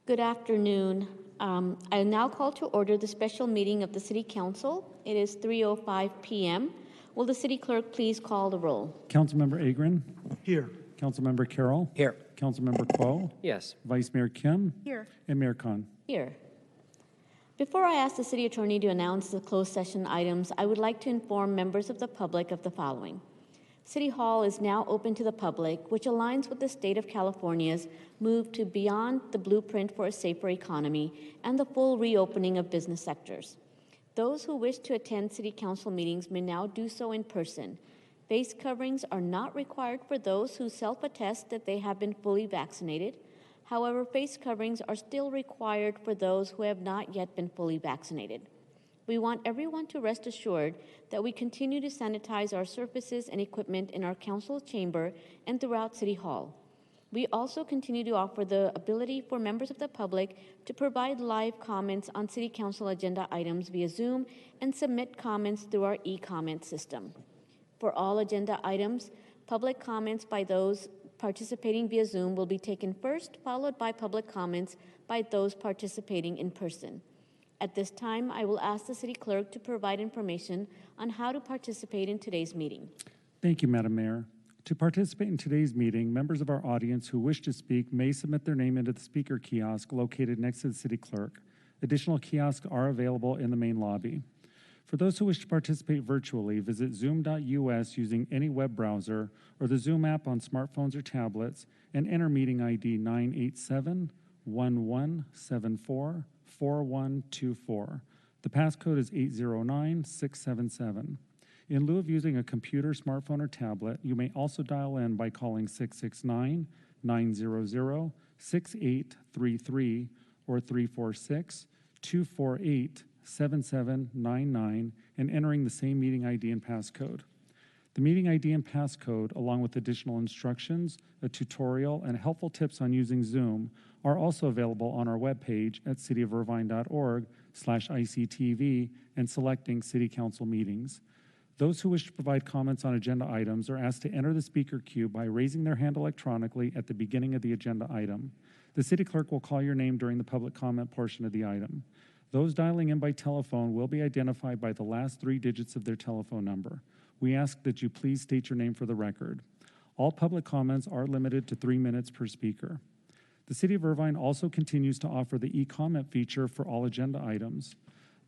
Good afternoon. I now call to order the special meeting of the City Council. It is 3:05 p.m. Will the City Clerk please call the roll? Councilmember Agron? Here. Councilmember Carroll? Here. Councilmember Kuo? Yes. Vice Mayor Kim? Here. And Mayor Khan. Here. Before I ask the City Attorney to announce the closed session items, I would like to inform members of the public of the following. City Hall is now open to the public, which aligns with the state of California's move to beyond the blueprint for a safer economy and the full reopening of business sectors. Those who wish to attend City Council meetings may now do so in person. Face coverings are not required for those who self-attest that they have been fully vaccinated. However, face coverings are still required for those who have not yet been fully vaccinated. We want everyone to rest assured that we continue to sanitize our surfaces and equipment in our council chamber and throughout City Hall. We also continue to offer the ability for members of the public to provide live comments on City Council agenda items via Zoom and submit comments through our e-comment system. For all agenda items, public comments by those participating via Zoom will be taken first, followed by public comments by those participating in person. At this time, I will ask the City Clerk to provide information on how to participate in today's meeting. Thank you, Madam Mayor. To participate in today's meeting, members of our audience who wish to speak may submit their name into the speaker kiosk located next to the City Clerk. Additional kiosks are available in the main lobby. For those who wish to participate virtually, visit zoom.us using any web browser or the Zoom app on smartphones or tablets and enter meeting ID 987-1174-4124. The passcode is 809677. In lieu of using a computer, smartphone, or tablet, you may also dial in by calling 669-900-6833 or 346-248-7799 and entering the same meeting ID and passcode. The meeting ID and passcode, along with additional instructions, a tutorial, and helpful tips on using Zoom, are also available on our webpage at cityofirvine.org/ICTV and selecting City Council meetings. Those who wish to provide comments on agenda items are asked to enter the speaker queue by raising their hand electronically at the beginning of the agenda item. The City Clerk will call your name during the public comment portion of the item. Those dialing in by telephone will be identified by the last 3 digits of their telephone number. We ask that you please state your name for the record. All public comments are limited to 3 minutes per speaker. The City of Irvine also continues to offer the e-comment feature for all agenda items.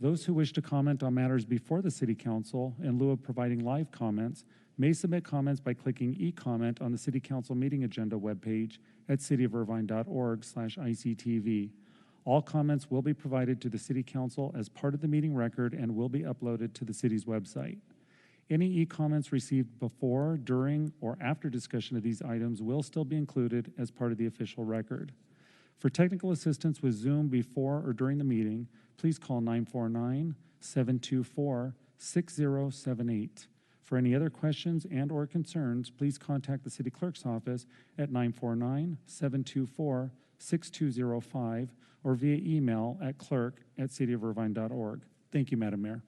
Those who wish to comment on matters before the City Council, in lieu of providing live comments, may submit comments by clicking e-comment on the City Council meeting agenda webpage at cityofirvine.org/ICTV. All comments will be provided to the City Council as part of the meeting record and will be uploaded to the city's website. Any e-comments received before, during, or after discussion of these items will still be included as part of the official record. For technical assistance with Zoom before or during the meeting, please call 949-724-6078. For any other questions and/or concerns, please contact the City Clerk's office at 949-724-6205 or via email at clerk@cityofirvine.org. Thank you, Madam Mayor.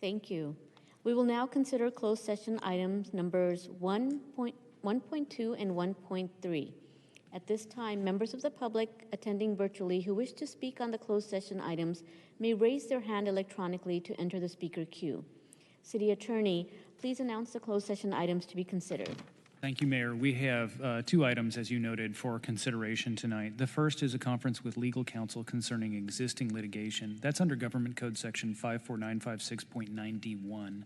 Thank you. We will now consider closed session items numbers 1.2 and 1.3. At this time, members of the public attending virtually who wish to speak on the closed session items may raise their hand electronically to enter the speaker queue. City Attorney, please announce the closed session items to be considered. Thank you, Mayor. We have two items, as you noted, for consideration tonight. The first is a conference with legal counsel concerning existing litigation. That's under Government Code Section 54956.9D1.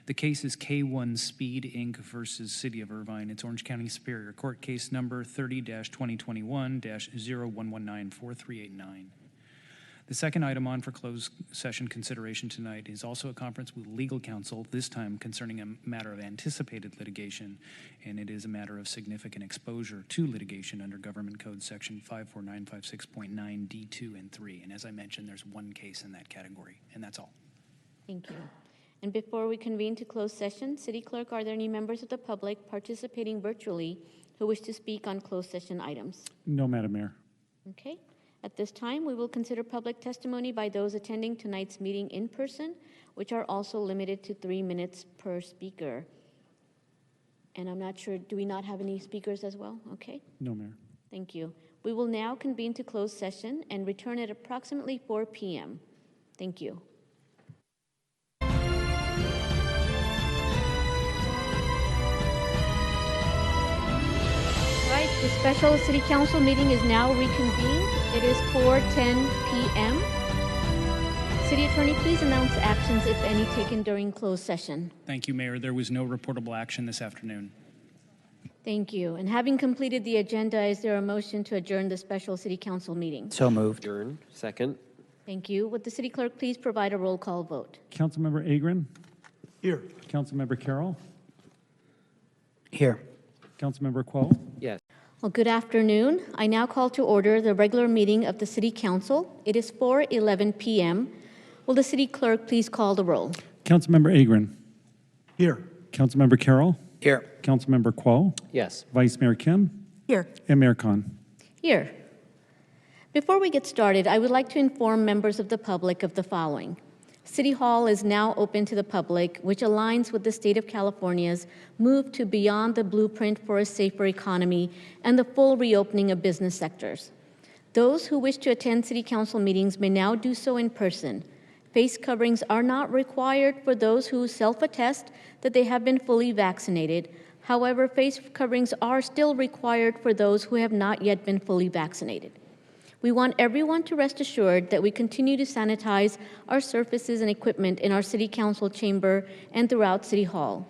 The case is K1 Speed, Inc. versus City of Irvine. It's Orange County Superior Court case number 30-2021-01194389. The second item on for closed session consideration tonight is also a conference with legal counsel, this time concerning a matter of anticipated litigation, and it is a matter of significant exposure to litigation under Government Code Section 54956.9D2 and 3. And as I mentioned, there's one case in that category, and that's all. Thank you. And before we convene to closed session, City Clerk, are there any members of the public participating virtually who wish to speak on closed session items? No, Madam Mayor. Okay. At this time, we will consider public testimony by those attending tonight's meeting in person, which are also limited to 3 minutes per speaker. And I'm not sure, do we not have any speakers as well? Okay. No, Mayor. Thank you. We will now convene to closed session and return at approximately 4 p.m. Thank you. All right, the special City Council meeting is now reconvened. It is 4:10 p.m. City Attorney, please announce actions, if any, taken during closed session. Thank you, Mayor. There was no reportable action this afternoon. Thank you. And having completed the agenda, is there a motion to adjourn the special City Council meeting? So moved. Adjourn. Second. Thank you. Would the City Clerk please provide a roll call vote? Councilmember Agron? Here. Councilmember Carroll? Here. Councilmember Quo? Yes. Well, good afternoon. I now call to order the regular meeting of the City Council. It is 4:11 p.m. Will the City Clerk please call the roll? Councilmember Agron? Here. Councilmember Carroll? Here. Councilmember Quo? Yes. Vice Mayor Kim? Here. And Mayor Khan? Here. Before we get started, I would like to inform members of the public of the following. City Hall is now open to the public, which aligns with the state of California's move to beyond the blueprint for a safer economy and the full reopening of business sectors. Those who wish to attend City Council meetings may now do so in person. Face coverings are not required for those who self-attest that they have been fully vaccinated. However, face coverings are still required for those who have not yet been fully vaccinated. We want everyone to rest assured that we continue to sanitize our surfaces and equipment in our City Council chamber and throughout City Hall.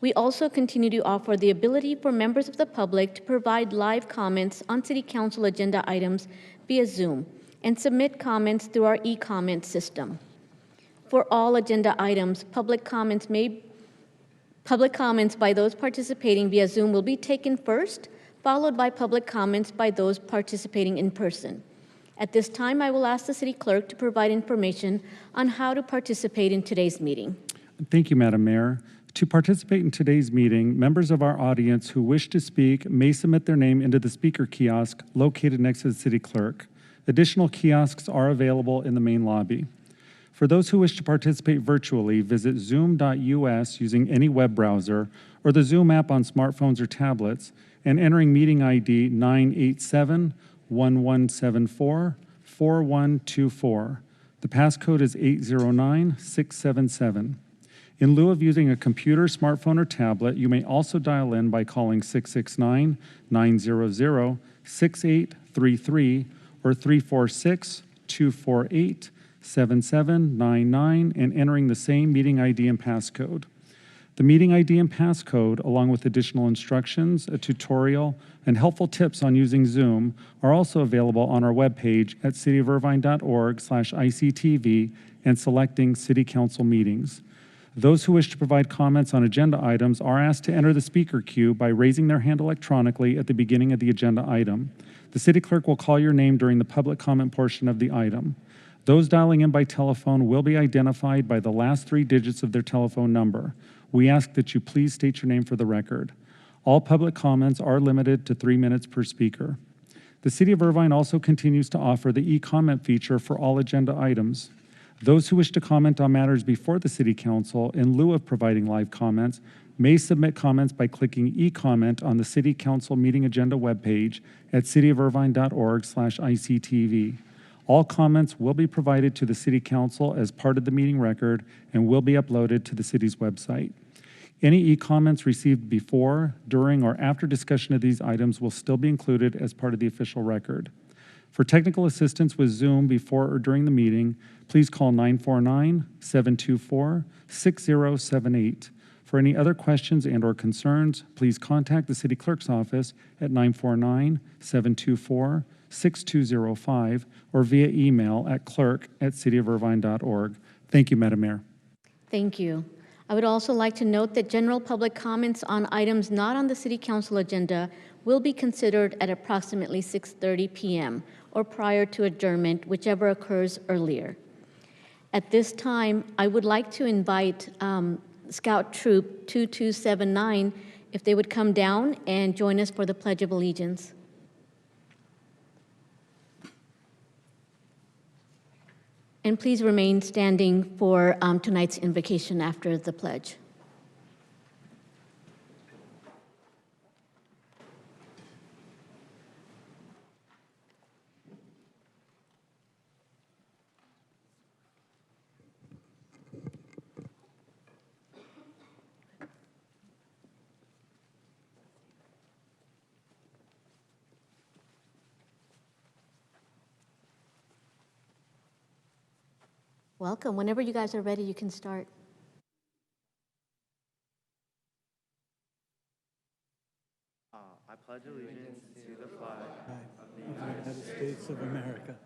We also continue to offer the ability for members of the public to provide live comments on City Council agenda items via Zoom and submit comments through our e-comment system. For all agenda items, public comments by those participating via Zoom will be taken first, followed by public comments by those participating in person. At this time, I will ask the City Clerk to provide information on how to participate in today's meeting. Thank you, Madam Mayor. To participate in today's meeting, members of our audience who wish to speak may submit their name into the speaker kiosk located next to the City Clerk. Additional kiosks are available in the main lobby. For those who wish to participate virtually, visit zoom.us using any web browser or the Zoom app on smartphones or tablets and entering meeting ID 987-1174-4124. The passcode is 809677. In lieu of using a computer, smartphone, or tablet, you may also dial in by calling 669-900-6833 or 346-248-7799 and entering the same meeting ID and passcode. The meeting ID and passcode, along with additional instructions, a tutorial, and helpful tips on using Zoom, are also available on our webpage at cityofirvine.org/ICTV and selecting City Council meetings. Those who wish to provide comments on agenda items are asked to enter the speaker queue by raising their hand electronically at the beginning of the agenda item. The City Clerk will call your name during the public comment portion of the item. Those dialing in by telephone will be identified by the last 3 digits of their telephone number. We ask that you please state your name for the record. All public comments are limited to 3 minutes per speaker. The City of Irvine also continues to offer the e-comment feature for all agenda items. Those who wish to comment on matters before the City Council in lieu of providing live comments may submit comments by clicking e-comment on the City Council meeting agenda webpage at cityofirvine.org/ICTV. All comments will be provided to the City Council as part of the meeting record and will be uploaded to the city's website. Any e-comments received before, during, or after discussion of these items will still be included as part of the official record. For technical assistance with Zoom before or during the meeting, please call 949-724-6078. For any other questions and/or concerns, please contact the City Clerk's office at 949-724-6205 or via email at clerk@cityofirvine.org. Thank you, Madam Mayor. Thank you. I would also like to note that general public comments on items not on the City Council agenda will be considered at approximately 6:30 p.m. or prior to adjournment, whichever occurs earlier. At this time, I would like to invite Scout Troop 2279 if they would come down and join us for the Pledge of Allegiance. And please remain standing for tonight's invocation after the pledge. Welcome. Whenever you guys are ready, you can start. I pledge allegiance to the flag of the United States of America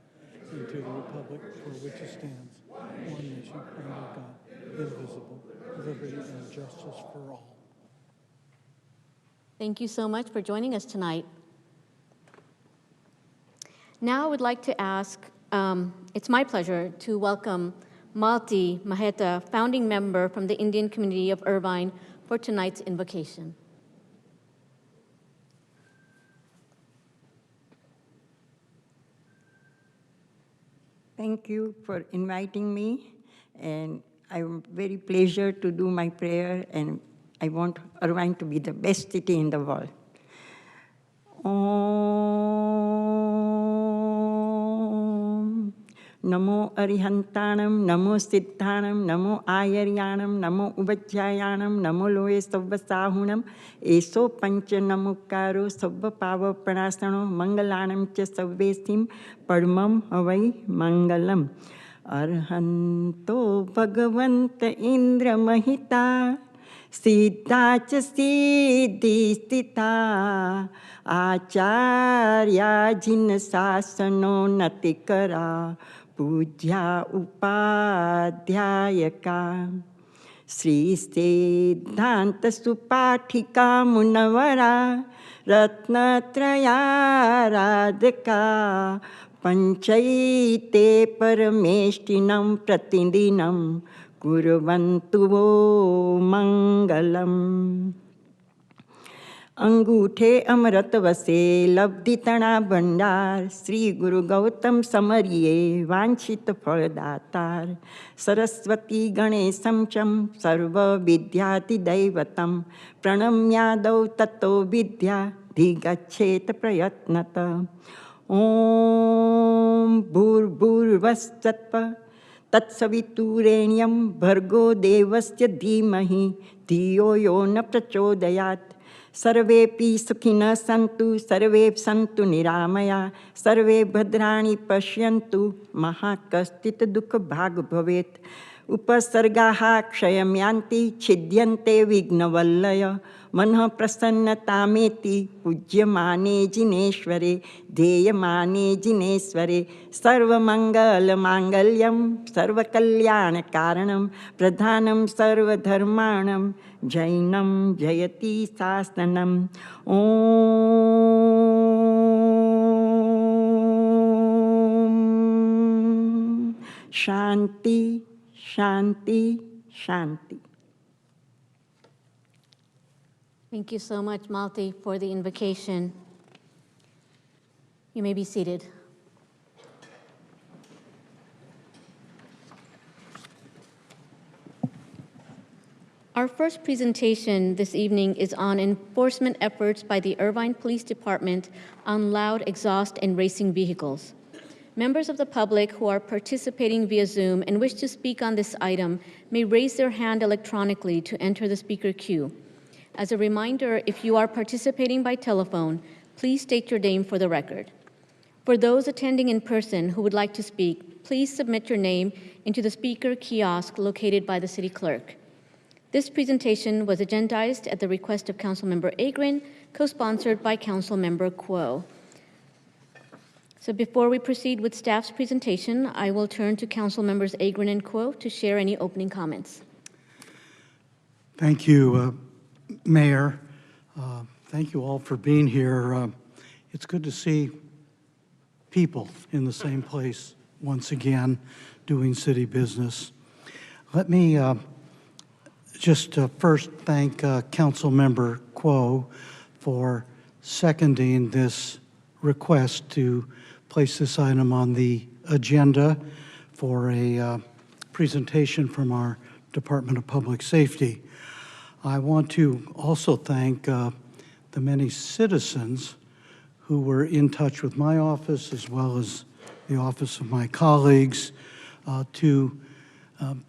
and to the republic for which it stands, one nation, under God, indivisible, with liberty and justice for all. Thank you so much for joining us tonight. Now I would like to ask, it's my pleasure to welcome Malti Maheta, founding member from the Indian community of Irvine, for tonight's invocation. Thank you for inviting me, and I'm very pleased to do my prayer, and I want Irvine to be the best city in the world. Om Namo Arihantanam, Namo Siddhanam, Namo Ayaryanam, Namo Ubachyayanam, Namo Loe Sabbasahunam, Eso Pancha Namukaro, Sabba Pava Pranasano, Mangalanam Cha Sabvesim, Padmam Havai Mangalam. Arhanto Bhagavanta Indra Mahita, Siddha Cha Siddhi Sthita, Acharya Jin Sasano Natikara, Pujya Upadhyayaka. Sri Siddhanta Supathika Munavara, Ratnatraya Radhika, Panchaite Parameshtinam Pratindinam, Kurvantu Mangalam. अंगूठे अमृत वसे लब्धि तणा भंडार, श्री गुरु गौतम समरिये वांछित फलदातार, सरस्वती गणेशं चं सर्व विद्याति दैवतं, प्रणम्यादौ ततो विद्या धिगच्छेत प्रयत्नत. ओम भूर्भुवस्सुः तत्सवितुरेण्यं भर्गो देवस्य धीमहि धियो यो न प्रचोदयात्. सर्वेपि सुखिनः सन्तु, सर्वे सन्तु निरामया, सर्वे भद्राणि पश्यन्तु, मा कश्चित् दुःखभाग् भवेत्. उपसर्गाः क्षयं यान्ति, छिद्यन्ते विघ्नवल्लय, मनः प्रसन्नतामेति पूज्यमाने जिनेश्वरे, ध्येयमाने जिनेश्वरे. सर्वमङ्गलमाङ्गल्यं सर्वकल्याणकारणं, प्रधानं सर्वधर्माणां, जैनं जयति शासनम्. Shanti, Shanti, Shanti. Thank you so much, Malti, for the invocation. You may be seated. Our first presentation this evening is on enforcement efforts by the Irvine Police Department on loud exhaust and racing vehicles. Members of the public who are participating via Zoom and wish to speak on this item may raise their hand electronically to enter the speaker queue. As a reminder, if you are participating by telephone, please state your name for the record. For those attending in person who would like to speak, please submit your name into the speaker kiosk located by the city clerk. This presentation was agendized at the request of Councilmember Agrin, co-sponsored by Councilmember Kuo. So before we proceed with staff's presentation, I will turn to Councilmembers Agrin and Kuo to share any opening comments. Thank you, Mayor. Thank you all for being here. It's good to see people in the same place once again doing city business. Let me just first thank Councilmember Kuo for seconding this request to place this item on the agenda for a presentation from our Department of Public Safety. I want to also thank the many citizens who were in touch with my office as well as the office of my colleagues to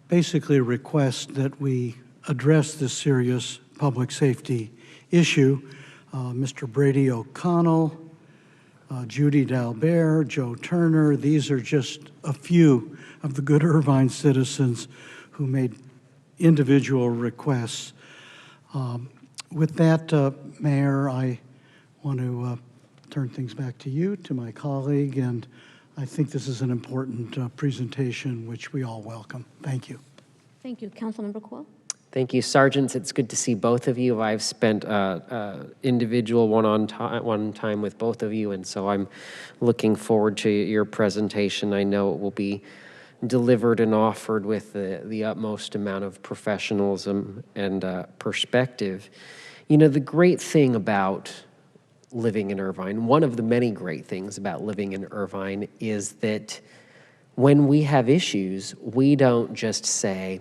basically request that we address this serious public safety issue. Mr. Brady O'Connell, Judy Dalbert, Joe Turner, these are just a few of the good Irvine citizens who made individual requests. With that, Mayor, I want to turn things back to you, to my colleague, and I think this is an important presentation which we all welcome. Thank you. Thank you. Councilmember Kuo? Thank you, Sergeants. It's good to see both of you. I've spent individual one time with both of you, and so I'm looking forward to your presentation. I know it will be delivered and offered with the utmost amount of professionalism and perspective. You know, the great thing about living in Irvine, one of the many great things about living in Irvine is that when we have issues, we don't just say,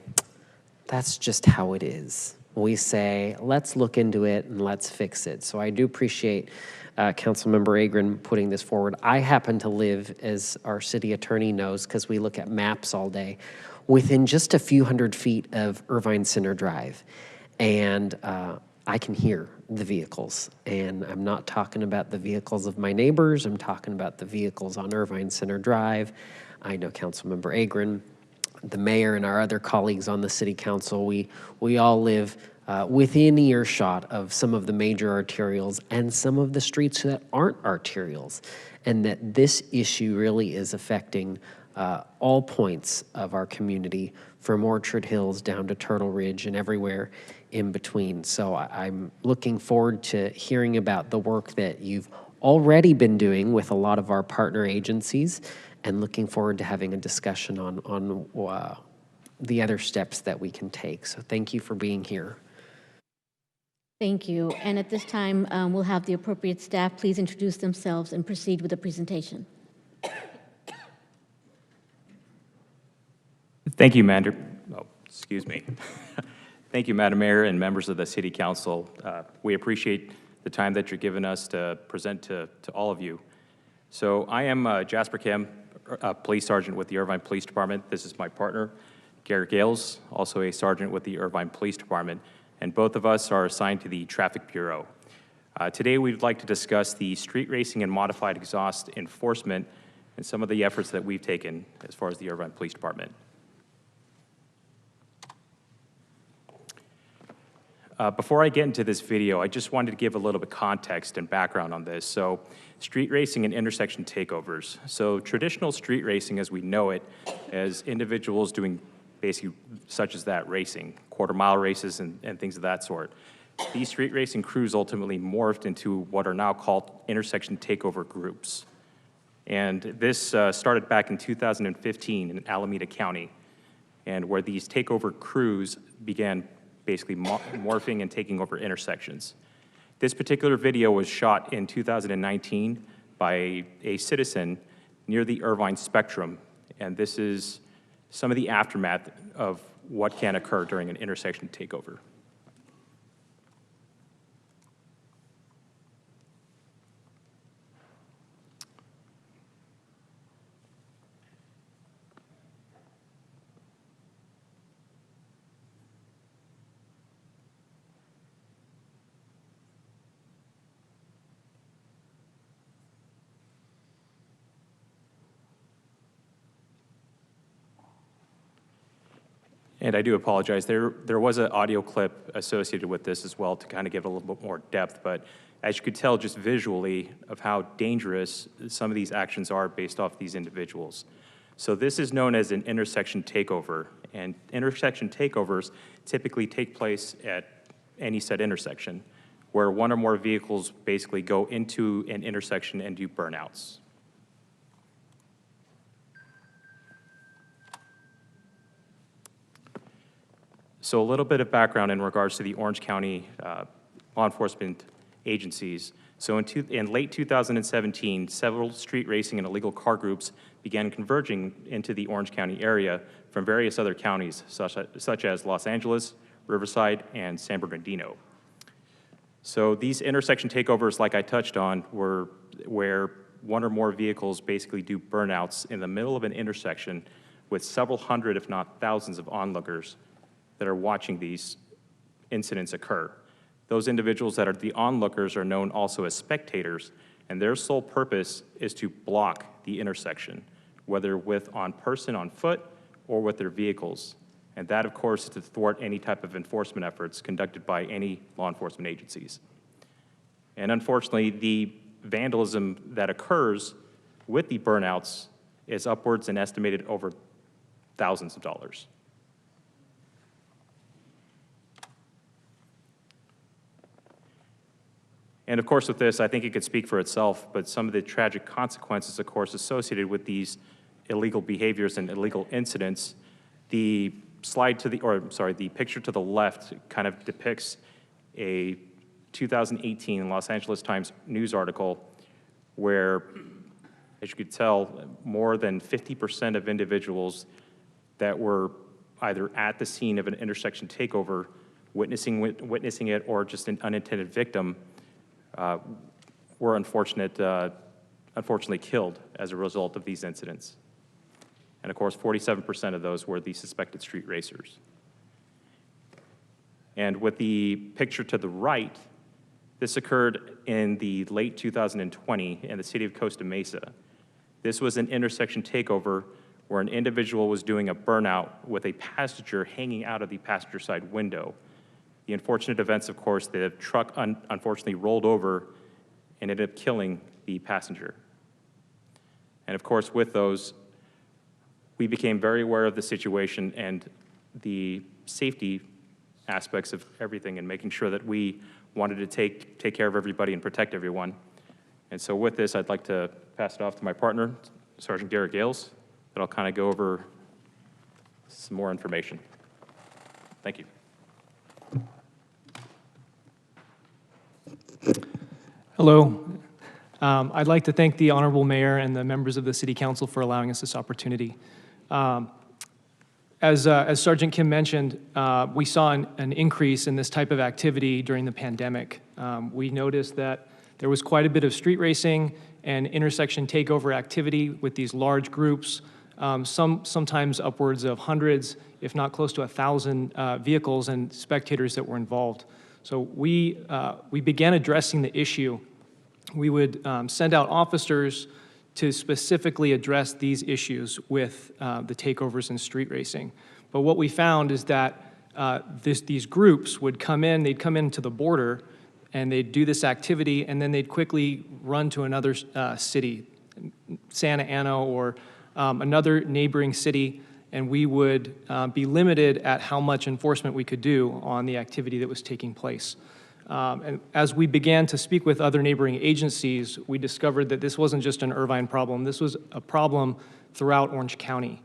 that's just how it is. We say, let's look into it and let's fix it. So I do appreciate Councilmember Agrin putting this forward. I happen to live, as our city attorney knows, because we look at maps all day, within just a few hundred feet of Irvine Center Drive. And I can hear the vehicles. And I'm not talking about the vehicles of my neighbors. I'm talking about the vehicles on Irvine Center Drive. I know Councilmember Agrin, the mayor, and our other colleagues on the city council, we all live within earshot of some of the major arterials and some of the streets that aren't arterials, and that this issue really is affecting all points of our community, from Orchard Hills down to Turtle Ridge and everywhere in between. So I'm looking forward to hearing about the work that you've already been doing with a lot of our partner agencies, and looking forward to having a discussion on the other steps that we can take. So thank you for being here. Thank you. And at this time, we'll have the appropriate staff please introduce themselves and proceed with the presentation. Thank you, Madam. Oh, excuse me. Thank you, Madam Mayor and members of the City Council. We appreciate the time that you're giving us to present to all of you. So I am Jasper Kim, Police Sergeant with the Irvine Police Department. This is my partner, Garrett Gales, also a Sergeant with the Irvine Police Department, and both of us are assigned to the Traffic Bureau. Today we'd like to discuss the street racing and modified exhaust enforcement and some of the efforts that we've taken as far as the Irvine Police Department. Before I get into this video, I just wanted to give a little bit of context and background on this. So, street racing and intersection takeovers. So, traditional street racing as we know it, as individuals doing basically such as that racing, quarter-mile races and things of that sort. These street racing crews ultimately morphed into what are now called intersection takeover groups. And this started back in 2015 in Alameda County, and where these takeover crews began basically morphing and taking over intersections. This particular video was shot in 2019 by a citizen near the Irvine Spectrum, and this is some of the aftermath of what can occur during an intersection takeover. And I do apologize. There was an audio clip associated with this as well to kind of give a little bit more depth, but as you could tell just visually of how dangerous some of these actions are based off these individuals. So this is known as an intersection takeover, and intersection takeovers typically take place at any set intersection where one or more vehicles basically go into an intersection and do burnouts. So a little bit of background in regards to the Orange County law enforcement agencies. So in late 2017, several street racing and illegal car groups began converging into the Orange County area from various other counties, such as Los Angeles, Riverside, and San Bernardino. So these intersection takeovers, like I touched on, were where one or more vehicles basically do burnouts in the middle of an intersection with several hundred, if not thousands, of onlookers that are watching these incidents occur. Those individuals that are the onlookers are known also as spectators, and their sole purpose is to block the intersection, whether on foot, or with their vehicles. And that, of course, is to thwart any type of enforcement efforts conducted by any law enforcement agencies. And unfortunately, the vandalism that occurs with the burnouts is upwards and estimated over thousands of dollars. And of course, with this, I think it could speak for itself, but some of the tragic consequences, of course, associated with these illegal behaviors and illegal incidents. The picture to the left kind of depicts a 2018 Los Angeles Times news article where, as you could tell, more than 50% of individuals that were either at the scene of an intersection takeover, witnessing it, or just an unintended victim, were unfortunately killed as a result of these incidents. And of course, 47% of those were the suspected street racers. And with the picture to the right, this occurred in the late 2020 in the city of Costa Mesa. This was an intersection takeover where an individual was doing a burnout with a passenger hanging out of the passenger side window. The unfortunate events, of course, the truck unfortunately rolled over and ended up killing the passenger. And of course, with those, we became very aware of the situation and the safety aspects of everything and making sure that we wanted to take care of everybody and protect everyone. And so with this, I'd like to pass it off to my partner, Sergeant Garrett Gales, that I'll kind of go over some more information. Thank you. Hello. I'd like to thank the Honorable Mayor and the members of the City Council for allowing us this opportunity. As Sergeant Kim mentioned, we saw an increase in this type of activity during the pandemic. We noticed that there was quite a bit of street racing and intersection takeover activity with these large groups, sometimes upwards of hundreds, if not close to 1,000 vehicles and spectators that were involved. So we began addressing the issue. We would send out officers to specifically address these issues with the takeovers and street racing. But what we found is that these groups would come in, they'd come into the border, and they'd do this activity, and then they'd quickly run to another city, Santa Ana or another neighboring city, and we would be limited at how much enforcement we could do on the activity that was taking place. And as we began to speak with other neighboring agencies, we discovered that this wasn't just an Irvine problem. This was a problem throughout Orange County.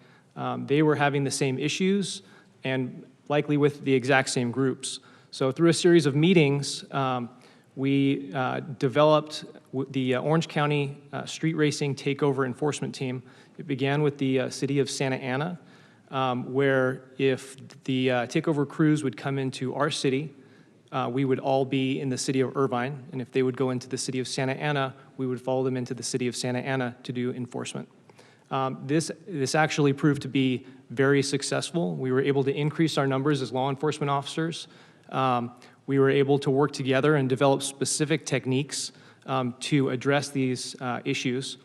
They were having the same issues and likely with the exact same groups. So through a series of meetings, we developed the Orange County Street Racing Takeover Enforcement Team. It began with the city of Santa Ana, where if the takeover crews would come into our city, we would all be in the city of Irvine, and if they would go into the city of Santa Ana, we would follow them into the city of Santa Ana to do enforcement. This actually proved to be very successful. We were able to increase our numbers as law enforcement officers. We were able to work together and develop specific techniques to address these issues.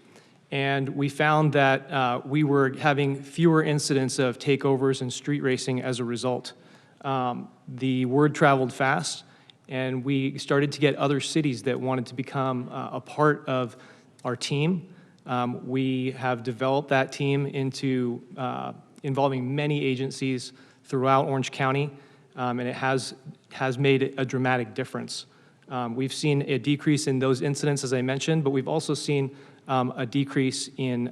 And we found that we were having fewer incidents of takeovers and street racing as a result. The word traveled fast, and we started to get other cities that wanted to become a part of our team. We have developed that team into involving many agencies throughout Orange County, and it has made a dramatic difference. We've seen a decrease in those incidents, as I mentioned, but we've also seen a decrease in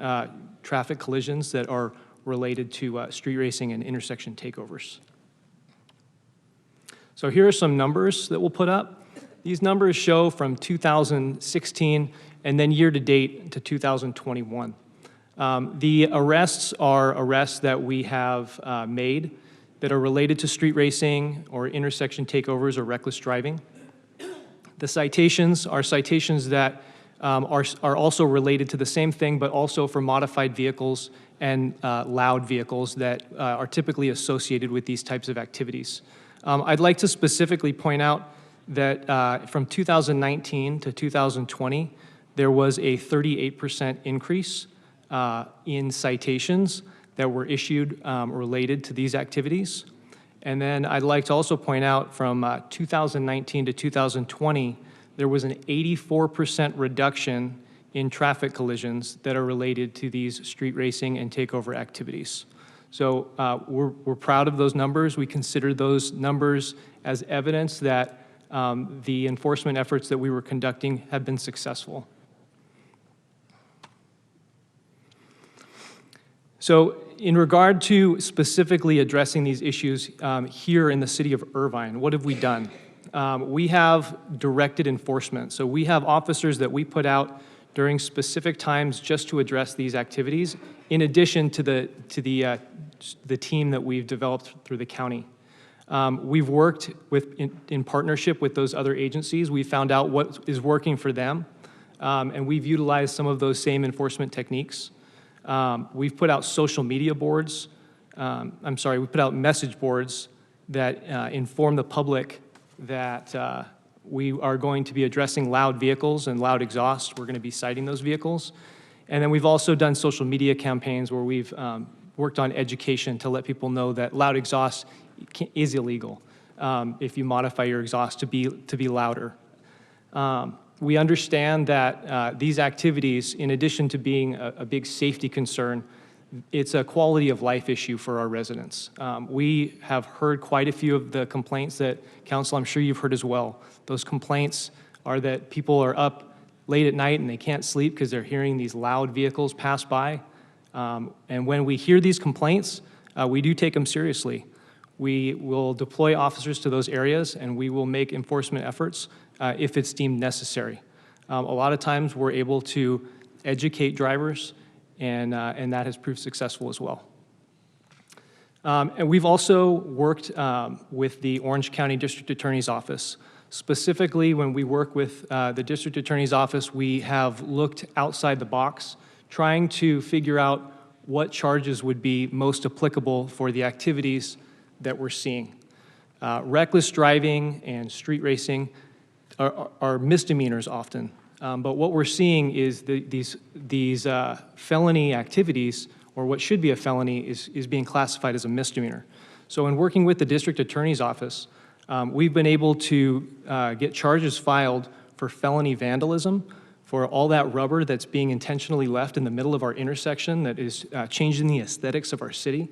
traffic collisions that are related to street racing and intersection takeovers. So here are some numbers that we'll put up. These numbers show from 2016 and then year to date to 2021. The arrests are arrests that we have made that are related to street racing or intersection takeovers or reckless driving. The citations are citations that are also related to the same thing, but also for modified vehicles and loud vehicles that are typically associated with these types of activities. I'd like to specifically point out that from 2019 to 2020, there was a 38% increase in citations that were issued related to these activities. And then I'd like to also point out from 2019 to 2020, there was an 84% reduction in traffic collisions that are related to these street racing and takeover activities. So we're proud of those numbers. We consider those numbers as evidence that the enforcement efforts that we were conducting have been successful. So in regard to specifically addressing these issues here in the city of Irvine, what have we done? We have directed enforcement. So we have officers that we put out during specific times just to address these activities, in addition to the team that we've developed through the county. We've worked in partnership with those other agencies. We found out what is working for them, and we've utilized some of those same enforcement techniques. We've put out social media boards. We put out message boards that inform the public that we are going to be addressing loud vehicles and loud exhaust. We're going to be citing those vehicles. And then we've also done social media campaigns where we've worked on education to let people know that loud exhaust is illegal if you modify your exhaust to be louder. We understand that these activities, in addition to being a big safety concern, it's a quality of life issue for our residents. We have heard quite a few of the complaints that, Council, I'm sure you've heard as well. Those complaints are that people are up late at night and they can't sleep because they're hearing these loud vehicles pass by. And when we hear these complaints, we do take them seriously. We will deploy officers to those areas and we will make enforcement efforts if it's deemed necessary. A lot of times we're able to educate drivers and that has proved successful as well. And we've also worked with the Orange County District Attorney's Office. Specifically, when we work with the District Attorney's Office, we have looked outside the box, trying to figure out what charges would be most applicable for the activities that we're seeing. Reckless driving and street racing are misdemeanors often. But what we're seeing is these felony activities, or what should be a felony, is being classified as a misdemeanor. So in working with the District Attorney's Office, we've been able to get charges filed for felony vandalism, for all that rubber that's being intentionally left in the middle of our intersection that is changing the aesthetics of our city.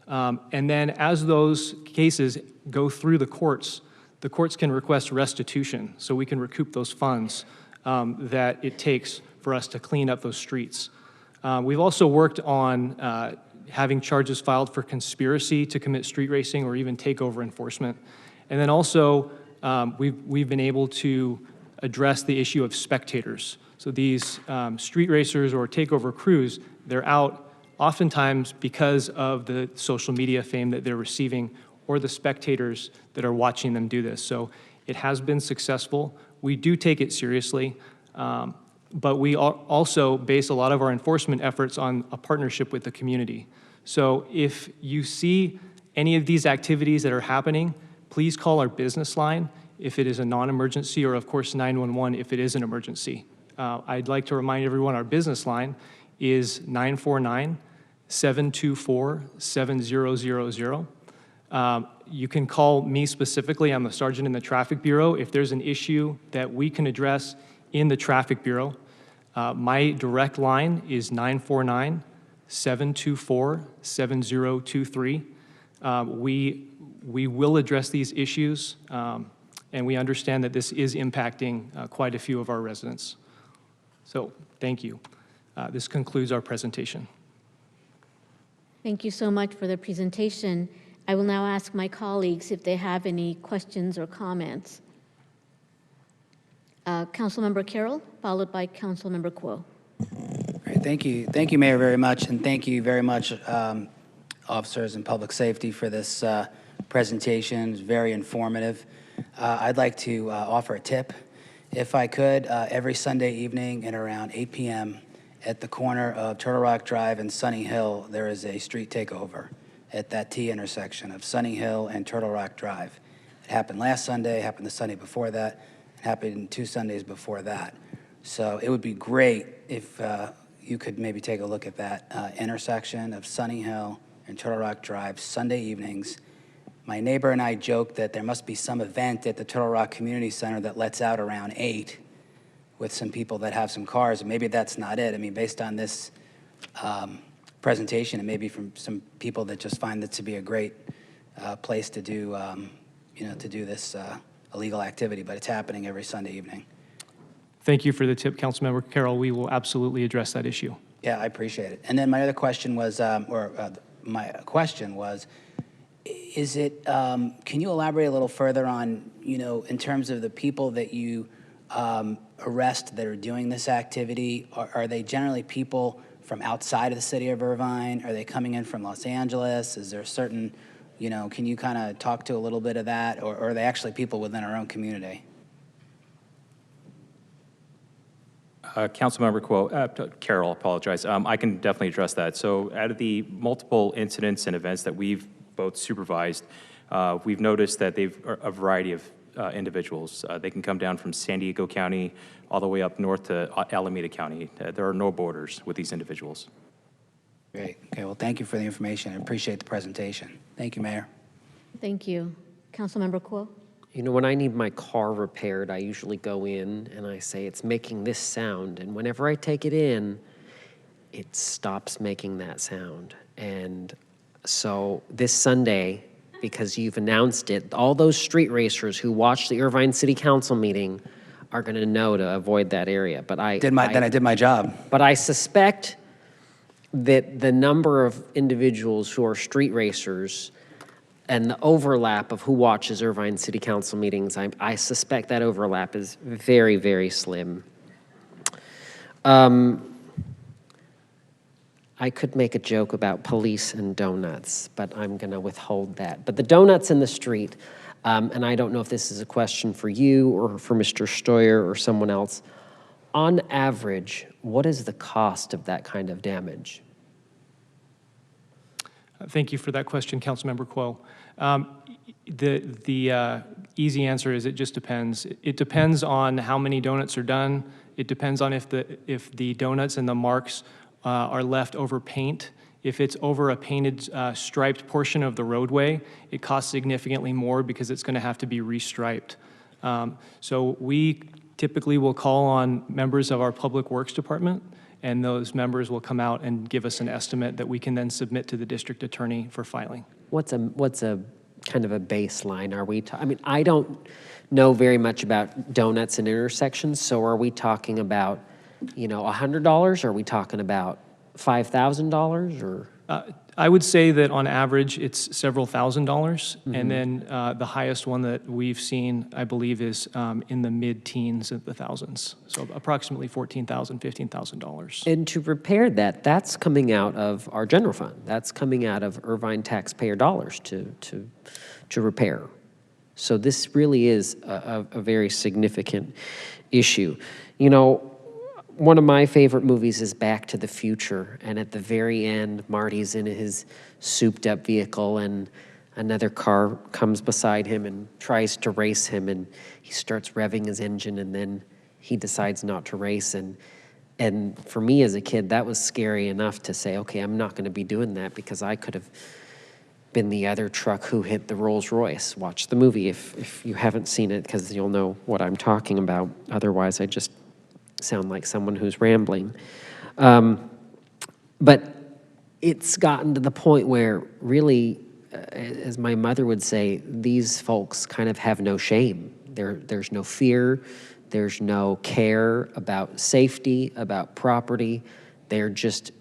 And then as those cases go through the courts, the courts can request restitution, so we can recoup those funds that it takes for us to clean up those streets. We've also worked on having charges filed for conspiracy to commit street racing or even takeover enforcement. And then also, we've been able to address the issue of spectators. So these street racers or takeover crews, they're out oftentimes because of the social media fame that they're receiving or the spectators that are watching them do this. So it has been successful. We do take it seriously, but we also base a lot of our enforcement efforts on a partnership with the community. So if you see any of these activities that are happening, please call our business line if it is a non-emergency, or of course 911 if it is an emergency. I'd like to remind everyone our business line is 949-724-7000. You can call me specifically. I'm the sergeant in the traffic bureau. If there's an issue that we can address in the traffic bureau, my direct line is 949-724-7023. We will address these issues, and we understand that this is impacting quite a few of our residents. So thank you. This concludes our presentation. Thank you so much for the presentation. I will now ask my colleagues if they have any questions or comments. Councilmember Carroll, followed by Councilmember Kuo. Great, thank you. Thank you, Mayor, very much, and thank you very much, officers in public safety, for this presentation. It's very informative. I'd like to offer a tip. If I could, every Sunday evening at around 8 p.m. at the corner of Turtle Rock Drive and Sunny Hill, there is a street takeover at that T intersection of Sunny Hill and Turtle Rock Drive. It happened last Sunday, it happened the Sunday before that, it happened 2 Sundays before that. So it would be great if you could maybe take a look at that intersection of Sunny Hill and Turtle Rock Drive Sunday evenings. My neighbor and I joked that there must be some event at the Turtle Rock Community Center that lets out around 8 with some people that have some cars, and maybe that's not it. I mean, based on this presentation, and maybe from some people that just find it to be a great place to do, to do this illegal activity, but it's happening every Sunday evening. Thank you for the tip, Councilmember Carroll. We will absolutely address that issue. Yeah, I appreciate it. And then my other question was, my question was, is it, can you elaborate a little further on, in terms of the people that you arrest that are doing this activity? Are they generally people from outside of the city of Irvine? Are they coming in from Los Angeles? Is there a certain, can you kind of talk to a little bit of that? Or are they actually people within our own community? Councilmember Carroll, apologize. I can definitely address that. So out of the multiple incidents and events that we've both supervised, we've noticed that they've a variety of individuals. They can come down from San Diego County all the way up north to Alameda County. There are no borders with these individuals. Great. Okay, well, thank you for the information. I appreciate the presentation. Thank you, Mayor. Thank you. Councilmember Kuo. When I need my car repaired, I usually go in and I say, it's making this sound. And whenever I take it in, it stops making that sound. And so this Sunday, because you've announced it, all those street racers who watch the Irvine City Council meeting are going to know to avoid that area. But I did my job. But I suspect that the number of individuals who are street racers and the overlap of who watches Irvine City Council meetings, I suspect that overlap is very, very slim. I could make a joke about police and donuts, but I'm going to withhold that. But the donuts in the street, and I don't know if this is a question for you or for Mr. Steuer or someone else. On average, what is the cost of that kind of damage? Thank you for that question, Councilmember Kuo. The easy answer is it just depends. It depends on how many donuts are done. It depends on if the donuts and the marks are left over paint. If it's over a painted striped portion of the roadway, it costs significantly more because it's going to have to be restriped. So we typically will call on members of our Public Works Department, and those members will come out and give us an estimate that we can then submit to the district attorney for filing. What's a kind of a baseline? Are we, I mean, I don't know very much about donuts and intersections, so are we talking about, you know, $100? Are we talking about $5,000 or? I would say that on average, it's several $1,000s. And then the highest one that we've seen, I believe, is in the mid-teens of the thousands. So approximately $14,000, $15,000. And to repair that, that's coming out of our general fund. That's coming out of Irvine taxpayer dollars to repair. So this really is a very significant issue. You know, one of my favorite movies is Back to the Future, and at the very end, Marty's in his souped-up vehicle, and another car comes beside him and tries to race him, and he starts revving his engine, and then he decides not to race. And for me as a kid, that was scary enough to say, okay, I'm not going to be doing that because I could have been the other truck who hit the Rolls Royce. Watch the movie if you haven't seen it, because you'll know what I'm talking about. Otherwise, I just sound like someone who's rambling. But it's gotten to the point where really, as my mother would say, these folks kind of have no shame. There's no fear. There's no care about safety, about property. They're just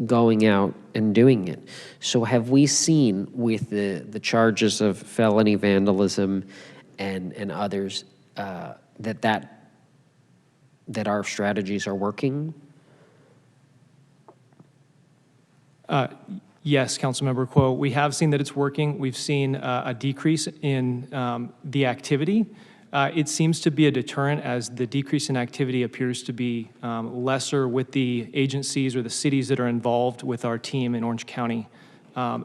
going out and doing it. So have we seen with the charges of felony vandalism and others that our strategies are working? Yes, Councilmember Quo, we have seen that it's working. We've seen a decrease in the activity. It seems to be a deterrent, as the decrease in activity appears to be lesser with the agencies or the cities that are involved with our team in Orange County.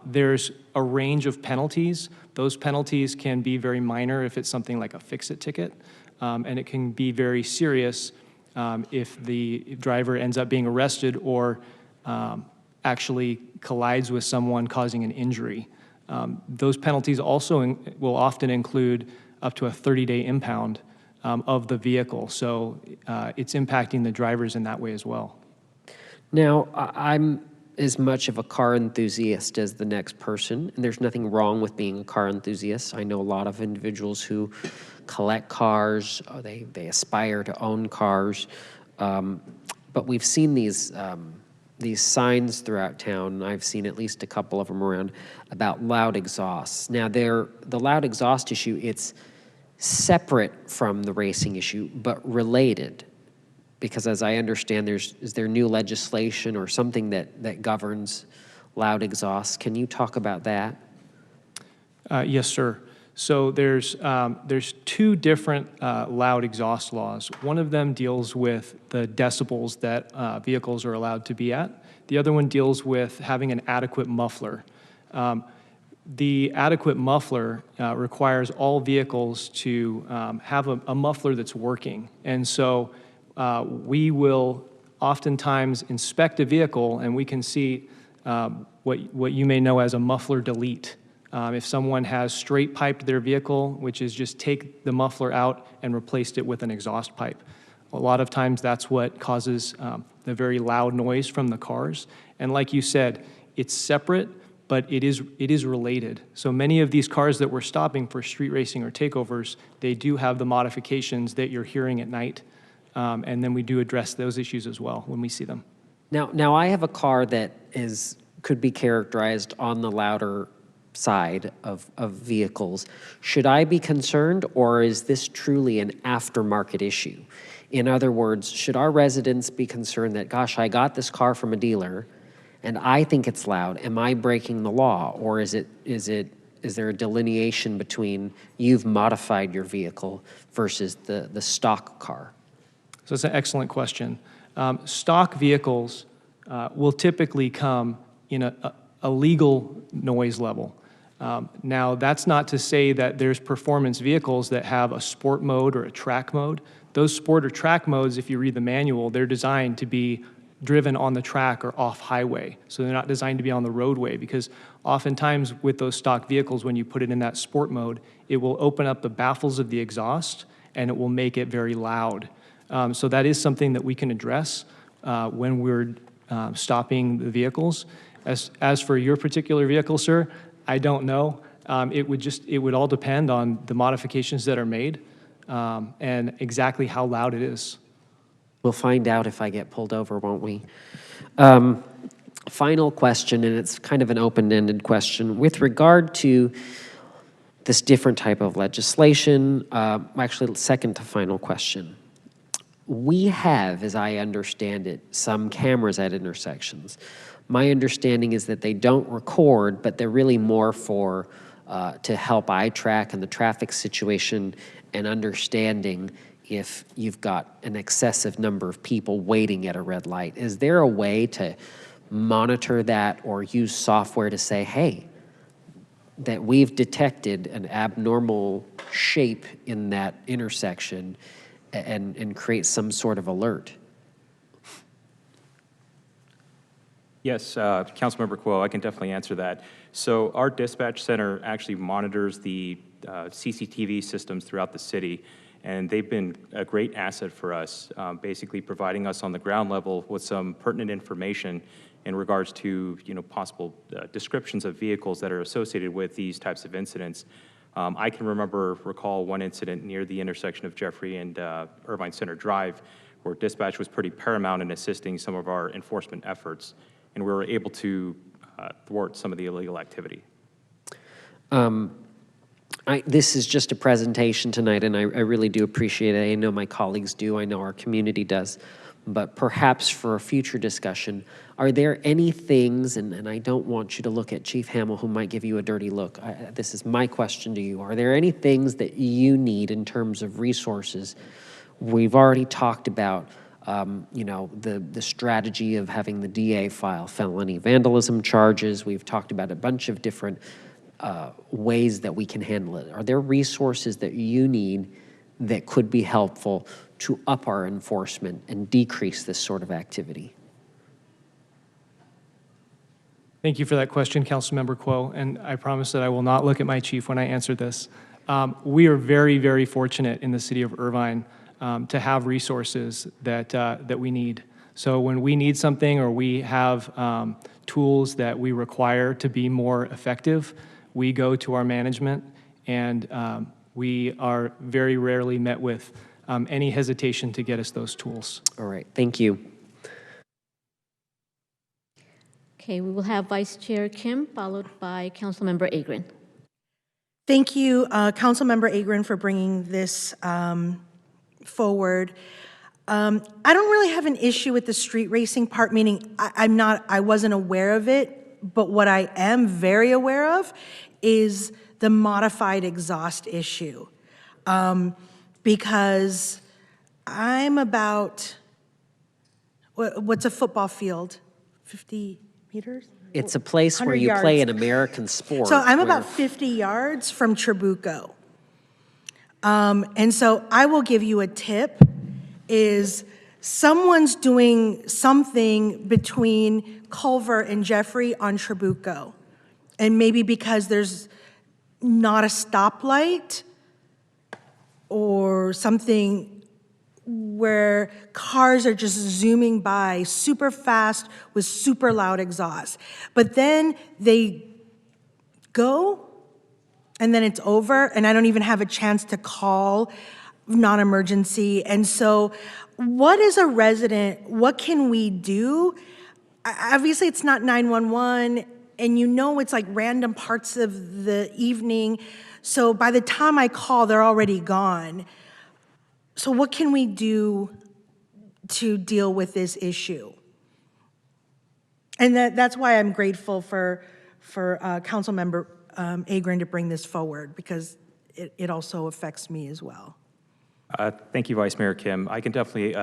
There's a range of penalties. Those penalties can be very minor if it's something like a fix-it ticket, and it can be very serious if the driver ends up being arrested or actually collides with someone causing an injury. Those penalties also will often include up to a 30-day impound of the vehicle. So it's impacting the drivers in that way as well. Now, I'm as much of a car enthusiast as the next person, and there's nothing wrong with being a car enthusiast. I know a lot of individuals who collect cars, or they aspire to own cars, but we've seen these signs throughout town. I've seen at least a couple of them around about loud exhausts. Now, the loud exhaust issue, it's separate from the racing issue, but related. Because as I understand, is there new legislation or something that governs loud exhausts? Can you talk about that? Yes, sir. So there's two different loud exhaust laws. One of them deals with the decibels that vehicles are allowed to be at. The other one deals with having an adequate muffler. The adequate muffler requires all vehicles to have a muffler that's working. And so we will oftentimes inspect a vehicle, and we can see what you may know as a muffler delete. If someone has straight piped their vehicle, which is just take the muffler out and replaced it with an exhaust pipe. A lot of times that's what causes the very loud noise from the cars. And like you said, it's separate, but it is related. So many of these cars that we're stopping for street racing or takeovers, they do have the modifications that you're hearing at night. And then we do address those issues as well when we see them. Now I have a car that could be characterized on the louder side of vehicles. Should I be concerned, or is this truly an aftermarket issue? In other words, should our residents be concerned that, gosh, I got this car from a dealer and I think it's loud. Am I breaking the law? Or is there a delineation between you've modified your vehicle versus the stock car? So that's an excellent question. Stock vehicles will typically come in a legal noise level. Now, that's not to say that there's performance vehicles that have a sport mode or a track mode. Those sport or track modes, if you read the manual, they're designed to be driven on the track or off highway. So they're not designed to be on the roadway, because oftentimes with those stock vehicles, when you put it in that sport mode, it will open up the baffles of the exhaust and it will make it very loud. So that is something that we can address when we're stopping the vehicles. As for your particular vehicle, sir, I don't know. It would all depend on the modifications that are made and exactly how loud it is. We'll find out if I get pulled over, won't we? Final question, and it's kind of an open-ended question. With regard to this different type of legislation, actually, second to final question. We have, as I understand it, some cameras at intersections. My understanding is that they don't record, but they're really more for to help eye track in the traffic situation and understanding if you've got an excessive number of people waiting at a red light. Is there a way to monitor that or use software to say, hey, that we've detected an abnormal shape in that intersection and create some sort of alert? Yes, Councilmember Quo, I can definitely answer that. So our dispatch center actually monitors the CCTV systems throughout the city, and they've been a great asset for us, basically providing us on the ground level with some pertinent information in regards to possible descriptions of vehicles that are associated with these types of incidents. I can recall one incident near the intersection of Jeffrey and Irvine Center Drive, where dispatch was pretty paramount in assisting some of our enforcement efforts, and we were able to thwart some of the illegal activity. This is just a presentation tonight, and I really do appreciate it. I know my colleagues do. I know our community does. But perhaps for a future discussion, are there any things, and I don't want you to look at Chief Hamill, who might give you a dirty look. This is my question to you. Are there any things that you need in terms of resources? We've already talked about the strategy of having the DA file felony vandalism charges. We've talked about a bunch of different ways that we can handle it. Are there resources that you need that could be helpful to up our enforcement and decrease this sort of activity? Thank you for that question, Councilmember Quo, and I promise that I will not look at my chief when I answer this. We are very, very fortunate in the city of Irvine to have resources that we need. So when we need something or we have tools that we require to be more effective, we go to our management, and we are very rarely met with any hesitation to get us those tools. All right, thank you. Okay, we will have Vice Chair Kim, followed by Councilmember Agrin. Thank you, Councilmember Agrin, for bringing this forward. I don't really have an issue with the street racing part, meaning I wasn't aware of it, but what I am very aware of is the modified exhaust issue. Because I'm about, what's a football field? 50 meters? It's a place where you play an American sport. So I'm about 50 yards from Trabuco. And so I will give you a tip, is someone's doing something between Culver and Jeffrey on Trabuco. And maybe because there's not a stoplight or something where cars are just zooming by super fast with super loud exhaust. But then they go, and then it's over, and I don't even have a chance to call non-emergency. And so what is a resident, what can we do? Obviously, it's not 911, and it's like random parts of the evening. So by the time I call, they're already gone. So what can we do to deal with this issue? And that's why I'm grateful for Councilmember Agrin to bring this forward, because it also affects me as well. Thank you, Vice Mayor Kim. I can definitely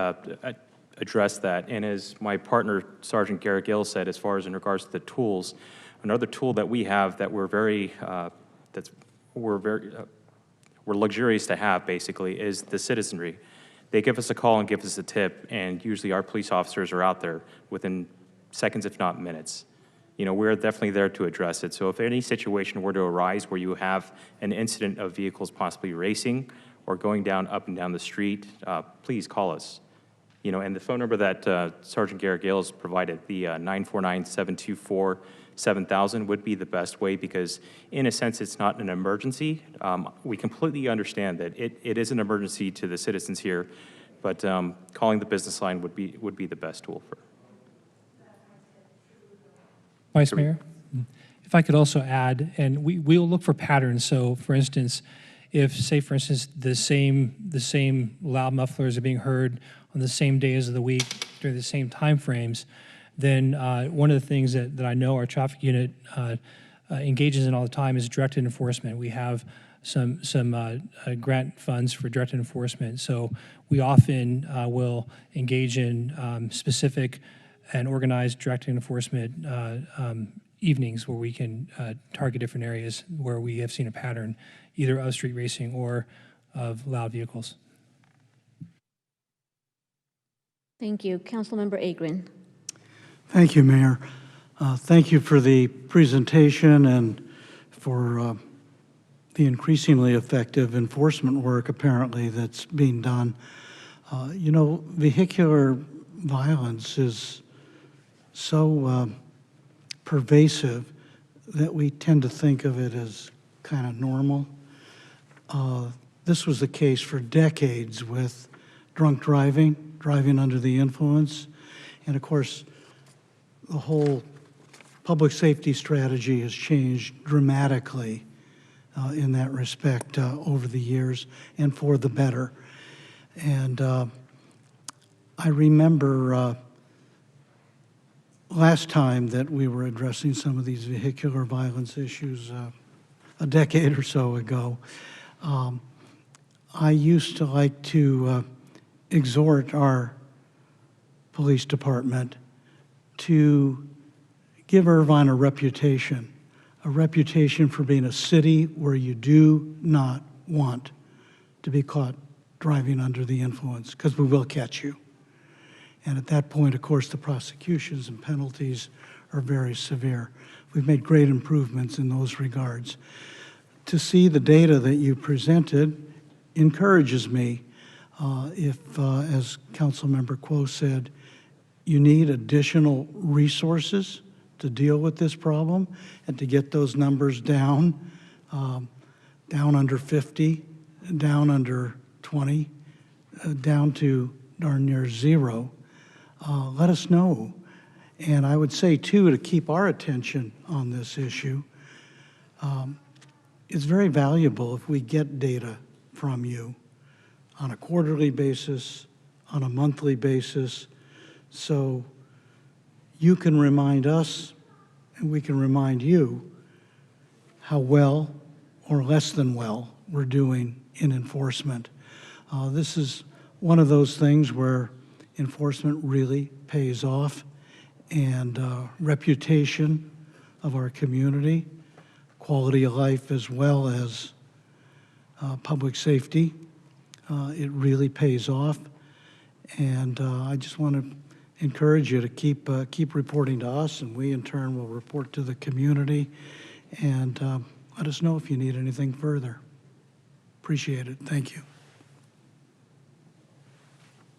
address that. And as my partner, Sergeant Garrett Gill, said, as far as in regards to the tools, another tool that we have that we're luxurious to have, basically, is the citizenry. They give us a call and give us a tip, and usually our police officers are out there within seconds, if not minutes. We're definitely there to address it. So if any situation were to arise where you have an incident of vehicles possibly racing or going up and down the street, please call us. And the phone number that Sergeant Garrett Gales provided, the 949-724 7,000 would be the best way because, in a sense, it's not an emergency. We completely understand that it is an emergency to the citizens here, but calling the business line would be the best tool for. Vice Mayor, if I could also add, and we'll look for patterns. So, for instance, if, say, for instance, the same loud mufflers are being heard on the same days of the week during the same time frames, then one of the things that I know our traffic unit engages in all the time is directed enforcement. We have some grant funds for directed enforcement, so we often will engage in specific and organized directed enforcement evenings where we can target different areas where we have seen a pattern either of street racing or of loud vehicles. Thank you. Councilmember Agrin. Thank you, Mayor. Thank you for the presentation and for the increasingly effective enforcement work, apparently, that's being done. You know, vehicular violence is so pervasive that we tend to think of it as kind of normal. This was the case for decades with drunk driving under the influence, and of course, the whole public safety strategy has changed dramatically in that respect over the years, and for the better. And I remember last time that we were addressing some of these vehicular violence issues a decade or so ago, I used to like to exhort our police department to give Irvine a reputation for being a city where you do not want to be caught driving under the influence, because we will catch you. And at that point, of course, the prosecutions and penalties are very severe. We've made great improvements in those regards. To see the data that you presented encourages me. If, as Councilmember Quo said, you need additional resources to deal with this problem and to get those numbers down, down under 50, down under 20, down to darn near zero, let us know. And I would say, too, to keep our attention on this issue, it's very valuable if we get data from you on a quarterly basis, on a monthly basis, so you can remind us and we can remind you how well or less than well we're doing in enforcement. This is one of those things where enforcement really pays off, and reputation of our community, quality of life, as well as public safety, it really pays off. And I just want to encourage you to keep reporting to us, and we in turn will report to the community. And let us know if you need anything further. Appreciate it. Thank you.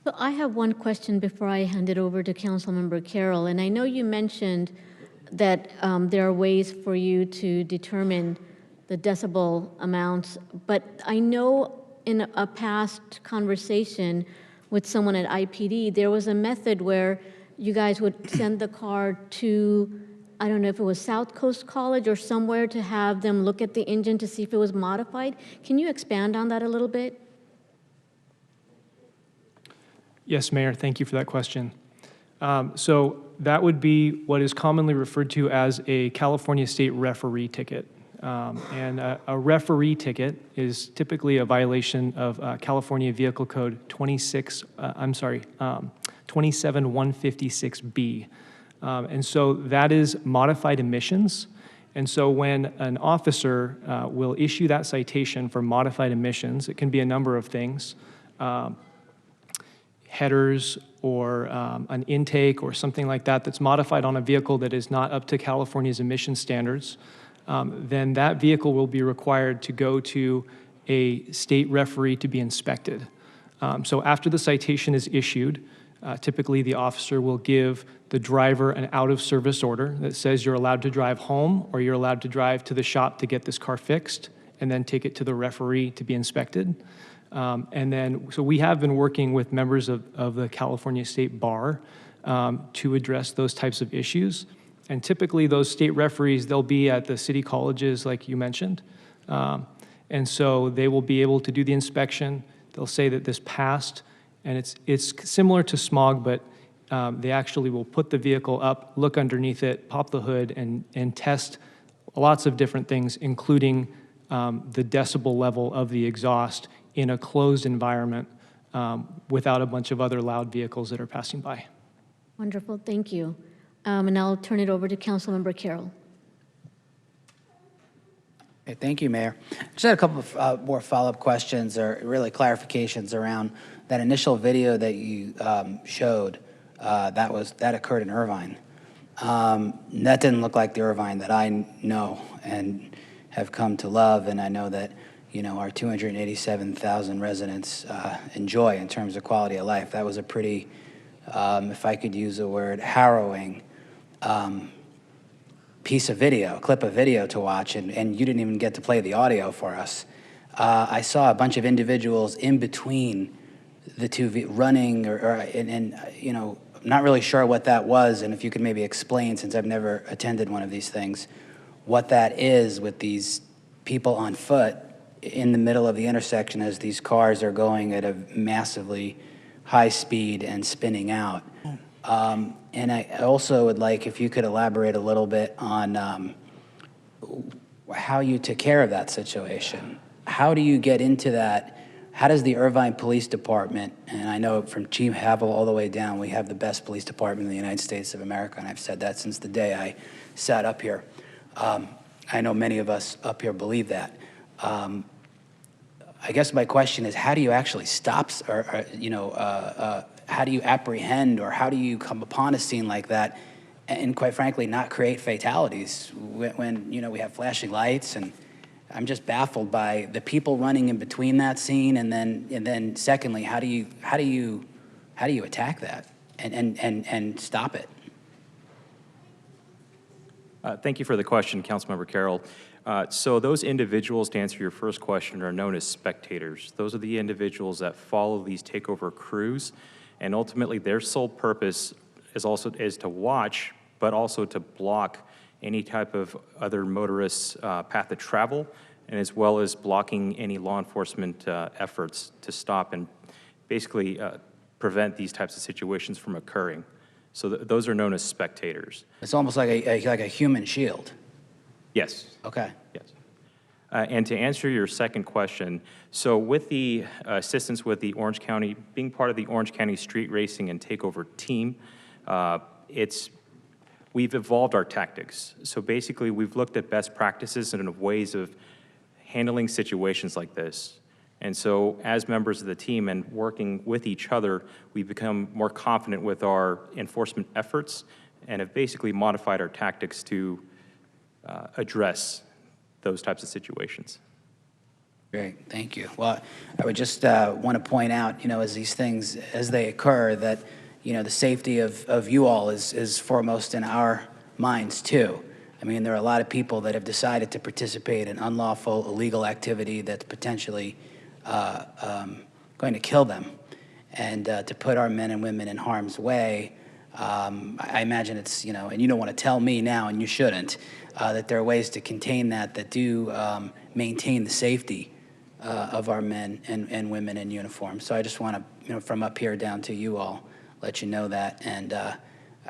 So I have one question before I hand it over to Councilmember Carroll. And I know you mentioned that there are ways for you to determine the decibel amounts, but I know in a past conversation with someone at IPD, there was a method where you guys would send the car to, I don't know if it was South Coast College or somewhere, to have them look at the engine to see if it was modified. Can you expand on that a little bit? Yes, Mayor, thank you for that question. So that would be what is commonly referred to as a California State referee ticket. And a referee ticket is typically a violation of California Vehicle Code 27156B. And so that is modified emissions. And so when an officer will issue that citation for modified emissions, it can be a number of things. Headers or an intake or something like that that's modified on a vehicle that is not up to California's emission standards, then that vehicle will be required to go to a state referee to be inspected. So after the citation is issued, Typically, the officer will give the driver an out-of-service order that says you're allowed to drive home or you're allowed to drive to the shop to get this car fixed and then take it to the referee to be inspected. So we have been working with members of the California State Bar to address those types of issues. And typically those state referees, they'll be at the city colleges like you mentioned. And so they will be able to do the inspection. They'll say that this passed, and it's similar to smog, but they actually will put the vehicle up, look underneath it, pop the hood, and test lots of different things, including the decibel level of the exhaust in a closed environment without a bunch of other loud vehicles that are passing by. Wonderful, thank you. And I'll turn it over to Councilmember Carroll. Okay, thank you, Mayor. Just had a couple of more follow-up questions or really clarifications around that initial video that you showed that occurred in Irvine. That didn't look like the Irvine that I know and have come to love, and I know that our 287,000 residents enjoy in terms of quality of life. That was a pretty, if I could use the word, harrowing clip of video to watch, and you didn't even get to play the audio for us. I saw a bunch of individuals in between the two running, I'm not really sure what that was, and if you could maybe explain, since I've never attended one of these things, what that is with these people on foot in the middle of the intersection as these cars are going at a massively high speed and spinning out. And I also would like if you could elaborate a little bit on how you took care of that situation. How do you get into that? How does the Irvine Police Department, and I know from Chief Havel all the way down, we have the best police department in the United States of America, and I've said that since the day I sat up here. I know many of us up here believe that. I guess my question is, how do you actually stop, how do you apprehend, or how do you come upon a scene like that and quite frankly not create fatalities when we have flashing lights? And I'm just baffled by the people running in between that scene, and then secondly, how do you attack that and stop it? Thank you for the question, Councilmember Carroll. So those individuals, to answer your first question, are known as spectators. Those are the individuals that follow these takeover crews, and ultimately their sole purpose is to watch, but also to block any type of other motorist's path of travel, and as well as blocking any law enforcement efforts to stop and basically prevent these types of situations from occurring. So those are known as spectators. It's almost like a human shield. Yes. Okay. Yes. And to answer your second question, so with the assistance with the Orange County, being part of the Orange County Street Racing and Takeover team, we've evolved our tactics. So basically, we've looked at best practices and ways of handling situations like this. And so as members of the team and working with each other, we've become more confident with our enforcement efforts and have basically modified our tactics to address those types of situations. Great, thank you. Well, I would just want to point out, as these things, as they occur, that, the safety of you all is foremost in our minds too. I mean, there are a lot of people that have decided to participate in unlawful, illegal activity that's potentially going to kill them. And to put our men and women in harm's way, I imagine it's, and you don't want to tell me now, and you shouldn't, that there are ways to contain that do maintain the safety of our men and women in uniform. So I just want to, from up here down to you all, let you know that. And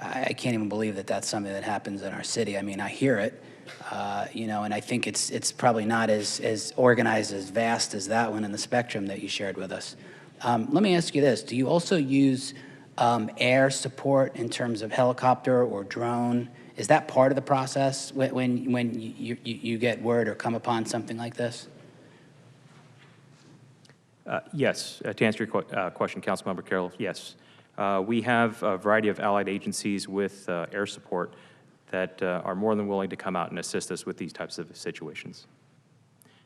I can't even believe that that's something that happens in our city. I mean, I hear it, and I think it's probably not as organized, as vast as that one in the spectrum that you shared with us. Let me ask you this. Do you also use air support in terms of helicopter or drone? Is that part of the process when you get word or come upon something like this? Yes, to answer your question, Councilmember Carroll, yes. We have a variety of allied agencies with air support that are more than willing to come out and assist us with these types of situations.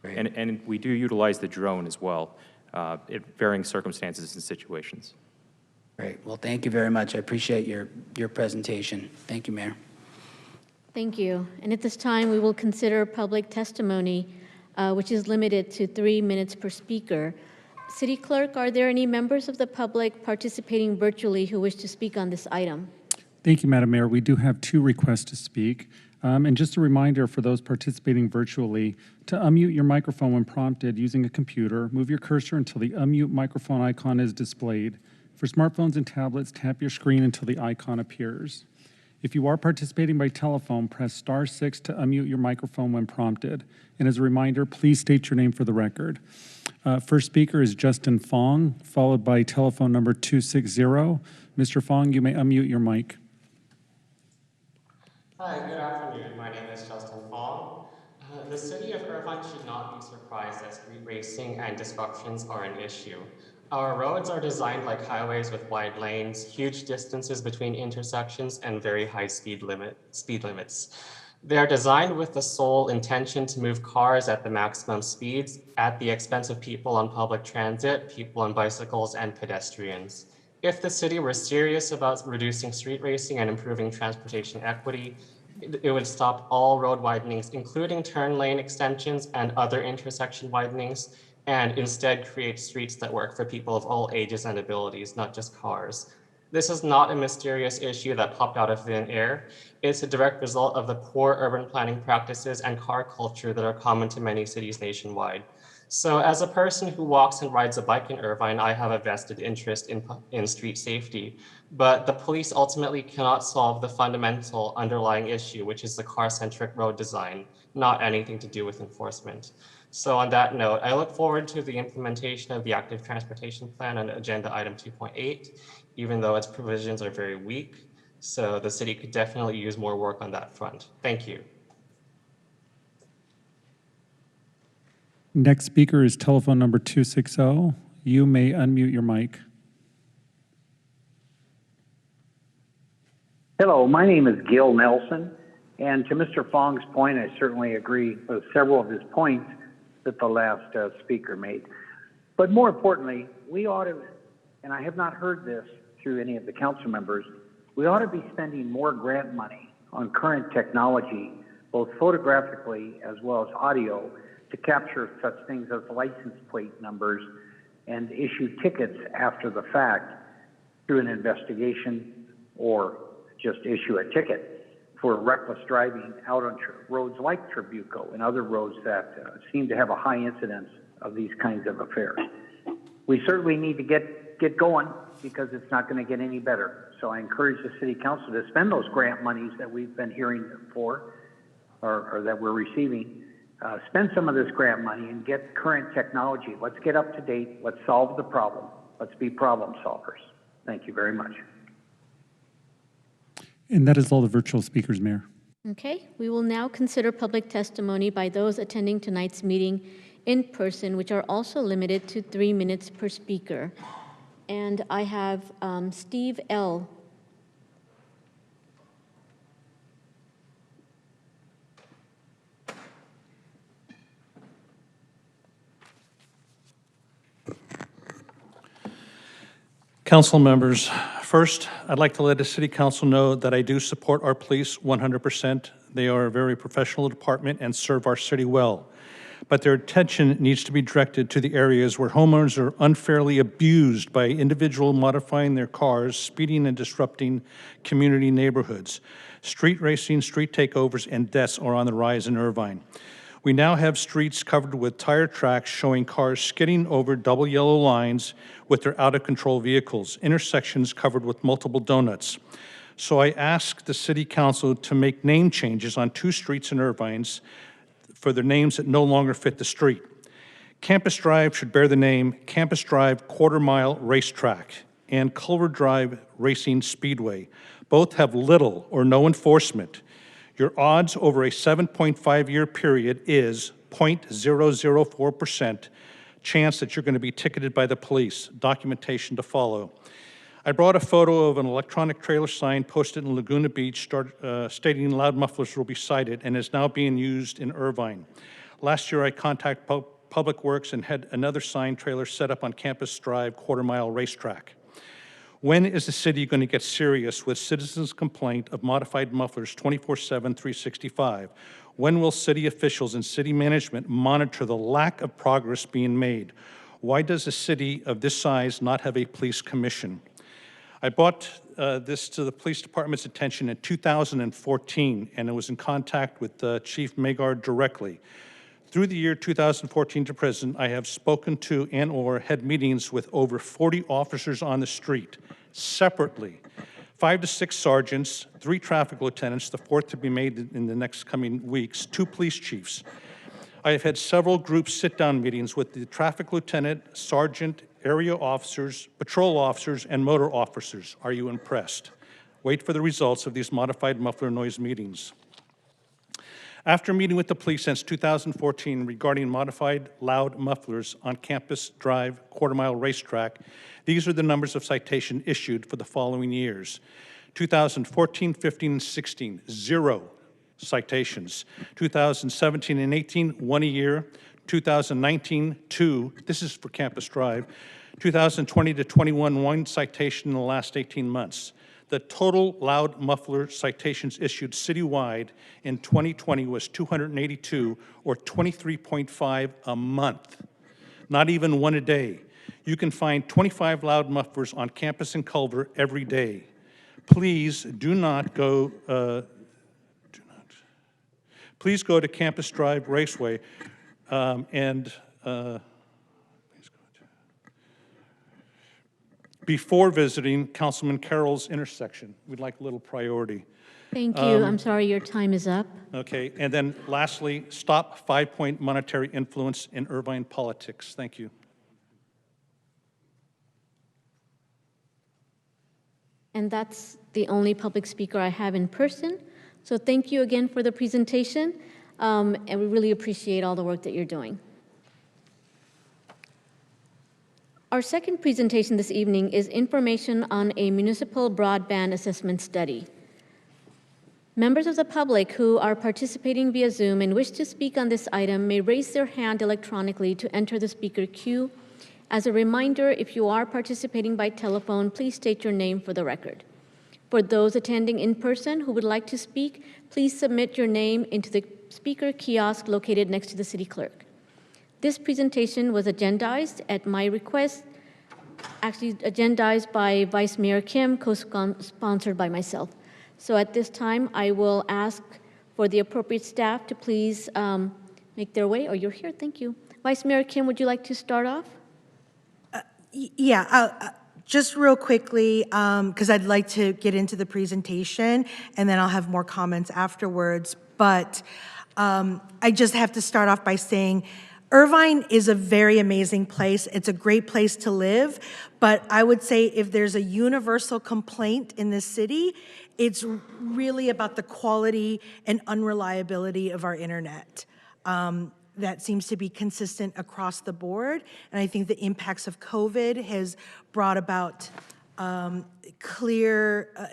And we do utilize the drone as well, in varying circumstances and situations. Great. Well, thank you very much. I appreciate your presentation. Thank you, Mayor. Thank you. And at this time, we will consider public testimony, which is limited to 3 minutes per speaker. City Clerk, are there any members of the public participating virtually who wish to speak on this item? Thank you, Madam Mayor. We do have 2 requests to speak. And just a reminder for those participating virtually to unmute your microphone when prompted using a computer. Move your cursor until the unmute microphone icon is displayed. For smartphones and tablets, tap your screen until the icon appears. If you are participating by telephone, press *6 to unmute your microphone when prompted. And as a reminder, please state your name for the record. First speaker is Justin Fong, followed by telephone number 260. Mr. Fong, you may unmute your mic. Hi, good afternoon. My name is Justin Fong. The city of Irvine should not be surprised that street racing and disruptions are an issue. Our roads are designed like highways with wide lanes, huge distances between intersections, and very high speed limits. They are designed with the sole intention to move cars at the maximum speeds at the expense of people on public transit, people on bicycles, and pedestrians. If the city were serious about reducing street racing and improving transportation equity, it would stop all road widenings, including turn lane extensions and other intersection widenings, and instead create streets that work for people of all ages and abilities, not just cars. This is not a mysterious issue that popped out of thin air. It's a direct result of the poor urban planning practices and car culture that are common to many cities nationwide. So as a person who walks and rides a bike in Irvine, I have a vested interest in street safety, but the police ultimately cannot solve the fundamental underlying issue, which is the car-centric road design, not anything to do with enforcement. So on that note, I look forward to the implementation of the Active Transportation Plan on Agenda Item 2.8, even though its provisions are very weak. So the city could definitely use more work on that front. Thank you. Next speaker is telephone number 260. You may unmute your mic. Hello, my name is Gil Nelson, and to Mr. Fong's point, I certainly agree with several of his points that the last speaker made. But more importantly, we ought to, and I have not heard this through any of the council members, we ought to be spending more grant money on current technology, both photographically as well as audio, to capture such things as license plate numbers and issue tickets after the fact through an investigation, or just issue a ticket for reckless driving out on roads like Trabuco and other roads that seem to have a high incidence of these kinds of affairs. We certainly need to get going, because it's not going to get any better. So I encourage the city council to spend those grant monies that we've been hearing for, or that we're receiving. Spend some of this grant money and get current technology. Let's get up to date. Let's solve the problem. Let's be problem solvers. Thank you very much. And that is all the virtual speakers, Mayor. Okay, we will now consider public testimony by those attending tonight's meeting in person, which are also limited to 3 minutes per speaker. And I have Steve L. Council members, first, I'd like to let the City Council know that I do support our police 100%. They are a very professional department and serve our city well. But their attention needs to be directed to the areas where homeowners are unfairly abused by individuals modifying their cars, speeding and disrupting community neighborhoods. Street racing, street takeovers, and deaths are on the rise in Irvine. We now have streets covered with tire tracks showing cars skidding over double yellow lines with their out-of-control vehicles, intersections covered with multiple donuts. So I asked the City Council to make name changes on 2 streets in Irvine for their names that no longer fit the street. Campus Drive should bear the name Campus Drive Quarter Mile Racetrack and Culver Drive Racing Speedway. Both have little or no enforcement. Your odds over a 7.5-year period is 0.004% chance that you're going to be ticketed by the police. Documentation to follow. I brought a photo of an electronic trailer sign posted in Laguna Beach stating loud mufflers will be cited, and is now being used in Irvine. Last year I contacted Public Works and had another sign trailer set up on Campus Drive Quarter Mile Racetrack. When is the city going to get serious with citizens' complaint of modified mufflers 24/7, 365? When will city officials and city management monitor the lack of progress being made? Why does a city of this size not have a police commission? I brought this to the police department's attention in 2014, and I was in contact with Chief Magard directly. Through the year 2014 to present, I have spoken to and/or had meetings with over 40 officers on the street, separately. 5 to 6 sergeants, 3 traffic lieutenants, the 4th to be made in the next coming weeks, 2 police chiefs. I have had several group sit-down meetings with the traffic lieutenant, sergeant, area officers, patrol officers, and motor officers. Are you impressed? Wait for the results of these modified muffler noise meetings. After meeting with the police since 2014 regarding modified loud mufflers on Campus Drive quarter-mile racetrack, these are the numbers of citation issued for the following years. 2014, 15, and 16, 0 citations. 2017 and 18, 1 a year. 2019, 2. This is for Campus Drive. 2020 to 21, 1 citation in the last 18 months. The total loud muffler citations issued citywide in 2020 was 282, or 23.5 a month. Not even 1 a day. You can find 25 loud mufflers on campus and Culver every day. Please do not go. Please go to Campus Drive Raceway before visiting Councilman Carroll's intersection. We'd like a little priority. Thank you. I'm sorry, your time is up. Okay, and then lastly, stop 5-point monetary influence in Irvine politics. Thank you. And that's the only public speaker I have in person. So thank you again for the presentation, and we really appreciate all the work that you're doing. Our second presentation this evening is information on a municipal broadband assessment study. Members of the public who are participating via Zoom and wish to speak on this item may raise their hand electronically to enter the speaker queue. As a reminder, if you are participating by telephone, please state your name for the record. For those attending in person who would like to speak, please submit your name into the speaker kiosk located next to the city clerk. This presentation was agendized at my request, actually agendized by Vice Mayor Kim, co-sponsored by myself. So at this time, I will ask for the appropriate staff to please make their way. Oh, you're here, thank you. Vice Mayor Kim, would you like to start off? Just real quickly, because I'd like to get into the presentation, and then I'll have more comments afterwards. But I just have to start off by saying Irvine is a very amazing place. It's a great place to live. But I would say if there's a universal complaint in this city, it's really about the quality and unreliability of our internet. That seems to be consistent across the board. And I think the impacts of COVID has brought about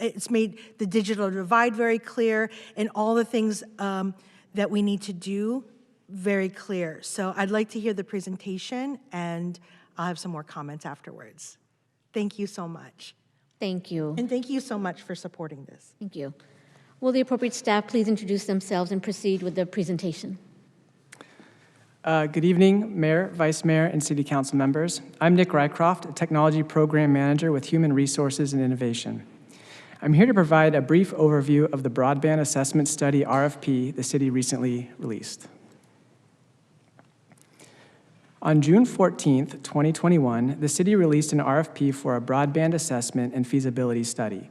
it's made the digital divide very clear, and all the things that we need to do very clear. So I'd like to hear the presentation, and I'll have some more comments afterwards. Thank you so much. Thank you. And thank you so much for supporting this. Thank you. Will the appropriate staff please introduce themselves and proceed with the presentation? Good evening, Mayor, Vice Mayor, and City Council members. I'm Nick Rycroft, a Technology Program Manager with Human Resources and Innovation. I'm here to provide a brief overview of the Broadband Assessment Study RFP the city recently released. On June 14th, 2021, the city released an RFP for a broadband assessment and feasibility study.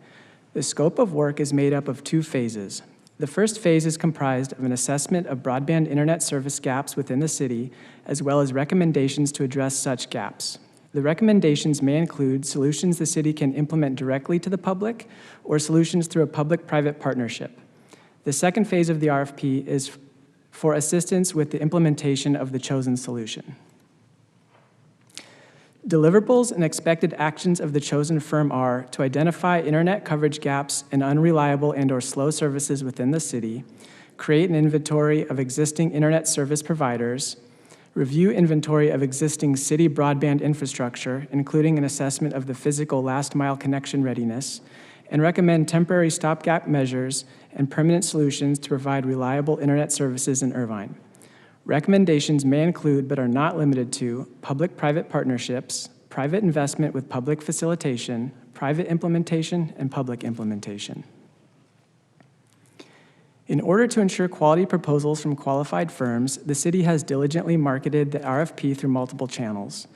The scope of work is made up of 2 phases. The first phase is comprised of an assessment of broadband internet service gaps within the city, as well as recommendations to address such gaps. The recommendations may include solutions the city can implement directly to the public or solutions through a public-private partnership. The second phase of the RFP is for assistance with the implementation of the chosen solution. Deliverables and expected actions of the chosen firm are to identify internet coverage gaps and unreliable and/or slow services within the city, create an inventory of existing internet service providers, review inventory of existing city broadband infrastructure, including an assessment of the physical last-mile connection readiness, and recommend temporary stopgap measures and permanent solutions to provide reliable internet services in Irvine. Recommendations may include, but are not limited to, public-private partnerships, private investment with public facilitation, private implementation, and public implementation. In order to ensure quality proposals from qualified firms, the city has diligently marketed the RFP through multiple channels.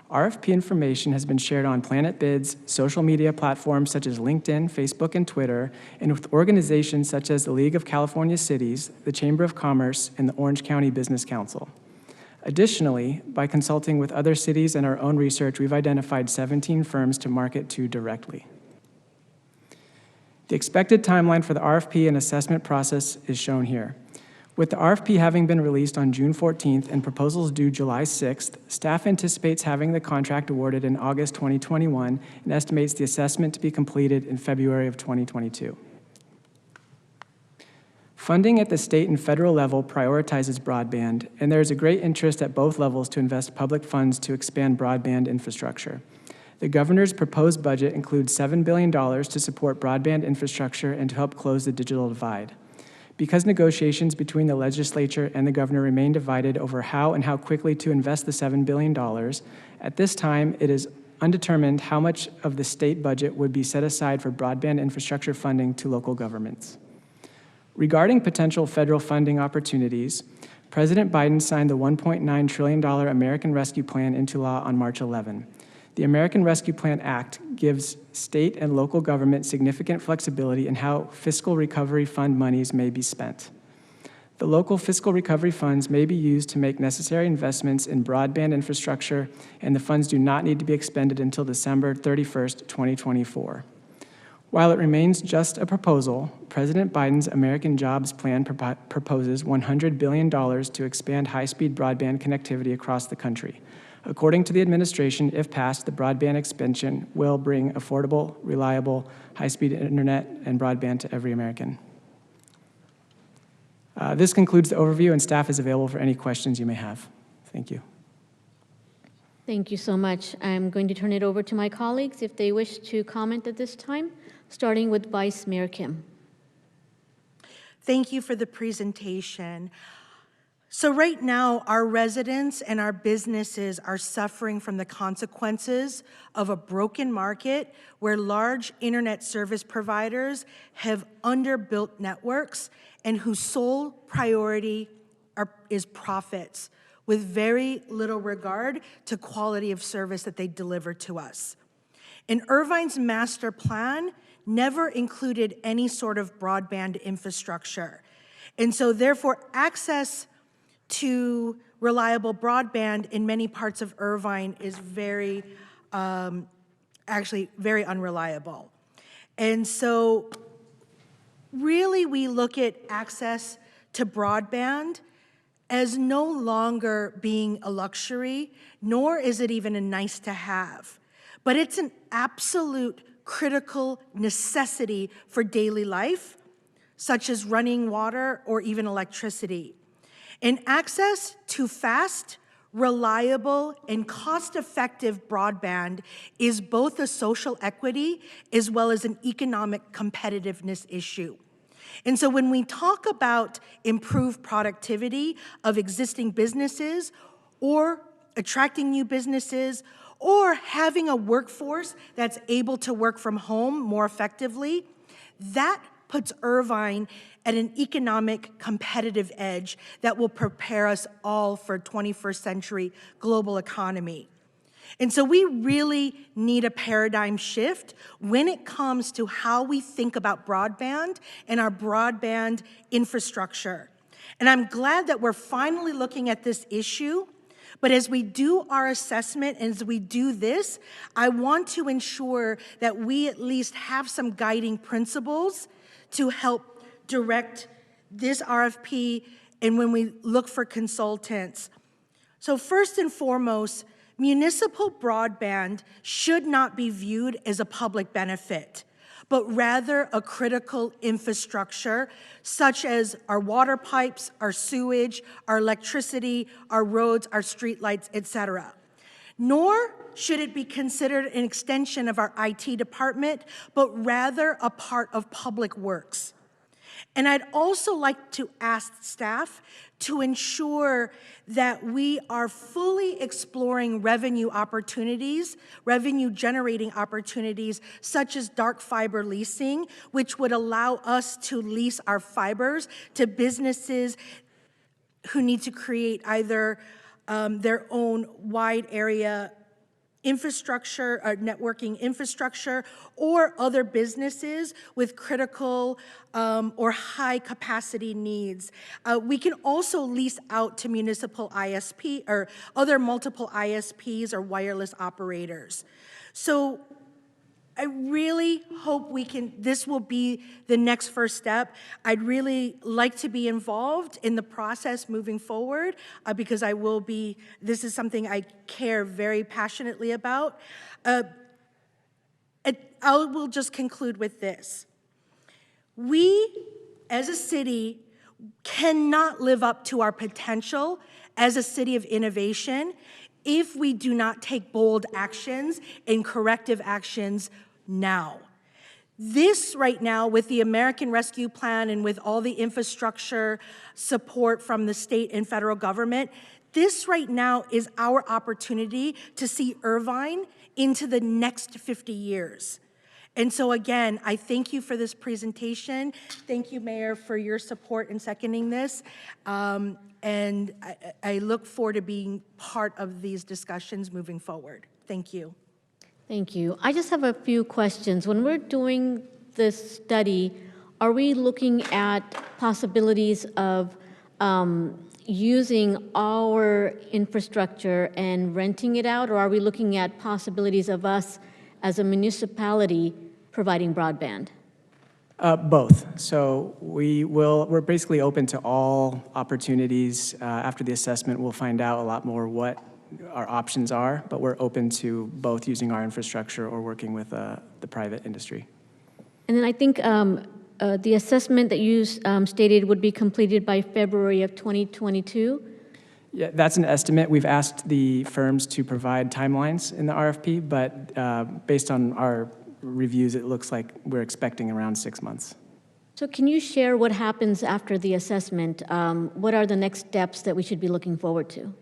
RFP information has been shared on Planet Bids, social media platforms such as LinkedIn, Facebook, and Twitter, and with organizations such as the League of California Cities, the Chamber of Commerce, and the Orange County Business Council. Additionally, by consulting with other cities and our own research, we've identified 17 firms to market to directly. The expected timeline for the RFP and assessment process is shown here. With the RFP having been released on June 14th and proposals due July 6th, staff anticipates having the contract awarded in August 2021 and estimates the assessment to be completed in February of 2022. Funding at the state and federal level prioritizes broadband, and there is a great interest at both levels to invest public funds to expand broadband infrastructure. The governor's proposed budget includes $7 billion to support broadband infrastructure and to help close the digital divide. Because negotiations between the legislature and the governor remain divided over how and how quickly to invest the $7 billion, at this time it is undetermined how much of the state budget would be set aside for broadband infrastructure funding to local governments. Regarding potential federal funding opportunities, President Biden signed the $1.9 trillion American Rescue Plan into law on March 11. The American Rescue Plan Act gives state and local government significant flexibility in how fiscal recovery fund monies may be spent. The local fiscal recovery funds may be used to make necessary investments in broadband infrastructure, and the funds do not need to be expended until December 31st, 2024. While it remains just a proposal, President Biden's American Jobs Plan proposes $100 billion to expand high-speed broadband connectivity across the country. According to the administration, if passed, the broadband expansion will bring affordable, reliable, high-speed internet and broadband to every American. This concludes the overview, and staff is available for any questions you may have. Thank you. Thank you so much. I'm going to turn it over to my colleagues if they wish to comment at this time, starting with Vice Mayor Kim. Thank you for the presentation. So right now, our residents and our businesses are suffering from the consequences of a broken market where large internet service providers have underbuilt networks and whose sole priority is profits, with very little regard to quality of service that they deliver to us. And Irvine's master plan never included any sort of broadband infrastructure. And so therefore, access to reliable broadband in many parts of Irvine is actually very unreliable. And so really we look at access to broadband as no longer being a luxury, nor is it even a nice to have, but it's an absolute critical necessity for daily life, such as running water or even electricity. And access to fast, reliable, and cost-effective broadband is both a social equity as well as an economic competitiveness issue. And so when we talk about improved productivity of existing businesses or attracting new businesses or having a workforce that's able to work from home more effectively, that puts Irvine at an economic competitive edge that will prepare us all for a 21st century global economy. And so we really need a paradigm shift when it comes to how we think about broadband and our broadband infrastructure. And I'm glad that we're finally looking at this issue. But as we do our assessment and as we do this, I want to ensure that we at least have some guiding principles to help direct this RFP and when we look for consultants. So first and foremost, municipal broadband should not be viewed as a public benefit, but rather a critical infrastructure, such as our water pipes, our sewage, our electricity, our roads, our streetlights, etc. Nor should it be considered an extension of our IT department, but rather a part of public works. And I'd also like to ask staff to ensure that we are fully exploring revenue opportunities, revenue generating opportunities, such as dark fiber leasing, which would allow us to lease our fibers to businesses who need to create either their own wide area infrastructure, networking infrastructure, or other businesses with critical or high capacity needs. We can also lease out to municipal ISP or other multiple ISPs or wireless operators. So I really hope this will be the next first step. I'd really like to be involved in the process moving forward because this is something I care very passionately about. I will just conclude with this. We, as a city, cannot live up to our potential as a city of innovation if we do not take bold actions and corrective actions now. This right now, with the American Rescue Plan and with all the infrastructure support from the state and federal government, this right now is our opportunity to see Irvine into the next 50 years. And so again, I thank you for this presentation. Thank you, Mayor, for your support in seconding this. And I look forward to being part of these discussions moving forward. Thank you. Thank you. I just have a few questions. When we're doing this study, are we looking at possibilities of using our infrastructure and renting it out, or are we looking at possibilities of us as a municipality providing broadband? Both. So we're basically open to all opportunities. After the assessment, we'll find out a lot more what our options are, but we're open to both using our infrastructure or working with the private industry. And then I think the assessment that you stated would be completed by February of 2022. Yeah, that's an estimate. We've asked the firms to provide timelines in the RFP, but based on our reviews, it looks like we're expecting around 6 months. So can you share what happens after the assessment? What are the next steps that we should be looking forward to?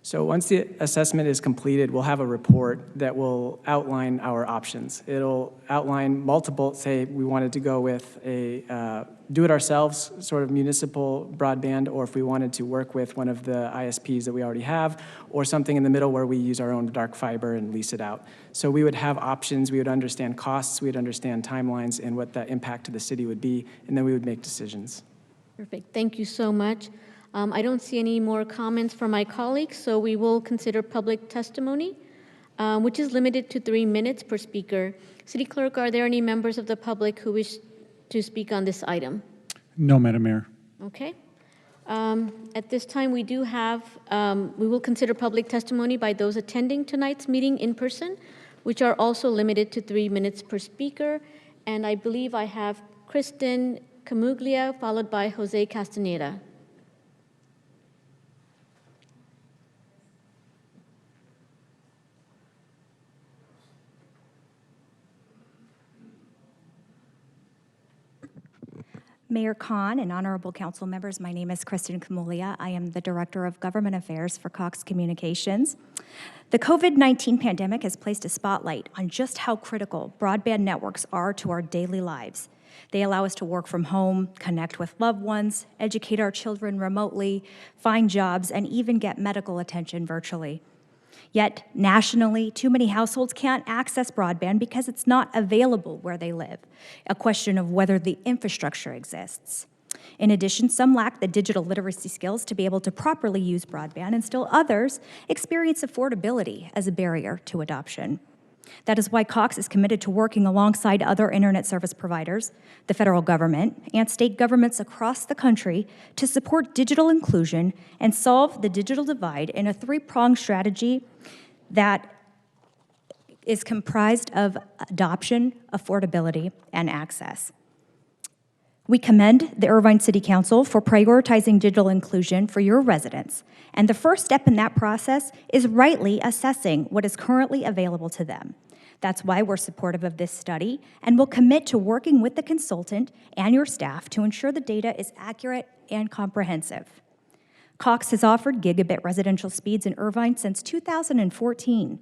So once the assessment is completed, we'll have a report that will outline our options. It'll outline multiple, say we wanted to go with a do-it-ourselves sort of municipal broadband, or if we wanted to work with one of the ISPs that we already have, or something in the middle where we use our own dark fiber and lease it out. So we would have options, we would understand costs, we would understand timelines and what the impact to the city would be, and then we would make decisions. Perfect. Thank you so much. I don't see any more comments from my colleagues, so we will consider public testimony, which is limited to 3 minutes per speaker. City Clerk, are there any members of the public who wish to speak on this item? No, Madam Mayor. Okay. At this time, we will consider public testimony by those attending tonight's meeting in person, which are also limited to 3 minutes per speaker. And I believe I have Kristen Camuglia, followed by Jose Castaneda. Mayor Khan and honorable council members, my name is Kristen Camuglia. I am the Director of Government Affairs for Cox Communications. The COVID-19 pandemic has placed a spotlight on just how critical broadband networks are to our daily lives. They allow us to work from home, connect with loved ones, educate our children remotely, find jobs, and even get medical attention virtually. Yet, nationally, too many households can't access broadband because it's not available where they live, a question of whether the infrastructure exists. In addition, some lack the digital literacy skills to be able to properly use broadband, and still others experience affordability as a barrier to adoption. That is why Cox is committed to working alongside other internet service providers, the federal government, and state governments across the country to support digital inclusion and solve the digital divide in a three-pronged strategy that is comprised of adoption, affordability, and access. We commend the Irvine City Council for prioritizing digital inclusion for your residents, and the first step in that process is rightly assessing what is currently available to them. That's why we're supportive of this study, and will commit to working with the consultant and your staff to ensure the data is accurate and comprehensive. Cox has offered gigabit residential speeds in Irvine since 2014.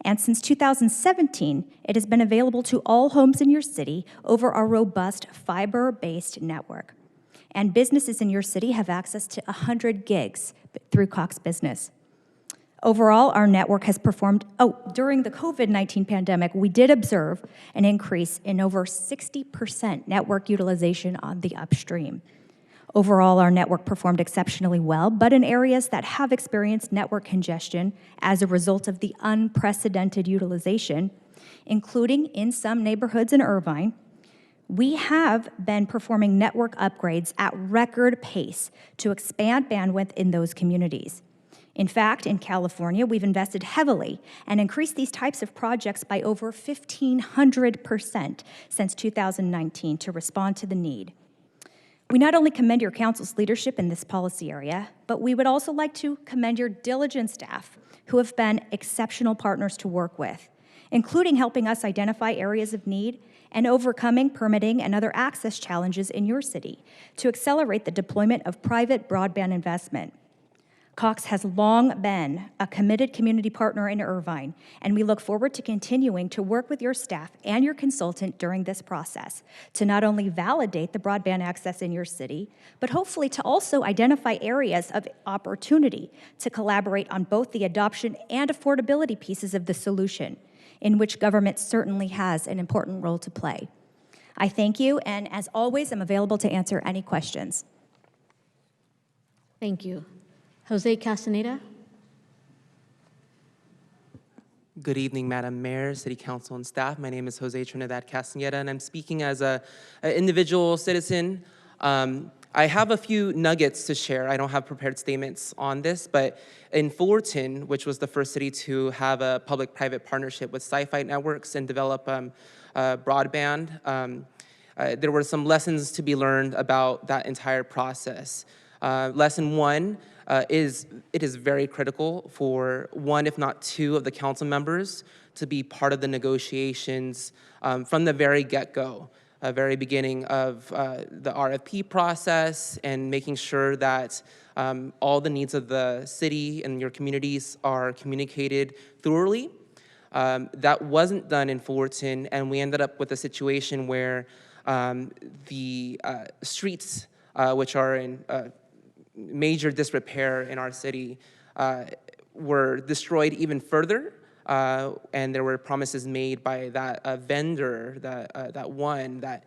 And since 2017, it has been available to all homes in your city over our robust fiber-based network. And businesses in your city have access to 100 gigs through Cox Business. Overall, our network has performed, during the COVID-19 pandemic, we did observe an increase in over 60% network utilization on the upstream. Overall, our network performed exceptionally well, but in areas that have experienced network congestion as a result of the unprecedented utilization, including in some neighborhoods in Irvine, we have been performing network upgrades at record pace to expand bandwidth in those communities. In fact, in California, we've invested heavily and increased these types of projects by over 1,500% since 2019 to respond to the need. We not only commend your council's leadership in this policy area, but we would also like to commend your diligent staff who have been exceptional partners to work with, including helping us identify areas of need and overcoming permitting and other access challenges in your city to accelerate the deployment of private broadband investment. Cox has long been a committed community partner in Irvine, and we look forward to continuing to work with your staff and your consultant during this process to not only validate the broadband access in your city, but hopefully to also identify areas of opportunity to collaborate on both the adoption and affordability pieces of the solution, in which government certainly has an important role to play. I thank you, and as always, I'm available to answer any questions. Thank you. Jose Castaneda. Good evening, Madam Mayor, City Council, and staff. My name is Jose Trinidad Castaneda, and I'm speaking as an individual citizen. I have a few nuggets to share. I don't have prepared statements on this, but in Fullerton, which was the first city to have a public-private partnership with Sci-Fi Networks and develop broadband, there were some lessons to be learned about that entire process. Lesson one, it is very critical for one, if not two, of the council members to be part of the negotiations from the very get-go, very beginning of the RFP process, and making sure that all the needs of the city and your communities are communicated thoroughly. That wasn't done in Fullerton, and we ended up with a situation where the streets, which are in major disrepair in our city, were destroyed even further, and there were promises made by that vendor that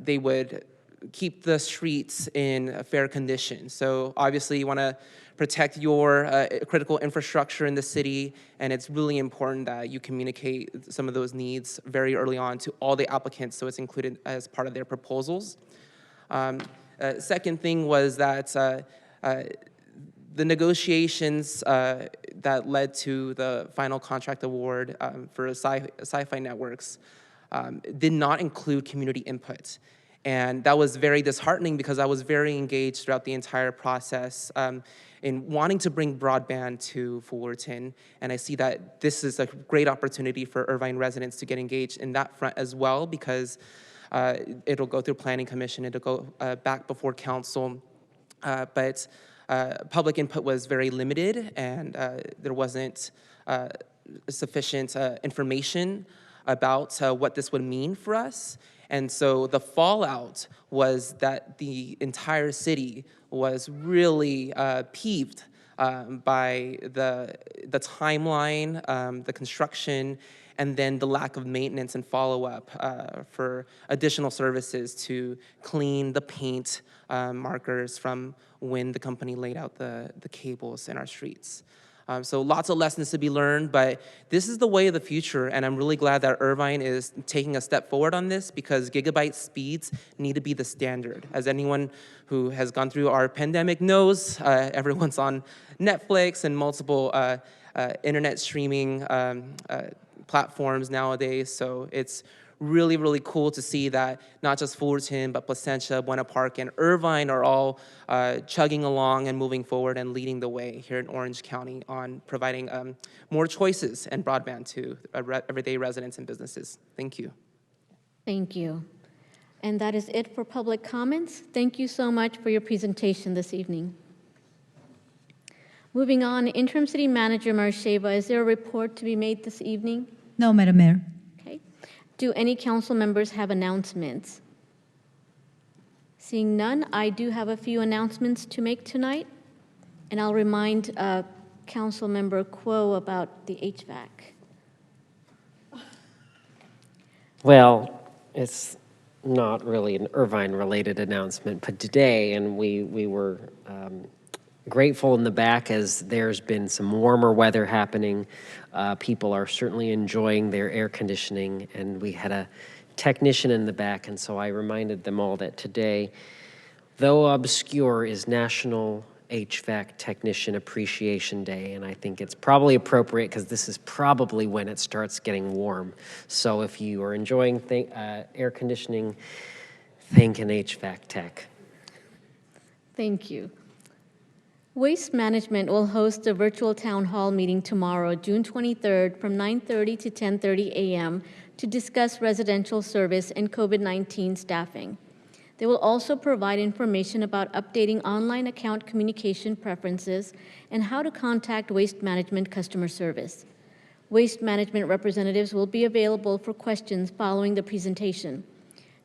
they would keep the streets in fair condition. So obviously you want to protect your critical infrastructure in the city, and it's really important that you communicate some of those needs very early on to all the applicants so it's included as part of their proposals. Second thing was that the negotiations that led to the final contract award for Sci-Fi Networks did not include community input. And that was very disheartening because I was very engaged throughout the entire process in wanting to bring broadband to Fullerton. And I see that this is a great opportunity for Irvine residents to get engaged in that front as well, because it'll go through Planning Commission, it'll go back before council, but public input was very limited, and there wasn't sufficient information about what this would mean for us. And so the fallout was that the entire city was really peeved by the timeline, the construction, and then the lack of maintenance and follow-up for additional services to clean the paint markers from when the company laid out the cables in our streets. So lots of lessons to be learned, but this is the way of the future, and I'm really glad that Irvine is taking a step forward on this, because gigabyte speeds need to be the standard. As anyone who has gone through our pandemic knows, everyone's on Netflix and multiple internet streaming platforms nowadays. So it's really, really cool to see that not just Fullerton, but Placentia, Buena Park, and Irvine are all chugging along and moving forward and leading the way here in Orange County on providing more choices and broadband to everyday residents and businesses. Thank you. Thank you. And that is it for public comments. Thank you so much for your presentation this evening. Moving on, Interim City Manager Marsheva, is there a report to be made this evening? No, Madam Mayor. Okay. Do any council members have announcements? Seeing none, I do have a few announcements to make tonight, and I'll remind Council Member Kuo about the HVAC. Well, it's not really an Irvine-related announcement, but today, and we were grateful in the back as there's been some warmer weather happening. People are certainly enjoying their air conditioning, and we had a technician in the back, and so I reminded them all that today, though obscure, is National HVAC Technician Appreciation Day, and I think it's probably appropriate because this is probably when it starts getting warm. So if you are enjoying air conditioning, thank an HVAC tech. Thank you. Waste Management will host a virtual town hall meeting tomorrow, June 23rd, from 9:30 to 10:30 a.m. to discuss residential service and COVID-19 staffing. They will also provide information about updating online account communication preferences and how to contact Waste Management customer service. Waste Management representatives will be available for questions following the presentation.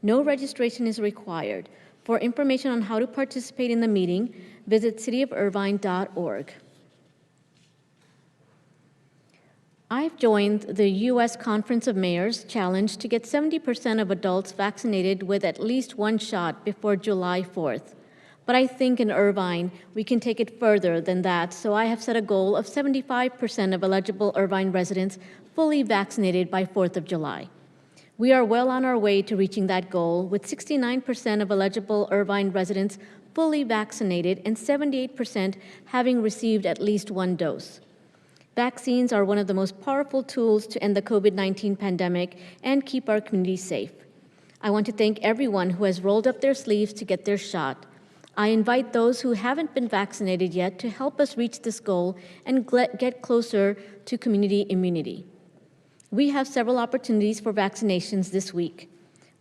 No registration is required. For information on how to participate in the meeting, visit cityofirvine.org. I've joined the U.S. Conference of Mayors challenge to get 70% of adults vaccinated with at least one shot before July 4th. But I think in Irvine, we can take it further than that, so I have set a goal of 75% of eligible Irvine residents fully vaccinated by 4th of July. We are well on our way to reaching that goal, with 69% of eligible Irvine residents fully vaccinated and 78% having received at least one dose. Vaccines are one of the most powerful tools to end the COVID-19 pandemic and keep our community safe. I want to thank everyone who has rolled up their sleeves to get their shot. I invite those who haven't been vaccinated yet to help us reach this goal and get closer to community immunity. We have several opportunities for vaccinations this week.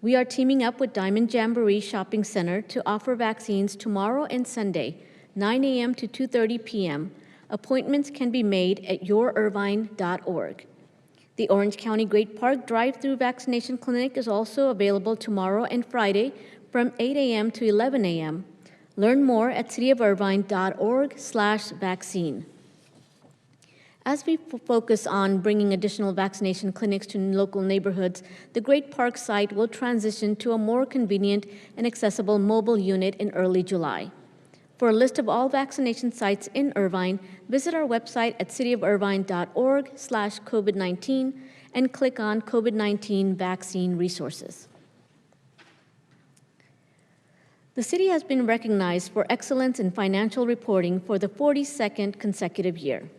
We are teaming up with Diamond Jamboree Shopping Center to offer vaccines tomorrow and Sunday, 9 a.m. to 2:30 p.m. Appointments can be made at yourirvine.org. The Orange County Great Park Drive-Through Vaccination Clinic is also available tomorrow and Friday from 8 a.m. to 11 a.m. Learn more at cityofirvine.org/vaccine. As we focus on bringing additional vaccination clinics to local neighborhoods, the Great Park site will transition to a more convenient and accessible mobile unit in early July. For a list of all vaccination sites in Irvine, visit our website at cityofirvine.org/COVID-19 and click on COVID-19 vaccine resources. The city has been recognized for excellence in financial reporting for the 42nd consecutive year.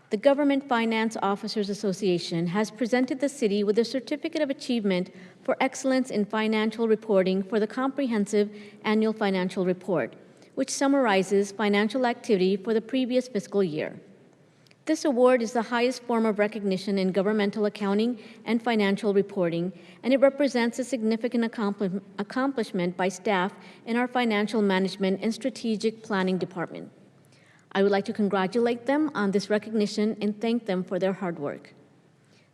The Government Finance Officers Association has presented the city with a Certificate of Achievement for Excellence in Financial Reporting for the Comprehensive Annual Financial Report, which summarizes financial activity for the previous fiscal year. This award is the highest form of recognition in governmental accounting and financial reporting, and it represents a significant accomplishment by staff in our Financial Management and Strategic Planning Department. I would like to congratulate them on this recognition and thank them for their hard work.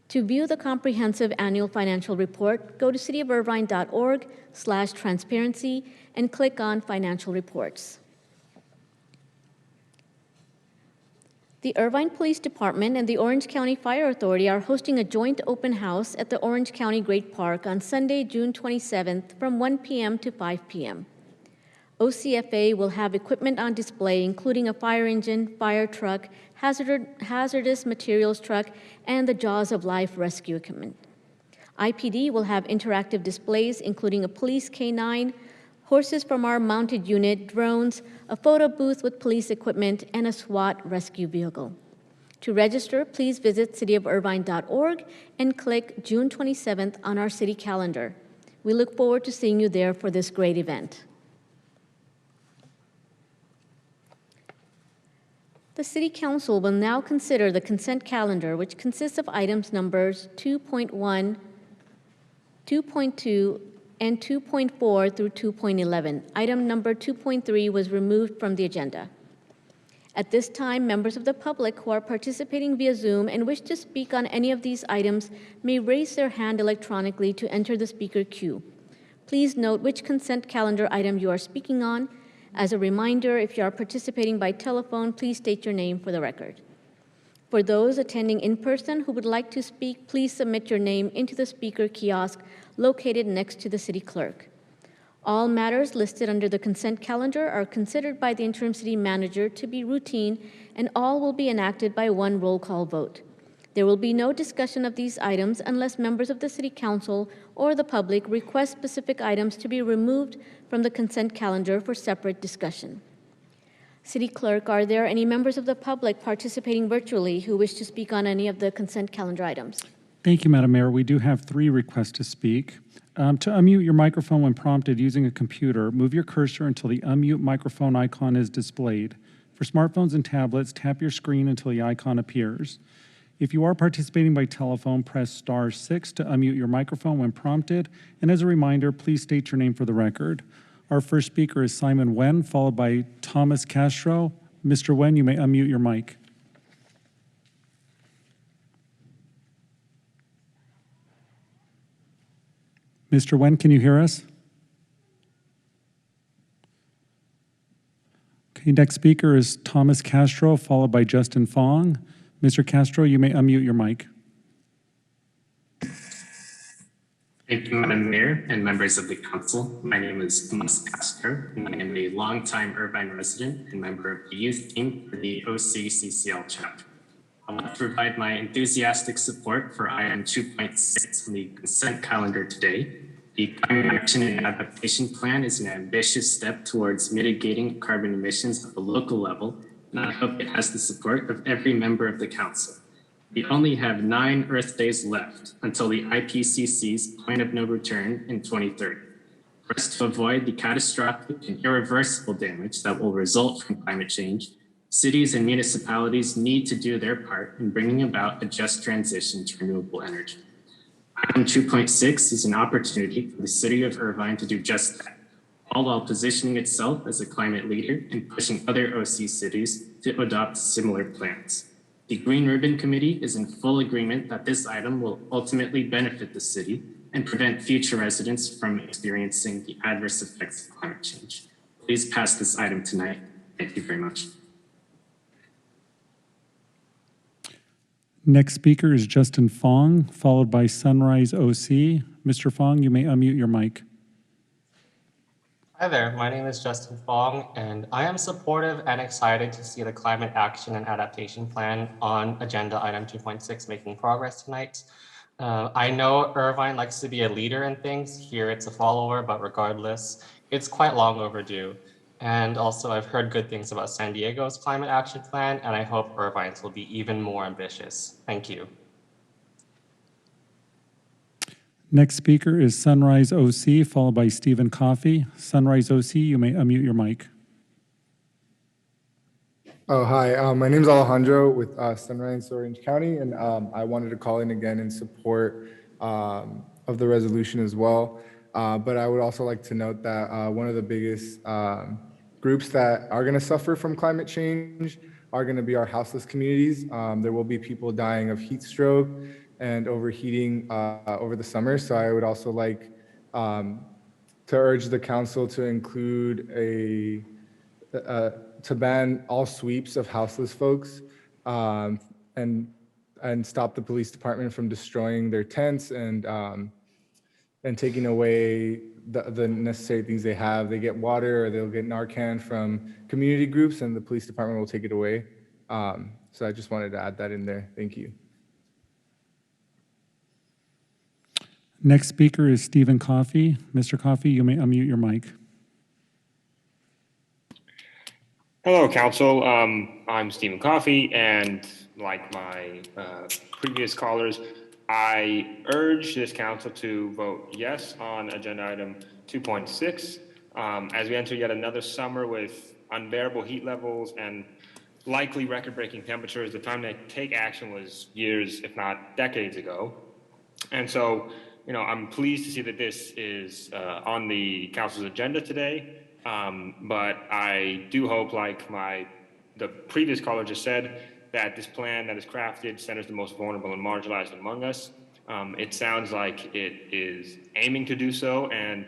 To view the comprehensive annual financial report, go to cityofirvine.org/transparency and click on Financial Reports. The Irvine Police Department and the Orange County Fire Authority are hosting a joint open house at the Orange County Great Park on Sunday, June 27th from 1 p.m. to 5 p.m. OCFA will have equipment on display, including a fire engine, fire truck, hazardous materials truck, and the Jaws of Life rescue equipment. IPD will have interactive displays, including a police K9, horses from our mounted unit, drones, a photo booth with police equipment, and a SWAT rescue vehicle. To register, please visit cityofirvine.org and click June 27th on our city calendar. We look forward to seeing you there for this great event. The City Council will now consider the consent calendar, which consists of items numbers 2.1, 2.2, and 2.4 through 2.11. Item number 2.3 was removed from the agenda. At this time, members of the public who are participating via Zoom and wish to speak on any of these items may raise their hand electronically to enter the speaker queue. Please note which consent calendar item you are speaking on. As a reminder, if you are participating by telephone, please state your name for the record. For those attending in person who would like to speak, please submit your name into the speaker kiosk located next to the city clerk. All matters listed under the consent calendar are considered by the interim city manager to be routine, and all will be enacted by one roll call vote. There will be no discussion of these items unless members of the City Council or the public request specific items to be removed from the consent calendar for separate discussion. City Clerk, are there any members of the public participating virtually who wish to speak on any of the consent calendar items? Thank you, Madam Mayor. We do have 3 requests to speak. To unmute your microphone when prompted using a computer, move your cursor until the unmute microphone icon is displayed. For smartphones and tablets, tap your screen until the icon appears. If you are participating by telephone, press *6 to unmute your microphone when prompted. And as a reminder, please state your name for the record. Our first speaker is Simon Wen, followed by Thomas Castro. Mr. Wen, you may unmute your mic. Mr. Wen, can you hear us? Okay, next speaker is Thomas Castro, followed by Justin Fong. Mr. Castro, you may unmute your mic. Thank you, Madam Mayor and members of the council. My name is Thomas Castro, and I am a longtime Irvine resident and member of the youth team for the OCCCL chapter. I want to provide my enthusiastic support for item 2.6 on the consent calendar today. The Climate Action and Adaptation Plan is an ambitious step towards mitigating carbon emissions at the local level, and I hope it has the support of every member of the council. We only have 9 Earth days left until the IPCC's point of no return in 2030. For us to avoid the catastrophic and irreversible damage that will result from climate change, cities and municipalities need to do their part in bringing about a just transition to renewable energy. Item 2.6 is an opportunity for the city of Irvine to do just that, all while positioning itself as a climate leader and pushing other OC cities to adopt similar plans. The Green Ribbon Committee is in full agreement that this item will ultimately benefit the city and prevent future residents from experiencing the adverse effects of climate change. Please pass this item tonight. Thank you very much. Next speaker is Justin Fong, followed by Sunrise OC. Mr. Fong, you may unmute your mic. Hi there, my name is Justin Fong, and I am supportive and excited to see the Climate Action and Adaptation Plan on agenda item 2.6 making progress tonight. I know Irvine likes to be a leader in things. Here it's a follower, but regardless, it's quite long overdue. And also I've heard good things about San Diego's Climate Action Plan, and I hope Irvine's will be even more ambitious. Thank you. Next speaker is Sunrise OC, followed by Stephen Coffey. Sunrise OC, you may unmute your mic. Oh, hi. My name is Alejandro with Sunrise Orange County, and I wanted to call in again in support of the resolution as well. But I would also like to note that one of the biggest groups that are going to suffer from climate change are going to be our houseless communities. There will be people dying of heat stroke and overheating over the summer. So I would also like to urge the council to include to ban all sweeps of houseless folks and stop the police department from destroying their tents and taking away the necessary things they have. They get water or they'll get Narcan from community groups and the police department will take it away. So I just wanted to add that in there. Thank you. Next speaker is Stephen Coffey. Mr. Coffey, you may unmute your mic. Hello, Council. I'm Stephen Coffey, and like my previous callers, I urge this Council to vote yes on Agenda Item 2.6 as we enter yet another summer with unbearable heat levels and likely record-breaking temperatures. The time to take action was years, if not decades ago. And so, I'm pleased to see that this is on the Council's agenda today. But I do hope, like the previous caller just said, that this plan that is crafted centers the most vulnerable and marginalized among us. It sounds like it is aiming to do so, and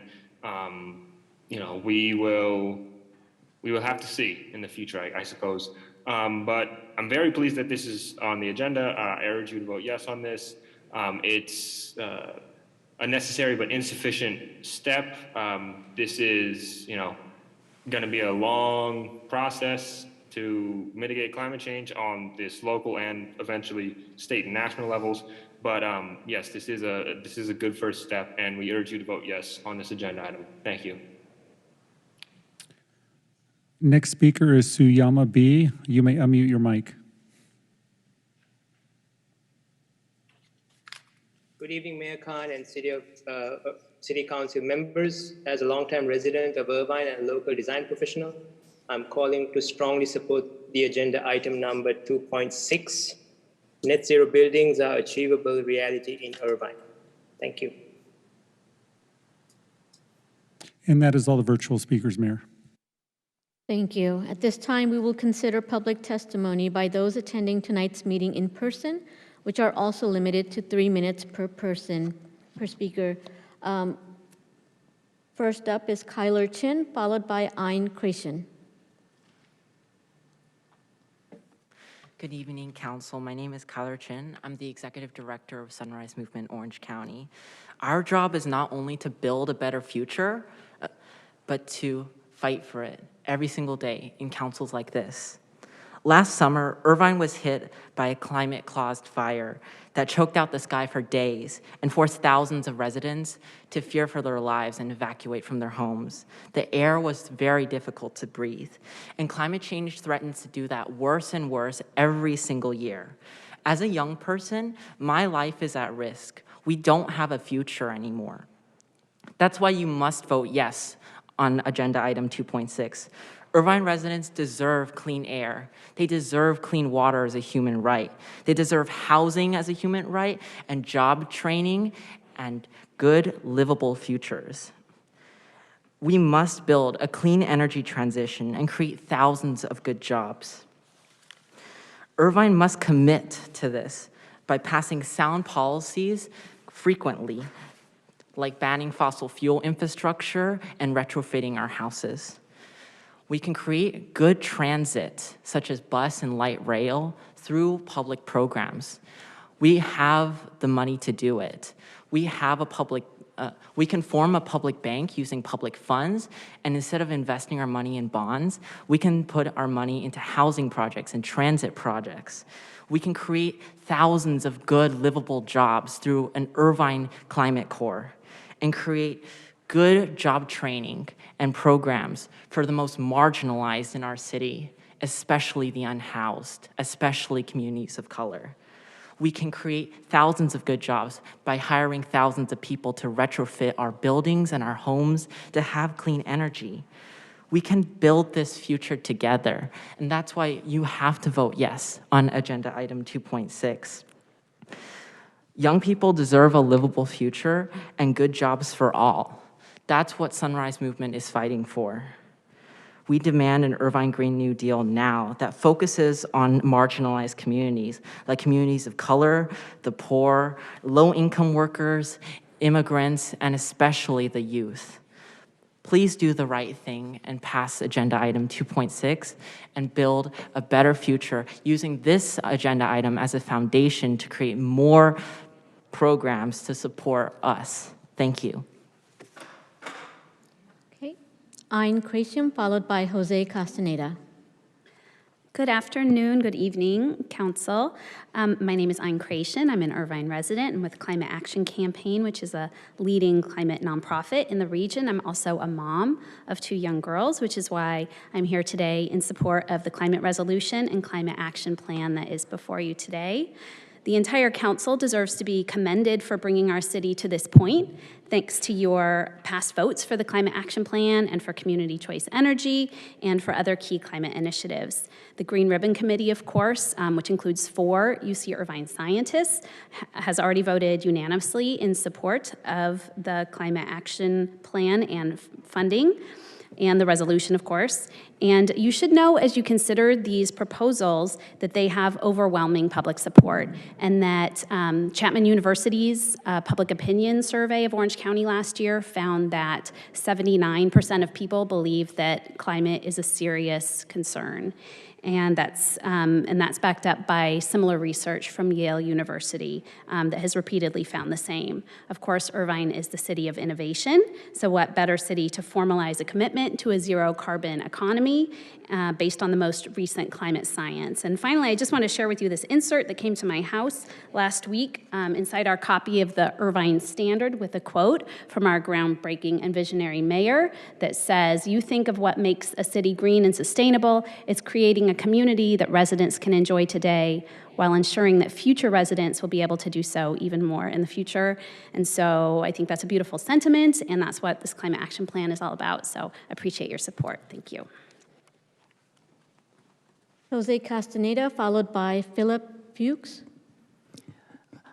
we will have to see in the future, I suppose. But I'm very pleased that this is on the agenda. I urge you to vote yes on this. It's a necessary but insufficient step. This is, going to be a long process to mitigate climate change on this local and eventually state and national levels. But yes, this is a good first step, and we urge you to vote yes on this agenda item. Thank you. Next speaker is Suyama B. You may unmute your mic. Good evening, Mayor Khan and City Council members. As a longtime resident of Irvine and a local design professional, I'm calling to strongly support the agenda item number 2.6. Net zero buildings are achievable reality in Irvine. Thank you. And that is all the virtual speakers, Mayor. Thank you. At this time, we will consider public testimony by those attending tonight's meeting in person, which are also limited to 3 minutes per person, per speaker. First up is Kyler Chin, followed by Ayn Christian. Good evening, Council. My name is Kyler Chin. I'm the Executive Director of Sunrise Movement Orange County. Our job is not only to build a better future, but to fight for it every single day in councils like this. Last summer, Irvine was hit by a climate-caused fire that choked out the sky for days and forced thousands of residents to fear for their lives and evacuate from their homes. The air was very difficult to breathe, and climate change threatens to do that worse and worse every single year. As a young person, my life is at risk. We don't have a future anymore. That's why you must vote yes on agenda item 2.6. Irvine residents deserve clean air. They deserve clean water as a human right. They deserve housing as a human right and job training and good, livable futures. We must build a clean energy transition and create thousands of good jobs. Irvine must commit to this by passing sound policies frequently, like banning fossil fuel infrastructure and retrofitting our houses. We can create good transit, such as bus and light rail, through public programs. We have the money to do it. We can form a public bank using public funds, and instead of investing our money in bonds, we can put our money into housing projects and transit projects. We can create thousands of good, livable jobs through an Irvine Climate Corps and create good job training and programs for the most marginalized in our city, especially the unhoused, especially communities of color. We can create thousands of good jobs by hiring thousands of people to retrofit our buildings and our homes to have clean energy. We can build this future together, and that's why you have to vote yes on agenda item 2.6. Young people deserve a livable future and good jobs for all. That's what Sunrise Movement is fighting for. We demand an Irvine Green New Deal now that focuses on marginalized communities, like communities of color, the poor, low-income workers, immigrants, and especially the youth. Please do the right thing and pass agenda item 2.6 and build a better future using this agenda item as a foundation to create more programs to support us. Thank you. Ayn Christian, followed by Jose Castaneda. Good afternoon, good evening, Council. My name is Ayn Creation. I'm an Irvine resident and with Climate Action Campaign, which is a leading climate nonprofit in the region. I'm also a mom of 2 young girls, which is why I'm here today in support of the climate resolution and climate action plan that is before you today. The entire council deserves to be commended for bringing our city to this point, thanks to your past votes for the Climate Action Plan and for Community Choice Energy and for other key climate initiatives. The Green Ribbon Committee, of course, which includes 4 UC Irvine scientists, has already voted unanimously in support of the Climate Action Plan and funding, and the resolution, of course. And you should know, as you consider these proposals, that they have overwhelming public support, and that Chapman University's public opinion survey of Orange County last year found that 79% of people believe that climate is a serious concern. And that's backed up by similar research from Yale University that has repeatedly found the same. Of course, Irvine is the city of innovation, so what better city to formalize a commitment to a zero carbon economy based on the most recent climate science. And finally, I just want to share with you this insert that came to my house last week inside our copy of the Irvine Standard with a quote from our groundbreaking and visionary mayor that says, "You think of what makes a city green and sustainable, it's creating a community that residents can enjoy today while ensuring that future residents will be able to do so even more in the future." And so I think that's a beautiful sentiment, and that's what this Climate Action Plan is all about. So I appreciate your support. Thank you. Jose Castaneda, followed by Philip Fuchs.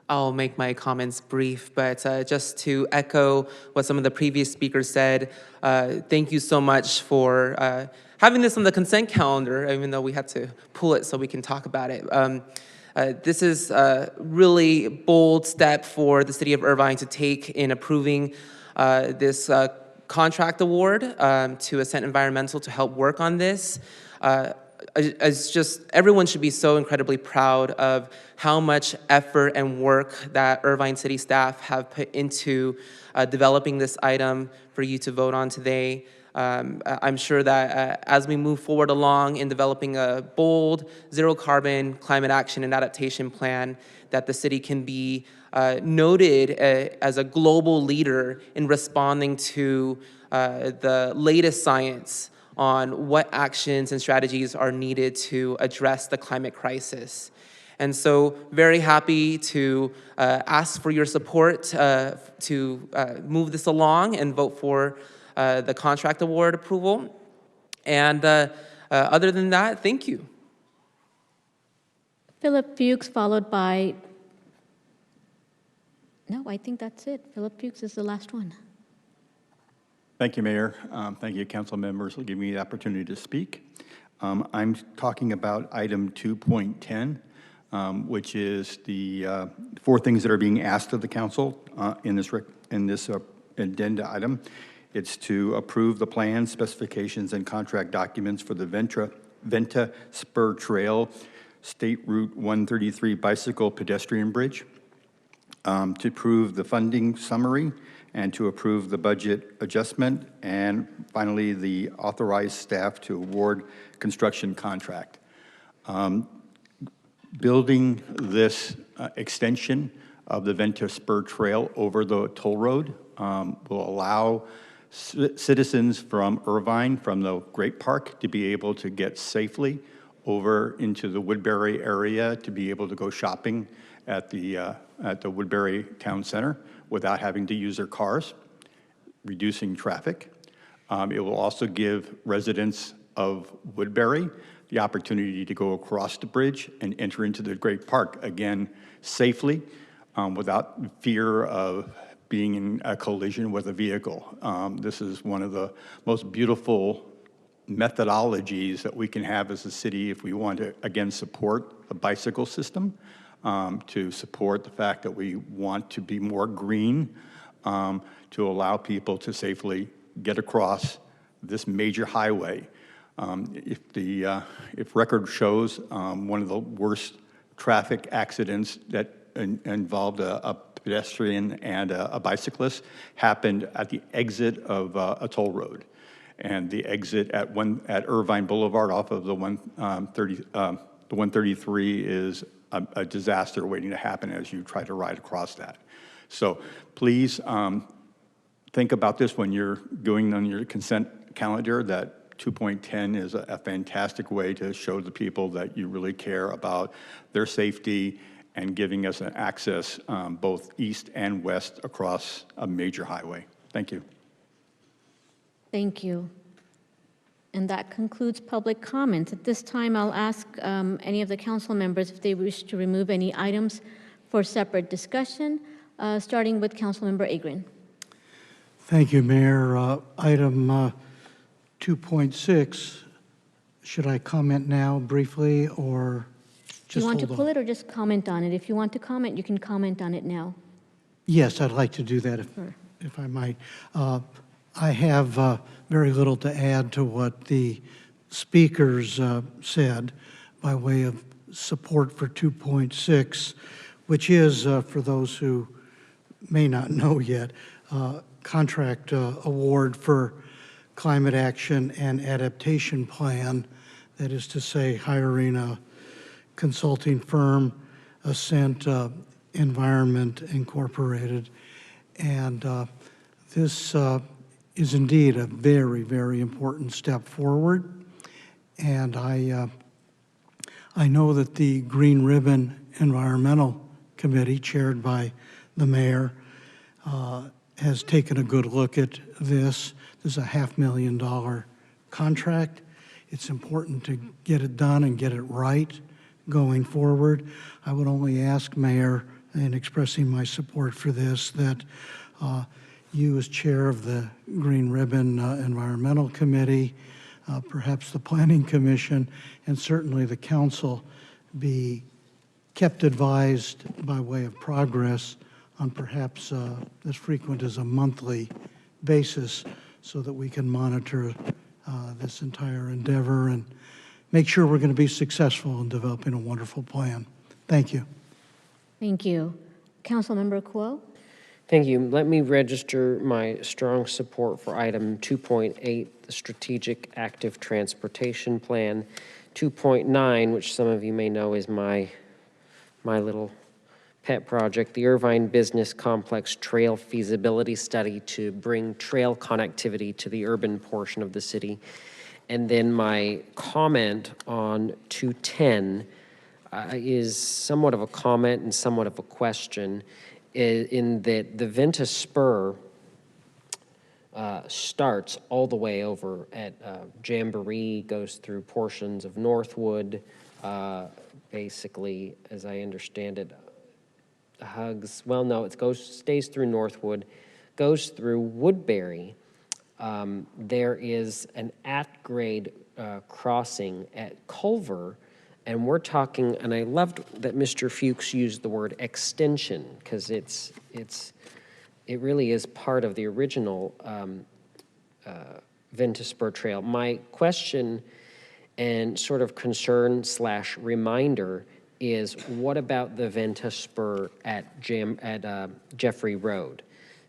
I'll make my comments brief, but just to echo what some of the previous speakers said, thank you so much for having this on the consent calendar, even though we had to pull it so we can talk about it. This is a really bold step for the city of Irvine to take in approving this contract award to Ascent Environmental to help work on this. It's just, everyone should be so incredibly proud of how much effort and work that Irvine city staff have put into developing this item for you to vote on today. I'm sure that as we move forward along in developing a bold, zero carbon climate action and adaptation plan, that the city can be noted as a global leader in responding to the latest science on what actions and strategies are needed to address the climate crisis. And so very happy to ask for your support to move this along and vote for the contract award approval. And other than that, thank you. Philip Fuchs, followed by, no, I think that's it. Philip Fuchs is the last one. Thank you, Mayor. Thank you, council members, for giving me the opportunity to speak. I'm talking about item 2.10, which is the 4 things that are being asked of the council in this addenda item. It's to approve the plans, specifications, and contract documents for the Venta Spur Trail State Route 133 Bicycle Pedestrian Bridge, to approve the funding summary, and to approve the budget adjustment, and finally, the authorized staff to award construction contract. Building this extension of the Venta Spur Trail over the toll road will allow citizens from Irvine, from the Great Park, to be able to get safely over into the Woodbury area, to be able to go shopping at the Woodbury Town Center without having to use their cars, reducing traffic. It will also give residents of Woodbury the opportunity to go across the bridge and enter into the Great Park, again, safely, without fear of being in a collision with a vehicle. This is one of the most beautiful methodologies that we can have as a city if we want to, again, support the bicycle system, to support the fact that we want to be more green, to allow people to safely get across this major highway. If record shows, one of the worst traffic accidents that involved a pedestrian and a bicyclist happened at the exit of a toll road. and the exit at Irvine Boulevard off of the 133 is a disaster waiting to happen as you try to ride across that. So please think about this when you're going on your consent calendar, that 2.10 is a fantastic way to show the people that you really care about their safety and giving us an access both east and west across a major highway. Thank you. Thank you. And that concludes public comments. At this time, I'll ask any of the council members if they wish to remove any items for separate discussion, starting with Councilmember Agrin. Thank you, Mayor. Item 2.6, should I comment now briefly or just Do you want to hold on? pull it or just comment on it? If you want to comment, you can comment on it now. Yes, I'd like to do that if I might. I have very little to add to what the speakers said by way of support for 2.6, which is, for those who may not know yet, contract award for climate action and adaptation plan. That is to say, hiring a consulting firm, Ascent Environment Incorporated. And this is indeed a very, very important step forward. And I know that the Green Ribbon Environmental Committee, chaired by the mayor, has taken a good look at this. This is a $500,000 contract. It's important to get it done and get it right going forward. I would only ask, Mayor, in expressing my support for this, that you as chair of the Green Ribbon Environmental Committee, perhaps the Planning Commission, and certainly the council be kept advised by way of progress on perhaps as frequent as a monthly basis so that we can monitor this entire endeavor and make sure we're going to be successful in developing a wonderful plan. Thank you. Thank you. Councilmember Kuo? Thank you. Let me register my strong support for item 2.8, the Strategic Active Transportation Plan. 2.9, which some of you may know is my little pet project, the Irvine Business Complex Trail Feasibility Study to bring trail connectivity to the urban portion of the city. And then my comment on 210 is somewhat of a comment and somewhat of a question, in that the Ventus Spur starts all the way over at Jamboree, goes through portions of Northwood, basically, as I understand it, hugs, well, no, it stays through Northwood, goes through Woodbury. There is an at-grade crossing at Culver, and we're talking, and I loved that Mr. Fuchs used the word extension, because it really is part of the original Ventus Spur Trail. My question and sort of concern / reminder is, what about the Ventus Spur at Jeffrey Road?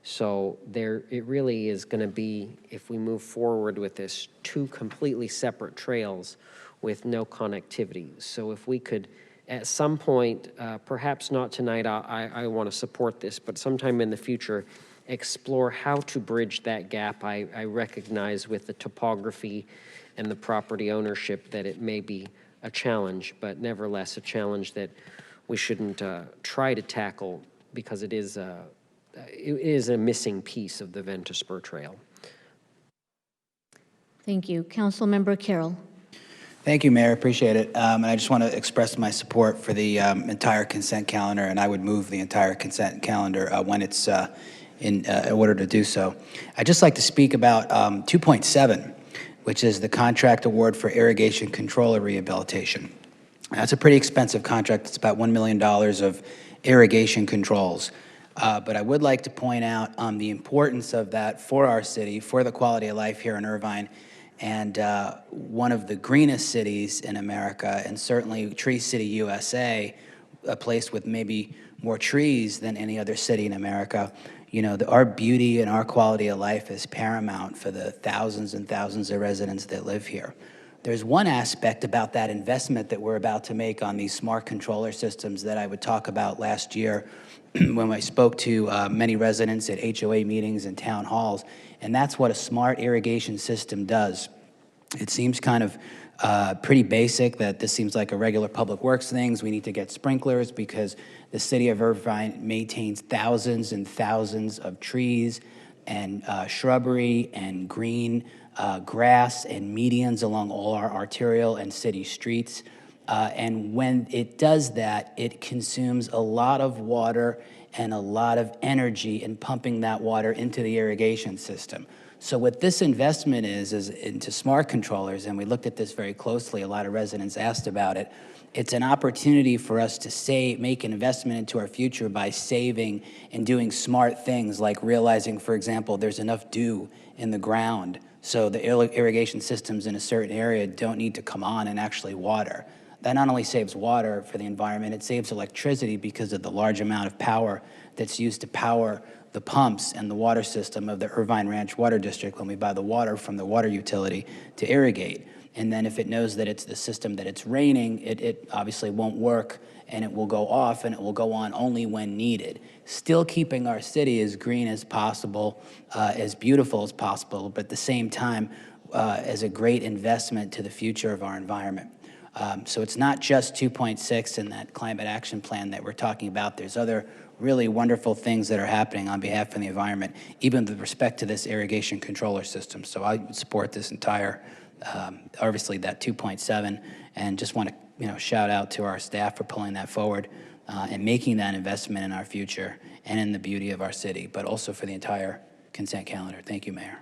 So it really is going to be, if we move forward with this, two completely separate trails with no connectivity. So if we could, at some point, perhaps not tonight, I want to support this, but sometime in the future, explore how to bridge that gap. I recognize with the topography and the property ownership that it may be a challenge, but nevertheless a challenge that we shouldn't try to tackle, because it is a missing piece of the Ventus Spur Trail. Thank you. Councilmember Carroll. Thank you, Mayor. Appreciate it. And I just want to express my support for the entire consent calendar, and I would move the entire consent calendar when it's in order to do so. I'd just like to speak about 2.7, which is the contract award for irrigation controller rehabilitation. That's a pretty expensive contract. It's about $1 million of irrigation controls. But I would like to point out the importance of that for our city, for the quality of life here in Irvine, and one of the greenest cities in America, and certainly Tree City, USA, a place with maybe more trees than any other city in America. You know, our beauty and our quality of life is paramount for the thousands and thousands of residents that live here. There's one aspect about that investment that we're about to make on these smart controller systems that I would talk about last year when I spoke to many residents at HOA meetings and town halls, and that's what a smart irrigation system does. It seems kind of pretty basic that this seems like a regular public works things. We need to get sprinklers because the city of Irvine maintains thousands and thousands of trees and shrubbery and green grass and medians along all our arterial and city streets. And when it does that, it consumes a lot of water and a lot of energy in pumping that water into the irrigation system. So what this investment is into smart controllers, and we looked at this very closely, a lot of residents asked about it. It's an opportunity for us to make an investment into our future by saving and doing smart things like realizing, for example, there's enough dew in the ground so the irrigation systems in a certain area don't need to come on and actually water. That not only saves water for the environment, it saves electricity because of the large amount of power that's used to power the pumps and the water system of the Irvine Ranch Water District when we buy the water from the water utility to irrigate. And then if it knows that it's the system that it's raining, it obviously won't work and it will go off and it will go on only when needed. Still keeping our city as green as possible, as beautiful as possible, but at the same time as a great investment to the future of our environment. So it's not just 2.6 in that climate action plan that we're talking about. There's other really wonderful things that are happening on behalf of the environment, even with respect to this irrigation controller system. So I would support this entire, obviously that 2.7, and just want to shout out to our staff for pulling that forward and making that investment in our future and in the beauty of our city, but also for the entire consent calendar. Thank you, Mayor.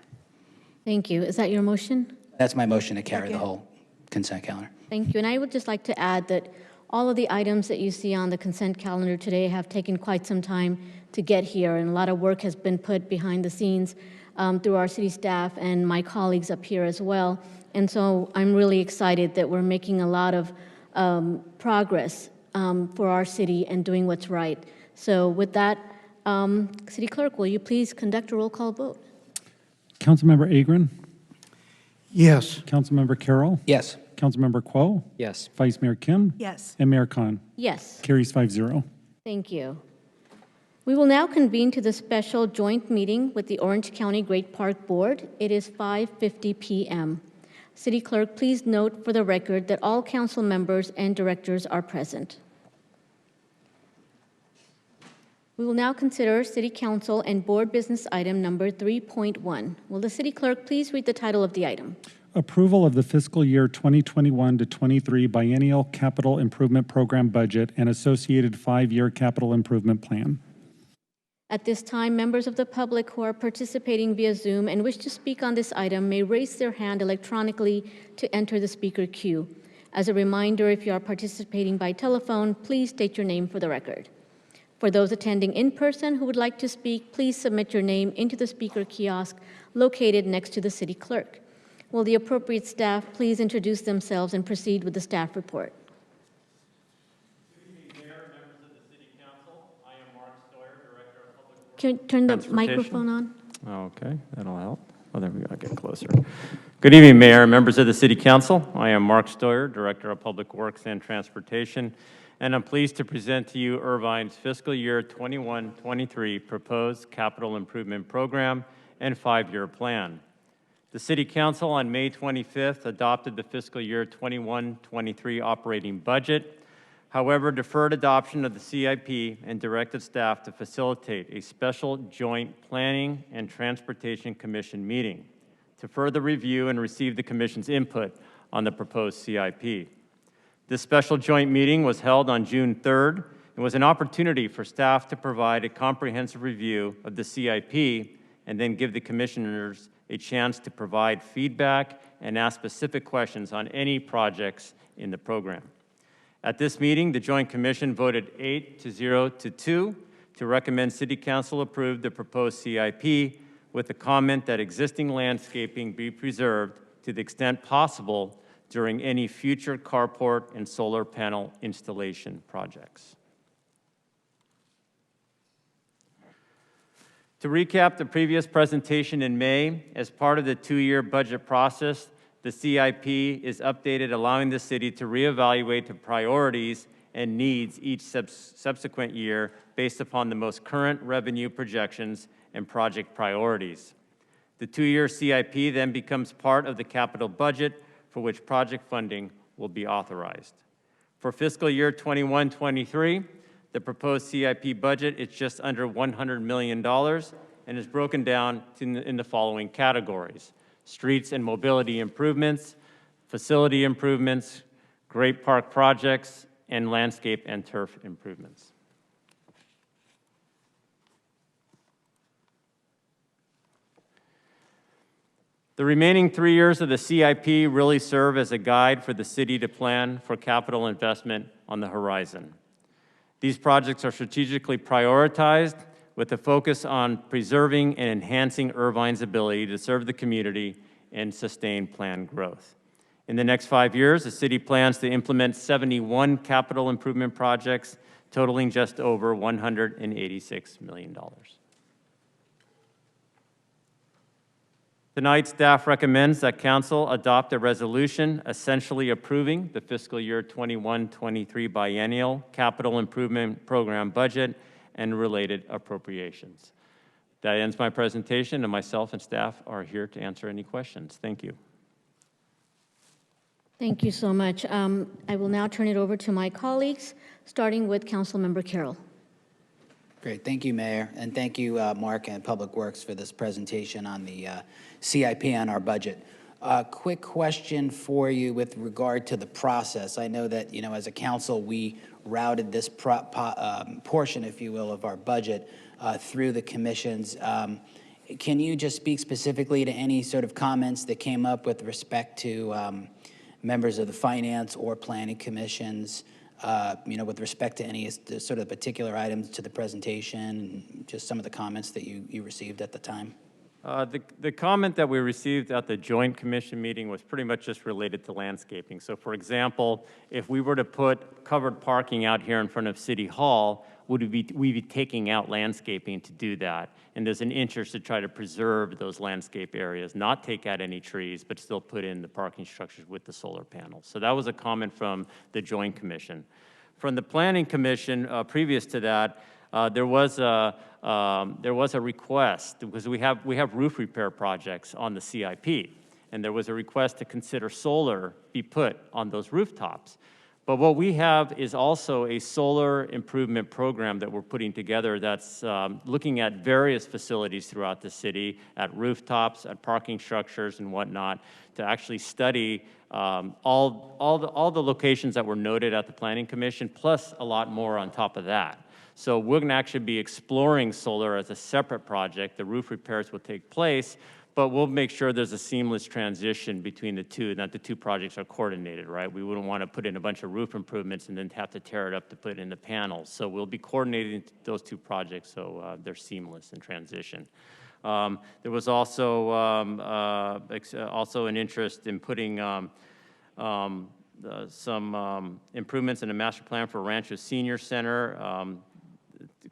Thank you. Is that your motion? That's my motion to carry the whole consent calendar. Thank you. And I would just like to add that all of the items that you see on the consent calendar today have taken quite some time to get here, and a lot of work has been put behind the scenes through our city staff and my colleagues up here as well. And so I'm really excited that we're making a lot of progress for our city and doing what's right. So with that, City Clerk, will you please conduct a roll call vote? Councilmember Agron? Yes. Councilmember Carroll? Yes. Councilmember Kuo? Yes. Vice Mayor Kim? Yes. And Mayor Khan? Yes. Carries 5-0. Thank you. We will now convene to the special joint meeting with the Orange County Great Park Board. It is 5:50 p.m. City Clerk, please note for the record that all council members and directors are present. We will now consider City Council and Board Business Item number 3.1. Will the City Clerk please read the title of the item? Approval of the fiscal year 2021 to 23 biennial capital improvement program budget and associated 5-year capital improvement plan. At this time, members of the public who are participating via Zoom and wish to speak on this item may raise their hand electronically to enter the speaker queue. As a reminder, if you are participating by telephone, please state your name for the record. For those attending in person who would like to speak, please submit your name into the speaker kiosk located next to the City Clerk. Will the appropriate staff please introduce themselves and proceed with the staff report? Good evening, Mayor, members of the City Council. I am Mark Stoyer, Director of Public Works. Can you turn the Transportation. microphone on? Okay, that'll help. Oh, there we go, get closer. Good evening, Mayor, members of the City Council. I am Mark Stoyer, Director of Public Works and Transportation, and I'm pleased to present to you Irvine's fiscal year 21-23 proposed capital improvement program and 5-year plan. The City Council on May 25th adopted the fiscal year 21-23 operating budget. However, deferred adoption of the CIP and directed staff to facilitate a special joint Planning and Transportation Commission meeting to further review and receive the Commission's input on the proposed CIP. This special joint meeting was held on June 3rd and was an opportunity for staff to provide a comprehensive review of the CIP and then give the Commissioners a chance to provide feedback and ask specific questions on any projects in the program. At this meeting, the Joint Commission voted 8-0-2 to recommend City Council approve the proposed CIP with the comment that existing landscaping be preserved to the extent possible during any future carport and solar panel installation projects. To recap the previous presentation in May, as part of the two-year budget process, the CIP is updated, allowing the city to reevaluate the priorities and needs each subsequent year based upon the most current revenue projections and project priorities. The two-year CIP then becomes part of the capital budget for which project funding will be authorized. For fiscal year 21-23, the proposed CIP budget is just under $100 million and is broken down in the following categories: streets and mobility improvements, facility improvements, great park projects, and landscape and turf improvements. The remaining 3 years of the CIP really serve as a guide for the city to plan for capital investment on the horizon. These projects are strategically prioritized with a focus on preserving and enhancing Irvine's ability to serve the community and sustain planned growth. In the next 5 years, the city plans to implement 71 capital improvement projects totaling just over $186 million. Tonight, staff recommends that Council adopt a resolution essentially approving the fiscal year 21-23 biennial capital improvement program budget and related appropriations. That ends my presentation, and myself and staff are here to answer any questions. Thank you. Thank you so much. I will now turn it over to my colleagues, starting with Councilmember Carroll. Great, thank you, Mayor, and thank you, Mark and Public Works, for this presentation on the CIP on our budget. Quick question for you with regard to the process. I know that, as a council, we routed this portion, if you will, of our budget through the commissions. Can you just speak specifically to any sort of comments that came up with respect to members of the Finance or Planning Commissions, with respect to any sort of particular items to the presentation, and just some of the comments that you received at the time? The comment that we received at the Joint Commission meeting was pretty much just related to landscaping. So, for example, if we were to put covered parking out here in front of City Hall, would we be taking out landscaping to do that? And there's an interest to try to preserve those landscape areas, not take out any trees, but still put in the parking structures with the solar panels. So that was a comment from the Joint Commission. From the Planning Commission, previous to that, there was a request, because we have roof repair projects on the CIP, and there was a request to consider solar be put on those rooftops. But what we have is also a solar improvement program that we're putting together that's looking at various facilities throughout the city, at rooftops, at parking structures and whatnot, to actually study all the locations that were noted at the Planning Commission, plus a lot more on top of that. So we're going to actually be exploring solar as a separate project. The roof repairs will take place, but we'll make sure there's a seamless transition between the two, and that the two projects are coordinated, right? We wouldn't want to put in a bunch of roof improvements and then have to tear it up to put in the panels. So we'll be coordinating those two projects so they're seamless in transition. There was also an interest in putting some improvements in the master plan for Rancho Senior Center.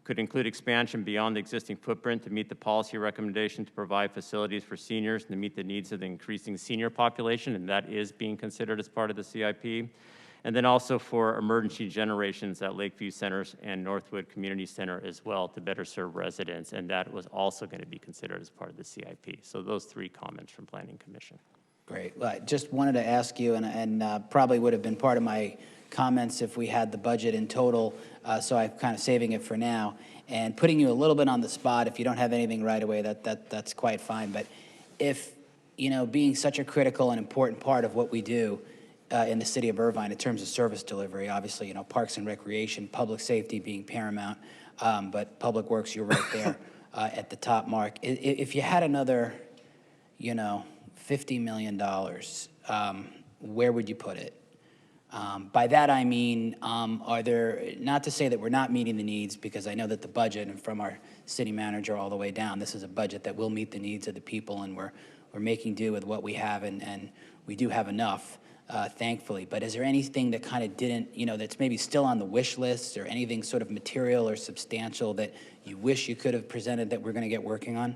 Could include expansion beyond the existing footprint to meet the policy recommendation to provide facilities for seniors and to meet the needs of the increasing senior population, and that is being considered as part of the CIP. And then also for emergency generations at Lakeview Centers and Northwood Community Center as well, to better serve residents, and that was also going to be considered as part of the CIP. So those three comments from Planning Commission. Great. Well, I just wanted to ask you, and probably would have been part of my comments if we had the budget in total, so I'm kind of saving it for now and putting you a little bit on the spot. If you don't have anything right away, that's quite fine. But if, being such a critical and important part of what we do in the city of Irvine in terms of service delivery, obviously, parks and recreation, public safety being paramount, but Public Works, you're right there at the top, Mark. If you had another, $50 million, where would you put it? By that I mean, are there, not to say that we're not meeting the needs, because I know that the budget, and from our city manager all the way down, this is a budget that will meet the needs of the people, and we're making do with what we have, and we do have enough. thankfully. But is there anything that kind of didn't, that's maybe still on the wish list, or anything sort of material or substantial that you wish you could have presented that we're going to get working on?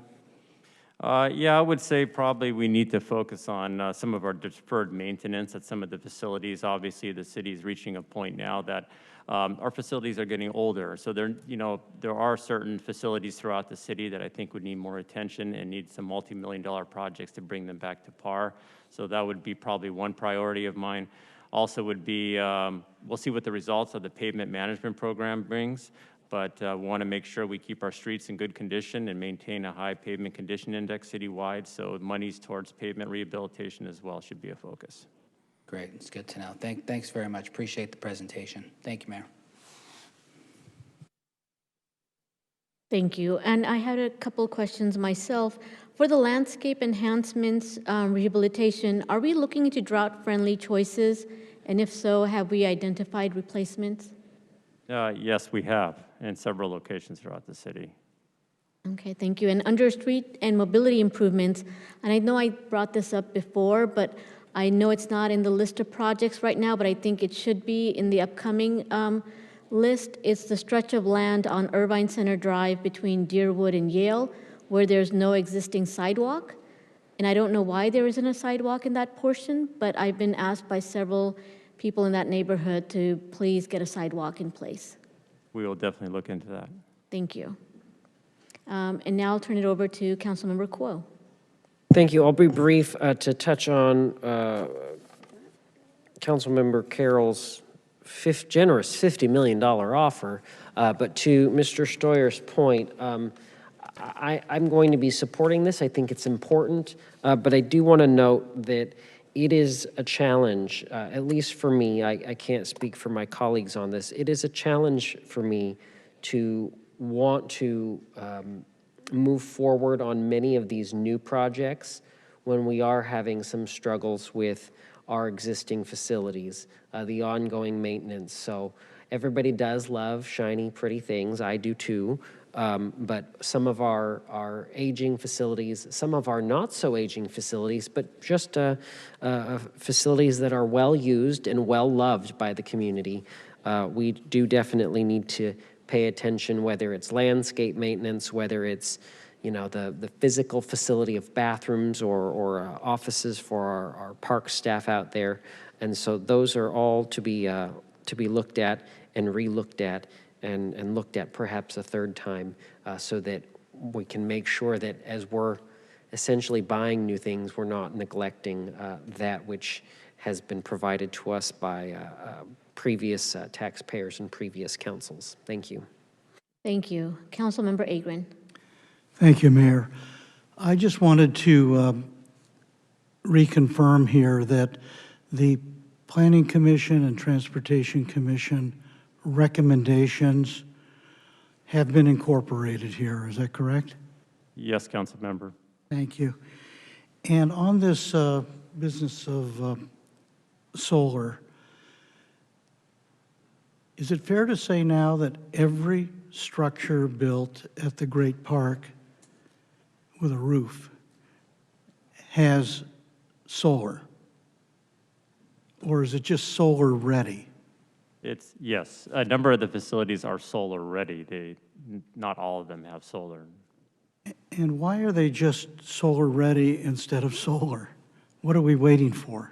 Yeah, I would say probably we need to focus on some of our deferred maintenance at some of the facilities. Obviously, the city is reaching a point now that our facilities are getting older. So there are certain facilities throughout the city that I think would need more attention and need some multi-million-dollar projects to bring them back to par. So that would be probably one priority of mine. Also would be, we'll see what the results of the pavement management program brings, but we want to make sure we keep our streets in good condition and maintain a high pavement condition index citywide. So monies towards pavement rehabilitation as well should be a focus. Great, it's good to know. Thanks very much. Appreciate the presentation. Thank you, Mayor. Thank you. And I had a couple questions myself. For the landscape enhancements, rehabilitation, are we looking into drought-friendly choices? And if so, have we identified replacements? Yes, we have in several locations throughout the city. Okay, thank you. And under street and mobility improvements, and I know I brought this up before, but I know it's not in the list of projects right now, but I think it should be in the upcoming list. It's the stretch of land on Irvine Center Drive between Deerwood and Yale, where there's no existing sidewalk. And I don't know why there isn't a sidewalk in that portion, but I've been asked by several people in that neighborhood to please get a sidewalk in place. We will definitely look into that. Thank you. And now I'll turn it over to Councilmember Kuo. Thank you. I'll be brief to touch on Councilmember Carroll's generous $50 million offer. But to Mr. Steuer's point, I'm going to be supporting this. I think it's important. But I do want to note that it is a challenge, at least for me. I can't speak for my colleagues on this. It is a challenge for me to want to move forward on many of these new projects when we are having some struggles with our existing facilities, the ongoing maintenance. So everybody does love shiny, pretty things. I do too. But some of our aging facilities, some of our not so aging facilities, but just facilities that are well used and well loved by the community, we do definitely need to pay attention, whether it's landscape maintenance, whether it's the physical facility of bathrooms or offices for our park staff out there. And so those are all to be looked at and re-looked at and looked at perhaps a third time so that we can make sure that as we're essentially buying new things, we're not neglecting that which has been provided to us by previous taxpayers and previous councils. Thank you. Thank you. Councilmember Agrin. Thank you, Mayor. I just wanted to reconfirm here that the Planning Commission and Transportation Commission recommendations have been incorporated here. Is that correct? Yes, Council Member. Thank you. And on this business of solar, is it fair to say now that every structure built at the Great Park with a roof has solar? Or is it just solar ready? Yes, a number of the facilities are solar ready. Not all of them have solar. And why are they just solar ready instead of solar? What are we waiting for?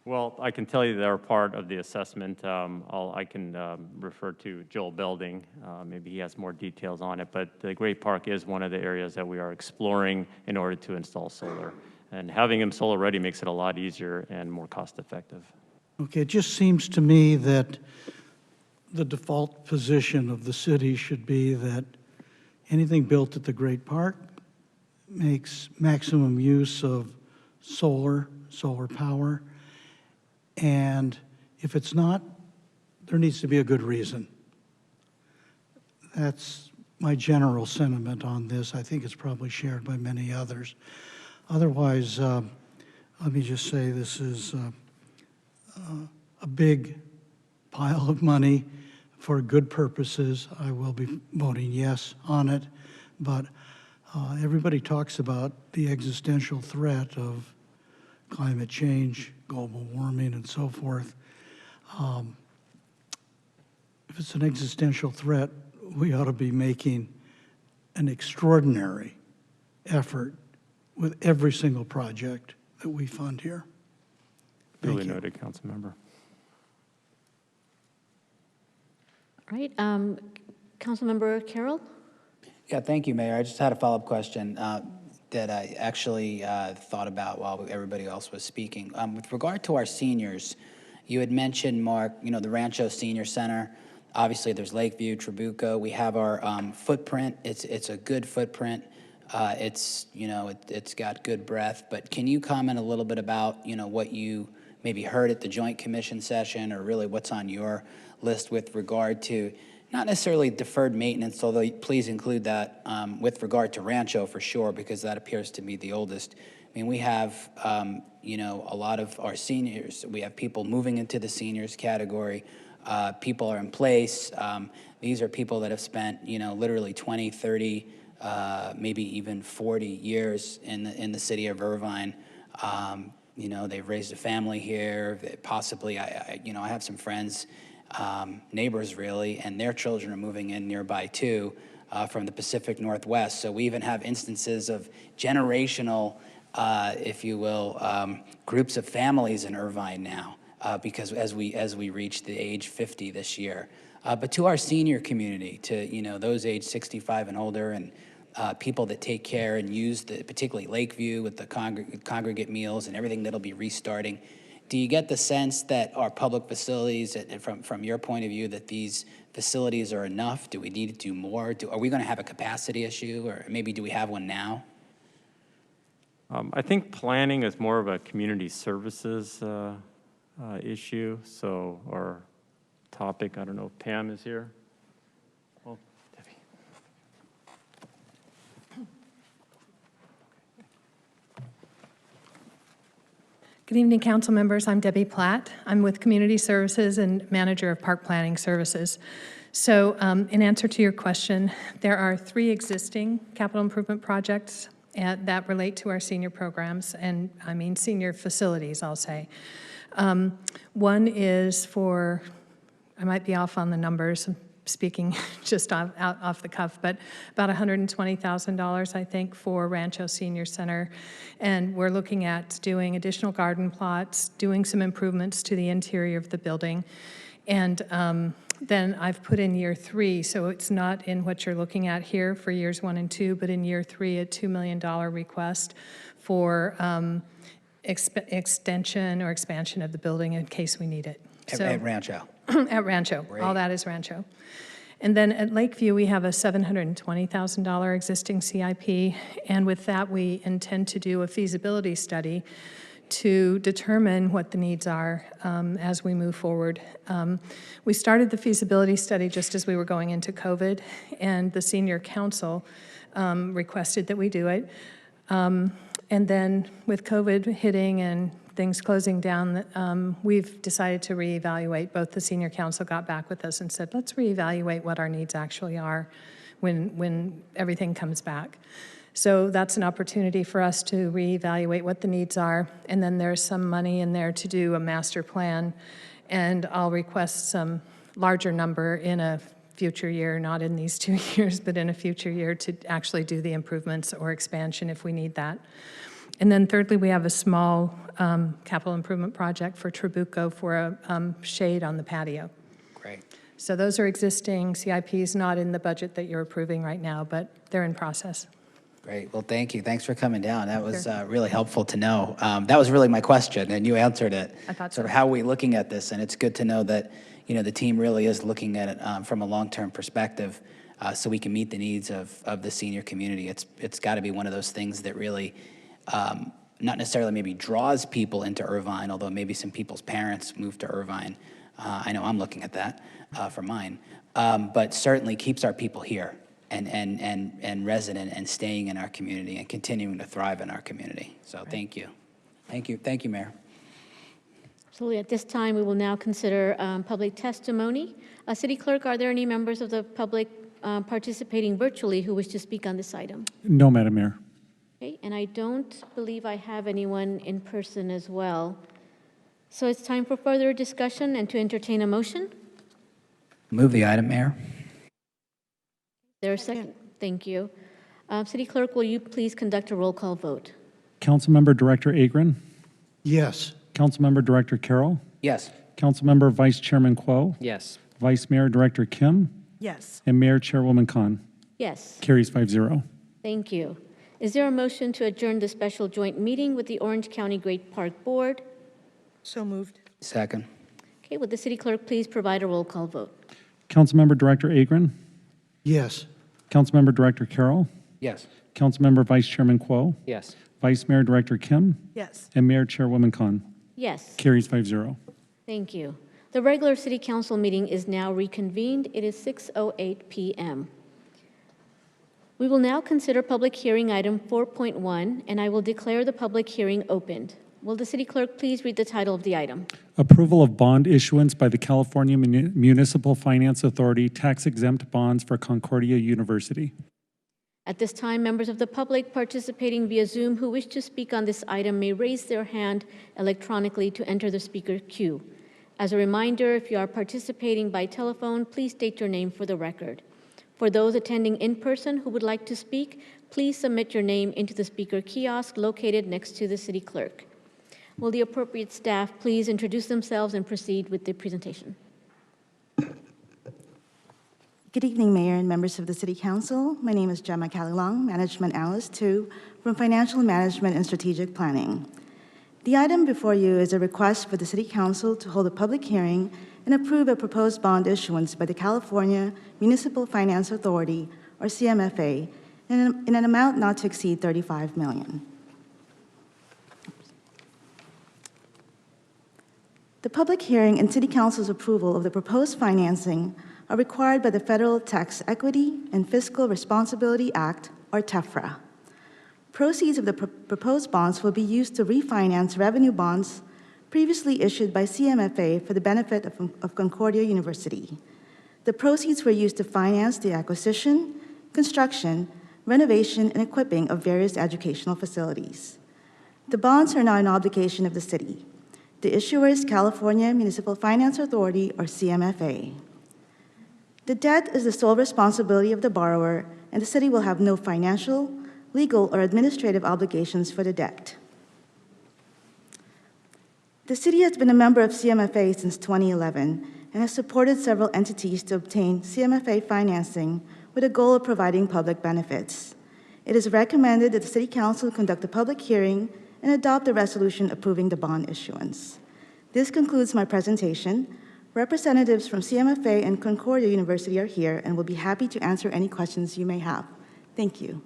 Well, I can tell you they're part of the assessment. I can refer to Joel Belding. Maybe he has more details on it. But the Great Park is one of the areas that we are exploring in order to install solar. And having them solar ready makes it a lot easier and more cost effective. Okay, it just seems to me that the default position of the city should be that anything built at the Great Park makes maximum use of solar power. And if it's not, there needs to be a good reason. That's my general sentiment on this. I think it's probably shared by many others. Otherwise, let me just say this is a big pile of money for good purposes. I will be voting yes on it, but everybody talks about the existential threat of climate change, global warming, and so forth. If it's an existential threat, we ought to be making an extraordinary effort with every single project that we fund here. Duly noted, Councilmember. All right, Councilmember Carroll? Yeah, thank you, Mayor. I just had a follow-up question that I actually thought about while everybody else was speaking. With regard to our seniors, you had mentioned, Mark, the Rancho Senior Center. Obviously, there's Lakeview, Trabuco. We have our footprint. It's a good footprint. It's got good breadth. But can you comment a little bit about what you maybe heard at the Joint Commission session, or really what's on your list with regard to not necessarily deferred maintenance, although please include that with regard to Rancho for sure, because that appears to be the oldest. I mean, we have a lot of our seniors. We have people moving into the seniors category. People are in place. These are people that have spent, literally 20, 30, maybe even 40 years in the city of Irvine. They've raised a family here. Possibly, I have some friends, neighbors really, and their children are moving in nearby too, from the Pacific Northwest. So we even have instances of generational, if you will, groups of families in Irvine now. Because as we reach the age 50 this year. But to our senior community, to those age 65 and older, and people that take care and use particularly Lakeview with the congregate meals and everything that'll be restarting, do you get the sense that our public facilities, from your point of view, that these facilities are enough? Do we need to do more? Are we going to have a capacity issue, or maybe do we have one now? I think planning is more of a community services issue, or topic. I don't know if Pam is here. Oh, Debbie. Good evening, council members. I'm Debbie Platt. I'm with Community Services and Manager of Park Planning Services. So in answer to your question, there are 3 existing capital improvement projects that relate to our senior programs, and I mean senior facilities, I'll say. One is for, I might be off on the numbers, I'm speaking just off the cuff, but about $120,000, I think, for Rancho Senior Center. And we're looking at doing additional garden plots, doing some improvements to the interior of the building. And then I've put in year 3, so it's not in what you're looking at here for years 1 and 2, but in year 3, a $2 million request for extension or expansion of the building in case we need it. At Rancho. At Rancho. Great. All that is Rancho. And then at Lakeview, we have a $720,000 existing CIP, and with that, we intend to do a feasibility study to determine what the needs are as we move forward. We started the feasibility study just as we were going into COVID, and the Senior Council requested that we do it. And then with COVID hitting and things closing down, we've decided to reevaluate. Both the Senior Council got back with us and said, let's reevaluate what our needs actually are when everything comes back. So that's an opportunity for us to reevaluate what the needs are. And then there's some money in there to do a master plan. And I'll request some larger number in a future year, not in these 2 years, but in a future year to actually do the improvements or expansion if we need that. And then thirdly, we have a small capital improvement project for Trabuco for a shade on the patio. Great. So those are existing CIPs, not in the budget that you're approving right now, but they're in process. Great. Well, thank you. Thanks for coming down. That was really helpful to know. That was really my question, and you answered it. I thought sort so. of how are we looking at this, and it's good to know that the team really is looking at it from a long-term perspective, so we can meet the needs of the senior community. It's got to be one of those things that really not necessarily maybe draws people into Irvine, although maybe some people's parents move to Irvine. I know I'm looking at that for mine, but certainly keeps our people here and resident and staying in our community and continuing to thrive in our community. So thank you. Thank you, Mayor. Absolutely. At this time, we will now consider public testimony. City Clerk, are there any members of the public participating virtually who wish to speak on this item? No, Madam Mayor. Okay, and I don't believe I have anyone in person as well. So it's time for further discussion and to entertain a motion. Move the item, Mayor. There a second? Thank you. City Clerk, will you please conduct a roll call vote? Councilmember Director Agron, Yes. Councilmember Director Carroll, Yes. Councilmember Vice Chairman Kuo, Yes. Vice Mayor Director Kim, Yes. and Mayor Chairwoman Khan. Yes, Carries 5-0. thank you. Is there a motion to adjourn the special joint meeting with the Orange County Great Park Board? So moved. Second. Okay, would the City Clerk please provide a roll call vote? Councilmember Director Agron, Yes. Councilmember Director Carroll, Yes. Councilmember Vice Chairman Kuo, Yes. Vice Mayor Director Kim, Yes. and Mayor Chairwoman Khan. Yes, Carries 5-0. thank you. The regular City Council meeting is now reconvened. It is 6:08 p.m. We will now consider public hearing item 4.1, and I will declare the public hearing opened. Will the City Clerk please read the title of the item? Approval of bond issuance by the California Municipal Finance Authority tax-exempt bonds for Concordia University. At this time, members of the public participating via Zoom who wish to speak on this item may raise their hand electronically to enter the speaker queue. As a reminder, if you are participating by telephone, please state your name for the record. For those attending in person who would like to speak, please submit your name into the speaker kiosk located next to the City Clerk. Will the appropriate staff please introduce themselves and proceed with the presentation? Good evening, Mayor and members of the City Council. My name is Gemma Calilong, Management Analyst 2 from Financial Management and Strategic Planning. The item before you is a request for the City Council to hold a public hearing and approve a proposed bond issuance by the California Municipal Finance Authority, or CMFA, in an amount not to exceed $35 million. The public hearing and City Council's approval of the proposed financing are required by the Federal Tax Equity and Fiscal Responsibility Act, or TEFRA. Proceeds of the proposed bonds will be used to refinance revenue bonds previously issued by CMFA for the benefit of Concordia University. The proceeds were used to finance the acquisition, construction, renovation, and equipping of various educational facilities. The bonds are not an obligation of the city. The issuer is California Municipal Finance Authority, or CMFA. The debt is the sole responsibility of the borrower, and the city will have no financial, legal, or administrative obligations for the debt. The city has been a member of CMFA since 2011 and has supported several entities to obtain CMFA financing with a goal of providing public benefits. It is recommended that the City Council conduct a public hearing and adopt a resolution approving the bond issuance. This concludes my presentation. Representatives from CMFA and Concordia University are here and will be happy to answer any questions you may have. Thank you.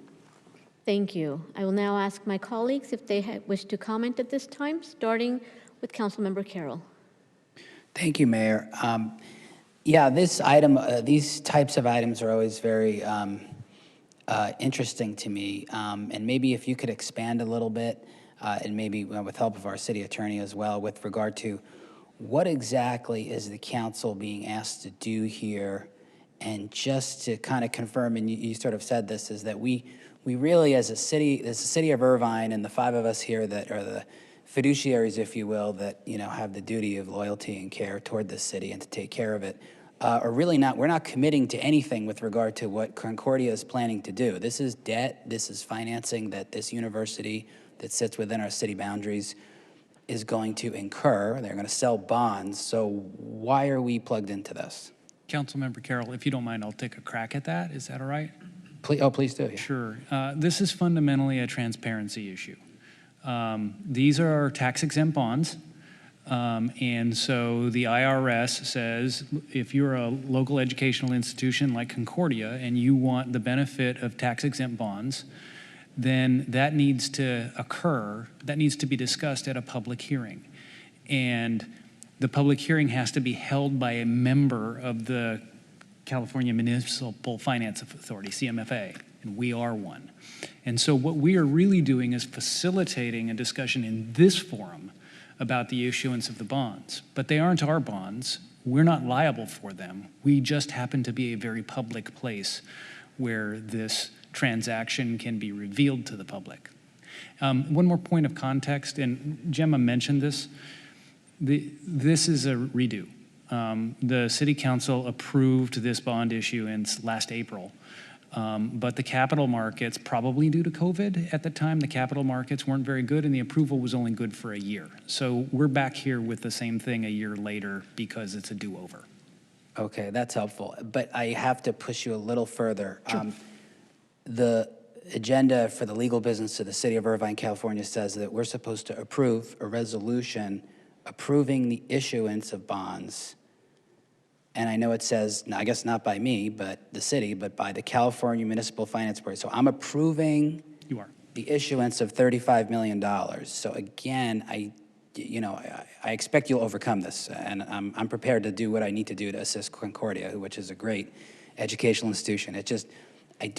Thank you. I will now ask my colleagues if they wish to comment at this time, starting with Councilmember Carroll. Thank you, Mayor. Yeah, this item, these types of items are always very interesting to me. And maybe if you could expand a little bit, and maybe with help of our city attorney as well, with regard to what exactly is the council being asked to do here? And just to kind of confirm, and you sort of said this, is that we really, as a city of Irvine, and the five of us here that are the fiduciaries, if you will, that have the duty of loyalty and care toward this city and to take care of it, are really not. We're not committing to anything with regard to what Concordia is planning to do. This is debt. This is financing that this university that sits within our city boundaries is going to incur. They're going to sell bonds. So why are we plugged into this? Councilmember Carroll, if you don't mind, I'll take a crack at that. Is that all right? Please do. Yeah. Sure. This is fundamentally a transparency issue. These are tax-exempt bonds, and so the IRS says if you're a local educational institution like Concordia and you want the benefit of tax-exempt bonds, then that needs to occur, that needs to be discussed at a public hearing. And the public hearing has to be held by a member of the California Municipal Finance Authority, CMFA, and we are one. And so what we are really doing is facilitating a discussion in this forum about the issuance of the bonds. But they aren't our bonds. We're not liable for them. We just happen to be a very public place where this transaction can be revealed to the public. One more point of context, and Gemma mentioned this. This is a redo. The city council approved this bond issuance last April. But the capital markets, probably due to COVID at the time, the capital markets weren't very good and the approval was only good for a year. So we're back here with the same thing a year later because it's a do-over. Okay, that's helpful. But I have to push you a little further. The agenda for the legal business of the city of Irvine, California says that we're supposed to approve a resolution approving the issuance of bonds. And I know it says, I guess not by me, but the city, but by the California Municipal Finance Board. So I'm approving the issuance of $35 million. So again, I expect you'll overcome this, and I'm prepared to do what I need to do to assist Concordia, which is a great educational institution. It just, I'd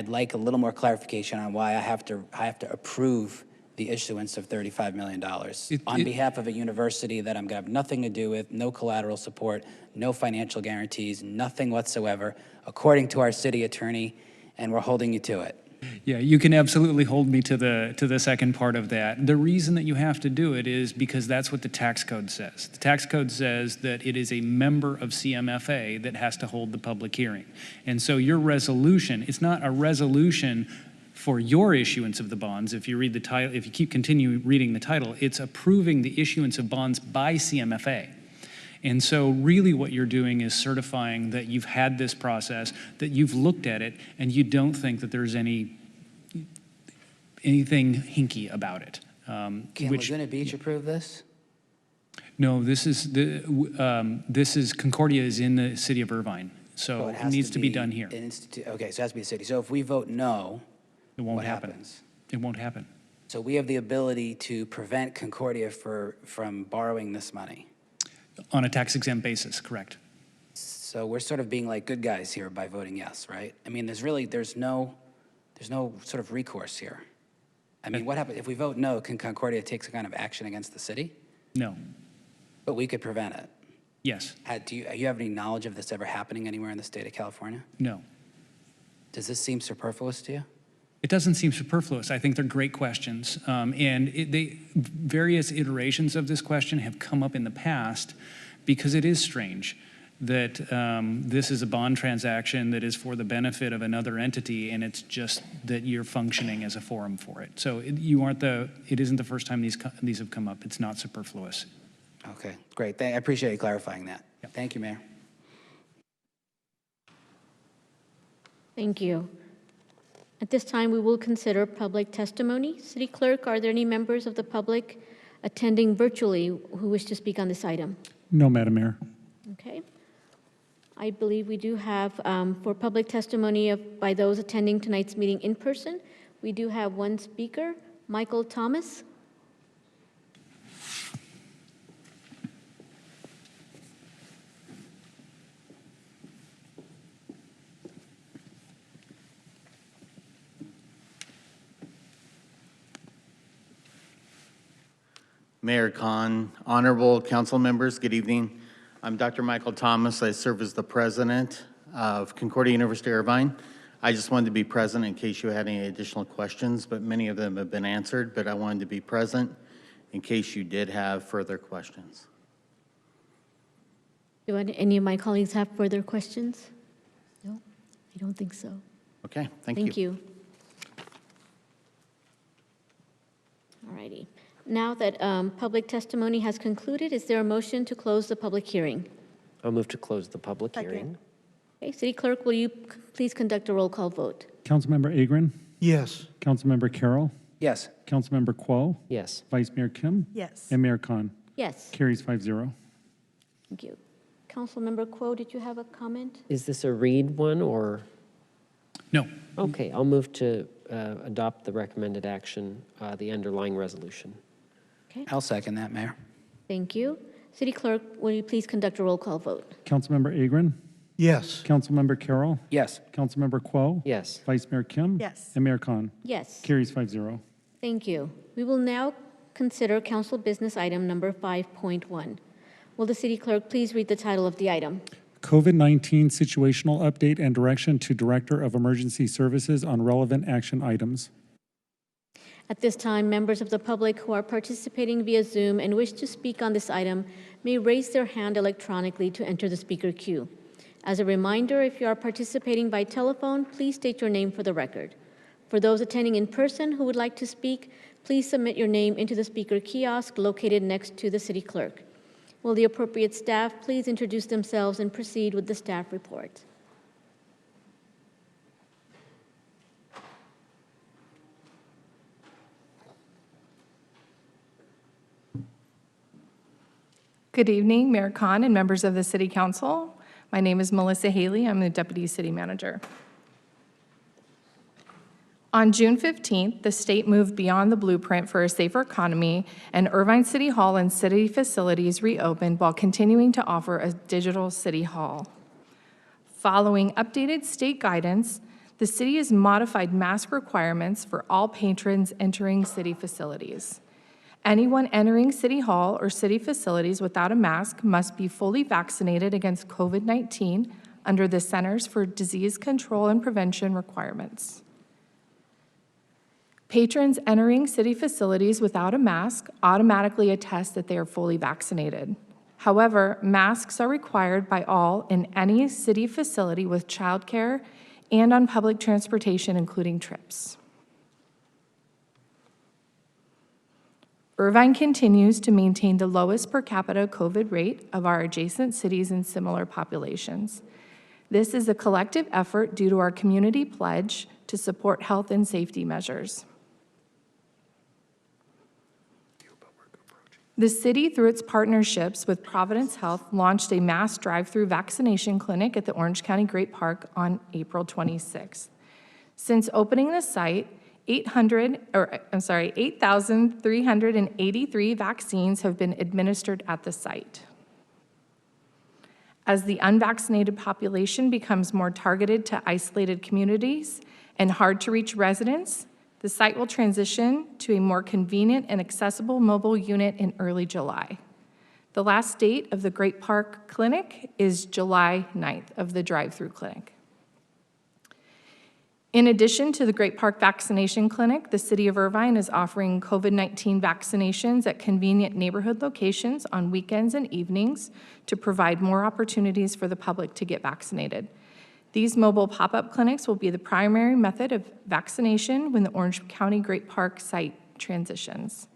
like a little more clarification on why I have to approve the issuance of $35 million on behalf of a university that I'm going to have nothing to do with, no collateral support, no financial guarantees, nothing whatsoever, according to our city attorney, and we're holding you to it. Yeah, you can absolutely hold me to the second part of that. The reason that you have to do it is because that's what the tax code says. The tax code says that it is a member of CMFA that has to hold the public hearing. And so your resolution, it's not a resolution for your issuance of the bonds. If you read the title, if you continue reading the title, it's approving the issuance of bonds by CMFA. And so really what you're doing is certifying that you've had this process, that you've looked at it, and you don't think that there's anything hinky about it. Can Laguna Beach approve this? No, this is Concordia is in the city of Irvine, so it needs to be done here. Okay, so it has to be a city. So if we vote no, it won't what happen. happens? It won't happen. So we have the ability to prevent Concordia from borrowing this money. On a tax-exempt basis, correct. So we're sort of being like good guys here by voting yes, right? I mean, there's no sort of recourse here. I mean, what happens if we vote no? Can Concordia take some kind of action against the city? No. But we could prevent it. Yes. Do you have any knowledge of this ever happening anywhere in the state of California? No. Does this seem superfluous to you? It doesn't seem superfluous. I think they're great questions. Various iterations of this question have come up in the past because it is strange that this is a bond transaction that is for the benefit of another entity, and it's just that you're functioning as a forum for it. So it isn't the first time these have come up. It's not superfluous. Okay, great. I appreciate you clarifying that. Yep. Thank you, Mayor. Thank you. At this time, we will consider public testimony. City Clerk, are there any members of the public attending virtually who wish to speak on this item? No, Madam Mayor. Okay. I believe we do have, for public testimony by those attending tonight's meeting in person, we do have one speaker, Michael Thomas. Mayor Khan, honorable council members, good evening. I'm Dr. Michael Thomas. I serve as the president of Concordia University Irvine. I just wanted to be present in case you had any additional questions, but many of them have been answered, but I wanted to be present in case you did have further questions. Do any of my colleagues have further questions? No, I don't think so. Okay, thank you. Thank you. All righty. Now that public testimony has concluded, is there a motion to close the public hearing? I'll move to close the public hearing. Okay, City Clerk, will you please conduct a roll call vote? Councilmember Agron? Yes. Councilmember Carroll? Yes. Councilmember Kuo? Yes. Vice Mayor Kim? Yes. And Mayor Khan? Yes. Carries 5-0. Thank you. Councilmember Kuo, did you have a comment? Is this a read one or? No. Okay, I'll move to adopt the recommended action, the underlying resolution. Okay. I'll second that, Mayor. Thank you. City Clerk, will you please conduct a roll call vote? Councilmember Agron? Yes. Councilmember Carroll? Yes. Councilmember Kuo? Yes. Vice Mayor Kim? Yes. And Mayor Khan? Yes. Carries 5-0. Thank you. We will now consider council business item number 5.1. Will the City Clerk please read the title of the item? COVID-19 situational update and direction to Director of Emergency Services on relevant action items. At this time, members of the public who are participating via Zoom and wish to speak on this item may raise their hand electronically to enter the speaker queue. As a reminder, if you are participating by telephone, please state your name for the record. For those attending in person who would like to speak, please submit your name into the speaker kiosk located next to the city clerk. Will the appropriate staff please introduce themselves and proceed with the staff report? Good evening, Mayor Khan and members of the City Council. My name is Melissa Haley. I'm the Deputy City Manager. On June 15th, the state moved beyond the blueprint for a safer economy, and Irvine City Hall and city facilities reopened while continuing to offer a digital city hall. Following updated state guidance, the city has modified mask requirements for all patrons entering city facilities. Anyone entering City Hall or city facilities without a mask must be fully vaccinated against COVID-19 under the Centers for Disease Control and Prevention requirements. Patrons entering city facilities without a mask automatically attest that they are fully vaccinated. However, masks are required by all in any city facility with childcare and on public transportation, including trips. Irvine continues to maintain the lowest per capita COVID rate of our adjacent cities and similar populations. This is a collective effort due to our community pledge to support health and safety measures. The city, through its partnerships with Providence Health, launched a mass drive-through vaccination clinic at the Orange County Great Park on April 26th. Since opening the site, 8,383 vaccines have been administered at the site. As the unvaccinated population becomes more targeted to isolated communities and hard-to-reach residents, the site will transition to a more convenient and accessible mobile unit in early July. The last date of the Great Park Clinic is July 9th of the drive-through clinic. In addition to the Great Park Vaccination Clinic, the City of Irvine is offering COVID-19 vaccinations at convenient neighborhood locations on weekends and evenings to provide more opportunities for the public to get vaccinated. These mobile pop-up clinics will be the primary method of vaccination when the Orange County Great Park site transitions.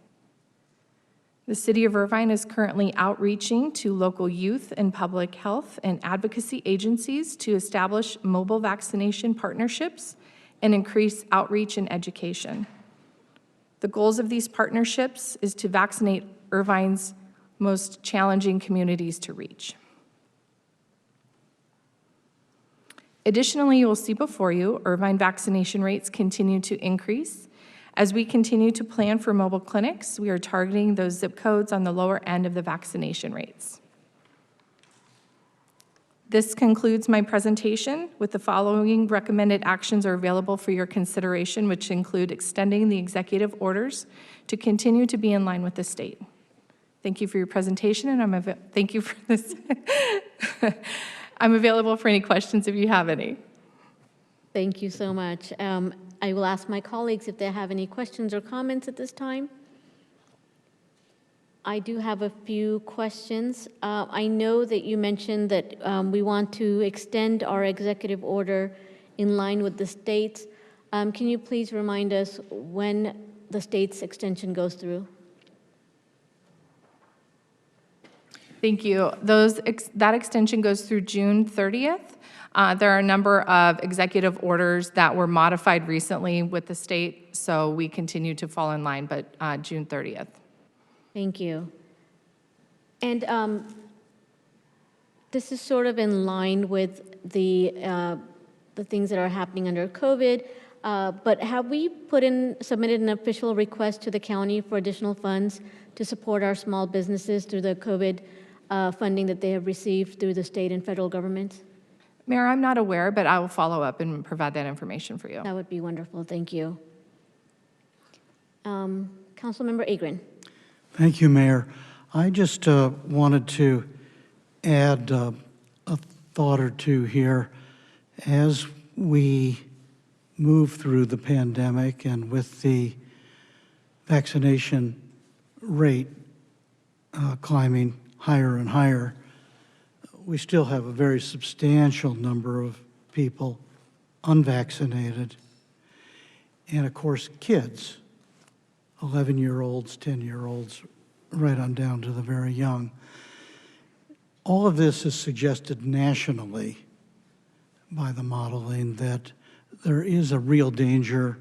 The City of Irvine is currently outreaching to local youth and public health and advocacy agencies to establish mobile vaccination partnerships and increase outreach and education. The goals of these partnerships is to vaccinate Irvine's most challenging communities to reach. Additionally, you will see before you, Irvine vaccination rates continue to increase. As we continue to plan for mobile clinics, we are targeting those zip codes on the lower end of the vaccination rates. This concludes my presentation. With the following recommended actions are available for your consideration, which include extending the executive orders to continue to be in line with the state. Thank you for your presentation, and thank you for this. I'm available for any questions if you have any. Thank you so much. I will ask my colleagues if they have any questions or comments at this time. I do have a few questions. I know that you mentioned that we want to extend our executive order in line with the states. Can you please remind us when the state's extension goes through? Thank you. That extension goes through June 30th. There are a number of executive orders that were modified recently with the state, so we continue to fall in line, but June 30th. Thank you. And this is sort of in line with the things that are happening under COVID, but have we submitted an official request to the county for additional funds to support our small businesses through the COVID funding that they have received through the state and federal governments? Mayor, I'm not aware, but I will follow up and provide that information for you. That would be wonderful. Thank you. Councilmember Agrin. Thank you, Mayor. I just wanted to add a thought or two here. As we move through the pandemic and with the vaccination rate climbing higher and higher, we still have a very substantial number of people unvaccinated. And of course, kids, 11-year-olds, 10-year-olds, right on down to the very young. All of this is suggested nationally by the modeling that there is a real danger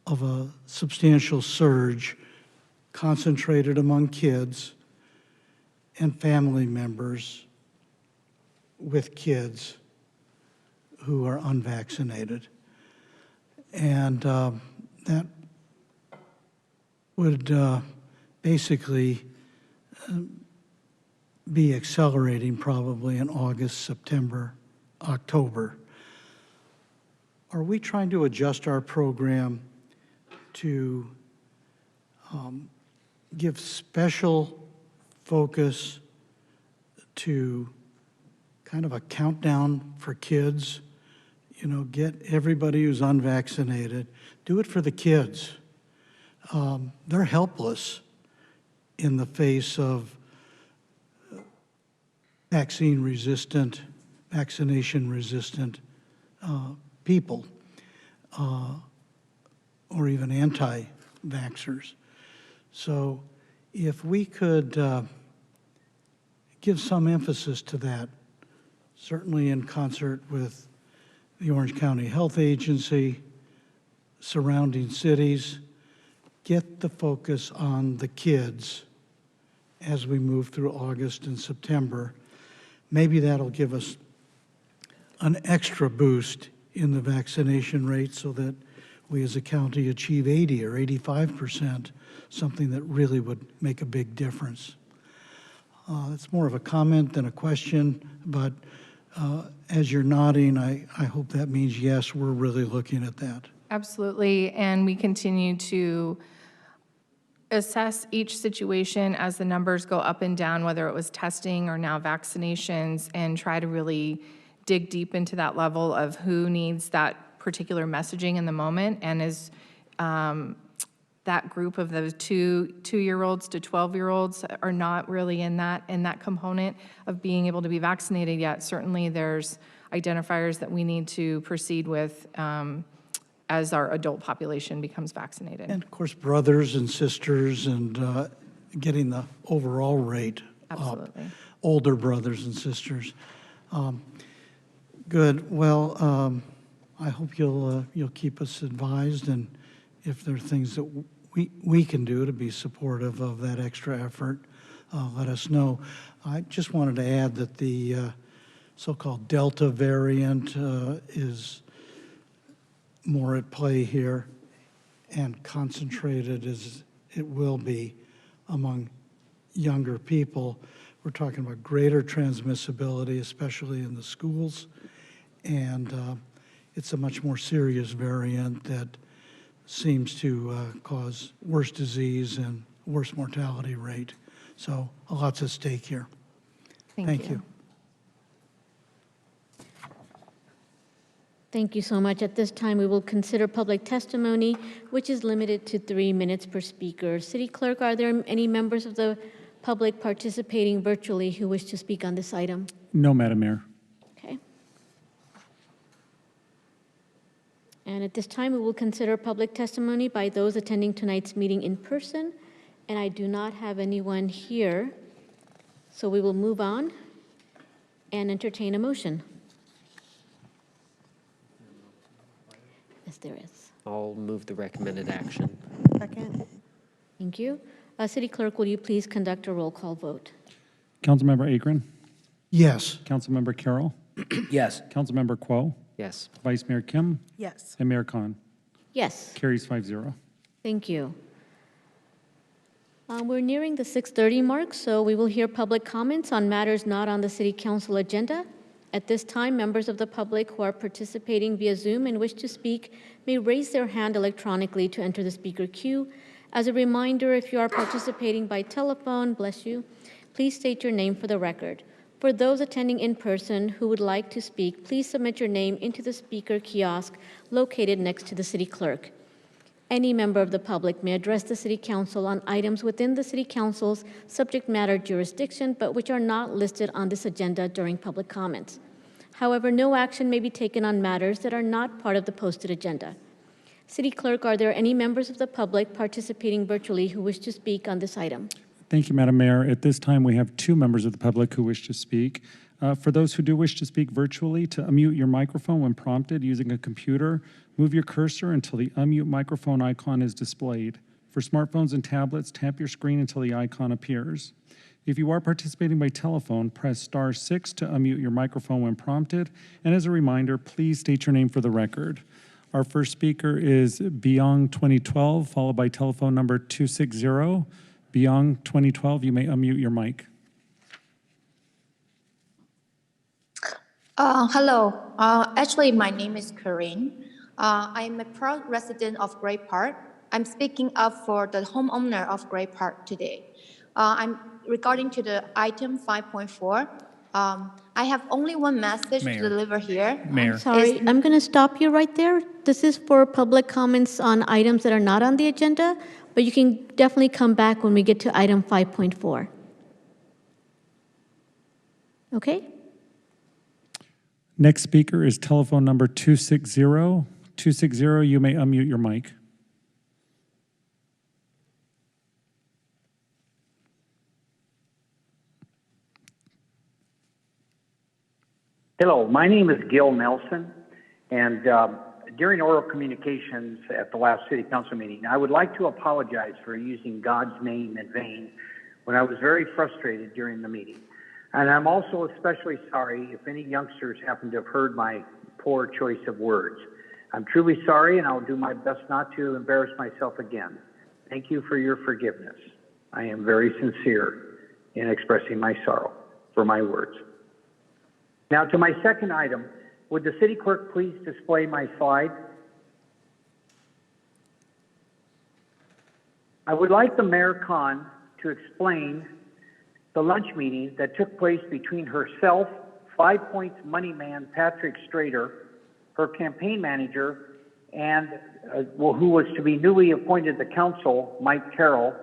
of a substantial surge concentrated among kids and family members with kids who are unvaccinated. And that would basically be accelerating probably in August, September, October. Are we trying to adjust our program to give special focus to kind of a countdown for kids? You know, get everybody who's unvaccinated, do it for the kids. They're helpless in the face of vaccination-resistant people, or even anti-vaxxers. So if we could give some emphasis to that, certainly in concert with the Orange County Health Agency, surrounding cities, get the focus on the kids as we move through August and September. Maybe that'll give us an extra boost in the vaccination rate so that we as a county achieve 80 or 85%, something that really would make a big difference. It's more of a comment than a question, but as you're nodding, I hope that means yes, we're really looking at that. Absolutely, and we continue to assess each situation as the numbers go up and down, whether it was testing or now vaccinations, and try to really dig deep into that level of who needs that particular messaging in the moment, and is that group of those two-year-olds to 12-year-olds are not really in that component of being able to be vaccinated yet. Certainly there's identifiers that we need to proceed with as our adult population becomes vaccinated. And of course, brothers and sisters, and getting the overall rate Absolutely. up. Older brothers and sisters. Good. Well, I hope you'll keep us advised, and if there are things that we can do to be supportive of that extra effort, let us know. I just wanted to add that the so-called Delta variant is more at play here, and concentrated as it will be among younger people. We're talking about greater transmissibility, especially in the schools, and it's a much more serious variant that seems to cause worse disease and worse mortality rate. So a lot's at stake here. Thank you. Thank you so much. At this time, we will consider public testimony, which is limited to 3 minutes per speaker. City Clerk, are there any members of the public participating virtually who wish to speak on this item? No, Madam Mayor. Okay. And at this time, we will consider public testimony by those attending tonight's meeting in person, and I do not have anyone here, so we will move on and entertain a motion. Yes, there is. I'll move the recommended action. Second. Thank you. City Clerk, will you please conduct a roll call vote? Councilmember Agron? Yes. Councilmember Carroll? Yes. Councilmember Kuo? Yes. Vice Mayor Kim? Yes. And Mayor Khan? Yes. Carries 5-0. Thank you. We're nearing the 6:30 mark, so we will hear public comments on matters not on the City Council agenda. At this time, members of the public who are participating via Zoom and wish to speak may raise their hand electronically to enter the speaker queue. As a reminder, if you are participating by telephone, bless you, please state your name for the record. For those attending in person who would like to speak, please submit your name into the speaker kiosk located next to the City Clerk. Any member of the public may address the City Council on items within the City Council's subject matter jurisdiction, but which are not listed on this agenda during public comments. However, no action may be taken on matters that are not part of the posted agenda. City Clerk, are there any members of the public participating virtually who wish to speak on this item? Thank you, Madam Mayor. At this time, we have 2 members of the public who wish to speak. For those who do wish to speak virtually, to unmute your microphone when prompted using a computer, move your cursor until the unmute microphone icon is displayed. For smartphones and tablets, tap your screen until the icon appears. If you are participating by telephone, press *6 to unmute your microphone when prompted. And as a reminder, please state your name for the record. Our first speaker is Byung 2012, followed by telephone number 260. Byung 2012, you may unmute your mic. Hello. Actually, my name is Corinne. I'm a proud resident of Gray Park. I'm speaking up for the homeowner of Gray Park today. I'm regarding to the item 5.4. I have only one message to deliver here. Mayor. Sorry, I'm going to stop you right there. This is for public comments on items that are not on the agenda, but you can definitely come back when we get to item 5.4. Okay? Next speaker is telephone number 260. 260, you may unmute your mic. Hello, my name is Gil Nelson, and during oral communications at the last City Council meeting, I would like to apologize for using God's name in vain when I was very frustrated during the meeting. And I'm also especially sorry if any youngsters happen to have heard my poor choice of words. I'm truly sorry, and I'll do my best not to embarrass myself again. Thank you for your forgiveness. I am very sincere in expressing my sorrow for my words. Now to my second item, would the City Clerk please display my slide? I would like the Mayor Khan to explain the lunch meeting that took place between herself, 5 Points money man Patrick Strader, her campaign manager, and who was to be newly appointed to the council, Mike Carroll,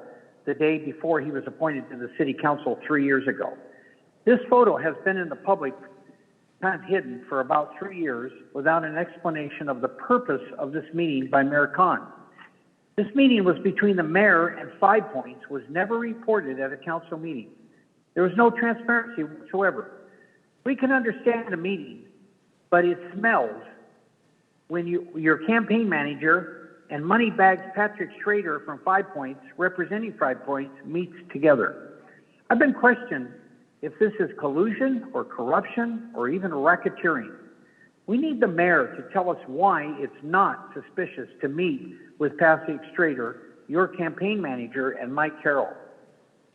the day before he was appointed to the City Council 3 years ago. This photo has been in the public, kind of hidden, for about 3 years without an explanation of the purpose of this meeting by Mayor Khan. This meeting was between the mayor and 5 Points, was never reported at a council meeting. There was no transparency whatsoever. We can understand a meeting, but it smells when your campaign manager and moneybags Patrick Strader from 5 Points, representing 5 Points, meets together. I've been questioned if this is collusion or corruption or even racketeering. We need the mayor to tell us why it's not suspicious to meet with Patrick Strader, your campaign manager, and Mike Carroll.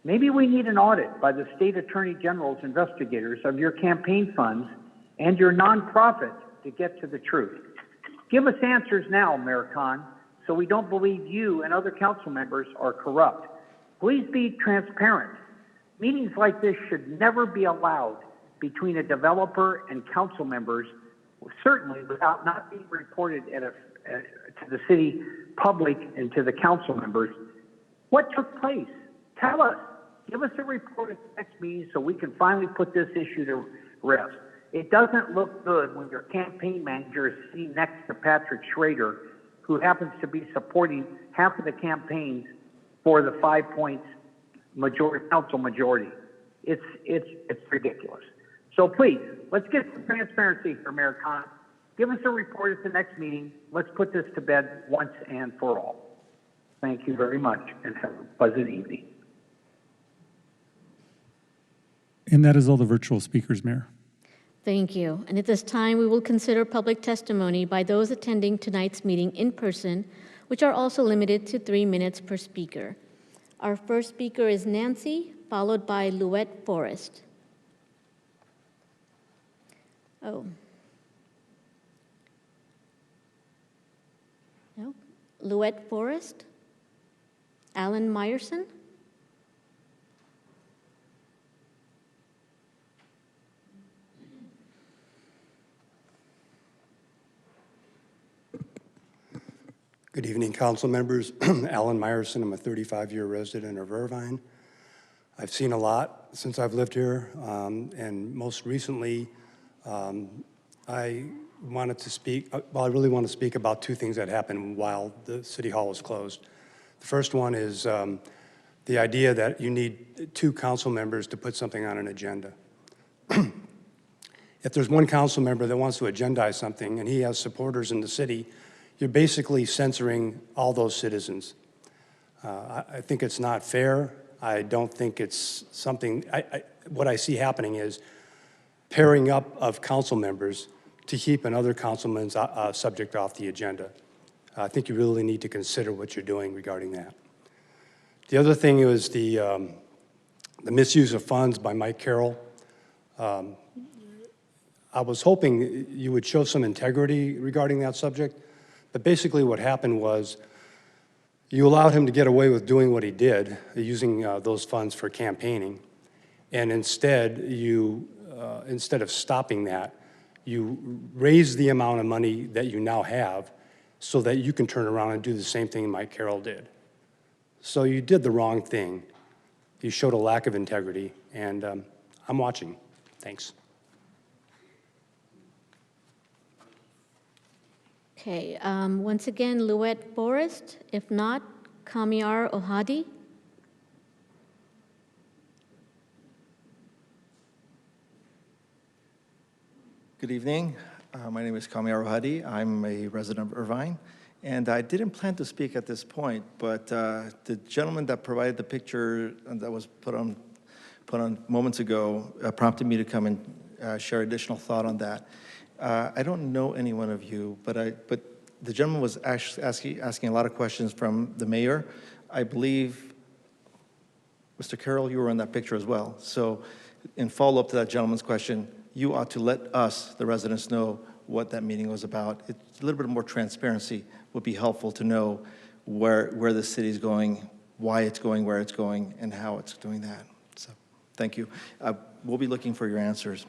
Maybe we need an audit by the State Attorney General's investigators of your campaign funds and your nonprofit to get to the truth. Give us answers now, Mayor Khan, so we don't believe you and other council members are corrupt. Please be transparent. Meetings like this should never be allowed between a developer and council members, certainly without not being reported to the city public and to the council members. What took place? Tell us. Give us a report at the next meeting so we can finally put this issue to rest. It doesn't look good when your campaign manager is sitting next to Patrick Strader, who happens to be supporting half of the campaigns for the 5 Points council majority. It's ridiculous. So please, let's get some transparency for Mayor Khan. Give us a report at the next meeting. Let's put this to bed once and for all. Thank you very much, and have a pleasant evening. And that is all the virtual speakers, Mayor. Thank you. And at this time, we will consider public testimony by those attending tonight's meeting in person, which are also limited to 3 minutes per speaker. Our first speaker is Nancy, followed by Louette Forrest. Oh. No? Louette Forrest? Alan Meyerson? Good evening, council members. Alan Meyerson, I'm a 35-year resident of Irvine. I've seen a lot since I've lived here, and most recently, I wanted to speak, I really want to speak about two things that happened while the City Hall was closed. The first one is the idea that you need two council members to put something on an agenda. If there's one council member that wants to agendize something and he has supporters in the city, you're basically censoring all those citizens. I think it's not fair. I don't think it's something, what I see happening is pairing up of council members to keep another councilman's subject off the agenda. I think you really need to consider what you're doing regarding that. The other thing is the misuse of funds by Mike Carroll. I was hoping you would show some integrity regarding that subject, but basically what happened was you allowed him to get away with doing what he did, using those funds for campaigning, and instead instead of stopping that, you raised the amount of money that you now have so that you can turn around and do the same thing Mike Carroll did. So you did the wrong thing. You showed a lack of integrity, and I'm watching. Thanks. Okay, once again, Louette Forrest. If not, Kamiar Ohadi. Good evening. My name is Kamiar Ohadi. I'm a resident of Irvine, and I didn't plan to speak at this point, but the gentleman that provided the picture that was put on moments ago prompted me to come and share additional thought on that. I don't know any one of you, but the gentleman was asking a lot of questions from the mayor. I believe, Mr. Carroll, you were in that picture as well. So in follow-up to that gentleman's question, you ought to let us, the residents, know what that meeting was about. It's a little bit more transparency would be helpful to know where the city's going, why it's going, where it's going, and how it's doing that. So thank you. We'll be looking for your answers.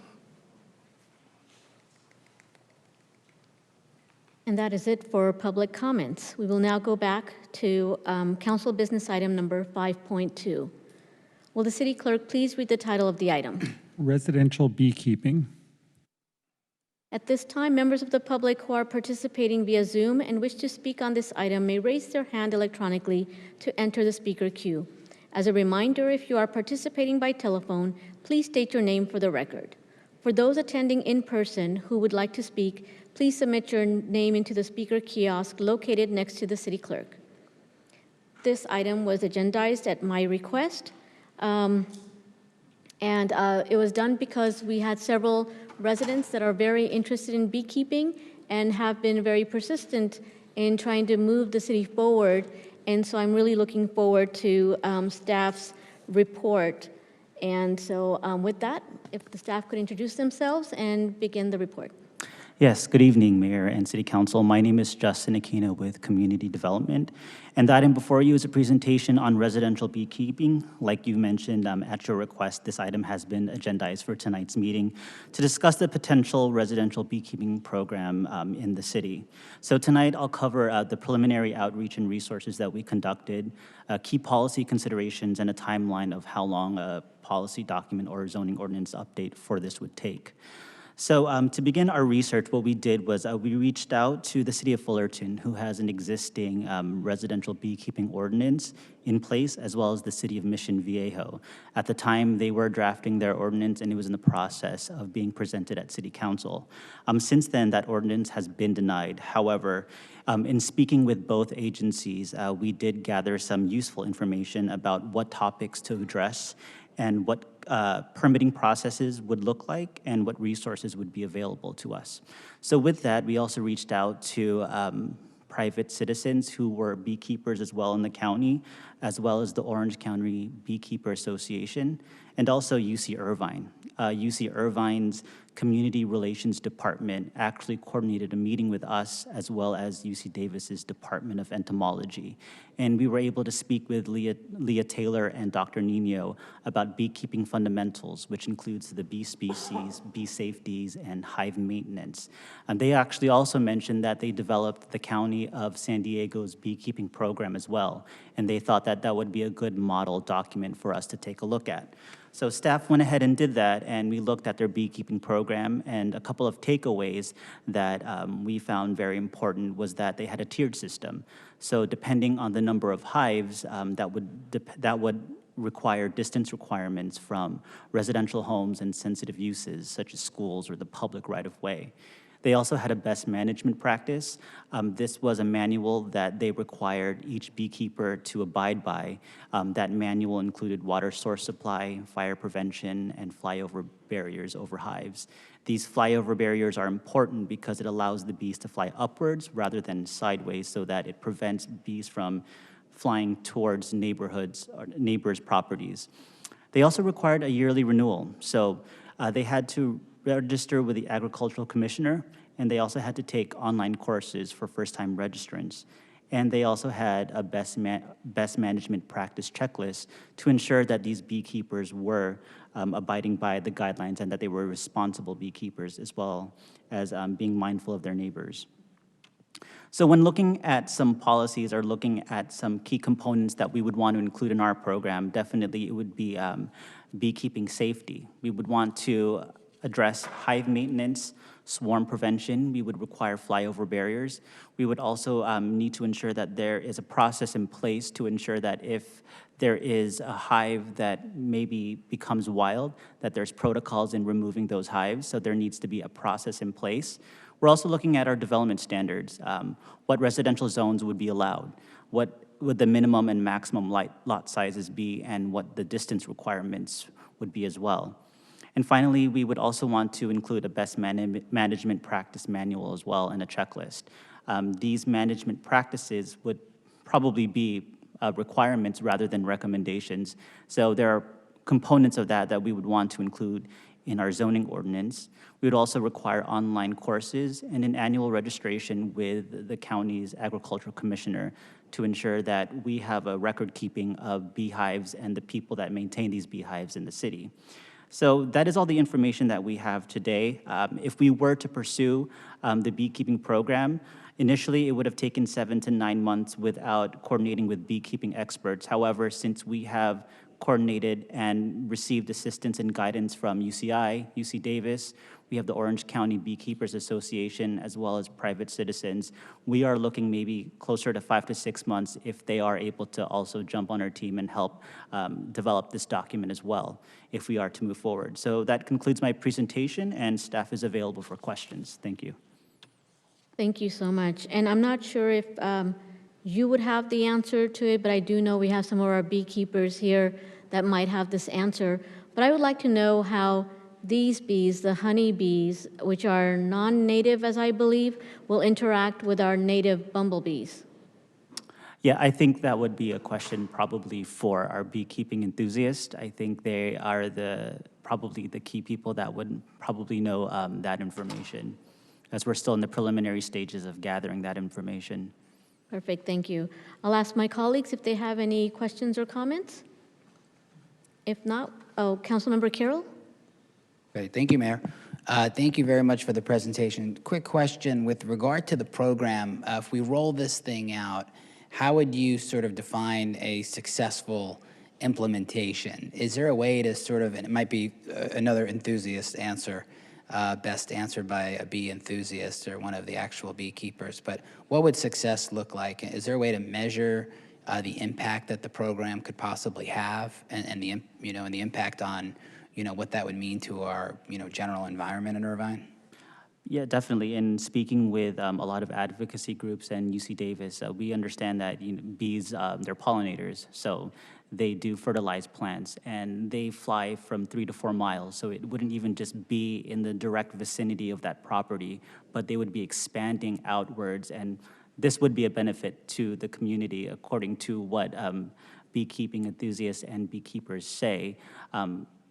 And that is it for public comments. We will now go back to council business item number 5.2. Will the city clerk please read the title of the item? Residential beekeeping. At this time, members of the public who are participating via Zoom and wish to speak on this item may raise their hand electronically to enter the speaker queue. As a reminder, if you are participating by telephone, please state your name for the record. For those attending in person who would like to speak, please submit your name into the speaker kiosk located next to the city clerk. This item was agendized at my request, and it was done because we had several residents that are very interested in beekeeping and have been very persistent in trying to move the city forward. And so I'm really looking forward to staff's report. And so with that, if the staff could introduce themselves and begin the report. Yes, good evening, Mayor and City Council. My name is Justin Aquino with Community Development. And the item before you is a presentation on residential beekeeping. Like you mentioned, at your request, this item has been agendized for tonight's meeting to discuss the potential residential beekeeping program in the city. So tonight I'll cover the preliminary outreach and resources that we conducted, key policy considerations, and a timeline of how long a policy document or zoning ordinance update for this would take. So to begin our research, what we did was we reached out to the city of Fullerton, who has an existing residential beekeeping ordinance in place, as well as the city of Mission Viejo. At the time, they were drafting their ordinance, and it was in the process of being presented at city council. Since then, that ordinance has been denied. However, in speaking with both agencies, we did gather some useful information about what topics to address and what permitting processes would look like and what resources would be available to us. So with that, we also reached out to private citizens who were beekeepers as well in the county, as well as the Orange County Beekeeper Association, and also UC Irvine. UC Irvine's Community Relations Department actually coordinated a meeting with us as well as UC Davis's Department of Entomology. And we were able to speak with Leah Taylor and Dr. Nino about beekeeping fundamentals, which includes the bee species, bee safeties, and hive maintenance. And they actually also mentioned that they developed the County of San Diego's beekeeping program as well. And they thought that that would be a good model document for us to take a look at. So staff went ahead and did that, and we looked at their beekeeping program, and a couple of takeaways that we found very important was that they had a tiered system. So depending on the number of hives, that would require distance requirements from residential homes and sensitive uses, such as schools or the public right-of-way. They also had a best management practice. This was a manual that they required each beekeeper to abide by. That manual included water source supply, fire prevention, and flyover barriers over hives. These flyover barriers are important because it allows the bees to fly upwards rather than sideways so that it prevents bees from flying towards neighborhoods or neighbors' properties. They also required a yearly renewal. So they had to register with the agricultural commissioner, and they also had to take online courses for first-time registrants. And they also had a best management practice checklist to ensure that these beekeepers were abiding by the guidelines and that they were responsible beekeepers as well as being mindful of their neighbors. So when looking at some policies or looking at some key components that we would want to include in our program, definitely it would be beekeeping safety. We would want to address hive maintenance, swarm prevention. We would require flyover barriers. We would also need to ensure that there is a process in place to ensure that if there is a hive that maybe becomes wild, that there's protocols in removing those hives, so there needs to be a process in place. We're also looking at our development standards, what residential zones would be allowed, what would the minimum and maximum lot sizes be, and what the distance requirements would be as well. And finally, we would also want to include a best management practice manual as well and a checklist. These management practices would probably be requirements rather than recommendations. So there are components of that we would want to include in our zoning ordinance. We would also require online courses and an annual registration with the county's agricultural commissioner to ensure that we have a record keeping of beehives and the people that maintain these beehives in the city. So that is all the information that we have today. If we were to pursue the beekeeping program, initially it would have taken 7 to 9 months without coordinating with beekeeping experts. However, since we have coordinated and received assistance and guidance from UCI, UC Davis, we have the Orange County Beekeepers Association, as well as private citizens. We are looking maybe closer to 5 to 6 months if they are able to also jump on our team and help develop this document as well, if we are to move forward. So that concludes my presentation, and staff is available for questions. Thank you. Thank you so much. And I'm not sure if you would have the answer to it, but I do know we have some of our beekeepers here that might have this answer. But I would like to know how these bees, the honey bees, which are non-native, as I believe, will interact with our native bumblebees. Yeah, I think that would be a question probably for our beekeeping enthusiasts. I think they are probably the key people that would probably know that information, as we're still in the preliminary stages of gathering that information. Perfect, thank you. I'll ask my colleagues if they have any questions or comments. If not, Councilmember Carroll? Great, thank you, Mayor. Thank you very much for the presentation. Quick question with regard to the program. If we roll this thing out, how would you sort of define a successful implementation? Is there a way to sort of, and it might be another enthusiast answer, best answered by a bee enthusiast or one of the actual beekeepers, but what would success look like? Is there a way to measure the impact that the program could possibly have and the, and the impact on what that would mean to our, general environment in Irvine? Yeah, definitely. In speaking with a lot of advocacy groups and UC Davis, we understand that bees, they're pollinators, so they do fertilize plants, and they fly from 3 to 4 miles, so it wouldn't even just be in the direct vicinity of that property, but they would be expanding outwards, and this would be a benefit to the community, according to what beekeeping enthusiasts and beekeepers say.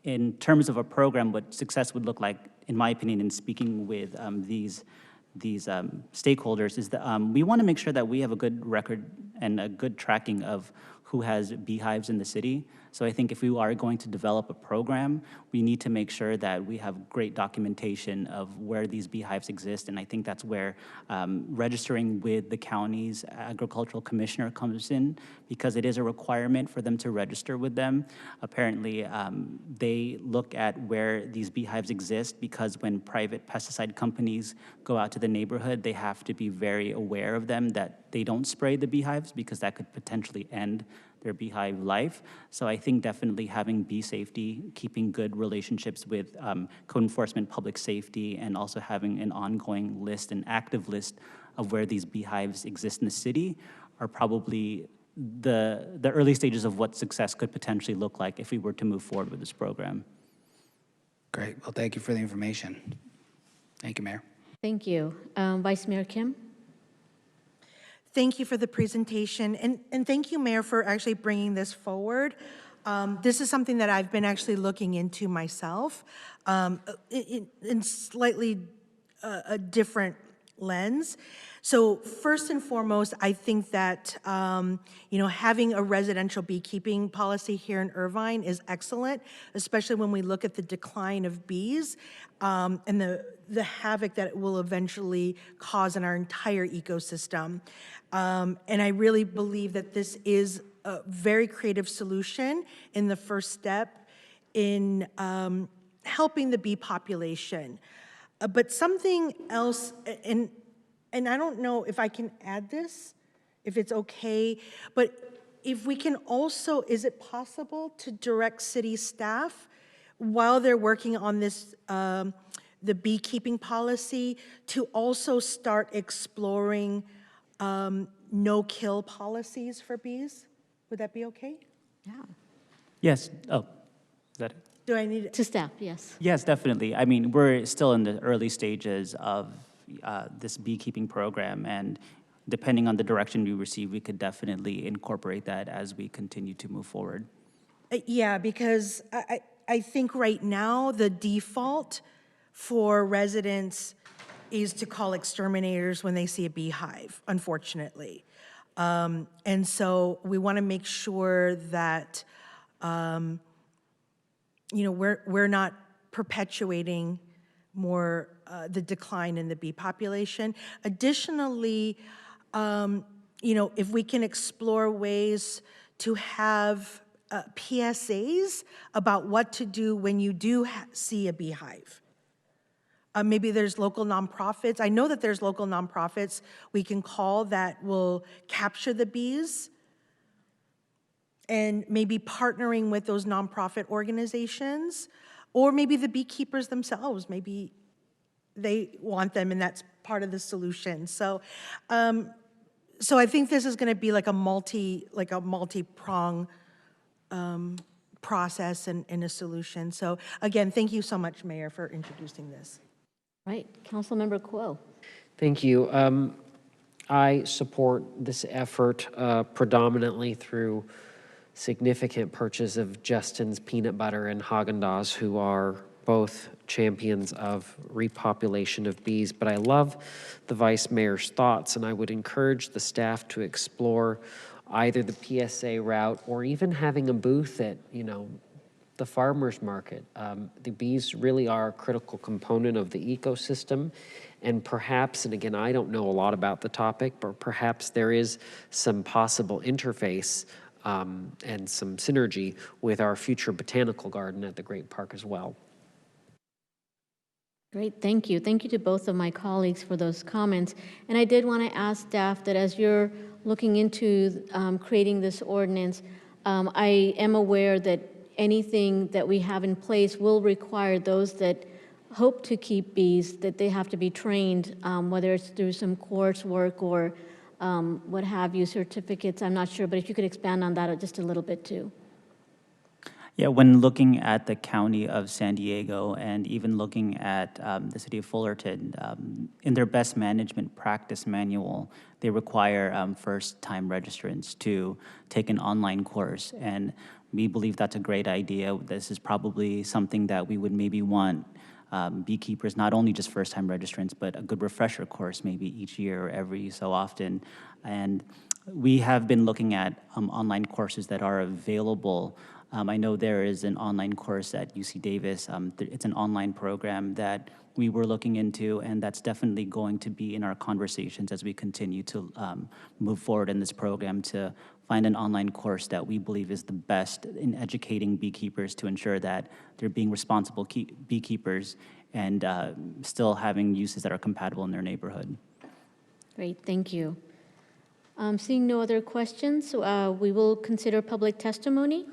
in terms of a program, what success would look like, in my opinion, in speaking with these stakeholders, is that we want to make sure that we have a good record and a good tracking of who has beehives in the city. So I think if we are going to develop a program, we need to make sure that we have great documentation of where these beehives exist. And I think that's where registering with the county's agricultural commissioner comes in, because it is a requirement for them to register with them. Apparently, they look at where these beehives exist, because when private pesticide companies go out to the neighborhood, they have to be very aware of them, that they don't spray the beehives, because that could potentially end their beehive life. So I think definitely having bee safety, keeping good relationships with code enforcement, public safety, and also having an ongoing list, an active list of where these beehives exist in the city are probably the early stages of what success could potentially look like if we were to move forward with this program. Great. Well, thank you for the information. Thank you, Mayor. Thank you. Vice Mayor Kim? Thank you for the presentation, and thank you, Mayor, for actually bringing this forward. This is something that I've been actually looking into myself in slightly a different lens. So first and foremost, I think that having a residential beekeeping policy here in Irvine is excellent, especially when we look at the decline of bees and the havoc that it will eventually cause in our entire ecosystem. And I really believe that this is a very creative solution in the first step in helping the bee population. But something else, and I don't know if I can add this, if it's okay, but if we can also, is it possible to direct city staff while they're working on this, the beekeeping policy, to also start exploring no-kill policies for bees? Would that be okay? Yeah. Yes. Oh, is that it? Do I need it? To staff, yes. Yes, definitely. I mean, we're still in the early stages of this beekeeping program, and depending on the direction we receive, we could definitely incorporate that as we continue to move forward. Yeah, because I think right now the default for residents is to call exterminators when they see a beehive, unfortunately. And so we want to make sure that we're not perpetuating more the decline in the bee population. Additionally, if we can explore ways to have PSAs about what to do when you do see a beehive. Maybe there's local nonprofits. I know that there's local nonprofits we can call that will capture the bees, and maybe partnering with those nonprofit organizations, or maybe the beekeepers themselves. Maybe they want them, and that's part of the solution. So, so I think this is going to be like a multi-prong process and a solution. So again, thank you so much, Mayor, for introducing this. Right, Councilmember Kuo. Thank you. I support this effort predominantly through significant purchase of Justin's Peanut Butter and Haagen-Dazs, who are both champions of repopulation of bees. But I love the Vice Mayor's thoughts, and I would encourage the staff to explore either the PSA route or even having a booth at, the farmer's market. The bees really are a critical component of the ecosystem, and perhaps, and again, I don't know a lot about the topic, but perhaps there is some possible interface and some synergy with our future botanical garden at the Great Park as well. Great, thank you. Thank you to both of my colleagues for those comments. And I did want to ask staff that as you're looking into creating this ordinance, I am aware that anything that we have in place will require those that hope to keep bees, that they have to be trained, whether it's through some coursework or what have you, certificates, I'm not sure, but if you could expand on that just a little bit too. Yeah, when looking at the county of San Diego and even looking at the city of Fullerton, in their best management practice manual, they require first-time registrants to take an online course. And we believe that's a great idea. This is probably something that we would maybe want beekeepers, not only just first-time registrants, but a good refresher course maybe each year or every so often. And we have been looking at online courses that are available. I know there is an online course at UC Davis. It's an online program that we were looking into, and that's definitely going to be in our conversations as we continue to move forward in this program to find an online course that we believe is the best in educating beekeepers to ensure that they're being responsible beekeepers and still having uses that are compatible in their neighborhood. Great, thank you. Seeing no other questions, we will consider public testimony.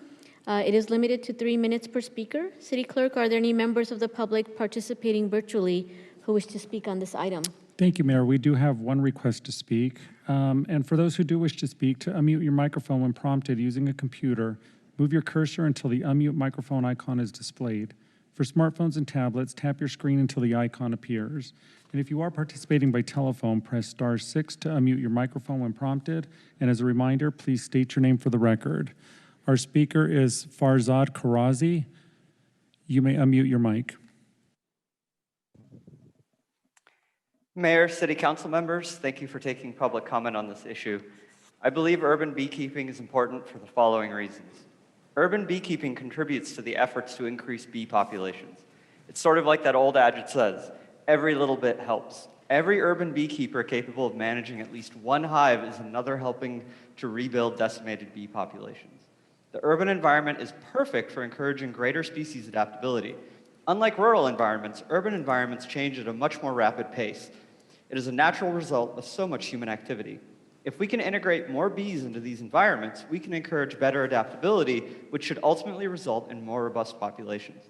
It is limited to 3 minutes per speaker. City Clerk, are there any members of the public participating virtually who wish to speak on this item? Thank you, Mayor. We do have one request to speak. And for those who do wish to speak, to unmute your microphone when prompted using a computer, move your cursor until the unmute microphone icon is displayed. For smartphones and tablets, tap your screen until the icon appears. And if you are participating by telephone, press *6 to unmute your microphone when prompted. And as a reminder, please state your name for the record. Our speaker is Farzad Karazi. You may unmute your mic. Mayor, City Council members, thank you for taking public comment on this issue. I believe urban beekeeping is important for the following reasons. Urban beekeeping contributes to the efforts to increase bee populations. It's sort of like that old adage says, every little bit helps. Every urban beekeeper capable of managing at least one hive is another helping to rebuild decimated bee populations. The urban environment is perfect for encouraging greater species adaptability. Unlike rural environments, urban environments change at a much more rapid pace. It is a natural result of so much human activity. If we can integrate more bees into these environments, we can encourage better adaptability, which should ultimately result in more robust populations.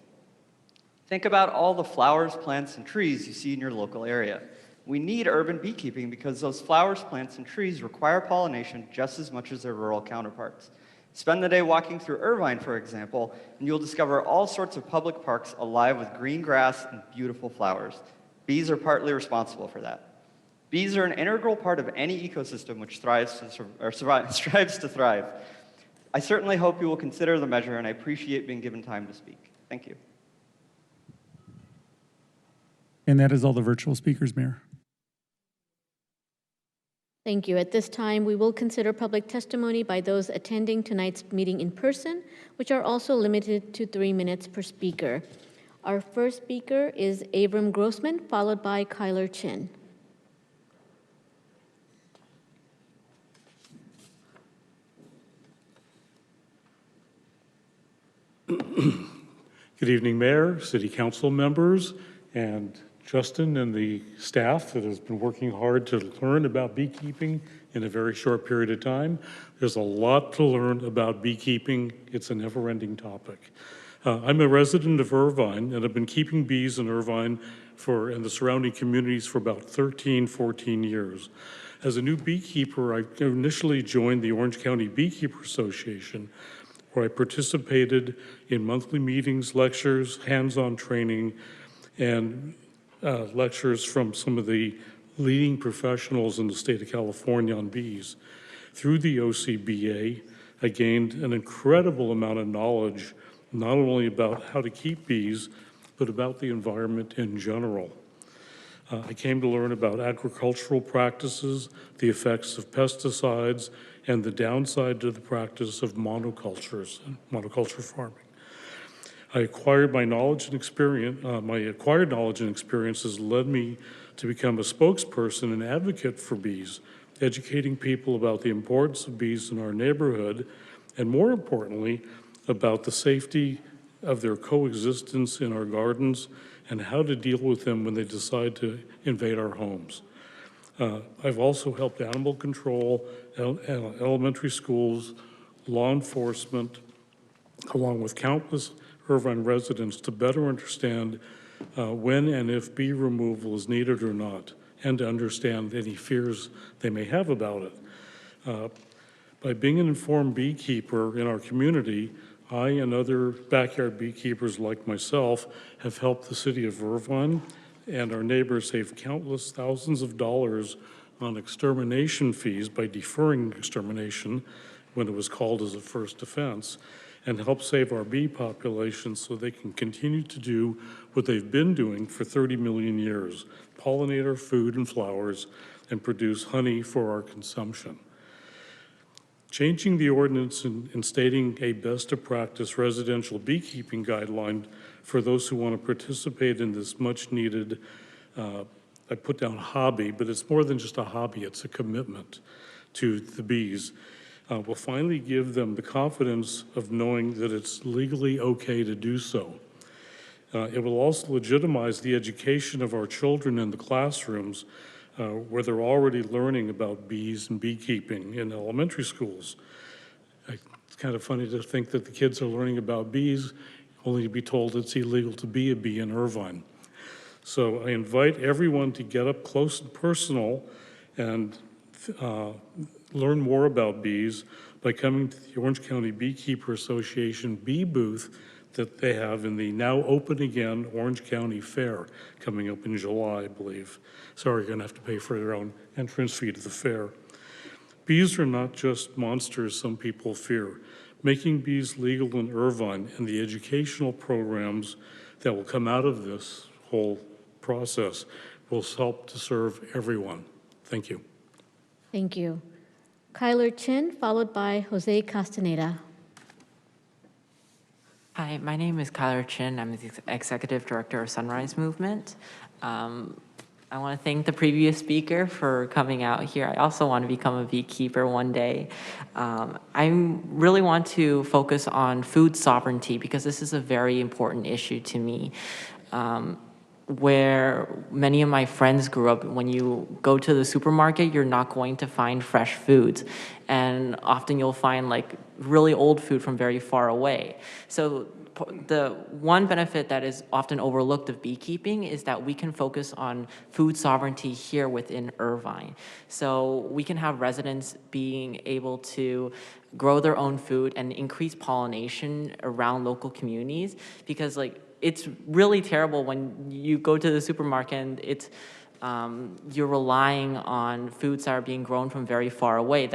Think about all the flowers, plants, and trees you see in your local area. We need urban beekeeping because those flowers, plants, and trees require pollination just as much as their rural counterparts. Spend the day walking through Irvine, for example, and you'll discover all sorts of public parks alive with green grass and beautiful flowers. Bees are partly responsible for that. Bees are an integral part of any ecosystem which strives to thrive. I certainly hope you will consider the measure, and I appreciate being given time to speak. Thank you. And that is all the virtual speakers, Mayor. Thank you. At this time, we will consider public testimony by those attending tonight's meeting in person, which are also limited to 3 minutes per speaker. Our first speaker is Abram Grossman, followed by Kyler Chin. Good evening, Mayor, City Council members, and Justin and the staff that has been working hard to learn about beekeeping in a very short period of time. There's a lot to learn about beekeeping. It's a never-ending topic. I'm a resident of Irvine, and I've been keeping bees in Irvine and the surrounding communities for about 13, 14 years. As a new beekeeper, I initially joined the Orange County Beekeeper Association, where I participated in monthly meetings, lectures, hands-on training, and lectures from some of the leading professionals in the state of California on bees. Through the OCBA, I gained an incredible amount of knowledge, not only about how to keep bees, but about the environment in general. I came to learn about agricultural practices, the effects of pesticides, and the downside to the practice of monoculture farming. I acquired my knowledge and experience. My acquired knowledge and experiences led me to become a spokesperson and advocate for bees, educating people about the importance of bees in our neighborhood, and more importantly, about the safety of their coexistence in our gardens and how to deal with them when they decide to invade our homes. I've also helped animal control, elementary schools, law enforcement, along with countless Irvine residents to better understand when and if bee removal is needed or not, and to understand any fears they may have about it. By being an informed beekeeper in our community, I and other backyard beekeepers like myself have helped the city of Irvine and our neighbors save countless thousands of dollars on extermination fees by deferring extermination when it was called as a first offense, and help save our bee population so they can continue to do what they've been doing for 30 million years, pollinate our food and flowers, and produce honey for our consumption. Changing the ordinance and stating a best of practice residential beekeeping guideline for those who want to participate in this much needed, I put down hobby, but it's more than just a hobby, it's a commitment to the bees. Will finally give them the confidence of knowing that it's legally okay to do so. It will also legitimize the education of our children in the classrooms where they're already learning about bees and beekeeping in elementary schools. It's kind of funny to think that the kids are learning about bees only to be told it's illegal to be a bee in Irvine. So I invite everyone to get up close and personal and learn more about bees by coming to the Orange County Beekeeper Association bee booth that they have in the now open again Orange County Fair coming up in July, I believe. Sorry, you're gonna have to pay for your own entrance fee to the fair. Bees are not just monsters some people fear. Making bees legal in Irvine and the educational programs that will come out of this whole process will help to serve everyone. Thank you. Thank you. Kyler Chin, followed by Jose Castaneda. Hi, my name is Kyler Chin. I'm the Executive Director of Sunrise Movement. I want to thank the previous speaker for coming out here. I also want to become a beekeeper one day. I really want to focus on food sovereignty because this is a very important issue to me. Where many of my friends grew up, when you go to the supermarket, you're not going to find fresh foods. And often you'll find like really old food from very far away. So the one benefit that is often overlooked of beekeeping is that we can focus on food sovereignty here within Irvine. So we can have residents being able to grow their own food and increase pollination around local communities, because like it's really terrible when you go to the supermarket and it's you're relying on foods that are being grown from very far away.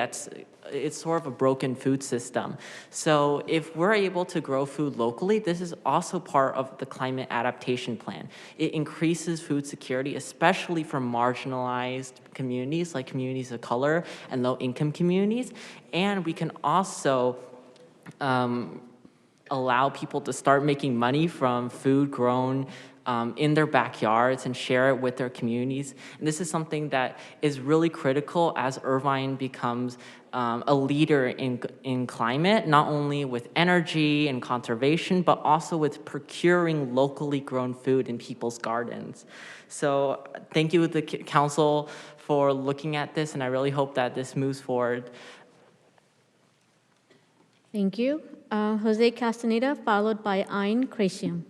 It's sort of a broken food system. So if we're able to grow food locally, this is also part of the climate adaptation plan. It increases food security, especially for marginalized communities like communities of color and low-income communities. And we can also allow people to start making money from food grown in their backyards and share it with their communities. And this is something that is really critical as Irvine becomes a leader in climate, not only with energy and conservation, but also with procuring locally grown food in people's gardens. So thank you, the council, for looking at this, and I really hope that this moves forward. Thank you. Jose Castaneda, followed by Ayn Cratium.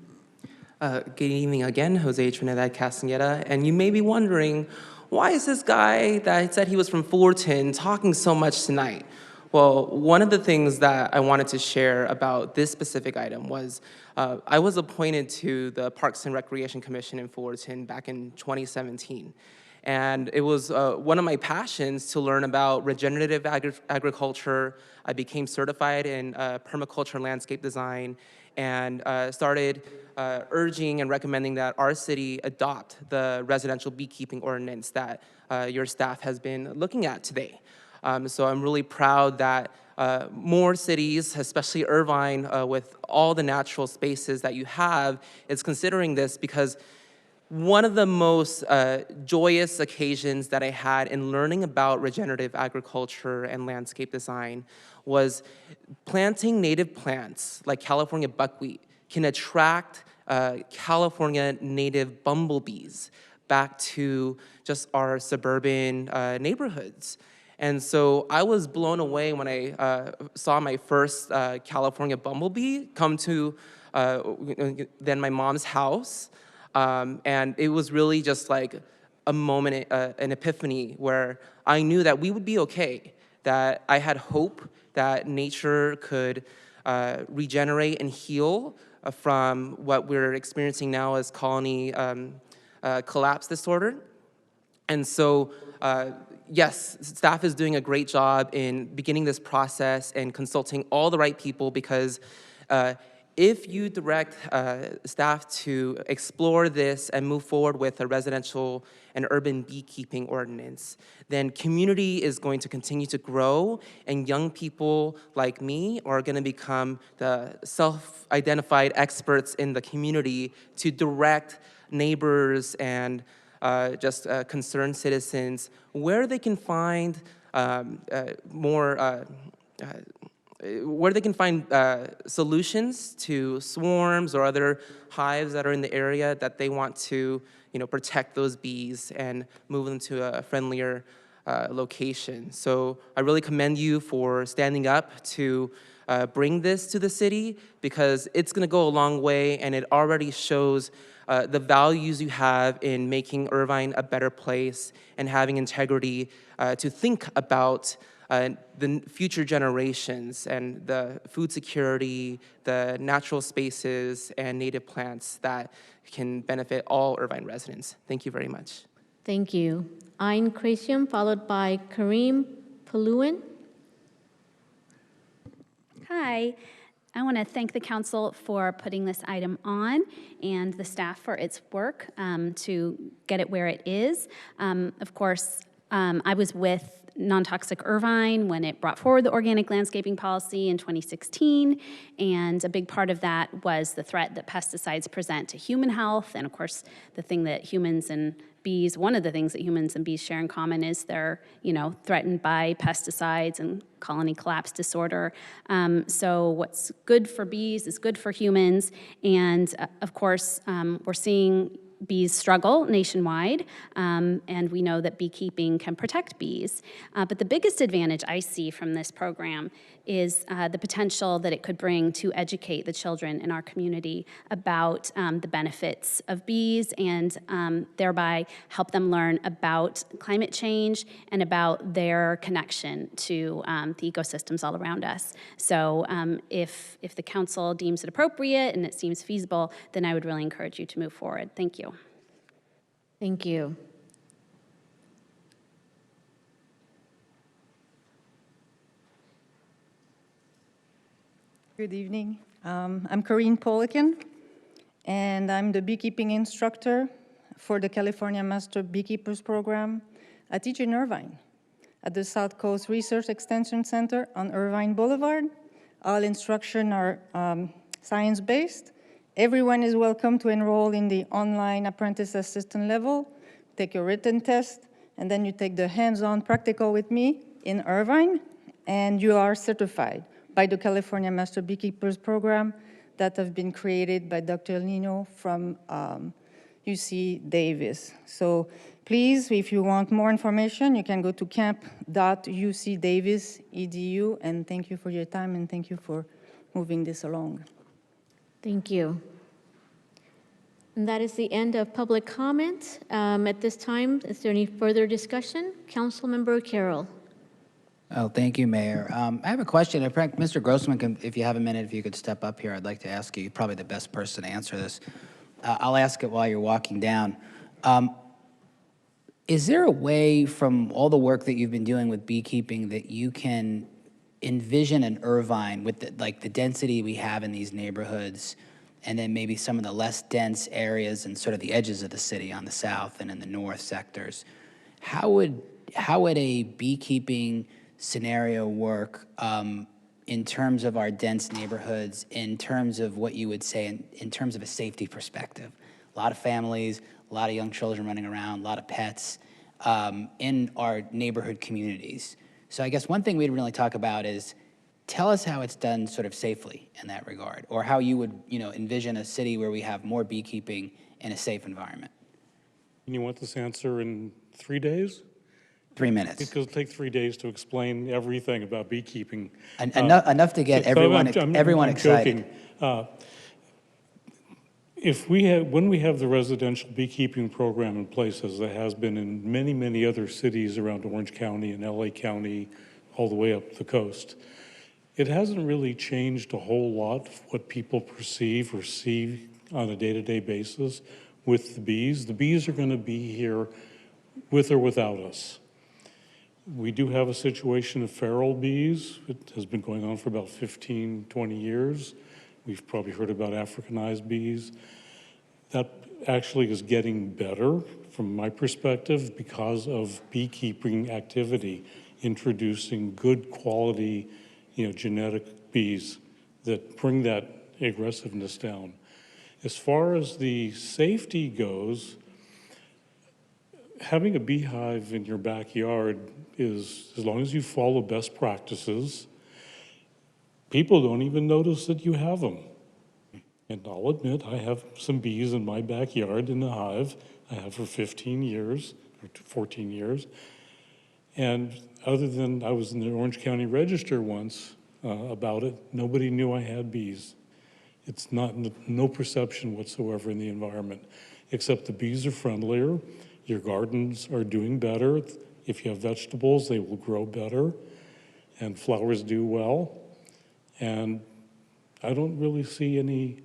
Good evening again, Jose Trinidad Castaneda. And you may be wondering, why is this guy that said he was from Fullerton talking so much tonight? Well, one of the things that I wanted to share about this specific item was I was appointed to the Parks and Recreation Commission in Fullerton back in 2017. And it was one of my passions to learn about regenerative agriculture. I became certified in permaculture and landscape design, and started urging and recommending that our city adopt the residential beekeeping ordinance that your staff has been looking at today. So I'm really proud that more cities, especially Irvine, with all the natural spaces that you have, is considering this, because one of the most joyous occasions that I had in learning about regenerative agriculture and landscape design was planting native plants like California buckwheat can attract California native bumblebees back to just our suburban neighborhoods. And so I was blown away when I saw my first California bumblebee come to then my mom's house. And it was really just like a moment, an epiphany, where I knew that we would be okay, that I had hope that nature could regenerate and heal from what we're experiencing now as colony collapse disorder. And so yes, staff is doing a great job in beginning this process and consulting all the right people, because if you direct staff to explore this and move forward with a residential and urban beekeeping ordinance, then community is going to continue to grow, and young people like me are going to become the self-identified experts in the community to direct neighbors and just concerned citizens where they can find where they can find solutions to swarms or other hives that are in the area that they want to, protect those bees and move them to a friendlier location. So I really commend you for standing up to bring this to the city, because it's going to go a long way, and it already shows the values you have in making Irvine a better place and having integrity to think about the future generations and the food security, the natural spaces, and native plants that can benefit all Irvine residents. Thank you very much. Thank you. Ayn Krasium, followed by Kareem Paluin. Hi. I want to thank the council for putting this item on and the staff for its work to get it where it is. Of course, I was with Non-Toxic Irvine when it brought forward the organic landscaping policy in 2016, and a big part of that was the threat that pesticides present to human health, and of course, the thing that humans and bees, one of the things that humans and bees share in common is they're, threatened by pesticides and colony collapse disorder. So what's good for bees is good for humans, and of course, we're seeing bees struggle nationwide, and we know that beekeeping can protect bees. But the biggest advantage I see from this program is the potential that it could bring to educate the children in our community about the benefits of bees, and thereby help them learn about climate change and about their connection to the ecosystems all around us. So if the council deems it appropriate and it seems feasible, then I would really encourage you to move forward. Thank you. Thank you. Good evening. I'm Corinne Polikin, and I'm the beekeeping instructor for the California Master Beekeepers Program. I teach in Irvine at the South Coast Research Extension Center on Irvine Boulevard. All instruction are science-based. Everyone is welcome to enroll in the online apprentice assistant level, take a written test, and then you take the hands-on practical with me in Irvine, and you are certified by the California Master Beekeepers Program that have been created by Dr. Lino from UC Davis. So please, if you want more information, you can go to camp.ucdavis.edu, and thank you for your time, and thank you for moving this along. Thank you. And that is the end of public comment. At this time, is there any further discussion? Councilmember Carroll. Oh, thank you, Mayor. I have a question. In fact, Mr. Grossman, if you have a minute, if you could step up here, I'd like to ask you. You're probably the best person to answer this. I'll ask it while you're walking down. Is there a way, from all the work that you've been doing with beekeeping, that you can envision an Irvine with the density we have in these neighborhoods, and then maybe some of the less dense areas and sort of the edges of the city on the south and in the north sectors? How would a beekeeping scenario work in terms of our dense neighborhoods, in terms of what you would say in terms of a safety perspective? A lot of families, a lot of young children running around, a lot of pets in our neighborhood communities. So I guess one thing we'd really talk about is, tell us how it's done sort of safely in that regard, or how you would envision a city where we have more beekeeping in a safe environment. And you want this answer in 3 days? 3 minutes. It'll take 3 days to explain everything about beekeeping. Enough to get everyone excited. Joking. When we have the residential beekeeping program in place, as it has been in many, many other cities around Orange County and LA County, all the way up the coast, it hasn't really changed a whole lot of what people perceive or see on a day-to-day basis with the bees. The bees are going to be here with or without us. We do have a situation of feral bees. It has been going on for about 15, 20 years. We've probably heard about Africanized bees. That actually is getting better from my perspective because of beekeeping activity, introducing good quality, genetic bees that bring that aggressiveness down. As far as the safety goes, having a beehive in your backyard is, as long as you follow best practices, people don't even notice that you have them. And I'll admit, I have some bees in my backyard in the hive. I have for 15 years, or 14 years. And other than I was in the Orange County Register once about it, nobody knew I had bees. It's no perception whatsoever in the environment, except the bees are friendlier. Your gardens are doing better. If you have vegetables, they will grow better, and flowers do well. And I don't really see any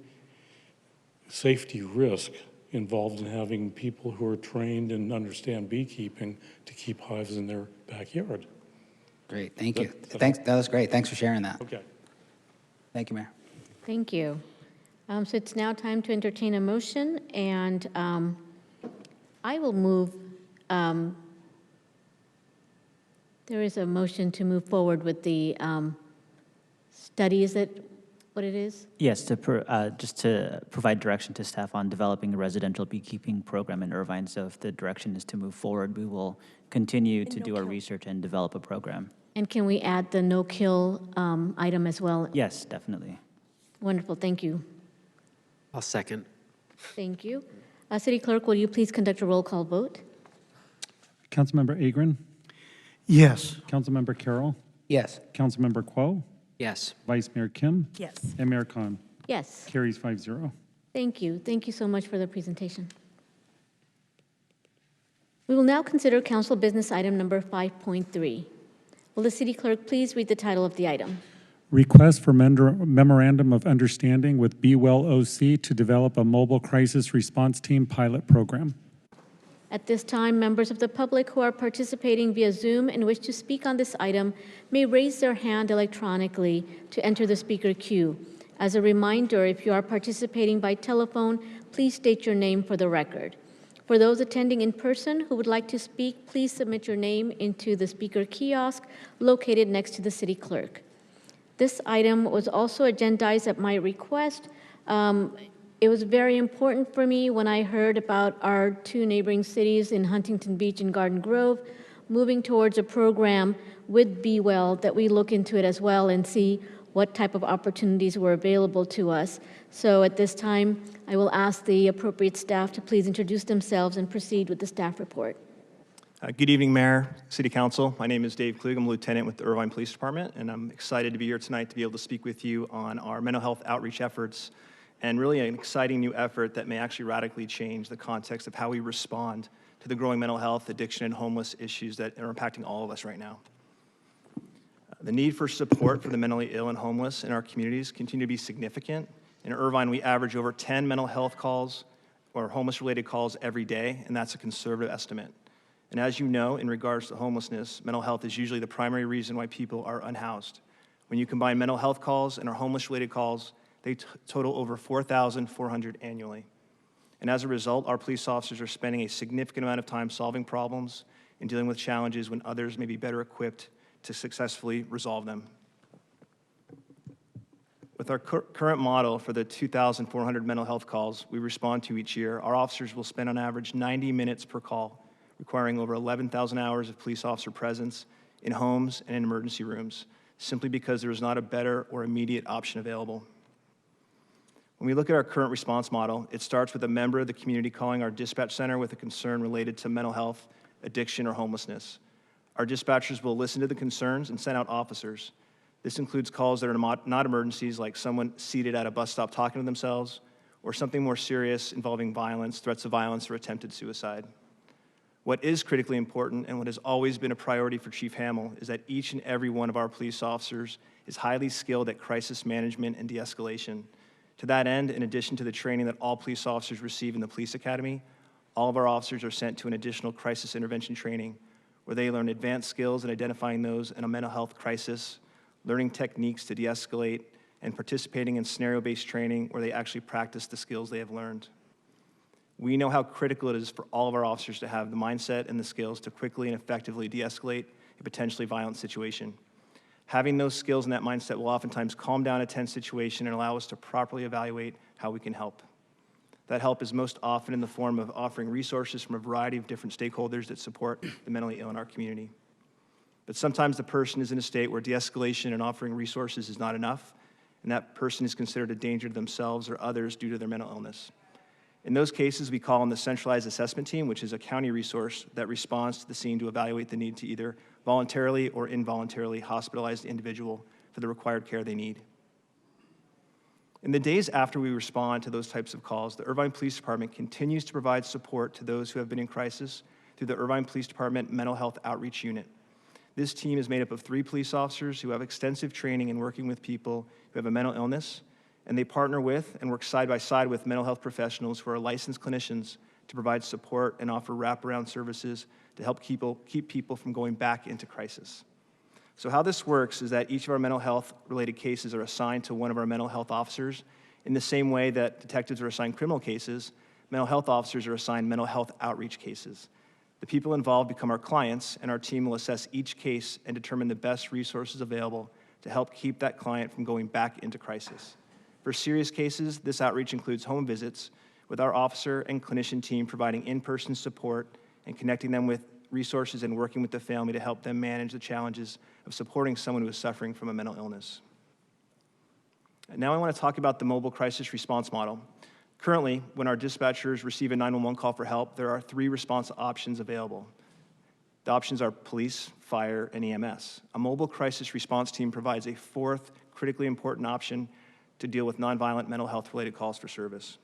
safety risk involved in having people who are trained and understand beekeeping to keep hives in their backyard. Great, thank you. Thanks, that was great. Thanks for sharing that. Okay. Thank you, Mayor. Thank you. So it's now time to entertain a motion, and I will move. There is a motion to move forward with the study. Is that what it is? Yes, just to provide direction to staff on developing a residential beekeeping program in Irvine. So if the direction is to move forward, we will continue to do our research and develop a program. And can we add the no-kill item as well? Yes, definitely. Wonderful, thank you. I'll second. Thank you. City Clerk, will you please conduct a roll call vote? Councilmember Agron? Yes. Councilmember Carroll? Yes. Councilmember Quo? Yes. Vice Mayor Kim? Yes. And Mayor Khan? Yes. Carries 5-0. Thank you. Thank you so much for the presentation. We will now consider council business item number 5.3. Will the City Clerk please read the title of the item? Request for memorandum of understanding with Be Well OC to develop a mobile crisis response team pilot program. At this time, members of the public who are participating via Zoom and wish to speak on this item may raise their hand electronically to enter the speaker queue. As a reminder, if you are participating by telephone, please state your name for the record. For those attending in person who would like to speak, please submit your name into the speaker kiosk located next to the City Clerk. This item was also agendized at my request. It was very important for me when I heard about our two neighboring cities in Huntington Beach and Garden Grove moving towards a program with Be Well, that we look into it as well and see what type of opportunities were available to us. So at this time, I will ask the appropriate staff to please introduce themselves and proceed with the staff report. Good evening, Mayor, City Council. My name is Dave Klug. I'm a lieutenant with the Irvine Police Department, and I'm excited to be here tonight to be able to speak with you on our mental health outreach efforts, and really an exciting new effort that may actually radically change the context of how we respond to the growing mental health, addiction, and homeless issues that are impacting all of us right now. The need for support for the mentally ill and homeless in our communities continue to be significant. In Irvine, we average over 10 mental health calls or homeless-related calls every day, and that's a conservative estimate. And as you know, in regards to homelessness, mental health is usually the primary reason why people are unhoused. When you combine mental health calls and our homeless-related calls, they total over 4,400 annually. And as a result, our police officers are spending a significant amount of time solving problems and dealing with challenges when others may be better equipped to successfully resolve them. With our current model for the 2,400 mental health calls we respond to each year, our officers will spend on average 90 minutes per call, requiring over 11,000 hours of police officer presence in homes and in emergency rooms, simply because there is not a better or immediate option available. When we look at our current response model, it starts with a member of the community calling our dispatch center with a concern related to mental health, addiction, or homelessness. Our dispatchers will listen to the concerns and send out officers. This includes calls that are not emergencies, like someone seated at a bus stop talking to themselves, or something more serious involving violence, threats of violence, or attempted suicide. What is critically important, and what has always been a priority for Chief Hamill, is that each and every one of our police officers is highly skilled at crisis management and de-escalation. To that end, in addition to the training that all police officers receive in the police academy, all of our officers are sent to an additional crisis intervention training, where they learn advanced skills in identifying those in a mental health crisis, learning techniques to de-escalate, and participating in scenario-based training where they actually practice the skills they have learned. We know how critical it is for all of our officers to have the mindset and the skills to quickly and effectively de-escalate a potentially violent situation. Having those skills and that mindset will oftentimes calm down a tense situation and allow us to properly evaluate how we can help. That help is most often in the form of offering resources from a variety of different stakeholders that support the mentally ill in our community. But sometimes the person is in a state where de-escalation and offering resources is not enough, and that person is considered a danger to themselves or others due to their mental illness. In those cases, we call on the centralized assessment team, which is a county resource that responds to the scene to evaluate the need to either voluntarily or involuntarily hospitalize the individual for the required care they need. In the days after we respond to those types of calls, the Irvine Police Department continues to provide support to those who have been in crisis through the Irvine Police Department Mental Health Outreach Unit. This team is made up of 3 police officers who have extensive training in working with people who have a mental illness, and they partner with and work side by side with mental health professionals who are licensed clinicians to provide support and offer wraparound services to help keep people from going back into crisis. So how this works is that each of our mental health related cases are assigned to one of our mental health officers. In the same way that detectives are assigned criminal cases, mental health officers are assigned mental health outreach cases. The people involved become our clients, and our team will assess each case and determine the best resources available to help keep that client from going back into crisis. For serious cases, this outreach includes home visits, with our officer and clinician team providing in-person support and connecting them with resources and working with the family to help them manage the challenges of supporting someone who is suffering from a mental illness. And now I want to talk about the mobile crisis response model. Currently, when our dispatchers receive a 911 call for help, there are 3 response options available. The options are police, fire, and EMS. A mobile crisis response team provides a 4th critically important option to deal with nonviolent mental health-related calls for service.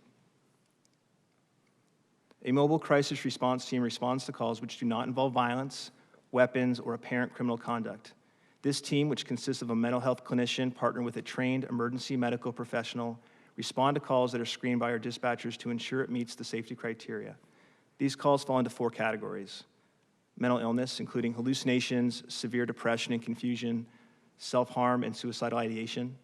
A mobile crisis response team responds to calls which do not involve violence, weapons, or apparent criminal conduct. This team, which consists of a mental health clinician partnered with a trained emergency medical professional, respond to calls that are screened by our dispatchers to ensure it meets the safety criteria. These calls fall into 4 categories: mental illness, including hallucinations, severe depression and confusion, self-harm and suicidal ideation;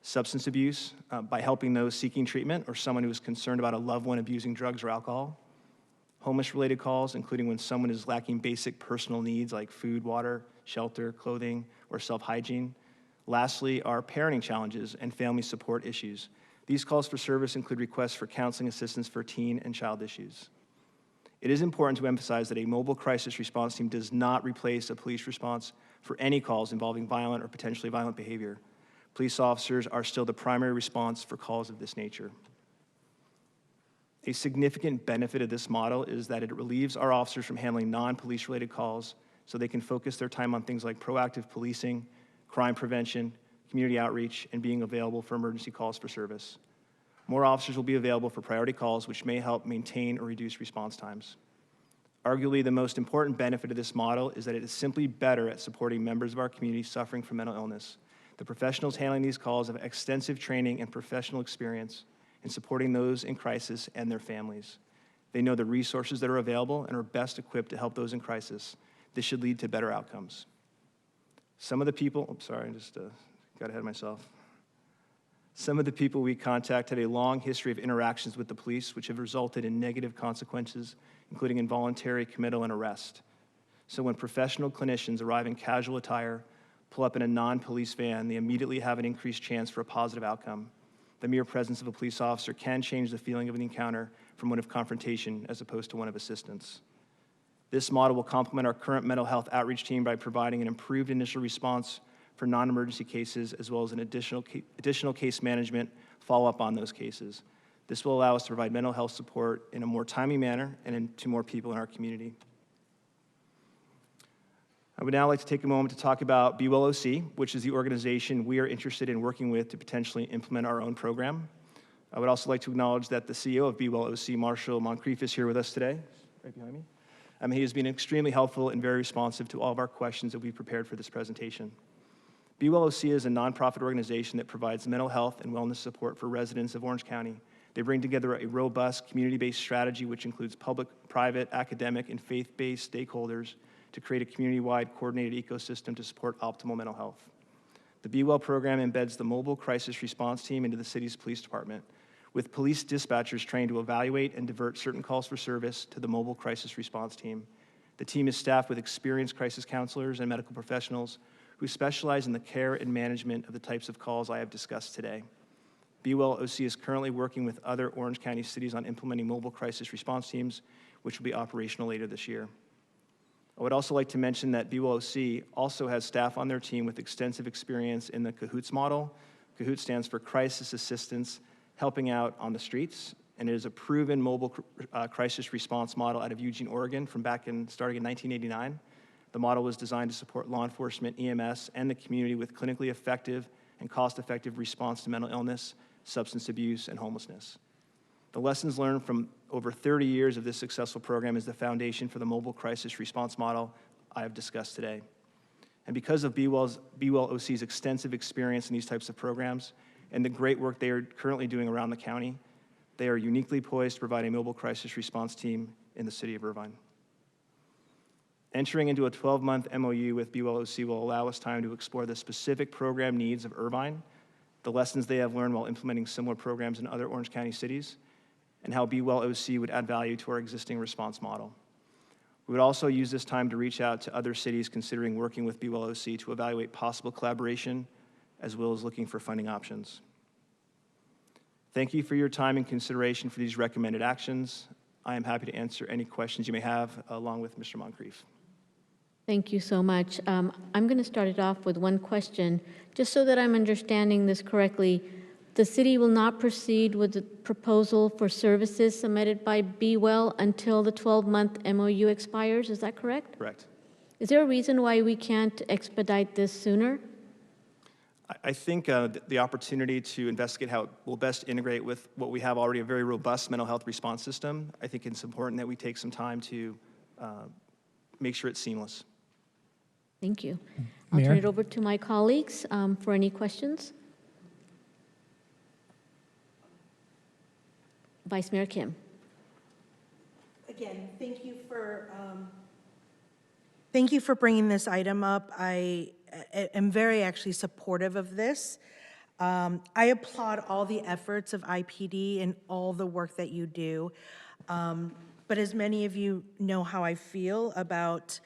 substance abuse, by helping those seeking treatment or someone who is concerned about a loved one abusing drugs or alcohol; homeless-related calls, including when someone is lacking basic personal needs like food, water, shelter, clothing, or self-hygiene. Lastly, are parenting challenges and family support issues. These calls for service include requests for counseling assistance for teen and child issues. It is important to emphasize that a mobile crisis response team does not replace a police response for any calls involving violent or potentially violent behavior. Police officers are still the primary response for calls of this nature. A significant benefit of this model is that it relieves our officers from handling non-police related calls so they can focus their time on things like proactive policing, crime prevention, community outreach, and being available for emergency calls for service. More officers will be available for priority calls, which may help maintain or reduce response times. Arguably, the most important benefit of this model is that it is simply better at supporting members of our community suffering from mental illness. The professionals handling these calls have extensive training and professional experience in supporting those in crisis and their families. They know the resources that are available and are best equipped to help those in crisis. This should lead to better outcomes. Some of the people, I just got ahead of myself. Some of the people we contact have a long history of interactions with the police, which have resulted in negative consequences, including involuntary committal and arrest. So when professional clinicians arrive in casual attire, pull up in a non-police van, they immediately have an increased chance for a positive outcome. The mere presence of a police officer can change the feeling of an encounter from one of confrontation as opposed to one of assistance. This model will complement our current mental health outreach team by providing an improved initial response for non-emergency cases, as well as an additional case management follow-up on those cases. This will allow us to provide mental health support in a more timely manner and to more people in our community. I would now like to take a moment to talk about Be Well OC, which is the organization we are interested in working with to potentially implement our own program. I would also like to acknowledge that the CEO of Be Well OC, Marshall Moncrief, is here with us today, right behind me. He has been extremely helpful and very responsive to all of our questions that we prepared for this presentation. Be Well OC is a nonprofit organization that provides mental health and wellness support for residents of Orange County. They bring together a robust community-based strategy which includes public, private, academic, and faith-based stakeholders to create a community-wide coordinated ecosystem to support optimal mental health. The Be Well program embeds the mobile crisis response team into the city's police department, with police dispatchers trained to evaluate and divert certain calls for service to the mobile crisis response team. The team is staffed with experienced crisis counselors and medical professionals who specialize in the care and management of the types of calls I have discussed today. Be Well OC is currently working with other Orange County cities on implementing mobile crisis response teams, which will be operational later this year. I would also like to mention that Be Well OC also has staff on their team with extensive experience in the CAHOOTS model. CAHOOTS stands for Crisis Assistance Helping Out on the Streets, and it is a proven mobile crisis response model out of Eugene, Oregon, from starting in 1989. The model was designed to support law enforcement, EMS, and the community with clinically effective and cost-effective response to mental illness, substance abuse, and homelessness. The lessons learned from over 30 years of this successful program is the foundation for the mobile crisis response model I have discussed today. And because of Be Well OC's extensive experience in these types of programs and the great work they are currently doing around the county, they are uniquely poised to provide a mobile crisis response team in the city of Irvine. Entering into a 12-month MOU with Be Well OC will allow us time to explore the specific program needs of Irvine, the lessons they have learned while implementing similar programs in other Orange County cities, and how Be Well OC would add value to our existing response model. We would also use this time to reach out to other cities considering working with Be Well OC to evaluate possible collaboration, as well as looking for funding options. Thank you for your time and consideration for these recommended actions. I am happy to answer any questions you may have, along with Mr. Moncrief. Thank you so much. I'm going to start it off with one question, just so that I'm understanding this correctly. The city will not proceed with the proposal for services submitted by Be Well until the 12-month MOU expires, is that correct? Correct. Is there a reason why we can't expedite this sooner? I think the opportunity to investigate how it will best integrate with what we have already, a very robust mental health response system, I think it's important that we take some time to make sure it's seamless. Thank you. I'll Mayor? turn it over to my colleagues for any questions. Vice Mayor Kim. Again, thank you for bringing this item up. I am very actually supportive of this. I applaud all the efforts of IPD and all the work that you do. But as many of you know how I feel about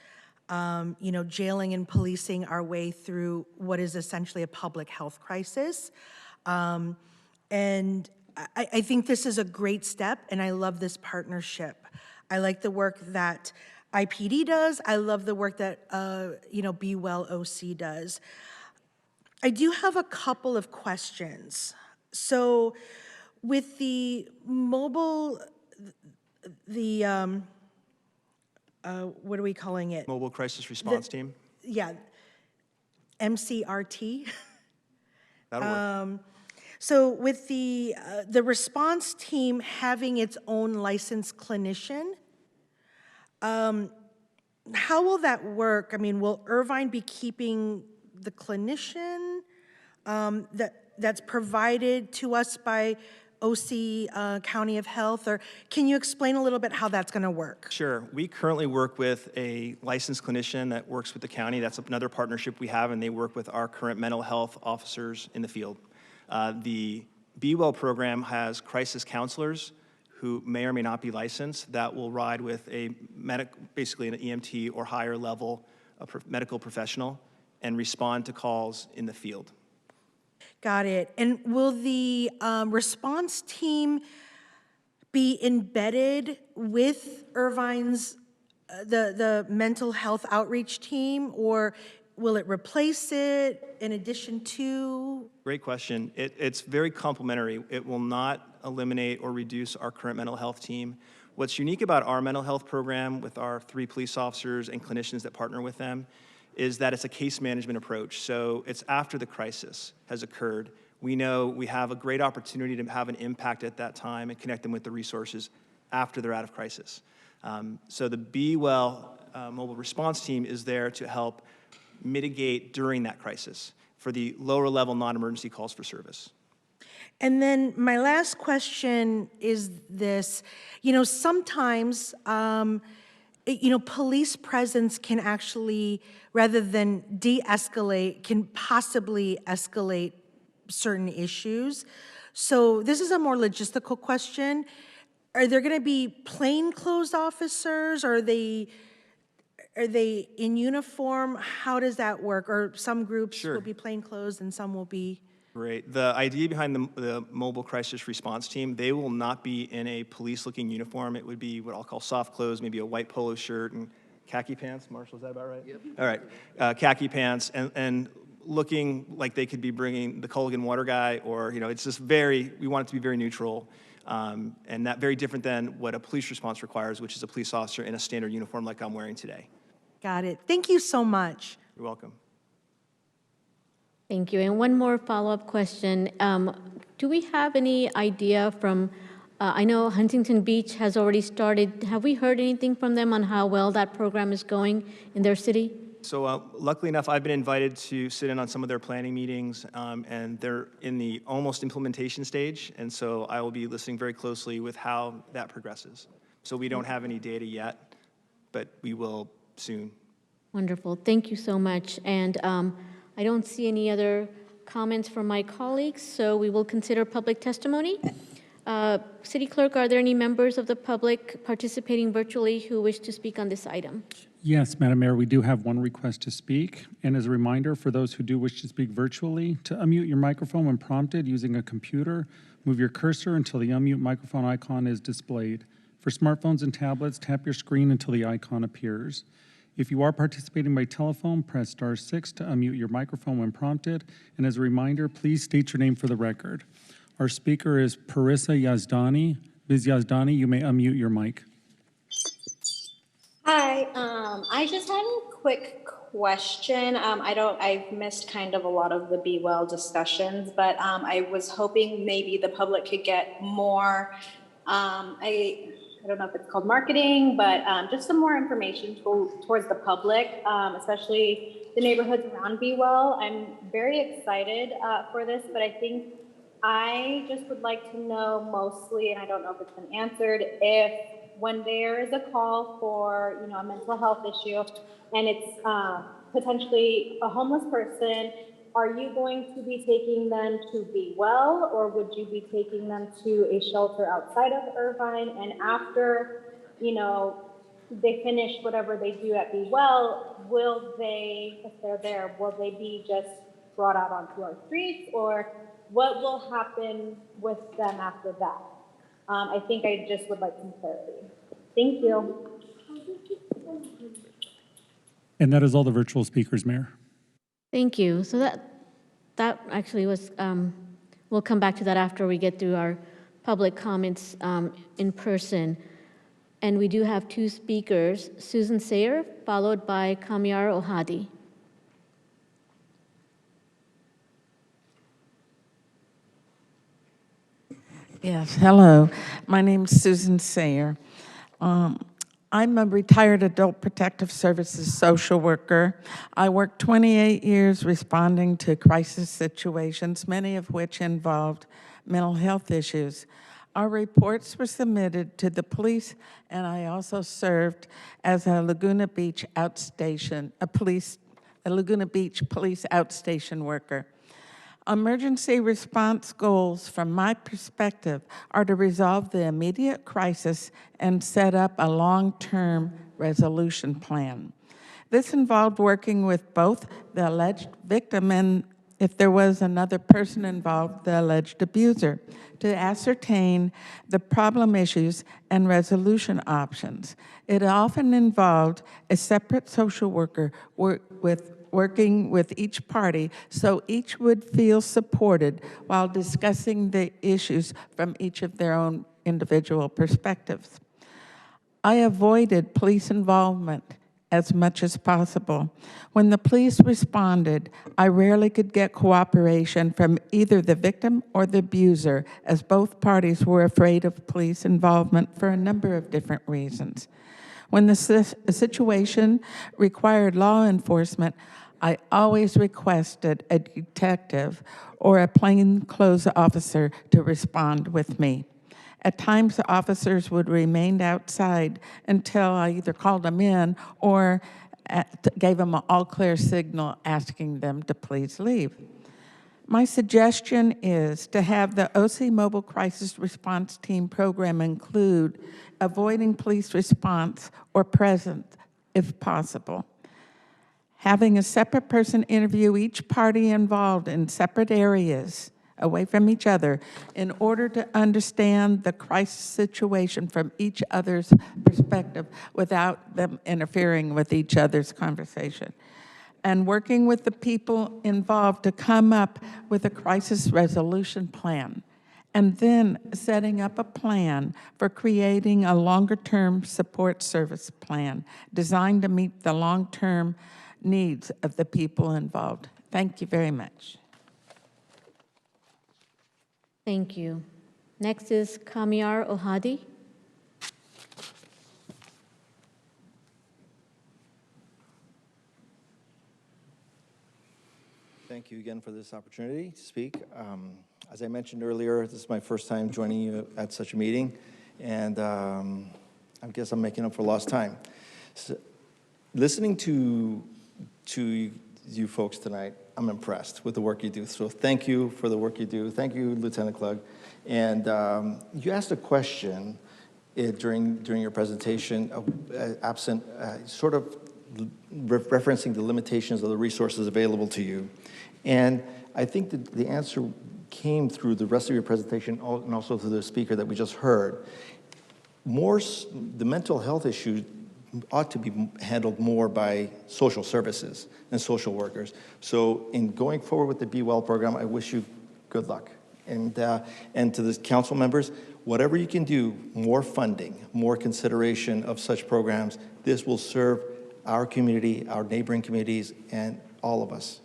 jailing and policing our way through what is essentially a public health crisis. And I think this is a great step, and I love this partnership. I like the work that IPD does. I love the work that, Be Well OC does. I do have a couple of questions. So with the mobile, what are we calling it? Mobile Crisis Response Team? Yeah, MCRT. That'll work. So with the response team having its own licensed clinician, how will that work? I mean, will Irvine be keeping the clinician that's provided to us by OC County of Health? Or can you explain a little bit how that's going to work? Sure. We currently work with a licensed clinician that works with the county. That's another partnership we have, and they work with our current mental health officers in the field. The Be Well program has crisis counselors who may or may not be licensed that will ride with basically an EMT or higher level medical professional and respond to calls in the field. Got it. And will the response team be embedded with Irvine's, the mental health outreach team, or will it replace it in addition to? Great question. It's very complementary. It will not eliminate or reduce our current mental health team. What's unique about our mental health program with our 3 police officers and clinicians that partner with them is that it's a case management approach. So it's after the crisis has occurred. We know we have a great opportunity to have an impact at that time and connect them with the resources after they're out of crisis. So the Be Well mobile response team is there to help mitigate during that crisis for the lower level non-emergency calls for service. And then my last question is this, sometimes police presence can actually, rather than de-escalate, can possibly escalate certain issues. So this is a more logistical question. Are there going to be plainclothes officers? Are they in uniform? How does that work? Or some groups will be plainclothes and some will be... Great. The idea behind the mobile crisis response team, they will not be in a police-looking uniform. It would be what I'll call soft clothes, maybe a white polo shirt and khaki pants. Marshall, is that about right? Yep. All right. Khaki pants and looking like they could be bringing the Culligan water guy, or, it's just we want it to be very neutral, and that very different than what a police response requires, which is a police officer in a standard uniform like I'm wearing today. Got it. Thank you so much. You're welcome. Thank you. And one more follow-up question. Do we have any idea from, I know Huntington Beach has already started. Have we heard anything from them on how well that program is going in their city? So luckily enough, I've been invited to sit in on some of their planning meetings, and they're in the almost implementation stage. And so I will be listening very closely with how that progresses. So we don't have any data yet, but we will soon. Wonderful. Thank you so much. And I don't see any other comments from my colleagues, so we will consider public testimony. City Clerk, are there any members of the public participating virtually who wish to speak on this item? Yes, Madam Mayor, we do have one request to speak. And as a reminder, for those who do wish to speak virtually, to unmute your microphone when prompted using a computer, move your cursor until the unmute microphone icon is displayed. For smartphones and tablets, tap your screen until the icon appears. If you are participating by telephone, press *6 to unmute your microphone when prompted. And as a reminder, please state your name for the record. Our speaker is Parissa Yazdani. Ms. Yazdani, you may unmute your mic. Hi, I just had a quick question. I've missed kind of a lot of the Be Well discussions, but I was hoping maybe the public could get more, I don't know if it's called marketing, but just some more information towards the public, especially the neighborhoods around Be Well. I'm very excited for this, but I think I just would like to know mostly, and I don't know if it's been answered, if when there is a call for, a mental health issue and it's potentially a homeless person, are you going to be taking them to Be Well, or would you be taking them to a shelter outside of Irvine? And after, they finish whatever they do at Be Well, will they, if they're there, will they be just brought out onto our streets, or what will happen with them after that? I think I just would like some clarity. Thank you. And that is all the virtual speakers, Mayor. Thank you. So that actually was, we'll come back to that after we get through our public comments in person. And we do have two speakers, Susan Sayer, followed by Kamiar Ohadi. Yes, hello. My name is Susan Sayer. I'm a retired adult protective services social worker. I worked 28 years responding to crisis situations, many of which involved mental health issues. Our reports were submitted to the police, and I also served as a Laguna Beach outstation, a Laguna Beach police outstation worker. Emergency response goals, from my perspective, are to resolve the immediate crisis and set up a long-term resolution plan. This involved working with both the alleged victim and, if there was another person involved, the alleged abuser, to ascertain the problem issues and resolution options. It often involved a separate social worker working with each party so each would feel supported while discussing the issues from each of their own individual perspectives. I avoided police involvement as much as possible. When the police responded, I rarely could get cooperation from either the victim or the abuser, as both parties were afraid of police involvement for a number of different reasons. When the situation required law enforcement, I always requested a detective or a plainclothes officer to respond with me. At times, the officers would remain outside until I either called them in or gave them an all-clear signal asking them to please leave. My suggestion is to have the OC Mobile Crisis Response Team program include avoiding police response or presence if possible. Having a separate person interview each party involved in separate areas away from each other in order to understand the crisis situation from each other's perspective without them interfering with each other's conversation. And working with the people involved to come up with a crisis resolution plan. And then setting up a plan for creating a longer-term support service plan designed to meet the long-term needs of the people involved. Thank you very much. Thank you. Next is Kamiar Ohadi. Thank you again for this opportunity to speak. As I mentioned earlier, this is my first time joining you at such a meeting, and I guess I'm making up for lost time. So, listening to you folks tonight, I'm impressed with the work you do. So thank you for the work you do. Thank you, Lieutenant Klug. And you asked a question during your presentation, sort of referencing the limitations of the resources available to you. And I think that the answer came through the rest of your presentation and also through the speaker that we just heard. The mental health issue ought to be handled more by social services and social workers. So in going forward with the Be Well program, I wish you good luck. And to the council members, whatever you can do, more funding, more consideration of such programs, this will serve our community, our neighboring communities, and all of us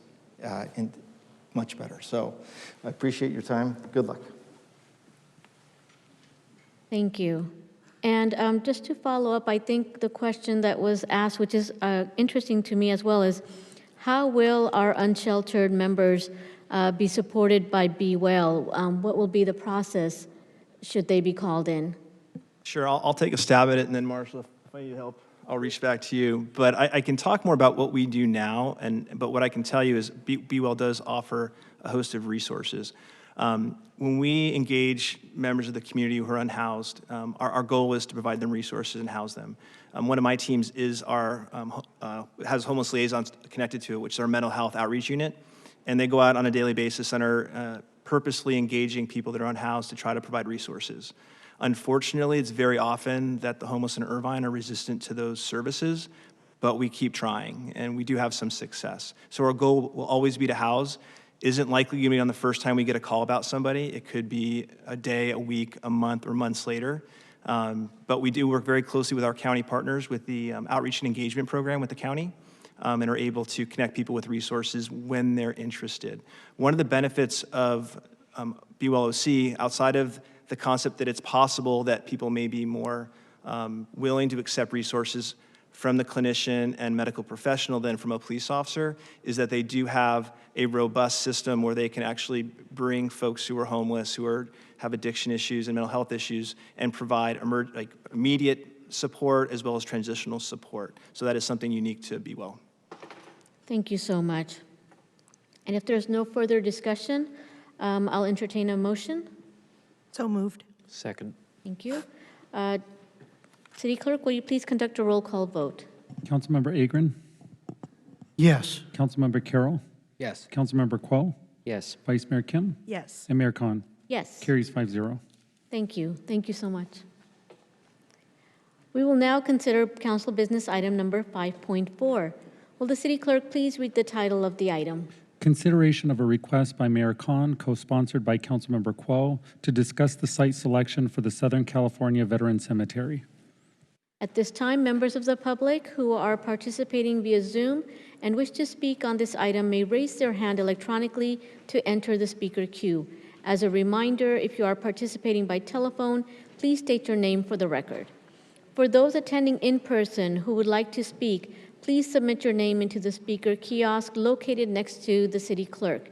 and much better. So I appreciate your time. Good luck. Thank you. And just to follow up, I think the question that was asked, which is interesting to me as well, is how will our unsheltered members be supported by Be Well? What will be the process should they be called in? Sure, I'll take a stab at it, and then Marshall, if I need help, I'll reach back to you. But I can talk more about what we do now, but what I can tell you is Be Well does offer a host of resources. When we engage members of the community who are unhoused, our goal is to provide them resources and house them. One of my teams is has homeless liaisons connected to it, which is our mental health outreach unit. And they go out on a daily basis and are purposely engaging people that are unhoused to try to provide resources. Unfortunately, it's very often that the homeless in Irvine are resistant to those services, but we keep trying, and we do have some success. So our goal will always be to house. Isn't likely going to be on the first time we get a call about somebody. It could be a day, a week, a month, or months later. But we do work very closely with our county partners with the outreach and engagement program with the county, and are able to connect people with resources when they're interested. One of the benefits of Be Well OC, outside of the concept that it's possible that people may be more willing to accept resources from the clinician and medical professional than from a police officer, is that they do have a robust system where they can actually bring folks who are homeless, who have addiction issues and mental health issues, and provide immediate support as well as transitional support. So that is something unique to Be Well. Thank you so much. And if there's no further discussion, I'll entertain a motion. So moved. Second. Thank you. City Clerk, will you please conduct a roll call vote? Councilmember Agron? Yes. Councilmember Carroll? Yes. Councilmember Quo? Yes. Vice Mayor Kim? Yes. And Mayor Khan? Yes. Carries 5-0. Thank you. Thank you so much. We will now consider council business item number 5.4. Will the City Clerk please read the title of the item? Consideration of a request by Mayor Khan, co-sponsored by Councilmember Quo, to discuss the site selection for the Southern California Veteran Cemetery. At this time, members of the public who are participating via Zoom and wish to speak on this item may raise their hand electronically to enter the speaker queue. As a reminder, if you are participating by telephone, please state your name for the record. For those attending in person who would like to speak, please submit your name into the speaker kiosk located next to the City Clerk.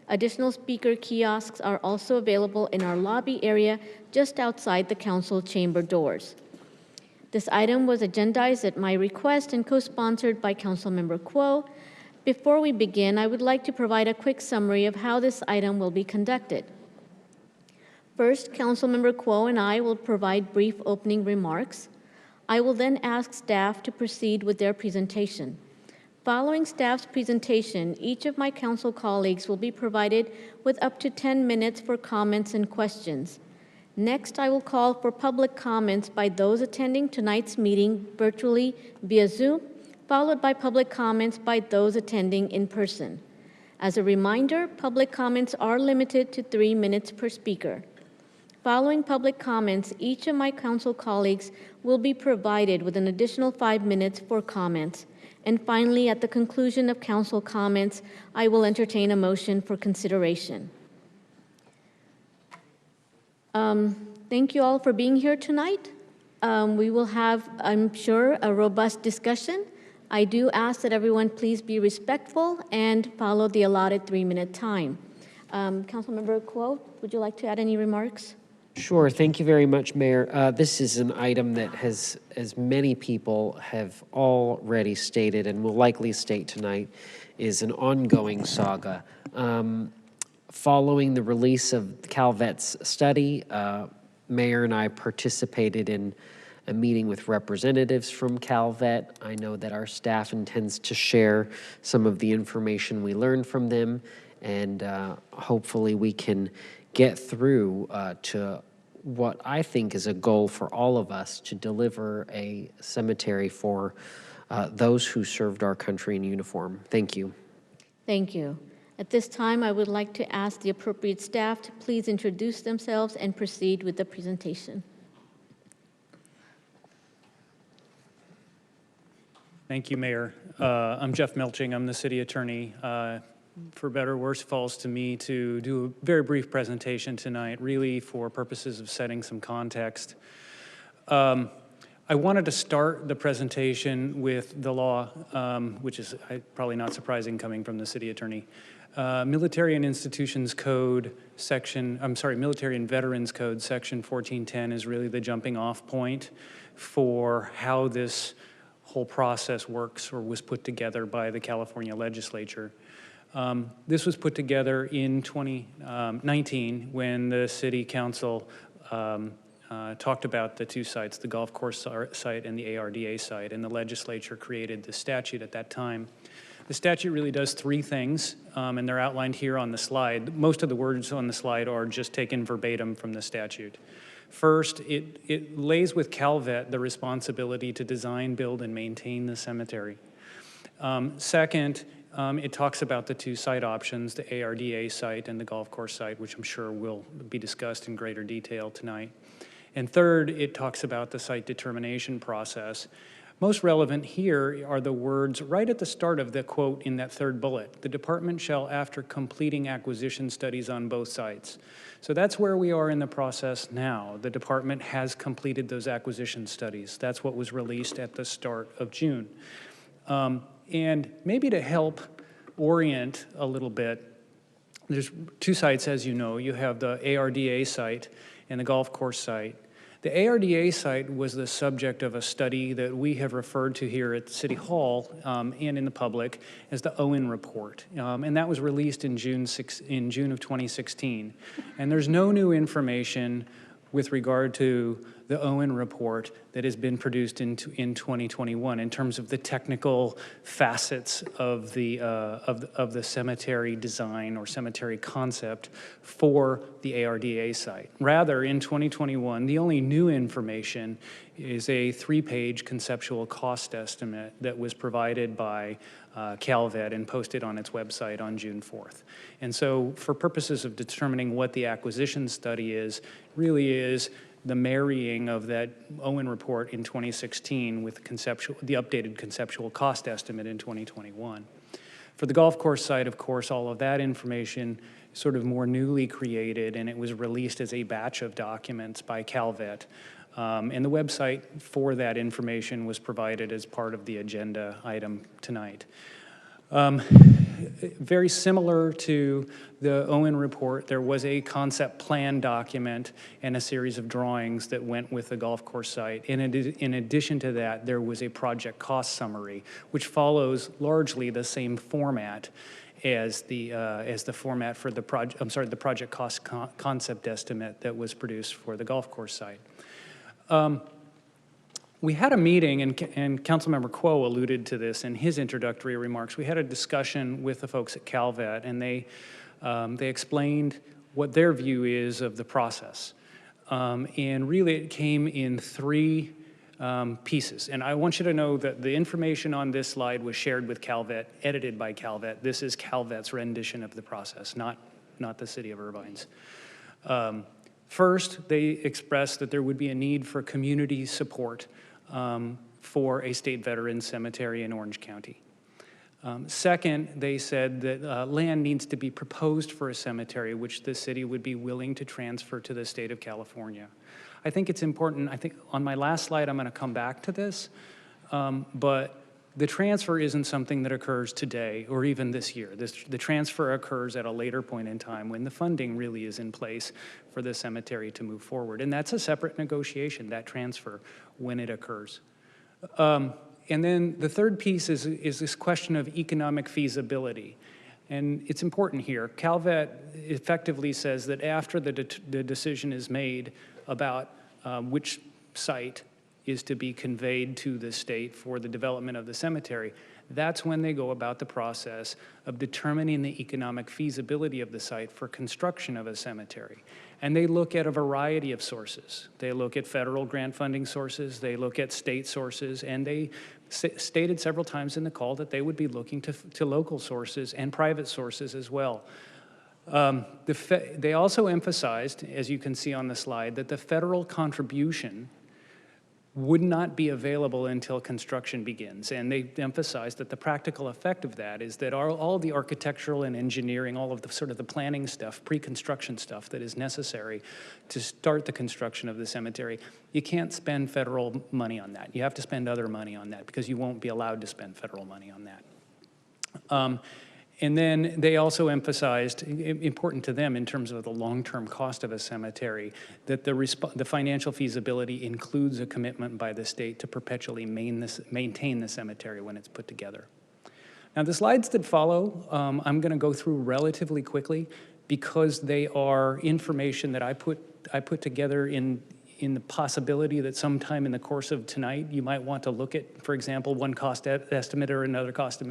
Additional speaker kiosks are also available in our lobby area just outside the council chamber doors. This item was agendized at my request and co-sponsored by Councilmember Kuo. Before we begin, I would like to provide a quick summary of how this item will be conducted. First, Councilmember Kuo and I will provide brief opening remarks. I will then ask staff to proceed with their presentation. Following staff's presentation, each of my council colleagues will be provided with up to 10 minutes for comments and questions. Next, I will call for public comments by those attending tonight's meeting virtually via Zoom, followed by public comments by those attending in person. As a reminder, public comments are limited to 3 minutes per speaker. Following public comments, each of my council colleagues will be provided with an additional 5 minutes for comments. And finally, at the conclusion of council comments, I will entertain a motion for consideration. Thank you all for being here tonight. We will have, I'm sure, a robust discussion. I do ask that everyone please be respectful and follow the allotted 3-minute time. Councilmember Kuo, would you like to add any remarks? Sure. Thank you very much, Mayor. This is an item that has, as many people have already stated and will likely state tonight, is an ongoing saga. Following the release of CalVet's study, Mayor and I participated in a meeting with representatives from CalVet. I know that our staff intends to share some of the information we learned from them, and hopefully we can get through to what I think is a goal for all of us, to deliver a cemetery for those who served our country in uniform. Thank you. Thank you. At this time, I would like to ask the appropriate staff to please introduce themselves and proceed with the presentation. Thank you, Mayor. I'm Jeff Melching. I'm the city attorney. For better or worse, falls to me to do a very brief presentation tonight, really for purposes of setting some context. I wanted to start the presentation with the law, which is probably not surprising coming from the city attorney. Military and Institutions Code section, Military and Veterans Code section 1410 is really the jumping off point for how this whole process works or was put together by the California legislature. This was put together in 2019 when the city council talked about the two sites, the golf course site and the ARDA site, and the legislature created the statute at that time. The statute really does 3 things, and they're outlined here on the slide. Most of the words on the slide are just taken verbatim from the statute. First, it lays with CalVet the responsibility to design, build, and maintain the cemetery. Second, it talks about the 2 site options, the ARDA site and the golf course site, which I'm sure will be discussed in greater detail tonight. And third, it talks about the site determination process. Most relevant here are the words right at the start of the quote in that 3rd bullet. The department shall, after completing acquisition studies on both sites. So that's where we are in the process now. The department has completed those acquisition studies. That's what was released at the start of June. And maybe to help orient a little bit, there's 2 sites, as you know. You have the ARDA site and the golf course site. The ARDA site was the subject of a study that we have referred to here at City Hall and in the public as the Owen Report. And that was released in June of 2016. And there's no new information with regard to the Owen Report that has been produced in 2021 in terms of the technical facets of the cemetery design or cemetery concept for the ARDA site. Rather, in 2021, the only new information is a 3-page conceptual cost estimate that was provided by CalVet and posted on its website on June 4th. And so for purposes of determining what the acquisition study is, really is the marrying of that Owen report in 2016 with the updated conceptual cost estimate in 2021. For the golf course site, of course, all of that information sort of more newly created, and it was released as a batch of documents by CalVet. And the website for that information was provided as part of the agenda item tonight. very similar to the Owen report, there was a concept plan document and a series of drawings that went with the golf course site. And in addition to that, there was a project cost summary, which follows largely the same format as the format for the project cost concept estimate that was produced for the golf course site. We had a meeting, and Councilmember Kuo alluded to this in his introductory remarks. We had a discussion with the folks at Calvet, and they explained what their view is of the process. And really, it came in three pieces. And I want you to know that the information on this slide was shared with Calvet, edited by Calvet. This is Calvet's rendition of the process, not the City of Irvine's. First, they expressed that there would be a need for community support for a state veterans cemetery in Orange County. Second, they said that land needs to be proposed for a cemetery, which the city would be willing to transfer to the state of California. I think it's important, I think on my last slide I'm going to come back to this, but the transfer isn't something that occurs today or even this year. The transfer occurs at a later point in time when the funding really is in place for the cemetery to move forward. And that's a separate negotiation, that transfer, when it occurs. And then the third piece is this question of economic feasibility. And it's important here. Calvet effectively says that after the decision is made about which site is to be conveyed to the state for the development of the cemetery, that's when they go about the process of determining the economic feasibility of the site for construction of a cemetery. And they look at a variety of sources. They look at federal grant funding sources, they look at state sources, and they stated several times in the call that they would be looking to local sources and private sources as well. They also emphasized, as you can see on the slide, that the federal contribution would not be available until construction begins. And they emphasized that the practical effect of that is that all the architectural and engineering, all of the sort of the planning stuff, pre-construction stuff that is necessary to start the construction of the cemetery, you can't spend federal money on that. You have to spend other money on that because you won't be allowed to spend federal money on that. And then they also emphasized, important to them in terms of the long-term cost of a cemetery, that the financial feasibility includes a commitment by the state to perpetually maintain the cemetery when it's put together. Now, the slides that follow, I'm going to go through relatively quickly because they are information that I put together in the possibility that sometime in the course of tonight, you might want to look at, for example, one cost estimate or another cost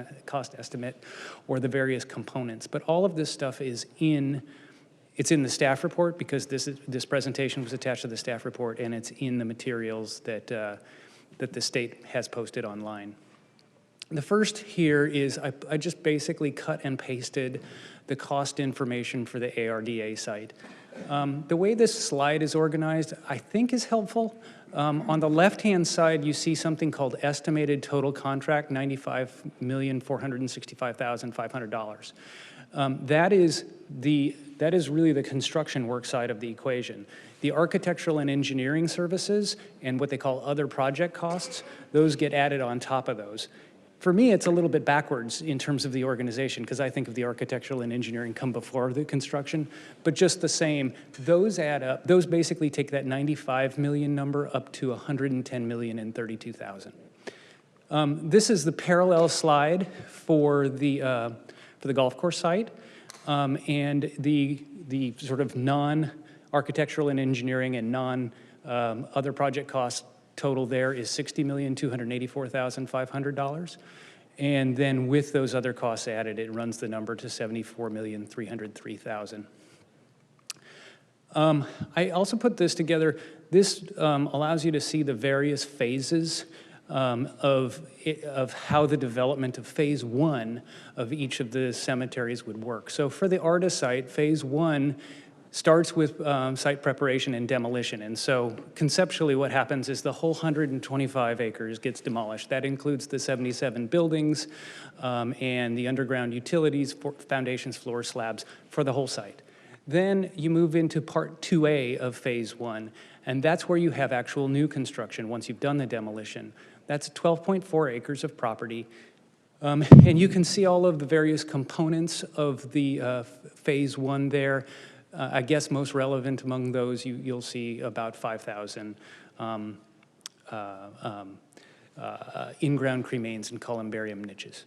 estimate or the various components. But all of this stuff is it's in the staff report because this presentation was attached to the staff report, and it's in the materials that the state has posted online. The first here is I just basically cut and pasted the cost information for the ARDA site. The way this slide is organized, I think is helpful. On the left-hand side, you see something called estimated total contract, $95,465,500. That is really the construction work side of the equation. The architectural and engineering services and what they call other project costs, those get added on top of those. For me, it's a little bit backwards in terms of the organization because I think of the architectural and engineering come before the construction, but just the same, those add up. Those basically take that 95 million number up to 110,032,000. This is the parallel slide for the golf course site, and the sort of non-architectural and engineering and non-other project costs total there is $60,284,500. And then with those other costs added, it runs the number to $74,303,000. I also put this together. This allows you to see the various phases of how the development of phase one of each of the cemeteries would work. So for the ARDA site, phase one starts with site preparation and demolition. And so conceptually what happens is the whole 125 acres gets demolished. That includes the 77 buildings and the underground utilities, foundations, floors, slabs for the whole site. Then you move into part 2A of phase one, and that's where you have actual new construction once you've done the demolition. That's 12.4 acres of property. And you can see all of the various components of the phase one there. I guess most relevant among those, you'll see about 5,000 in-ground cremains and columbarium niches.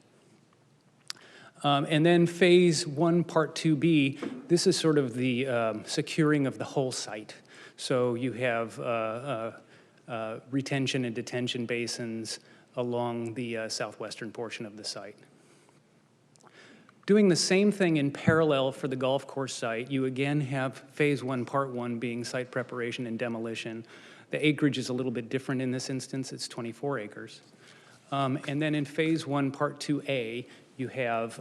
And then phase one, part 2B, this is sort of the securing of the whole site. So you have retention and detention basins along the southwestern portion of the site. Doing the same thing in parallel for the golf course site, you again have phase one, part 1 being site preparation and demolition. The acreage is a little bit different in this instance, it's 24 acres. And then in phase 1, part 2A, you have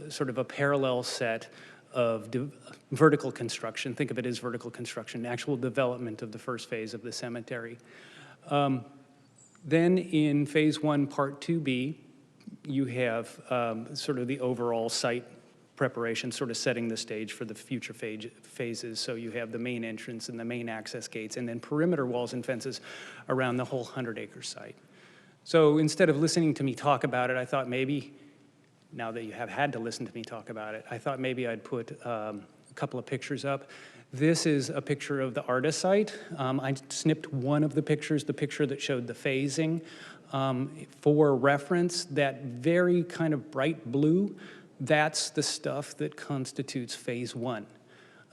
sort of a parallel set of vertical construction. Think of it as vertical construction, actual development of the first phase of the cemetery. Then in phase 1, part 2B, you have sort of the overall site preparation, sort of setting the stage for the future phases. So you have the main entrance and the main access gates, and then perimeter walls and fences around the whole 100-acre site. So instead of listening to me talk about it, I thought maybe, now that you have had to listen to me talk about it, I thought maybe I'd put a couple of pictures up. This is a picture of the ARDA site. I snipped one of the pictures, the picture that showed the phasing. For reference, that very kind of bright blue, that's the stuff that constitutes phase 1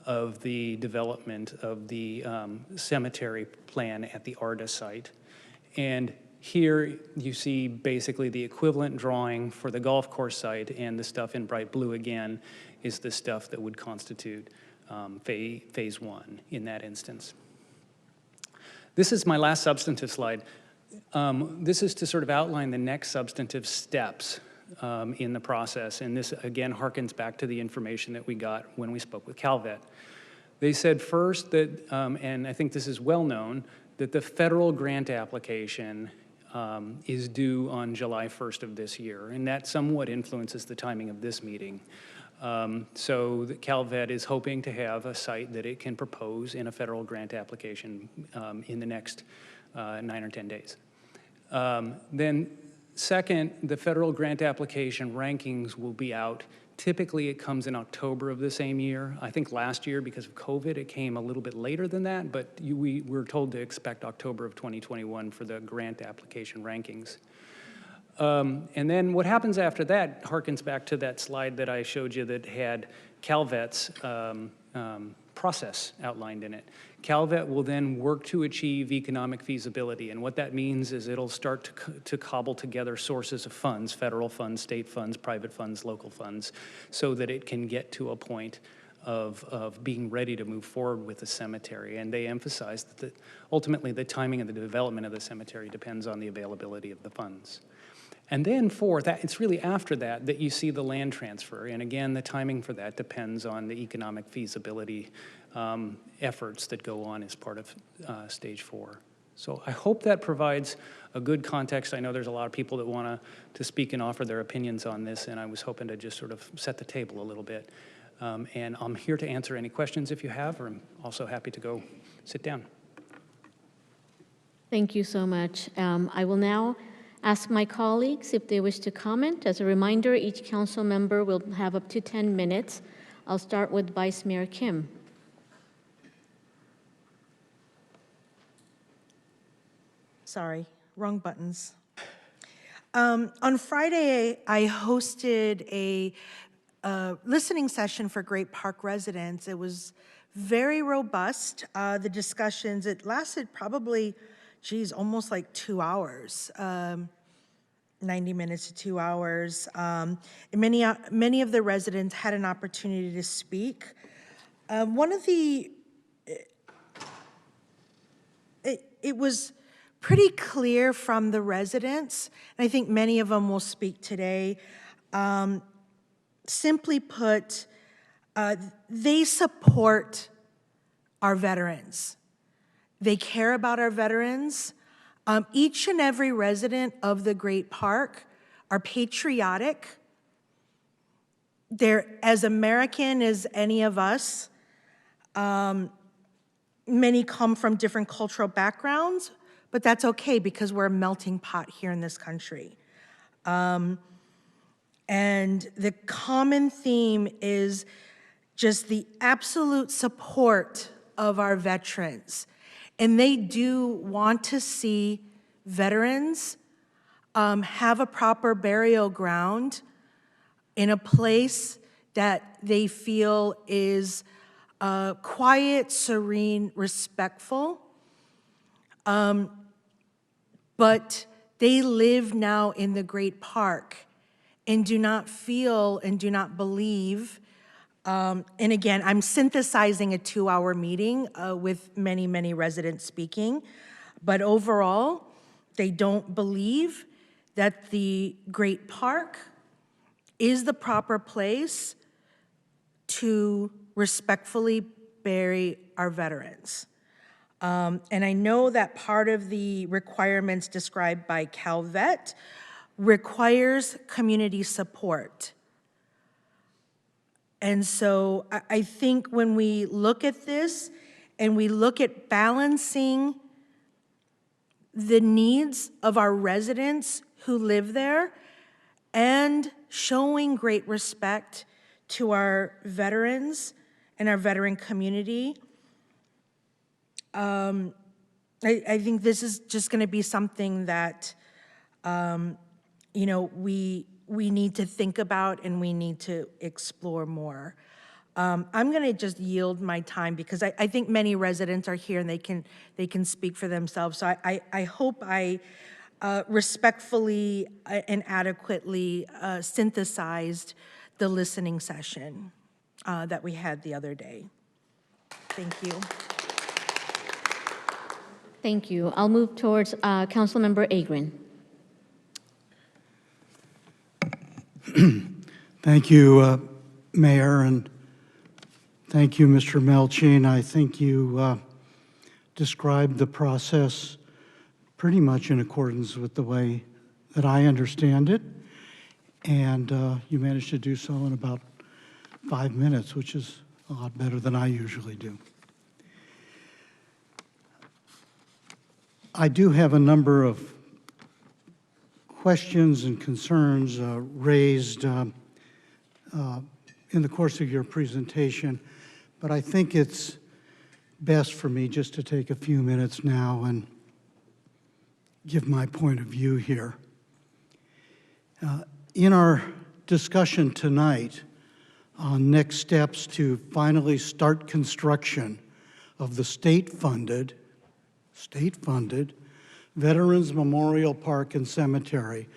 of the development of the cemetery plan at the ARDA site. And here you see basically the equivalent drawing for the golf course site, and the stuff in bright blue again is the stuff that would constitute phase 1 in that instance. This is my last substantive slide. This is to sort of outline the next substantive steps in the process, and this again harkens back to the information that we got when we spoke with Calvet. They said first that, and I think this is well known, that the federal grant application is due on July 1st of this year, and that somewhat influences the timing of this meeting. So the Calvet is hoping to have a site that it can propose in a federal grant application in the next 9 or 10 days. Then second, the federal grant application rankings will be out. Typically it comes in October of the same year. I think last year, because of COVID, it came a little bit later than that, but we were told to expect October of 2021 for the grant application rankings. And then what happens after that harkens back to that slide that I showed you that had Calvet's process outlined in it. Calvet will then work to achieve economic feasibility, and what that means is it'll start to cobble together sources of funds, federal funds, state funds, private funds, local funds, so that it can get to a point of being ready to move forward with the cemetery. And they emphasize that ultimately the timing of the development of the cemetery depends on the availability of the funds. And then fourth, it's really after that that you see the land transfer. And again, the timing for that depends on the economic feasibility efforts that go on as part of stage 4. So I hope that provides a good context. I know there's a lot of people that want to speak and offer their opinions on this, and I was hoping to just sort of set the table a little bit. And I'm here to answer any questions if you have, or I'm also happy to go sit down. Thank you so much. I will now ask my colleagues if they wish to comment. As a reminder, each council member will have up to 10 minutes. I'll start with Vice Mayor Kim. Sorry, wrong buttons. On Friday, I hosted a listening session for Great Park residents. It was very robust. The discussions, it lasted probably, almost like 2 hours, 90 minutes to 2 hours. And many of the residents had an opportunity to speak. One of the, it was pretty clear from the residents, and I think many of them will speak today. Simply put, they support our veterans. They care about our veterans. Each and every resident of the Great Park are patriotic. They're as American as any of us. Many come from different cultural backgrounds, but that's okay because we're a melting pot here in this country. And the common theme is just the absolute support of our veterans. And they do want to see veterans have a proper burial ground in a place that they feel is quiet, serene, respectful. But they live now in the great park and do not feel and do not believe. And again, I'm synthesizing a 2-hour meeting with many, many residents speaking. But overall, they don't believe that the great park is the proper place to respectfully bury our veterans. And I know that part of the requirements described by CalVet requires community support. And so I think when we look at this and we look at balancing the needs of our residents who live there and showing great respect to our veterans and our veteran community, I think this is just going to be something that, you know, we need to think about and we need to explore more. I'm going to just yield my time because I think many residents are here and they can speak for themselves. So I hope I respectfully and adequately synthesized the listening session that we had the other day. Thank you. Thank you. I'll move towards Councilmember Agrin. Thank you, Mayor, and thank you, Mr. Melchin. I think you described the process pretty much in accordance with the way that I understand it, and you managed to do so in about 5 minutes, which is a lot better than I usually do. I do have a number of questions and concerns raised in the course of your presentation, but I think it's best for me just to take a few minutes now and give my point of view here. In our discussion tonight on next steps to finally start construction of the state-funded Veterans Memorial Park and Cemetery,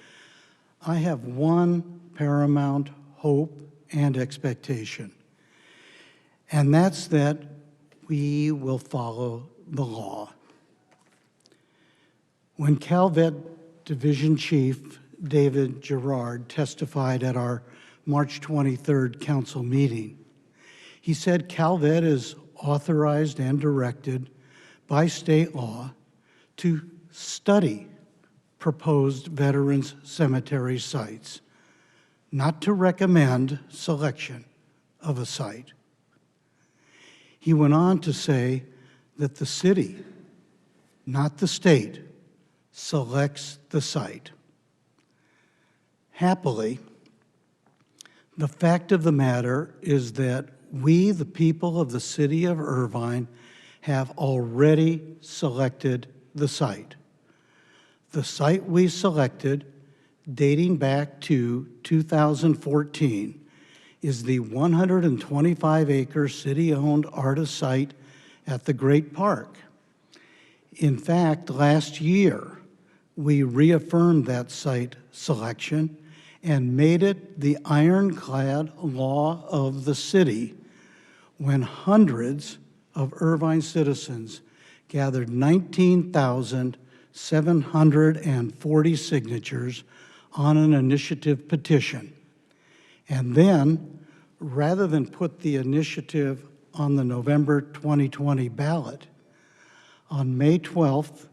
I have one paramount hope and expectation, and that's that we will follow the law. When CalVet Division Chief David Gerard testified at our March 23rd council meeting, he said CalVet is authorized and directed by state law to study proposed veterans cemetery sites, not to recommend selection of a site. He went on to say that the city, not the state, selects the site. Happily, the fact of the matter is that we, the people of the city of Irvine, have already selected the site. The site we selected, dating back to 2014, is the 125-acre city-owned artist site at the Great Park. In fact, last year, we reaffirmed that site selection and made it the ironclad law of the city when hundreds of Irvine citizens gathered 19,740 signatures on an initiative petition. And then, rather than put the initiative on the November 2020 ballot, on May 12th,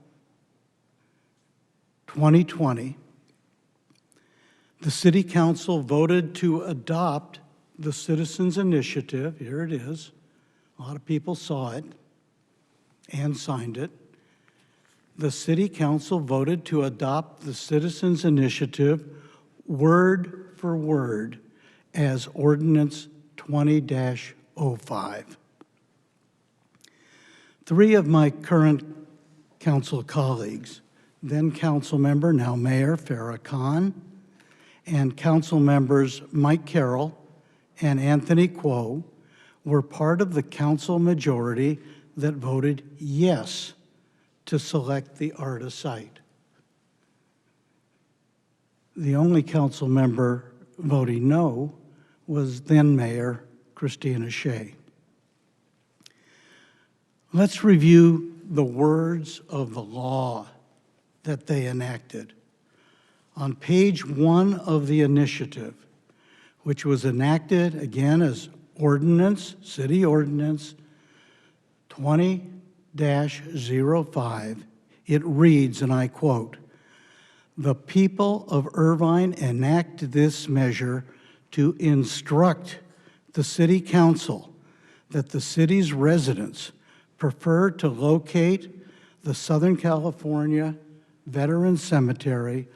2020, the City Council voted to adopt the Citizens Initiative. Here it is. A lot of people saw it and signed it. The City Council voted to adopt the Citizens Initiative word for word as Ordinance 20-05. Three of my current council colleagues, then council member, now Mayor Farah Khan, and council members Mike Carroll and Anthony Kuo, were part of the council majority that voted yes to select the ARTA site. The only council member voting no was then Mayor Christina Shea. Let's review the words of the law that they enacted. On page 1 of the initiative, which was enacted again as ordinance, city ordinance 20-05, it reads, and I quote, "The people of Irvine enact this measure to instruct the city council that the city's residents prefer to locate the Southern California Veterans Cemetery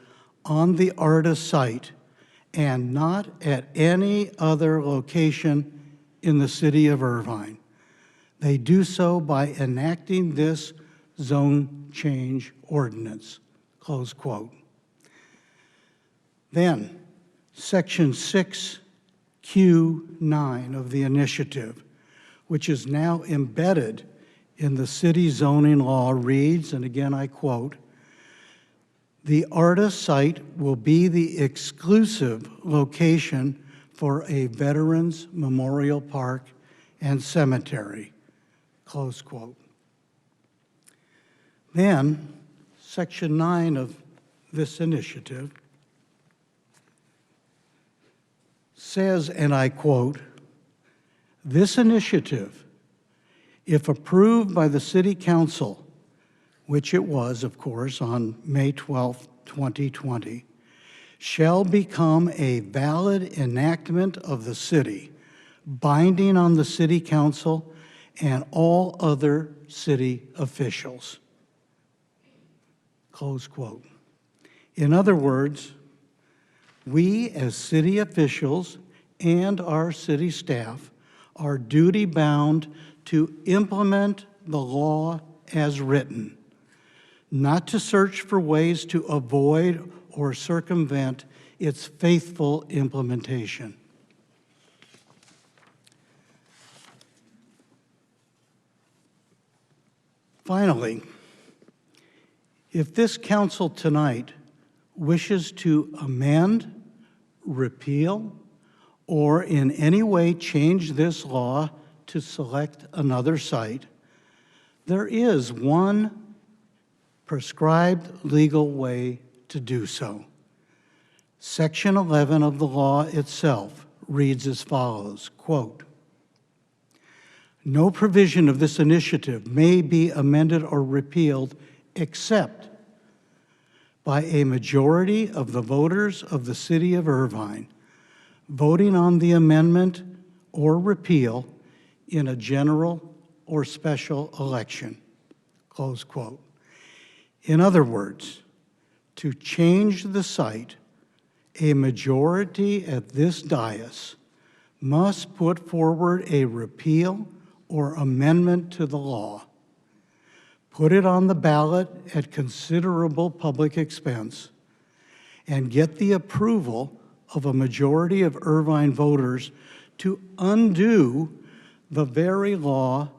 on the ARTA site and not at any other location in the city of Irvine. They do so by enacting this zone change ordinance," close quote. Then, Section 6Q9 of the initiative, which is now embedded in the city zoning law, reads, and again I quote, "The ARTA site will be the exclusive location for a Veterans Memorial Park and Cemetery," close quote. Then, Section 9 of this initiative says, and I quote, "This initiative, if approved by the City Council," which it was, of course, on May 12, 2020, "shall become a valid enactment of the city, binding on the City Council and all other city officials," close quote. In other words, we as city officials and our city staff are duty-bound to implement the law as written, not to search for ways to avoid or circumvent its faithful implementation. Finally, if this council tonight wishes to amend, repeal, or in any way change this law to select another site, there is one prescribed legal way to do so. Section 11 of the law itself reads as follows, quote, "No provision of this initiative may be amended or repealed except by a majority of the voters of the city of Irvine voting on the amendment or repeal in a general or special election," close quote. In other words, to change the site, a majority at this dais must put forward a repeal or amendment to the law, put it on the ballot at considerable public expense, and get the approval of a majority of Irvine voters to undo the very law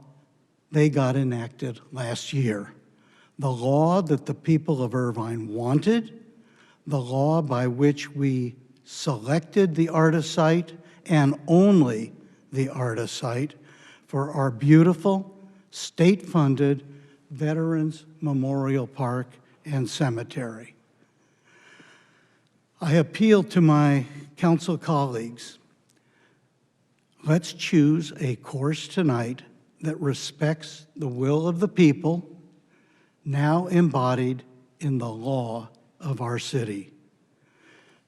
they got enacted last year, the law that the people of Irvine wanted, the law by which we selected the ARTA site and only the ARTA site for our beautiful, state-funded Veterans Memorial Park and Cemetery. I appeal to my council colleagues. Let's choose a course tonight that respects the will of the people, now embodied in the law of our city.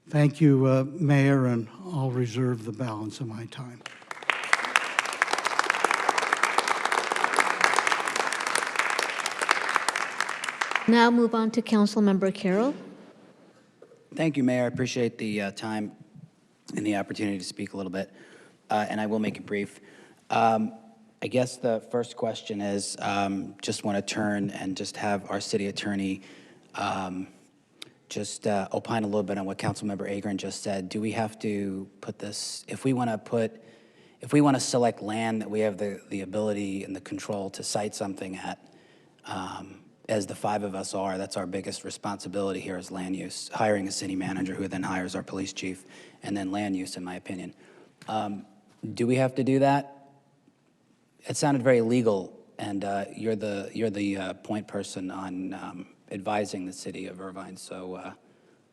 Thank you, Mayor, and I'll reserve the balance of my time. Now move on to Councilmember Carroll. Thank you, Mayor. I appreciate the time. and the opportunity to speak a little bit, and I will make it brief. I guess the first question is, just want to turn and just have our city attorney just opine a little bit on what Councilmember Agron just said. Do we have to put this, if we want to select land that we have the ability and the control to site something at, as the five of us are, that's our biggest responsibility here is land use, hiring a city manager who then hires our police chief, and then land use, in my opinion. Do we have to do that? It sounded very legal, and you're the point person on advising the city of Irvine, so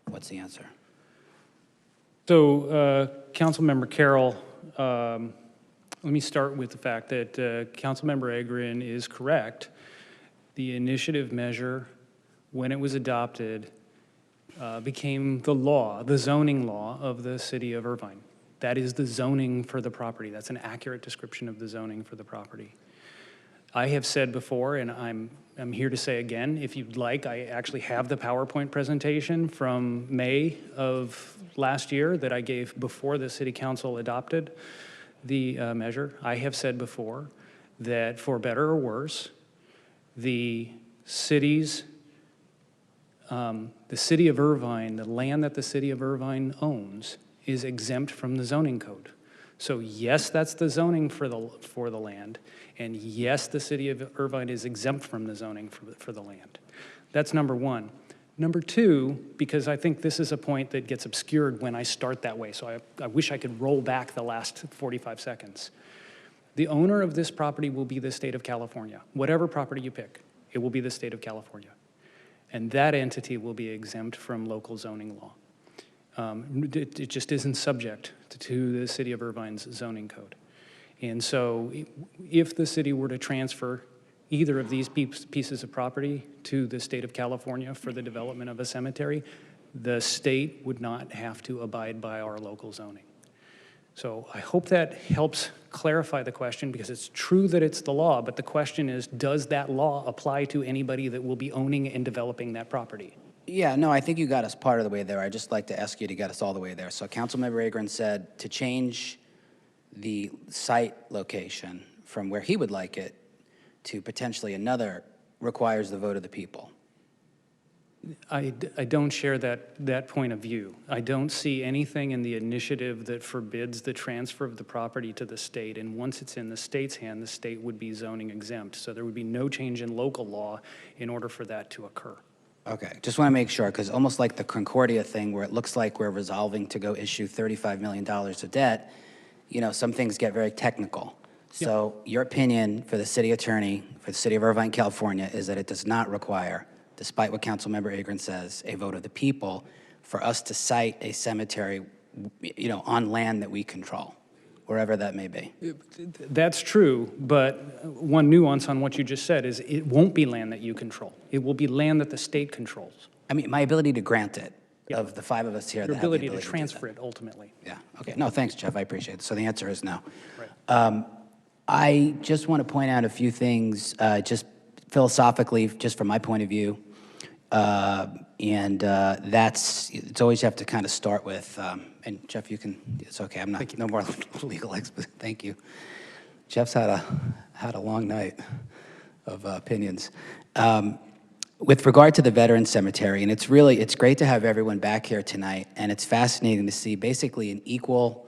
what's the answer? So, Councilmember Carroll, let me start with the fact that Councilmember Agron is correct. The initiative measure, when it was adopted, became the law, the zoning law of the city of Irvine. That is the zoning for the property. That's an accurate description of the zoning for the property. I have said before, and I'm here to say again, if you'd like, I actually have the PowerPoint presentation from May of last year that I gave before the City Council adopted the measure. I have said before that for better or worse, the city of Irvine, the land that the city of Irvine owns, is exempt from the zoning code. So yes, that's the zoning for the land, and yes, the city of Irvine is exempt from the zoning for the land. That's number one. Number two, because I think this is a point that gets obscured when I start that way, so I wish I could roll back the last 45 seconds. The owner of this property will be the state of California. Whatever property you pick, it will be the state of California. And that entity will be exempt from local zoning law. It just isn't subject to the city of Irvine's zoning code. And so if the city were to transfer either of these pieces of property to the state of California for the development of a cemetery, the state would not have to abide by our local zoning. So I hope that helps clarify the question, because it's true that it's the law, but the question is, does that law apply to anybody that will be owning and developing that property? Yeah, no, I think you got us part of the way there. I'd just like to ask you to get us all the way there. So Councilmember Agron said to change the site location from where he would like it to potentially another requires the vote of the people. I don't share that point of view. I don't see anything in the initiative that forbids the transfer of the property to the state, and once it's in the state's hand, the state would be zoning exempt. So there would be no change in local law in order for that to occur. Okay, just want to make sure, because almost like the Concordia thing where it looks like we're resolving to go issue $35 million of debt, you know, some things get very technical. So your opinion for the city attorney, for the city of Irvine, California, is that it does not require, despite what Councilmember Agron says, a vote of the people for us to site a cemetery, you know, on land that we control, wherever that may be. That's true, but one nuance on what you just said is it won't be land that you control. It will be land that the state controls. I mean, my ability to grant it, of the five of us here, Your that have the ability to do transfer it, ultimately. Yeah, okay. No, thanks, Jeff, I appreciate it. So the answer is no. Right. I just want to point out a few things, just philosophically, just from my point of view. It's always you have to kind of start with, and Jeff, you can, it's okay, I'm not, no more legal expert, thank you. Jeff's had a long night of opinions. With regard to the Veterans Cemetery, and it's great to have everyone back here tonight, and it's fascinating to see basically an equal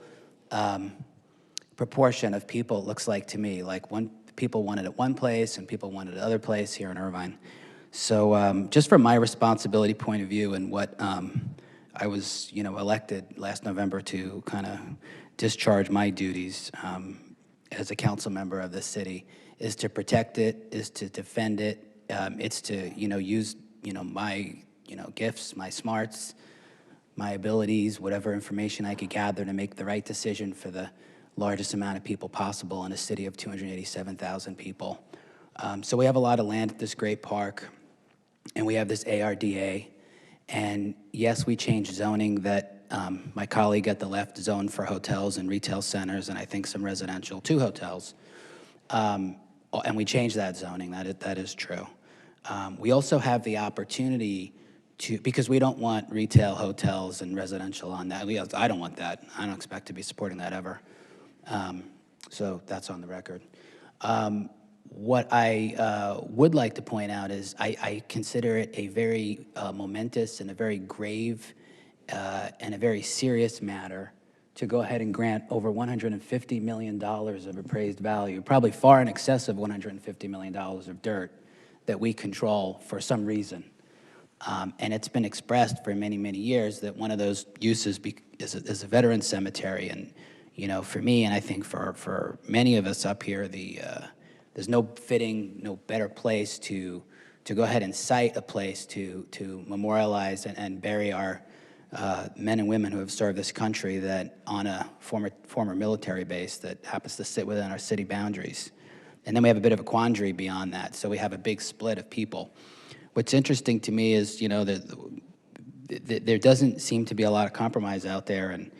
proportion of people, it looks like to me, like people wanted it one place and people wanted it other place here in Irvine. So just from my responsibility point of view and what I was, you know, elected last November to kind of discharge my duties as a council member of the city, is to protect it, is to defend it, it's to, you know, use, you know, my, you know, gifts, my smarts, my abilities, whatever information I could gather to make the right decision for the largest amount of people possible in a city of 287,000 people. So we have a lot of land at this great park, and we have this ARDA. And yes, we changed zoning that my colleague at the left zoned for hotels and retail centers, and I think some residential, 2 hotels. And we changed that zoning, that is true. We also have the opportunity because we don't want retail, hotels, and residential on that. I don't want that. I don't expect to be supporting that ever. So that's on the record. What I would like to point out is I consider it a very momentous and a very grave and a very serious matter to go ahead and grant over $150 million of appraised value, probably far in excess of $150 million of dirt that we control for some reason. And it's been expressed for many, many years that one of those uses is a veteran cemetery. And, you know, for me, and I think for many of us up here, there's no better place to go ahead and cite a place to memorialize and bury our men and women who have served this country that on a former military base that happens to sit within our city boundaries. And then we have a bit of a quandary beyond that. So we have a big split of people. What's interesting to me is, you know, there doesn't seem to be a lot of compromise out there, and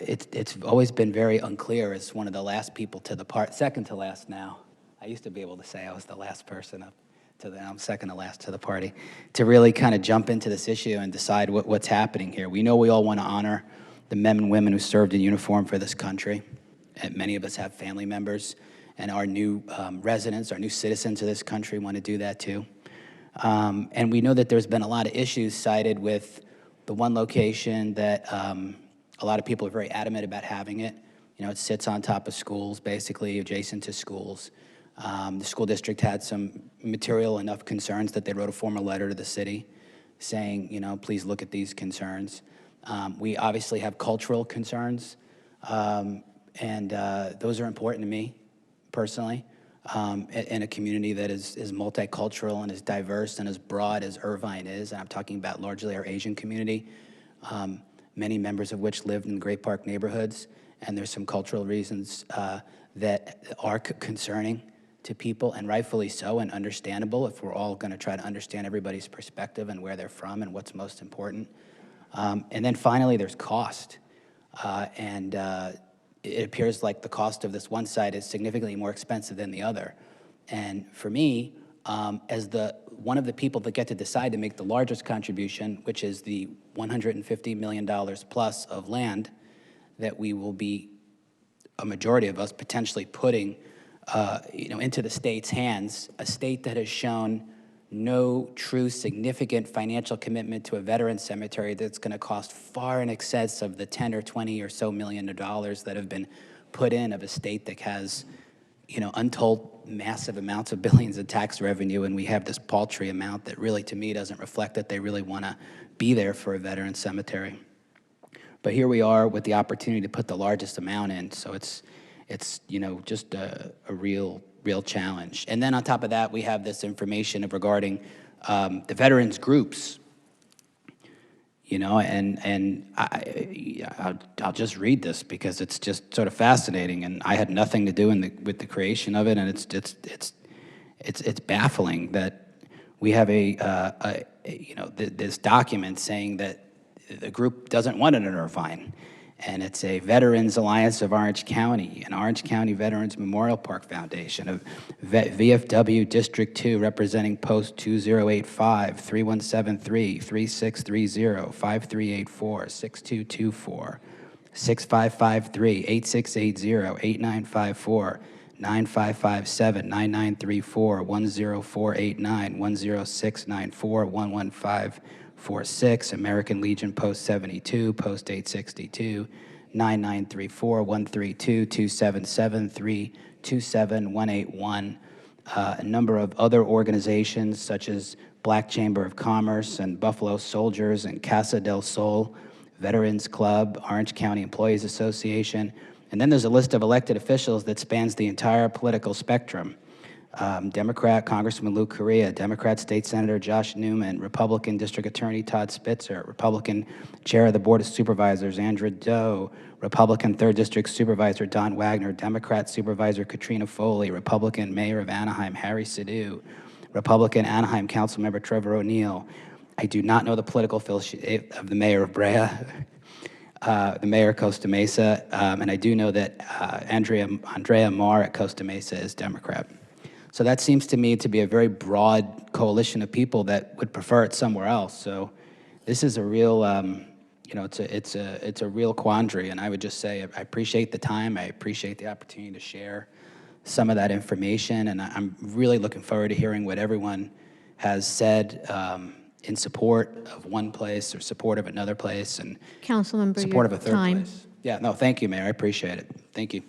it's always been very unclear as one of the last people to the part, second to last now. I used to be able to say I was the last person up to the, I'm second to last to the party, to really kind of jump into this issue and decide what's happening here. We know we all want to honor the men and women who served in uniform for this country, and many of us have family members, and our new residents, our new citizens of this country want to do that too. And we know that there's been a lot of issues cited with the one location that a lot of people are very adamant about having it. You know, it sits on top of schools, basically adjacent to schools. The school district had some material enough concerns that they wrote a formal letter to the city saying, you know, please look at these concerns. We obviously have cultural concerns, and those are important to me personally. In a community that is multicultural and as diverse and as broad as Irvine is, and I'm talking about largely our Asian community, many members of which lived in Great Park neighborhoods, and there's some cultural reasons that are concerning to people, and rightfully so, and understandable if we're all going to try to understand everybody's perspective and where they're from and what's most important. And then finally, there's cost. It appears like the cost of this one site is significantly more expensive than the other. And for me, as one of the people that get to decide to make the largest contribution, which is the $150 million plus of land that we will be, a majority of us, potentially putting into the state's hands, a state that has shown no true significant financial commitment to a veteran cemetery that's going to cost far in excess of the 10 or 20 or so million of dollars that have been put in, of a state that has, you know, untold massive amounts of billions of tax revenue, and we have this paltry amount that really, to me, doesn't reflect that they really want to be there for a veteran cemetery. But here we are with the opportunity to put the largest amount in, so it's you know, just a real challenge. And then on top of that, we have this information regarding the veterans groups, you know, and I'll just read this because it's just sort of fascinating, and I had nothing to do with the creation of it, and it's baffling that we have this document saying that the group doesn't want it in Irvine. And it's a Veterans Alliance of Orange County, an Orange County Veterans Memorial Park Foundation, a VFW District 2 representing Post 2085, 3173, 3630, 5384, 6224, 6553, 8680, 8954, 9557, 9934, 10489, 10694, 11546, American Legion Post 72, Post 862, 9934, 132, 2773, 27181, a number of other organizations such as Black Chamber of Commerce and Buffalo Soldiers and Casa del Sol, Veterans Club, Orange County Employees Association, and then there's a list of elected officials that spans the entire political spectrum. Democrat Congressman Lou Correa, Democrat State Senator Josh Newman, Republican District Attorney Todd Spitzer, Republican Chair of the Board of Supervisors Andrew Doe, Republican 3rd District Supervisor Don Wagner, Democrat Supervisor Katrina Foley, Republican Mayor of Anaheim Harry Sidhu, Republican Anaheim Councilmember Trevor O'Neill. I do not know the political affiliation of the Mayor of Brea, the Mayor of Costa Mesa, and I do know that Andrea Marr at Costa Mesa is Democrat. So that seems to me to be a very broad coalition of people that would prefer it somewhere else. So this is a real, you know, it's a real quandary. And I would just say I appreciate the time. I appreciate the opportunity to share some of that information. And I'm really looking forward to hearing what everyone has said in support of one place or support of another place and Councilmember, support your of a third time. place. Yeah, no, thank you, Mayor. I appreciate it. Thank you.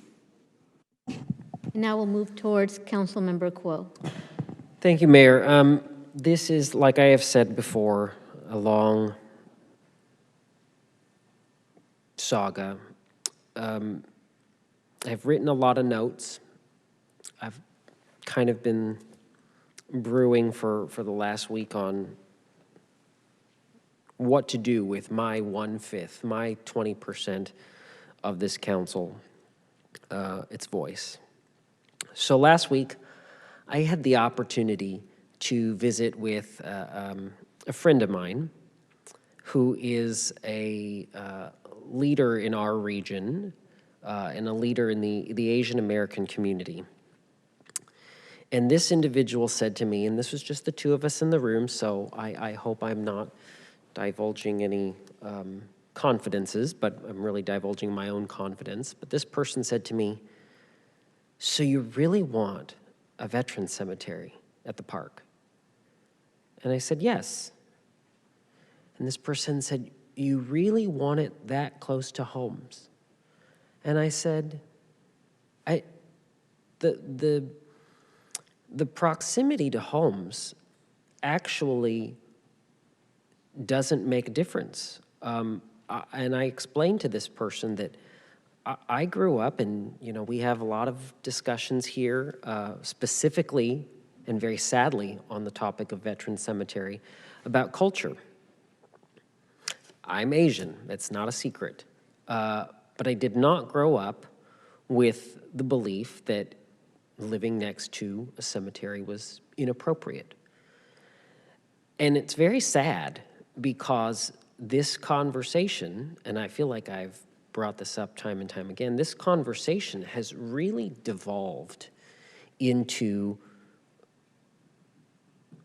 And now we'll move towards Councilmember Kuo. Thank you, Mayor. This is, like I have said before, a long saga. I've written a lot of notes. I've kind of been brewing for the last week on what to do with my 1/5, my 20% of this council, its voice. So last week, I had the opportunity to visit with a friend of mine who is a leader in our region and a leader in the Asian American community. And this individual said to me, and this was just the two of us in the room, so I hope I'm not divulging any confidences, but I'm really divulging my own confidence. But this person said to me, "So you really want a veterans cemetery at the park?" And I said, "Yes." And this person said, "You really want it that close to homes?" And I said, the proximity to homes actually doesn't make a difference. And I explained to this person that I grew up, and we have a lot of discussions here, specifically and very sadly on the topic of Veterans Cemetery, about culture. I'm Asian, that's not a secret. But I did not grow up with the belief that living next to a cemetery was inappropriate. And it's very sad because this conversation, and I feel like I've brought this up time and time again, this conversation has really devolved into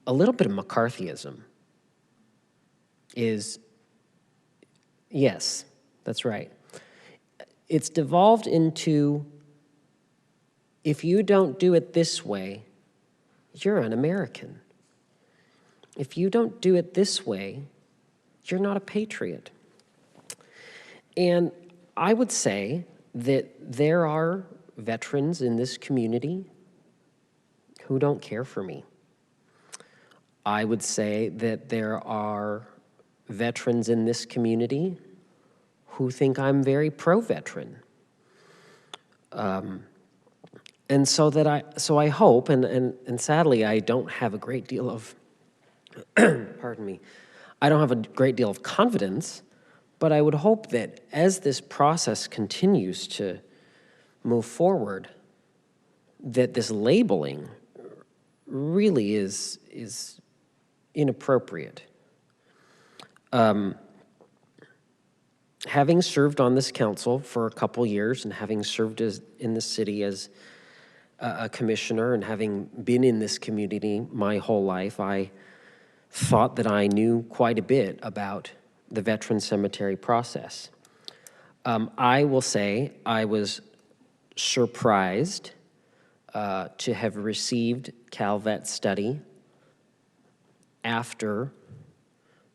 a little bit of McCarthyism. Yes, that's right. It's devolved into, if you don't do it this way, you're an American. If you don't do it this way, you're not a patriot. And I would say that there are veterans in this community who don't care for me. I would say that there are veterans in this community who think I'm very pro-veteran. And so I hope, and sadly, I don't have a great deal of, pardon me, I don't have a great deal of confidence, but I would hope that as this process continues to move forward, that this labeling really is inappropriate. Having served on this council for a couple years and having served in the city as a commissioner and having been in this community my whole life, I thought that I knew quite a bit about the veteran cemetery process. I will say I was surprised to have received CalVet study after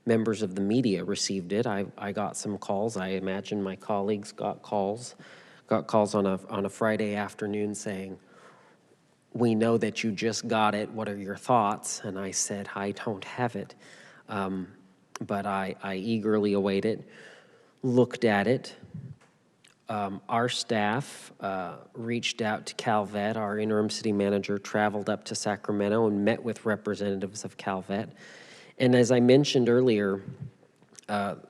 members of the media received it. I got some calls. I imagine my colleagues got calls on a Friday afternoon saying, "We know that you just got it. What are your thoughts?" And I said, "I don't have it." But I eagerly await it, looked at it. Our staff reached out to CalVet. Our interim city manager traveled up to Sacramento and met with representatives of CalVet. And as I mentioned earlier,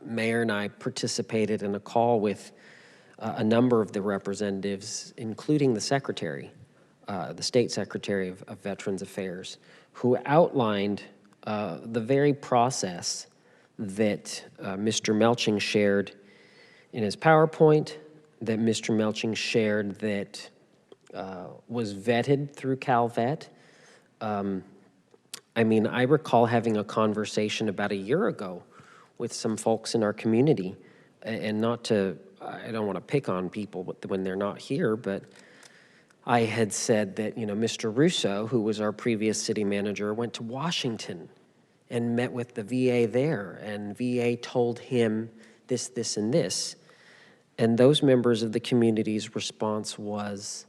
Mayor and I participated in a call with a number of the representatives, including the secretary, the state secretary of Veterans Affairs, who outlined the very process that Mr. Melching shared in his PowerPoint, that Mr. Melching shared that was vetted through CalVet, I mean, I recall having a conversation about a year ago with some folks in our community, and not to, I don't want to pick on people when they're not here, but I had said that, you know, Mr. Russo, who was our previous city manager, went to Washington and met with the VA there, and VA told him this, this, and this. And those members of the community's response was,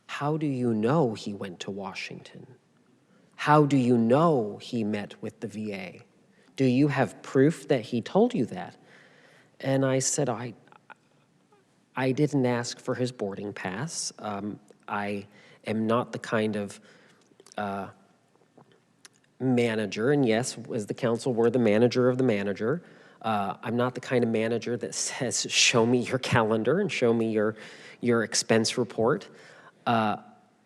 how do you know he went to Washington? How do you know he met with the VA? Do you have proof that he told you that? And I said, I didn't ask for his boarding pass. I am not the kind of manager, and yes, as the council, we're the manager of the manager. I'm not the kind of manager that says, show me your calendar and show me your expense report.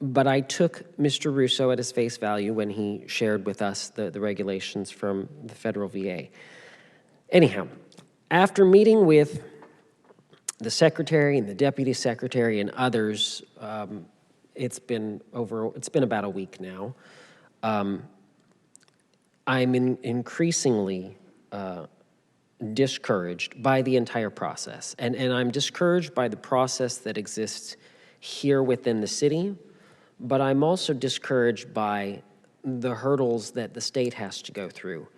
But I took Mr. Russo at his face value when he shared with us the regulations from the federal VA. Anyhow, after meeting with the secretary and the deputy secretary and others, it's been about a week now. I'm increasingly discouraged by the entire process. And I'm discouraged by the process that exists here within the city, but I'm also discouraged by the hurdles that the state has to go through.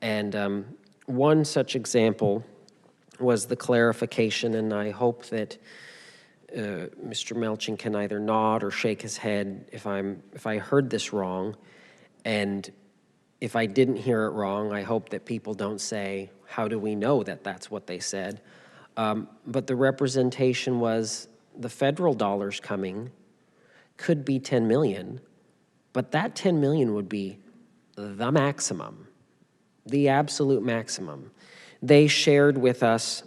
And one such example was the clarification, and I hope that Mr. Melching can either nod or shake his head if I heard this wrong. And if I didn't hear it wrong, I hope that people don't say, how do we know that that's what they said? But the representation was the federal dollars coming could be 10 million, but that 10 million would be the maximum, the absolute maximum. They shared with us,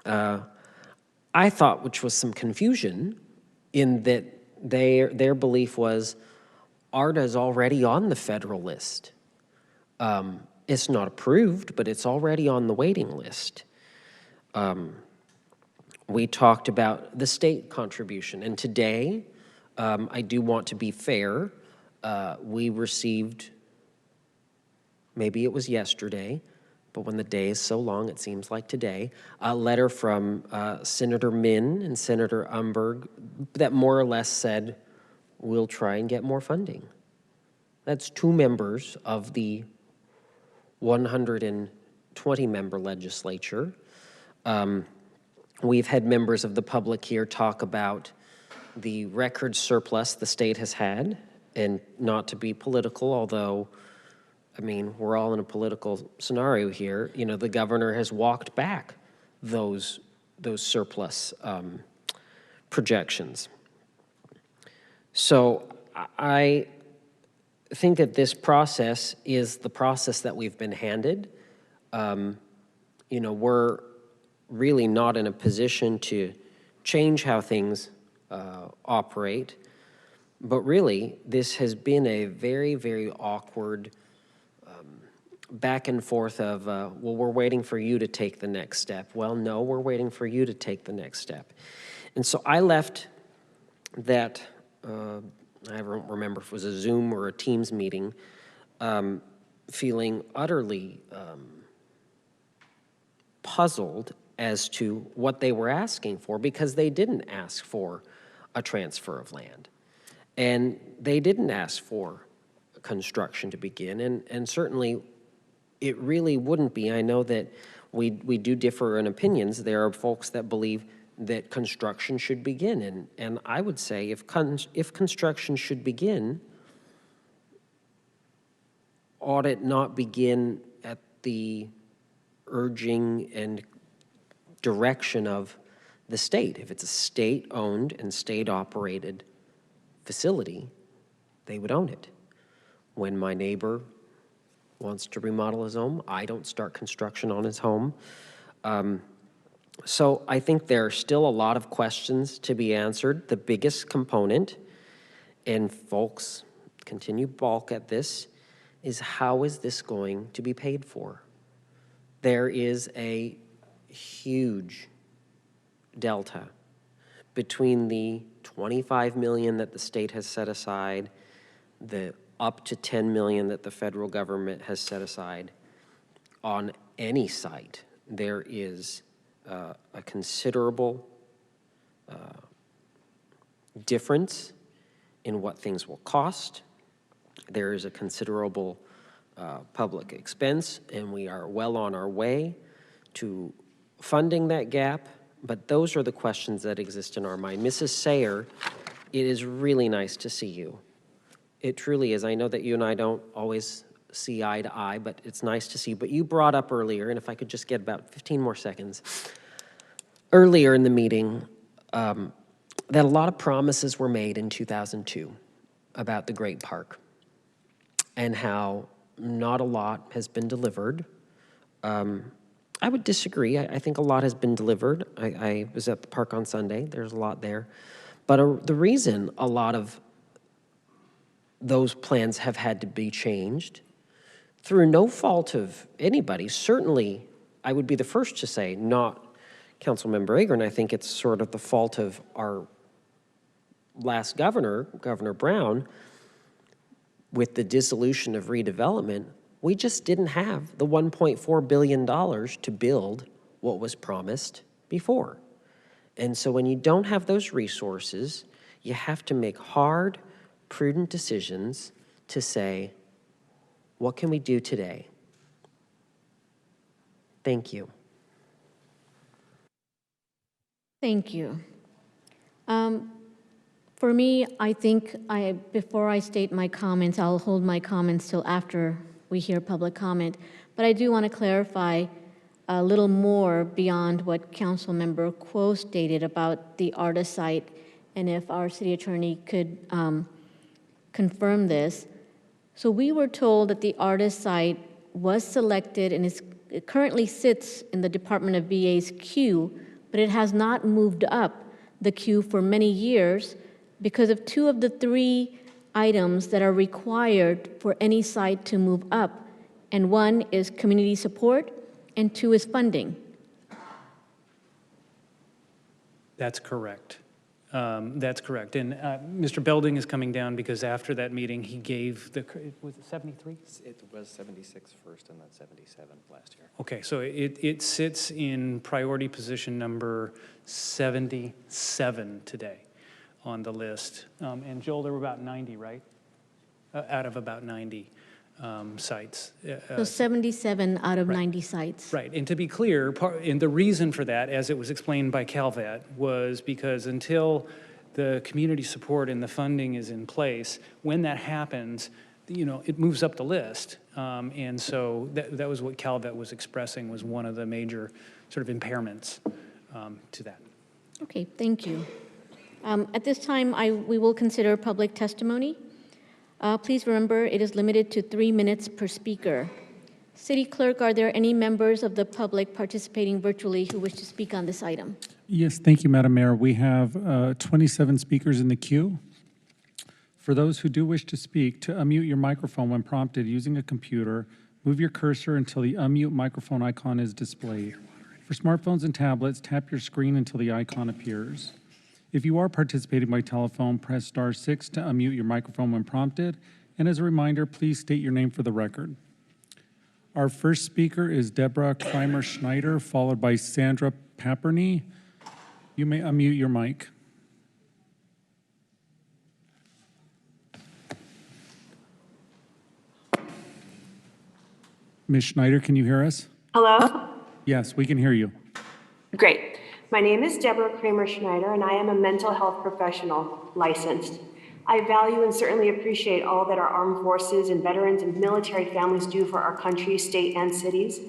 I thought, which was some confusion, in that their belief was ARDA is already on the federal list. It's not approved, but it's already on the waiting list. We talked about the state contribution, and today, I do want to be fair, we received, maybe it was yesterday, but when the day is so long, it seems like today, a letter from Senator Min and Senator Umberg that more or less said, we'll try and get more funding. That's 2 members of the 120-member legislature. We've had members of the public here talk about the record surplus the state has had, and not to be political, although, I mean, we're all in a political scenario here. You know, the governor has walked back those surplus projections. So I think that this process is the process that we've been handed. You know, we're really not in a position to change how things operate, but really this has been a very, very awkward back and forth of, well, we're waiting for you to take the next step. Well, no, we're waiting for you to take the next step. And so I left that, I don't remember if it was a Zoom or a Teams meeting, feeling utterly puzzled as to what they were asking for, because they didn't ask for a transfer of land. And they didn't ask for construction to begin, and certainly it really wouldn't be. I know that we do differ in opinions. There are folks that believe that construction should begin, and I would say if construction should begin, ought it not begin at the urging and direction of the state? If it's a state-owned and state-operated facility, they would own it. When my neighbor wants to remodel his home, I don't start construction on his home. So I think there are still a lot of questions to be answered. The biggest component, and folks continue to balk at this, is how is this going to be paid for? There is a huge delta between the $25 million that the state has set aside the up to 10 million that the federal government has set aside on any site, there is a considerable difference in what things will cost. There is a considerable public expense, and we are well on our way to funding that gap. But those are the questions that exist in our mind. Mrs. Sayer, it is really nice to see you. It truly is. I know that you and I don't always see eye to eye, but it's nice to see. But you brought up earlier, and if I could just get about 15 more seconds, earlier in the meeting, that a lot of promises were made in 2002 about the Great Park and how not a lot has been delivered. I would disagree. I think a lot has been delivered. I was at the park on Sunday. There's a lot there. But the reason a lot of those plans have had to be changed through no fault of anybody, certainly I would be the first to say, not Councilmember Agron. I think it's sort of the fault of our last governor, Governor Brown, with the dissolution of redevelopment. We just didn't have the $1.4 billion to build what was promised before. And so when you don't have those resources, you have to make hard, prudent decisions to say, what can we do today? Thank you. Thank you. For me, I think before I state my comments, I'll hold my comments till after we hear public comment. But I do want to clarify a little more beyond what Councilmember Kuo stated about the ARTA site, and if our city attorney could confirm this. So we were told that the ARTA site was selected and it currently sits in the Department of VA's queue, but it has not moved up the queue for many years because of 2 of the 3 items that are required for any site to move up. And 1 is community support, and 2 is funding. That's correct. That's correct. And Mr. Belding is coming down because after that meeting, he gave the, was it 73? It was 76 first and then 77 last year. Okay, so it sits in priority position number 77 today on the list. And Joel, there were about 90, right? Out of about 90 sites. So 77 out of 90 sites. Right, and to be clear, and the reason for that, as it was explained by Calvet, was because until the community support and the funding is in place, when that happens, you know, it moves up the list. And so that was what Calvet was expressing, was one of the major sort of impairments to that. Okay, thank you. At this time, we will consider public testimony. Please remember, it is limited to 3 minutes per speaker. City Clerk, are there any members of the public participating virtually who wish to speak on this item? Yes, thank you, Madam Mayor. We have 27 speakers in the queue. For those who do wish to speak, to unmute your microphone when prompted using a computer, move your cursor until the unmute microphone icon is displayed. For smartphones and tablets, tap your screen until the icon appears. If you are participating by telephone, press *6 to unmute your microphone when prompted. And as a reminder, please state your name for the record. Our first speaker is Deborah Kramer-Schneider, followed by Sandra Papperny. You may unmute your mic. Ms. Schneider, can you hear us? Hello? Yes, we can hear you. Great. My name is Deborah Kramer-Schneider, and I am a mental health professional, licensed. I value and certainly appreciate all that our armed forces and veterans and military families do for our country, state, and cities.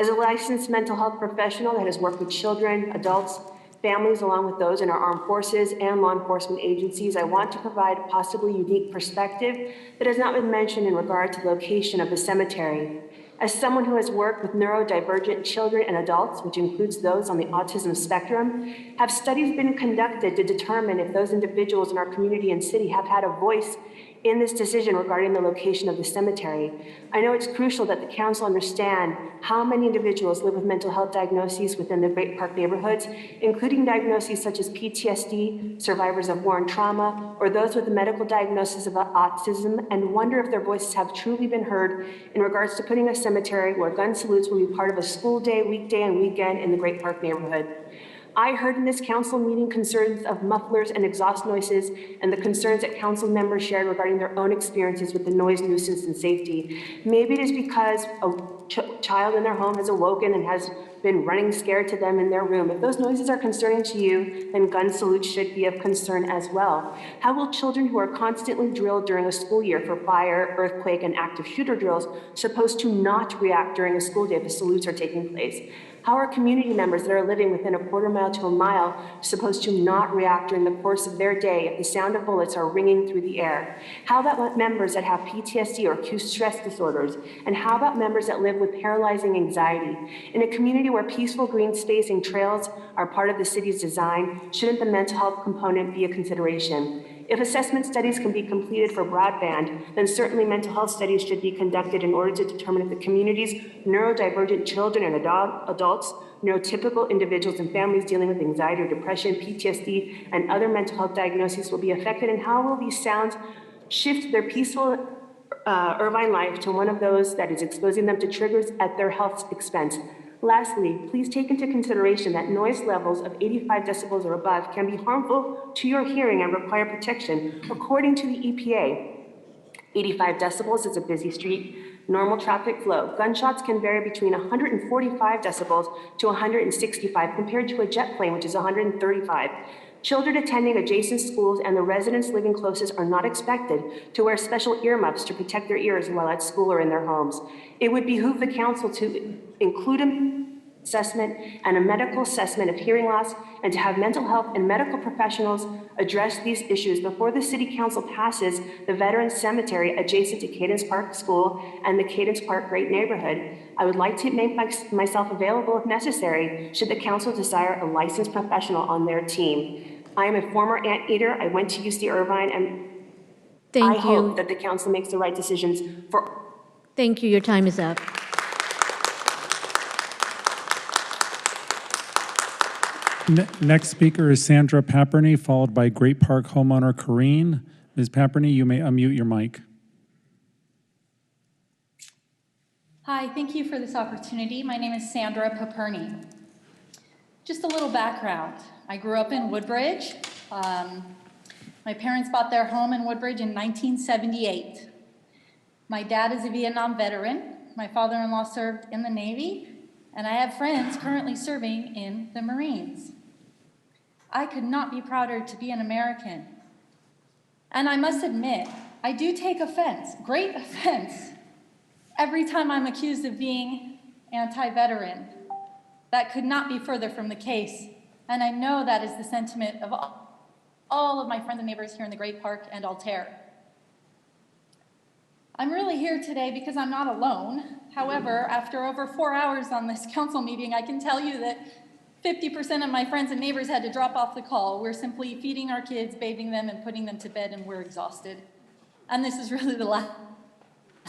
As a licensed mental health professional that has worked with children, adults, families, along with those in our armed forces and law enforcement agencies, I want to provide a possibly unique perspective that has not been mentioned in regard to the location of the cemetery. As someone who has worked with neurodivergent children and adults, which includes those on the autism spectrum, have studies been conducted to determine if those individuals in our community and city have had a voice in this decision regarding the location of the cemetery. I know it's crucial that the council understand how many individuals live with mental health diagnoses within the Great Park neighborhoods, including diagnoses such as PTSD, survivors of war and trauma, or those with a medical diagnosis of autism, and wonder if their voices have truly been heard in regards to putting a cemetery where gun salutes will be part of a school day, weekday, and weekend in the Great Park neighborhood. I heard in this council meeting concerns of mufflers and exhaust noises and the concerns that council members shared regarding their own experiences with the noise, nuisance, and safety. Maybe it is because a child in their home has awoken and has been running scared to them in their room. If those noises are concerning to you, then gun salutes should be of concern as well. How will children who are constantly drilled during a school year for fire, earthquake, and active shooter drills supposed to not react during a school day if the salutes are taking place? How are community members that are living within a quarter mile to a mile supposed to not react during the course of their day if the sound of bullets are ringing through the air? How about members that have PTSD or acute stress disorders? And how about members that live with paralyzing anxiety? In a community where peaceful green space and trails are part of the city's design, shouldn't the mental health component be a consideration? If assessment studies can be completed for broadband, then certainly mental health studies should be conducted in order to determine if the community's neurodivergent children and adults, neurotypical individuals and families dealing with anxiety or depression, PTSD, and other mental health diagnoses will be affected, and how will these sounds shift their peaceful Irvine life to one of those that is exposing them to triggers at their health's expense. Lastly, please take into consideration that noise levels of 85 decibels or above can be harmful to your hearing and require protection. According to the EPA, 85 decibels is a busy street, normal traffic flow. Gunshots can vary between 145 decibels to 165 compared to a jet plane, which is 135. Children attending adjacent schools and the residents living closest are not expected to wear special earmuffs to protect their ears while at school or in their homes. It would behoove the council to include an assessment and a medical assessment of hearing loss and to have mental health and medical professionals address these issues before the City Council passes the Veterans Cemetery adjacent to Cadence Park School and the Cadence Park Great Neighborhood. I would like to make myself available if necessary should the council desire a licensed professional on their team. I am a former anteater. I went to UC Irvine, and I hope that the council makes the right decisions for. Thank you. Your time is up. Next speaker is Sandra Paperney, followed by Great Park homeowner Corrine. Ms. Paperney, you may unmute your mic. Hi, thank you for this opportunity. My name is Sandra Paperney. Just a little background. I grew up in Woodbridge. My parents bought their home in Woodbridge in 1978. My dad is a Vietnam veteran. My father-in-law served in the Navy, and I have friends currently serving in the Marines. I could not be prouder to be an American. And I must admit, I do take offense, great offense, every time I'm accused of being anti-veteran. That could not be further from the case. And I know that is the sentiment of all of my friends and neighbors here in the Great Park and Altair. I'm really here today because I'm not alone. However, after over 4 hours on this council meeting, I can tell you that 50% of my friends and neighbors had to drop off the call. We're simply feeding our kids, bathing them, and putting them to bed, and we're exhausted. And this is really the last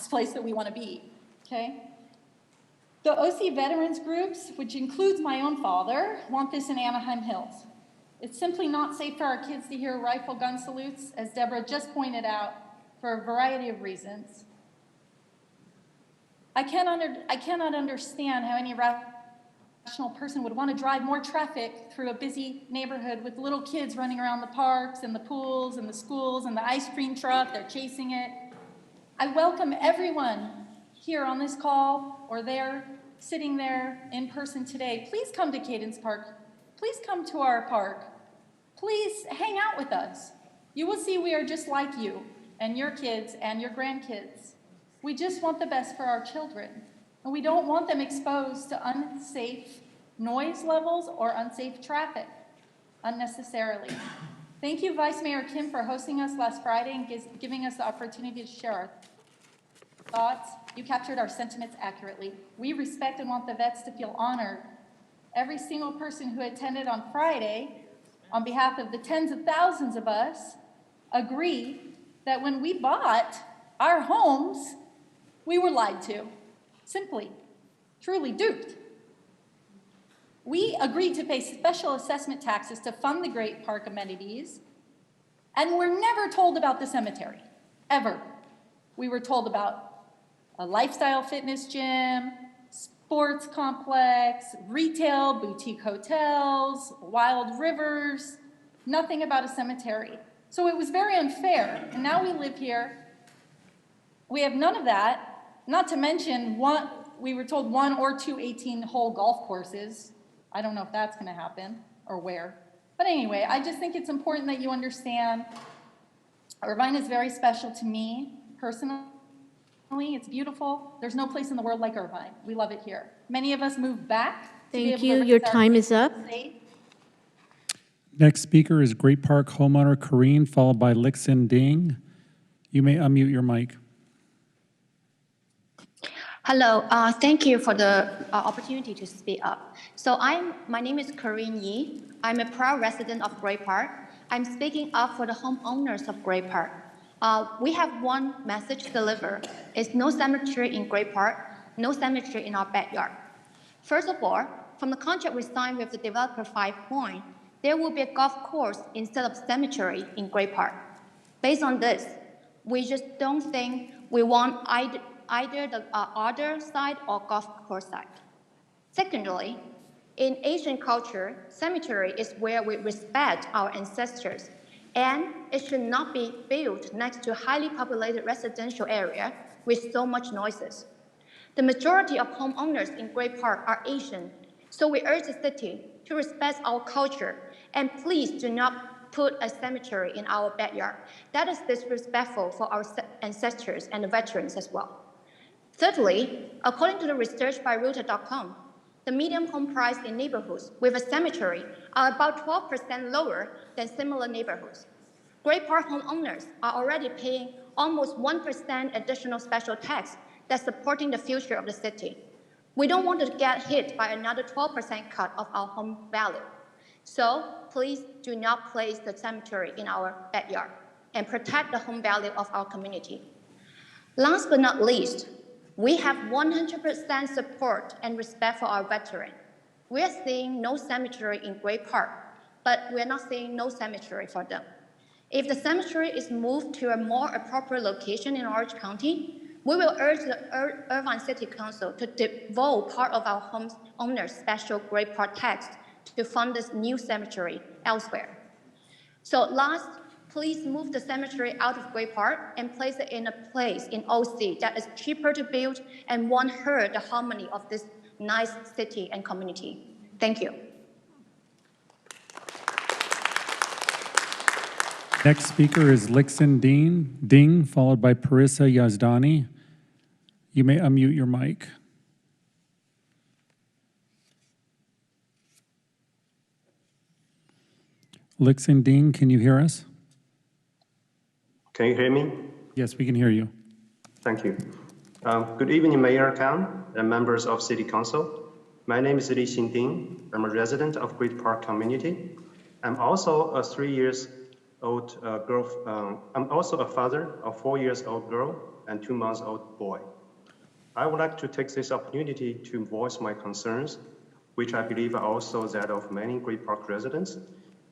place that we want to be, okay? The OC veterans groups, which includes my own father, want this in Anaheim Hills. It's simply not safe for our kids to hear rifle gun salutes, as Deborah just pointed out, for a variety of reasons. I cannot understand how any rational person would want to drive more traffic through a busy neighborhood with little kids running around the parks and the pools and the schools and the ice cream truck, they're chasing it. I welcome everyone here on this call or there, sitting there in person today. Please come to Cadence Park. Please come to our park. Please hang out with us. You will see we are just like you and your kids and your grandkids. We just want the best for our children, and we don't want them exposed to unsafe noise levels or unsafe traffic unnecessarily. Thank you, Vice Mayor Kim, for hosting us last Friday and giving us the opportunity to share our thoughts. You captured our sentiments accurately. We respect and want the vets to feel honored. Every single person who attended on Friday, on behalf of the tens of thousands of us, agree that when we bought our homes, we were lied to. Simply, truly duped. We agreed to pay special assessment taxes to fund the Great Park amenities, and we're never told about the cemetery, ever. We were told about a lifestyle fitness gym, sports complex, retail, boutique hotels, wild rivers, nothing about a cemetery. So it was very unfair, and now we live here. We have none of that, not to mention we were told 1 or 2 18-hole golf courses. I don't know if that's gonna happen or where. But anyway, I just think it's important that you understand Irvine is very special to me personally. It's beautiful. There's no place in the world like Irvine. We love it here. Many of us moved back to be Thank able you. to Your raise our time kids is up. safe. Next speaker is Great Park homeowner Kareen, followed by Lixin Ding. You may unmute your mic. Hello, thank you for the opportunity to speak up. So my name is Corinne Yi. I'm a proud resident of Great Park. I'm speaking up for the homeowners of Great Park. We have one message to deliver. It's no cemetery in Great Park, no cemetery in our backyard. First of all, from the contract we signed with the developer 5 Point, there will be a golf course instead of cemetery in Great Park. Based on this, we just don't think we want either the other side or golf course side. Secondly, in Asian culture, cemetery is where we respect our ancestors, and it should not be built next to a highly populated residential area with so much noises. The majority of homeowners in Great Park are Asian, so we urge the city to respect our culture, and please do not put a cemetery in our backyard. That is disrespectful for our ancestors and the veterans as well. Thirdly, according to the research by Realtor.com, the median home price in neighborhoods with a cemetery are about 12% lower than similar neighborhoods. Great Park homeowners are already paying almost 1% additional special tax that's supporting the future of the city. We don't want to get hit by another 12% cut of our home value. So please do not place the cemetery in our backyard and protect the home value of our community. Last but not least, we have 100% support and respect for our veterans. We are seeing no cemetery in Great Park, but we are not seeing no cemetery for them. If the cemetery is moved to a more appropriate location in Orange County, we will urge the Irvine City Council to devote part of our homeowners' special Great Park tax to fund this new cemetery elsewhere. So last, please move the cemetery out of Great Park and place it in a place in OC that is cheaper to build and won't hurt the harmony of this nice city and community. Thank you. Next speaker is Lixin Ding, followed by Parissa Yazdani. You may unmute your mic. Lixin Ding, can you hear us? Can you hear me? Yes, we can hear you. Thank you. Good evening, Mayor Khan and members of City Council. My name is Li Xinding. I'm a resident of Great Park community. I'm also a 3-year-old girl. I'm also a father of 4-year-old girl and 2-month-old boy. I would like to take this opportunity to voice my concerns, which I believe are also that of many Great Park residents,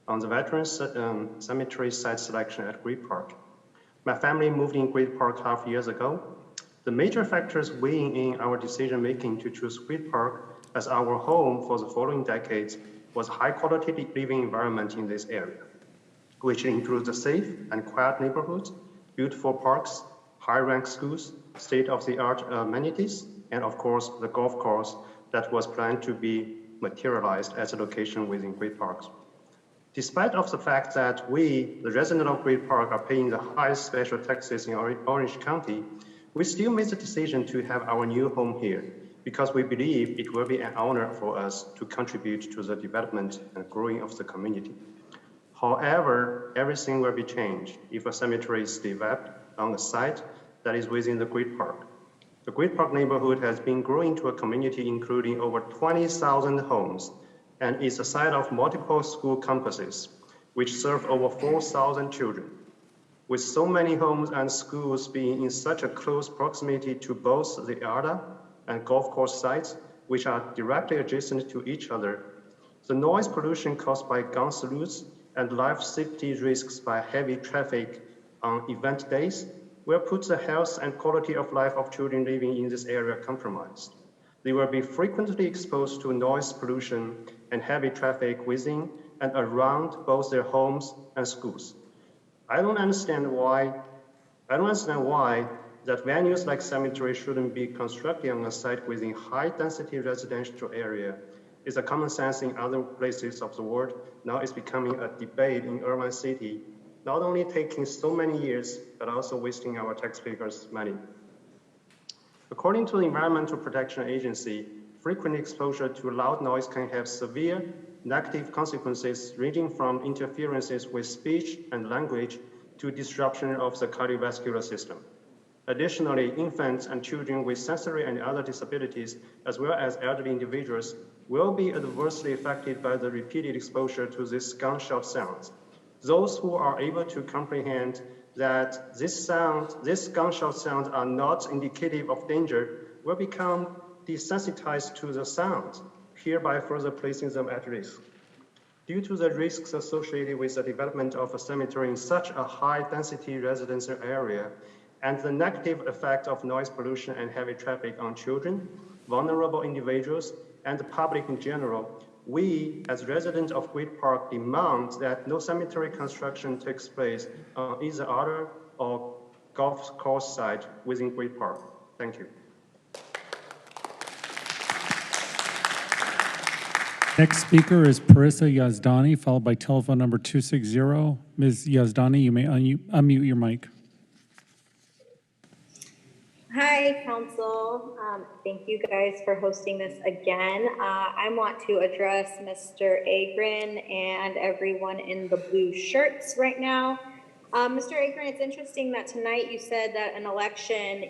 on the Veterans Cemetery site selection at Great Park. My family moved in Great Park half years ago. The major factors weighing in our decision-making to choose Great Park as our home for the following decades was high-quality living environment in this area, which includes a safe and quiet neighborhoods, beautiful parks, high-ranked schools, state-of-the-art amenities, and of course, the golf course that was planned to be materialized as a location within Great Parks. Despite of the fact that we, the residents of Great Park, are paying the highest special taxes in Orange County, we still made the decision to have our new home here because we believe it will be an honor for us to contribute to the development and growing of the community. However, everything will be changed if a cemetery is developed on a site that is within the Great Park. The Great Park neighborhood has been growing to a community including over 20,000 homes and is a site of multiple school campuses, which serve over 4,000 children. With so many homes and schools being in such a close proximity to both the ARDA and golf course sites, which are directly adjacent to each other, the noise pollution caused by gun salutes and life safety risks by heavy traffic on event days will put the health and quality of life of children living in this area compromised. They will be frequently exposed to noise pollution and heavy traffic within and around both their homes and schools. I don't understand why that venues like cemetery shouldn't be constructed on a site within high-density residential area. It's a common sense in other places of the world. Now it's becoming a debate in Irvine City, not only taking so many years, but also wasting our taxpayers' money. According to the Environmental Protection Agency, frequent exposure to loud noise can have severe negative consequences ranging from interferences with speech and language to disruption of the cardiovascular system. Additionally, infants and children with sensory and other disabilities, as well as elderly individuals, will be adversely affected by the repeated exposure to these gunshot sounds. Those who are able to comprehend that these gunshot sounds are not indicative of danger will become desensitized to the sound, hereby further placing them at risk. Due to the risks associated with the development of a cemetery in such a high-density residential area, and the negative effect of noise pollution and heavy traffic on children, vulnerable individuals, and the public in general, we, as residents of Great Park, demand that no cemetery construction takes place on either other or golf course site within Great Park. Thank you. Next speaker is Parissa Yazdani, followed by telephone number 260. Ms. Yazdani, you may unmute your mic. Hi, Council. Thank you guys for hosting this again. I want to address Mr. Agrin and everyone in the blue shirts right now. Mr. Agrin, it's interesting that tonight you said that an election,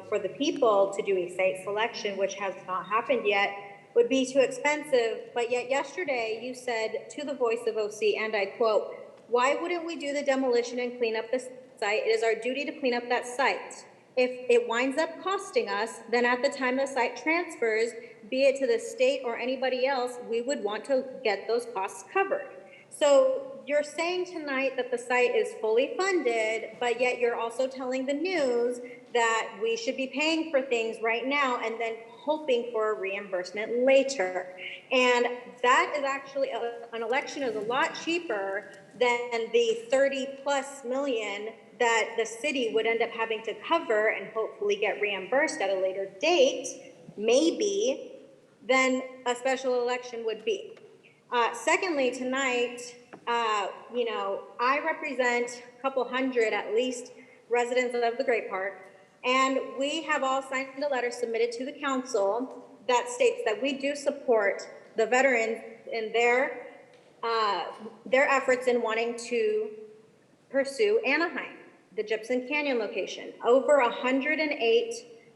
for the people to do a site selection, which has not happened yet, would be too expensive. But yet yesterday you said to the Voice of OC, and I quote, "Why wouldn't we do the demolition and clean up the site? It is our duty to clean up that site. If it winds up costing us, then at the time the site transfers, be it to the state or anybody else, we would want to get those costs covered." So you're saying tonight that the site is fully funded, but yet you're also telling the news that we should be paying for things right now and then hoping for a reimbursement later. And that is actually, an election is a lot cheaper than the 30+ million that the city would end up having to cover and hopefully get reimbursed at a later date, maybe, than a special election would be. Secondly, tonight, I represent a couple hundred, at least, residents of the Great Park, and we have all signed a letter submitted to the council that states that we do support the veterans in their efforts in wanting to pursue Anaheim, the Gypsum Canyon location. Over 108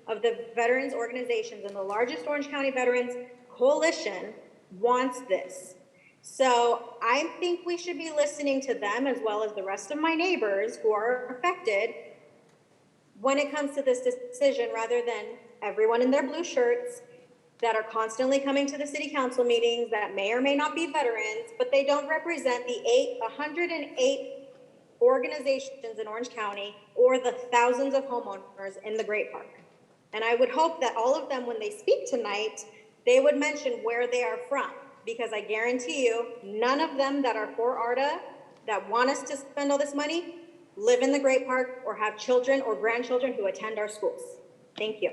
of the veterans organizations and the largest Orange County Veterans Coalition wants this. So I think we should be listening to them as well as the rest of my neighbors who are affected when it comes to this decision, rather than everyone in their blue shirts that are constantly coming to the city council meetings that may or may not be veterans, but they don't represent the 108 organizations in Orange County or the thousands of homeowners in the Great Park. And I would hope that all of them, when they speak tonight, they would mention where they are from, because I guarantee you, none of them that are for ARDA that want us to spend all this money live in the Great Park or have children or grandchildren who attend our schools. Thank you.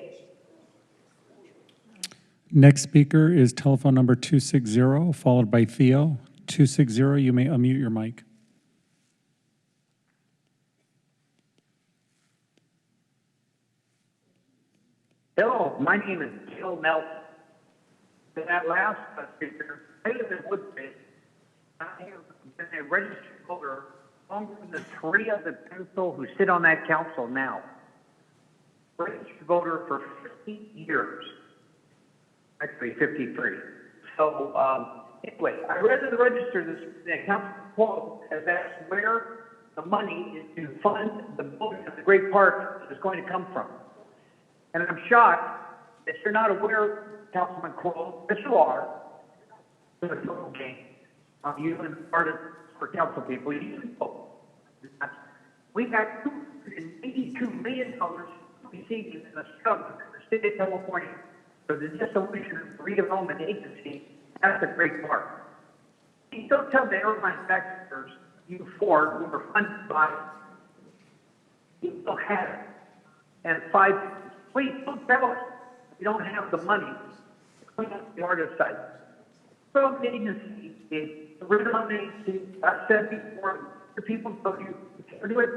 Next speaker is telephone number 260, followed by Theo. 260, you may unmute your mic. Hello, my name is Jill Nelson. To that last speaker, I live in Woodbridge. I have been a registered voter longer than the 3 of the people who sit on that council now. Registered voter for 50 years. Actually, 53. So, anyway, I read in the register this the council quote has asked where the money to fund the building of the great park is going to come from. And I'm shocked that you're not aware, Councilman Kroll, that you are, to the total game. You and part of for council people, you know. We got $282 million received in the sub of the state of California for the dissolution of the redevelopment agency at the Great Park. You don't tell the Irvine taxpayers, you four, who were funded by, you don't have it. And five, please don't tell us you don't have the money to clean up the artist site. So the agency is the redevelopment agency, I said before, the people told you, do it.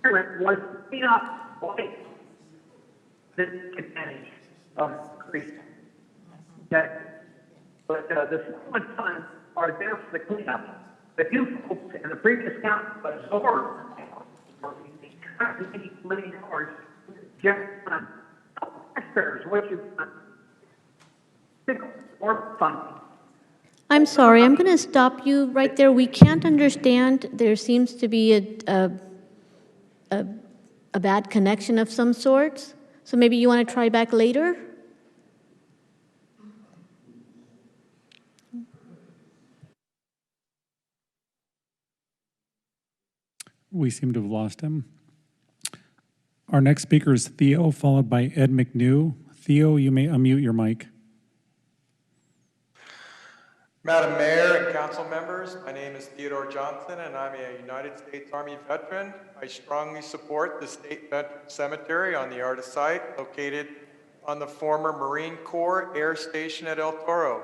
It was clean up like this advantage of increase. Okay. But the settlement funds are there for the cleanup. The new folks and the previous count was over for the $80 million just on taxpayers, what you've done. More funding. I'm sorry, I'm going to stop you right there. We can't understand. There seems to be a bad connection of some sorts. So maybe you want to try back later? We seem to have lost him. Our next speaker is Theo, followed by Ed McNew. Theo, you may unmute your mic. Madam Mayor and council members, my name is Theodore Johnson and I'm a United States Army veteran. I strongly support the State Veteran Cemetery on the Artist site located on the former Marine Corps Air Station at El Toro.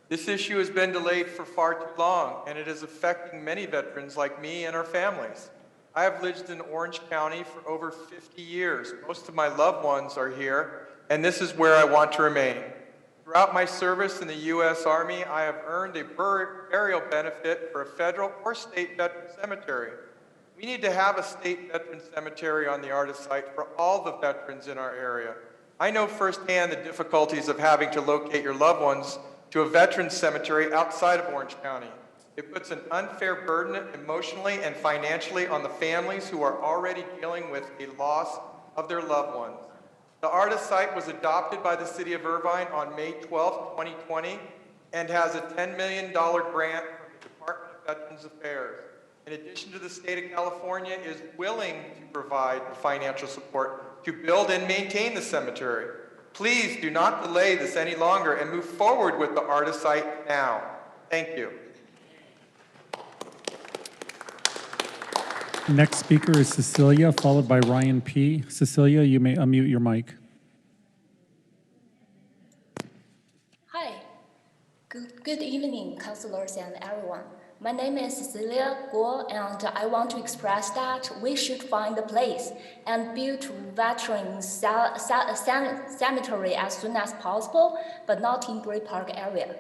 This issue has been delayed for far too long and it is affecting many veterans like me and our families. I have lived in Orange County for over 50 years. Most of my loved ones are here and this is where I want to remain. Throughout my service in the U.S. Army, I have earned a burial benefit for a federal or state veteran cemetery. We need to have a state veteran cemetery on the Artist site for all the veterans in our area. I know firsthand the difficulties of having to locate your loved ones to a veterans cemetery outside of Orange County. It puts an unfair burden emotionally and financially on the families who are already dealing with a loss of their loved ones. The Artist site was adopted by the City of Irvine on May 12, 2020, and has a $10 million grant from the Department of Veterans Affairs. In addition to the state of California is willing to provide the financial support to build and maintain the cemetery. Please do not delay this any longer and move forward with the Artist site now. Thank you. Next speaker is Cecilia, followed by Ryan P. Cecilia, you may unmute your mic. Hi. Good evening, councilors and everyone. My name is Cecilia Guo, and I want to express that we should find a place and build veterans cemetery as soon as possible, but not in Great Park area.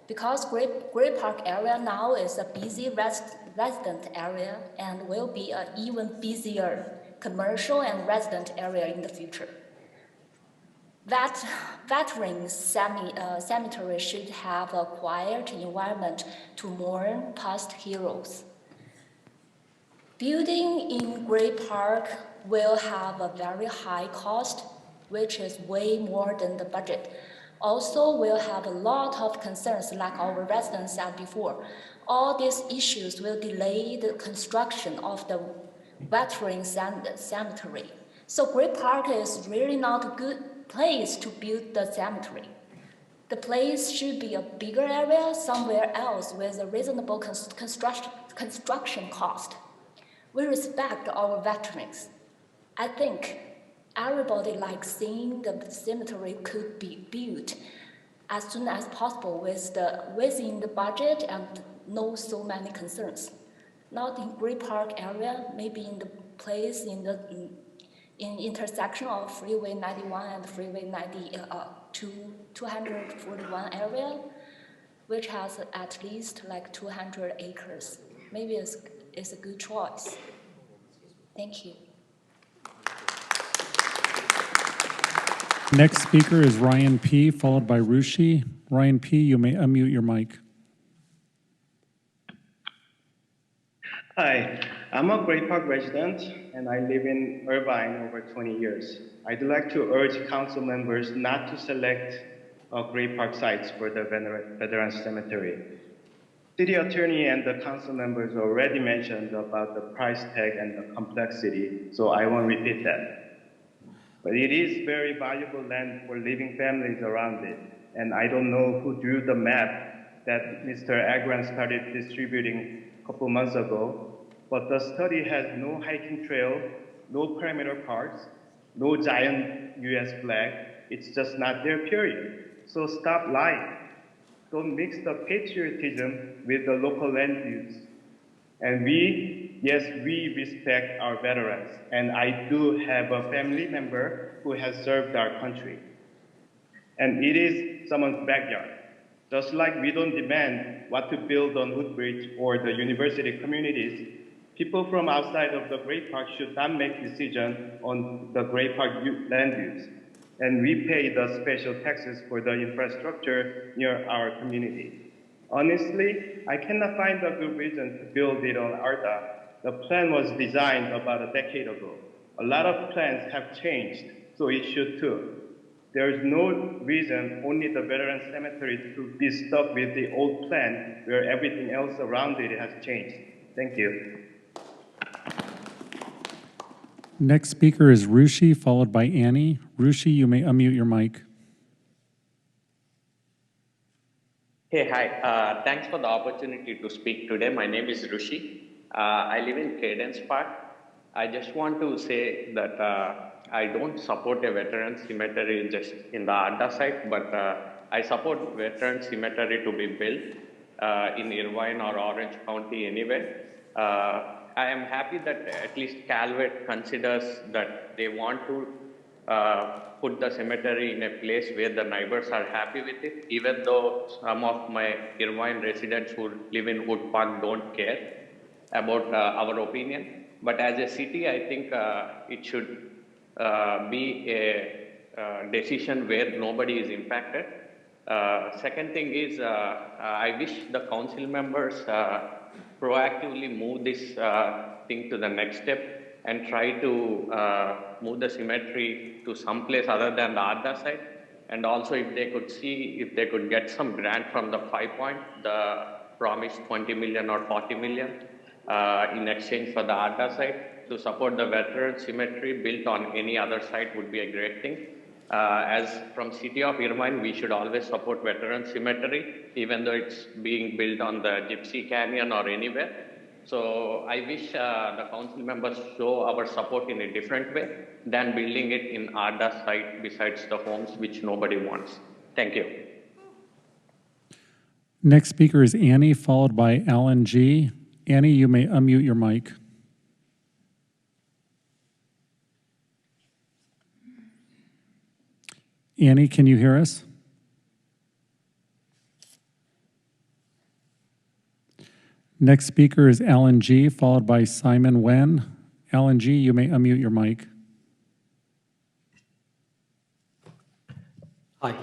Because Great Park area now is a busy resident area and will be an even busier commercial and resident area in the future. That veterans cemetery should have a quiet environment to mourn past heroes. Building in Great Park will have a very high cost, which is way more than the budget. Also, we'll have a lot of concerns like our residents said before. All these issues will delay the construction of the veterans cemetery. So Great Park is really not a good place to build the cemetery. The place should be a bigger area somewhere else with a reasonable construction cost. We respect our veterans. I think everybody likes seeing the cemetery could be built as soon as possible within the budget and no so many concerns. Not in Great Park area, maybe in the place in intersection of Freeway 91 and Freeway 241 area, which has at least like 200 acres. Maybe it's a good choice. Thank you. Next speaker is Ryan P., followed by Rushi. Ryan P., you may unmute your mic. Hi, I'm a Great Park resident and I live in Irvine over 20 years. I'd like to urge council members not to select Great Park sites for the Veterans Cemetery. City attorney and the council members already mentioned about the price tag and the complexity, so I won't repeat that. But it is very valuable land for living families around it, and I don't know who drew the map that Mr. Agran started distributing a couple months ago, but the study has no hiking trail, no perimeter parks, no giant US flag. It's just not there, period. So stop lying. Don't mix the patriotism with the local land use. And yes, we respect our veterans. And I do have a family member who has served our country. And it is someone's backyard. Just like we don't demand what to build on Woodbridge or the university communities, people from outside of the Great Park should not make decisions on the Great Park land use. And we pay the special taxes for the infrastructure near our community. Honestly, I cannot find a good reason to build it on Arda. The plan was designed about a decade ago. A lot of plans have changed, so it should too. There is no reason only the Veterans Cemetery to be stuck with the old plan where everything else around it has changed. Thank you. Next speaker is Rushi, followed by Annie. Rushi, you may unmute your mic. Hey, hi. Thanks for the opportunity to speak today. My name is Rushi. I live in Cadence Park. I just want to say that I don't support a veteran cemetery just in the Adda site, but I support veteran cemetery to be built in Irvine or Orange County anywhere. I am happy that at least Calvert considers that they want to put the cemetery in a place where the neighbors are happy with it, even though some of my Irvine residents who live in Wood Park don't care about our opinion. But as a city, I think it should be a decision where nobody is impacted. Second thing is, I wish the council members proactively move this thing to the next step and try to move the cemetery to some place other than the Adda site. And also if they could see if they could get some grant from the 5 Point, the promised 20 million or 40 million in exchange for the Adda site to support the veteran cemetery built on any other site would be a great thing. As from City of Irvine, we should always support veteran cemetery, even though it's being built on the Gypsy Canyon or anywhere. So I wish the council members show our support in a different way than building it in Arda site besides the homes which nobody wants. Thank you. Next speaker is Annie, followed by Alan G. Annie, you may unmute your mic. Annie, can you hear us? Next speaker is Alan G., followed by Simon Wen. Alan G., you may unmute your mic. Hi.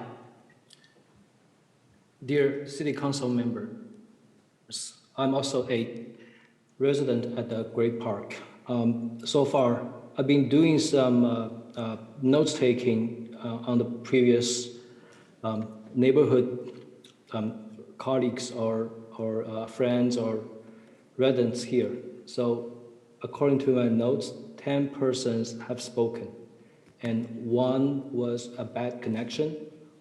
Dear City Council members, I'm also a resident at the Great Park. So far, I've been doing some notes-taking on the previous neighborhood colleagues or friends or residents here. So according to my notes, 10 persons have spoken, and one was a bad connection,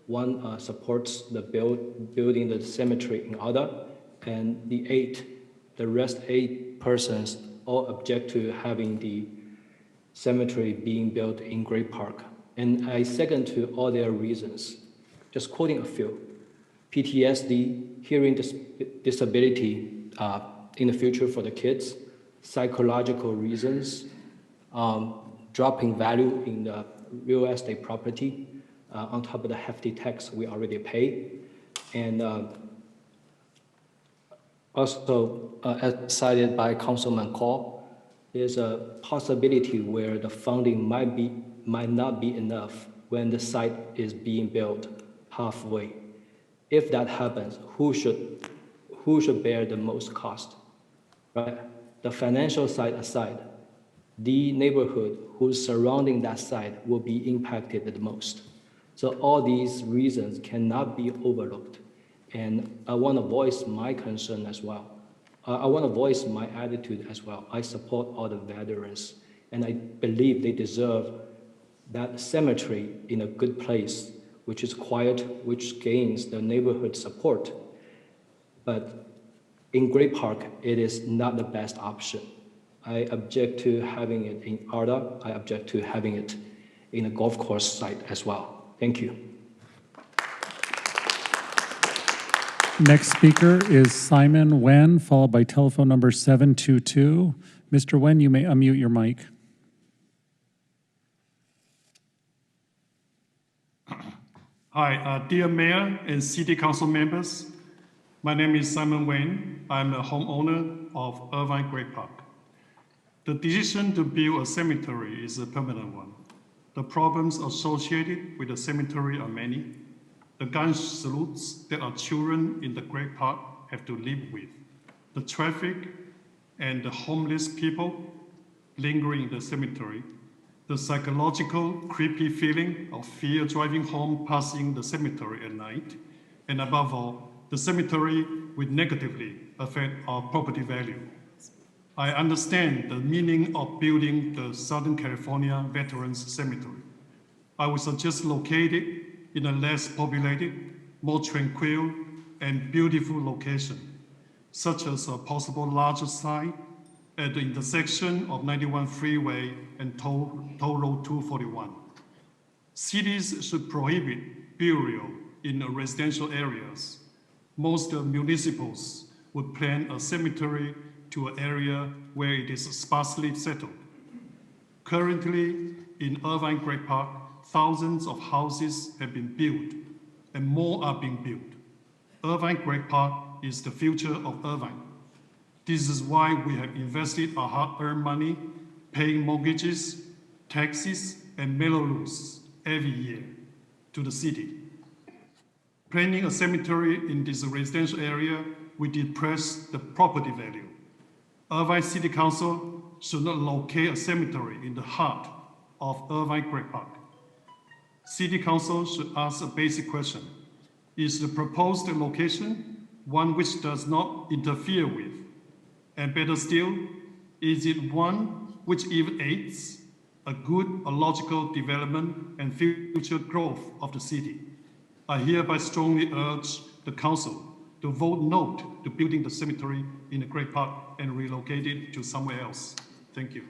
one supports the building the cemetery in Ada, and the rest 8 persons all object to having the cemetery being built in Great Park. And I second to all their reasons. Just quoting a few. PTSD, hearing disability in the future for the kids, psychological reasons, dropping value in the real estate property on top of the hefty tax we already pay. And also, as cited by Councilman Call, there's a possibility where the funding might not be enough when the site is being built halfway. If that happens, who should bear the most cost? Right? the financial side aside, the neighborhood who's surrounding that site will be impacted the most. So all these reasons cannot be overlooked. And I want to voice my concern as well. I want to voice my attitude as well. I support all the veterans, and I believe they deserve that cemetery in a good place, which is quiet, which gains the neighborhood support. But in Great Park, it is not the best option. I object to having it in ARDA. I object to having it in a golf course site as well. Thank you. Next speaker is Simon Wen, followed by telephone number 722. Mr. Wen, you may unmute your mic. Hi, dear Mayor and City Council members. My name is Simon Wen. I'm a homeowner of Irvine Great Park. The decision to build a cemetery is a permanent one. The problems associated with the cemetery are many. The gun salutes that our children in the Great Park have to live with, the traffic and the homeless people lingering in the cemetery, the psychological creepy feeling of fear driving home passing the cemetery at night, and above all, the cemetery will negatively affect our property value. I understand the meaning of building the Southern California Veterans Cemetery. I would suggest locate it in a less populated, more tranquil, and beautiful location, such as a possible larger site at the intersection of 91 Freeway and Toll Road 241. Cities should prohibit burial in residential areas. Most municipals would plan a cemetery to an area where it is sparsely settled. Currently, in Irvine Great Park, thousands of houses have been built, and more are being built. Irvine Great Park is the future of Irvine. This is why we have invested our hard-earned money, paying mortgages, taxes, and mellows every year to the city. Planning a cemetery in this residential area will depress the property value. Irvine City Council should not locate a cemetery in the heart of Irvine Great Park. City Council should ask a basic question. Is the proposed location one which does not interfere with? And better still, is it one which even aids a good, logical development and future growth of the city? I hereby strongly urge the council to vote no to building the cemetery in the Great Park and relocate it to somewhere else. Thank you.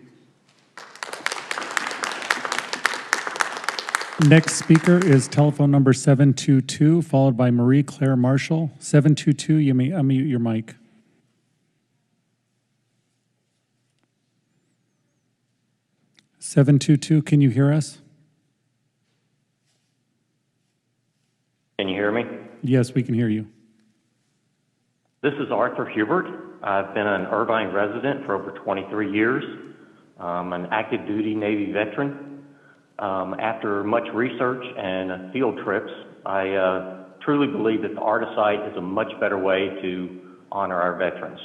Next speaker is telephone number 722, followed by Marie Claire Marshall. 722, you may unmute your mic. Can you hear us? Can you hear me? Yes, we can hear you. This is Arthur Hubert. I've been an Irvine resident for over 23 years. I'm an active duty Navy veteran. After much research and field trips, I truly believe that the ARDA site is a much better way to honor our veterans.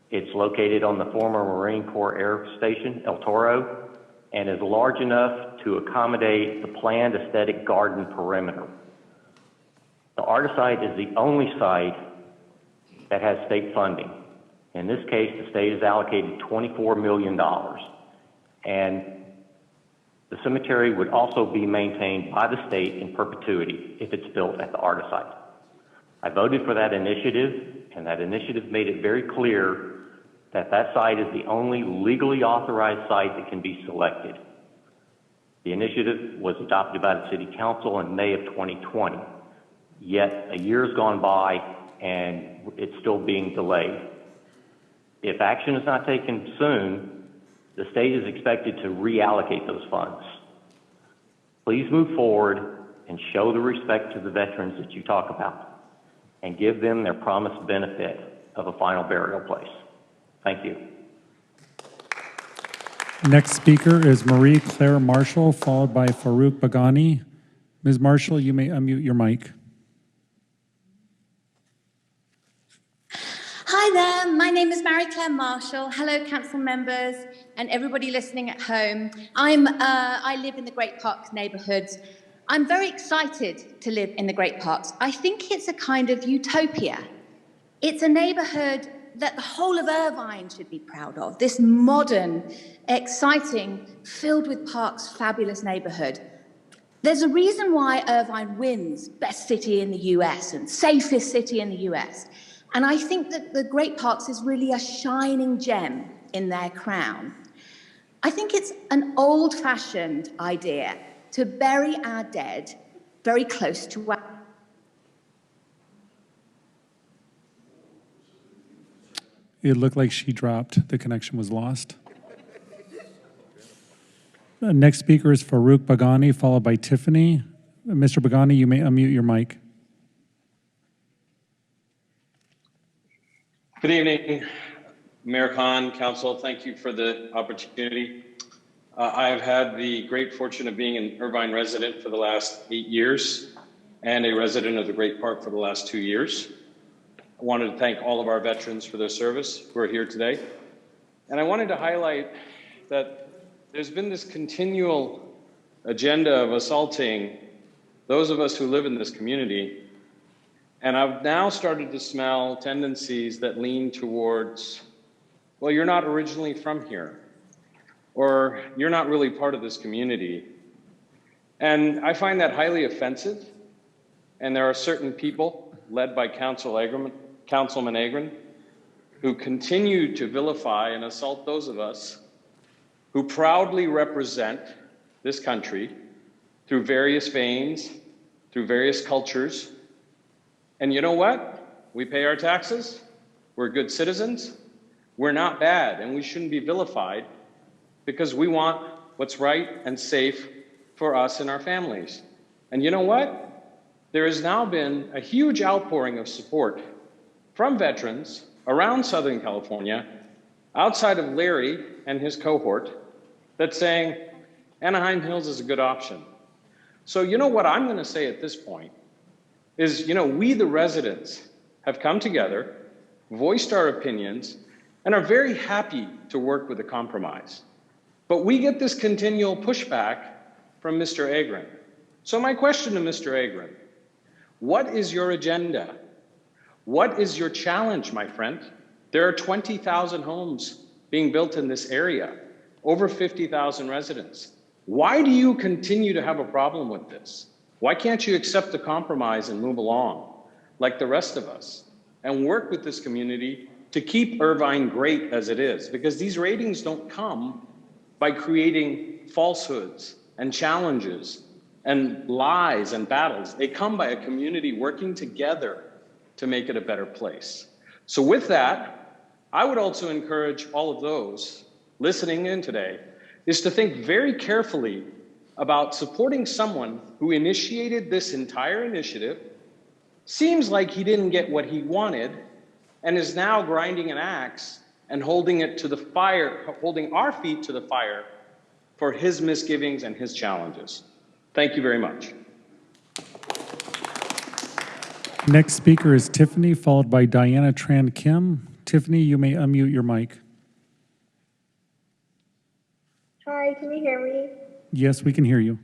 It's located on the former Marine Corps Air Station, El Toro, and is large enough to accommodate the planned aesthetic garden perimeter. The ARDA site is the only site that has state funding. In this case, the state has allocated $24 million. And the cemetery would also be maintained by the state in perpetuity if it's built at the ARDA site. I voted for that initiative, and that initiative made it very clear that that site is the only legally authorized site that can be selected. The initiative was adopted by the City Council in May of 2020, yet a year has gone by and it's still being delayed. If action is not taken soon, the state is expected to reallocate those funds. Please move forward and show the respect to the veterans that you talk about and give them their promised benefit of a final burial place. Thank you. Next speaker is Marie Claire Marshall, followed by Farouk Bagani. Ms. Marshall, you may unmute your mic. Hi there, my name is Mary Claire Marshall. Hello, council members and everybody listening at home. I live in the Great Parks neighbourhood. I'm very excited to live in the Great Parks. I think it's a kind of utopia. It's a neighbourhood that the whole of Irvine should be proud of. This modern, exciting, filled with parks, fabulous neighbourhood. There's a reason why Irvine wins best city in the US and safest city in the US. And I think that the Great Parks is really a shining gem in their crown. I think it's an old-fashioned idea to bury our dead very close to our... It looked like she dropped. The connection was lost. The next speaker is Farouk Bagani, followed by Tiffany. Mr. Bagani, you may unmute your mic. Good evening, Mayor Khan, Council. Thank you for the opportunity. I have had the great fortune of being an Irvine resident for the last 8 years and a resident of the Great Park for the last 2 years. I wanted to thank all of our veterans for their service who are here today. And I wanted to highlight that there's been this continual agenda of assaulting those of us who live in this community. And I've now started to smell tendencies that lean towards, well, you're not originally from here, or you're not really part of this community. And I find that highly offensive. And there are certain people, led by Councilman Agron, who continue to vilify and assault those of us who proudly represent this country through various veins, through various cultures. And you know what? We pay our taxes. We're good citizens. We're not bad, and we shouldn't be vilified because we want what's right and safe for us and our families. And you know what? There has now been a huge outpouring of support from veterans around Southern California, outside of Larry and his cohort, that's saying Anaheim Hills is a good option. So you know what I'm going to say at this point is, we the residents have come together, voiced our opinions, and are very happy to work with a compromise. But we get this continual pushback from Mr. Agron. So my question to Mr. Agron, what is your agenda? What is your challenge, my friend? There are 20,000 homes being built in this area, over 50,000 residents. Why do you continue to have a problem with this? Why can't you accept the compromise and move along like the rest of us and work with this community to keep Irvine great as it is? Because these ratings don't come by creating falsehoods and challenges and lies and battles. They come by a community working together to make it a better place. So with that, I would also encourage all of those listening in today is to think very carefully about supporting someone who initiated this entire initiative, seems like he didn't get what he wanted, and is now grinding an axe and holding it to the fire, holding our feet to the fire for his misgivings and his challenges. Thank you very much. Next speaker is Tiffany, followed by Diana Tran Kim. Tiffany, you may unmute your mic. Hi, can you hear me? Yes, we can hear you.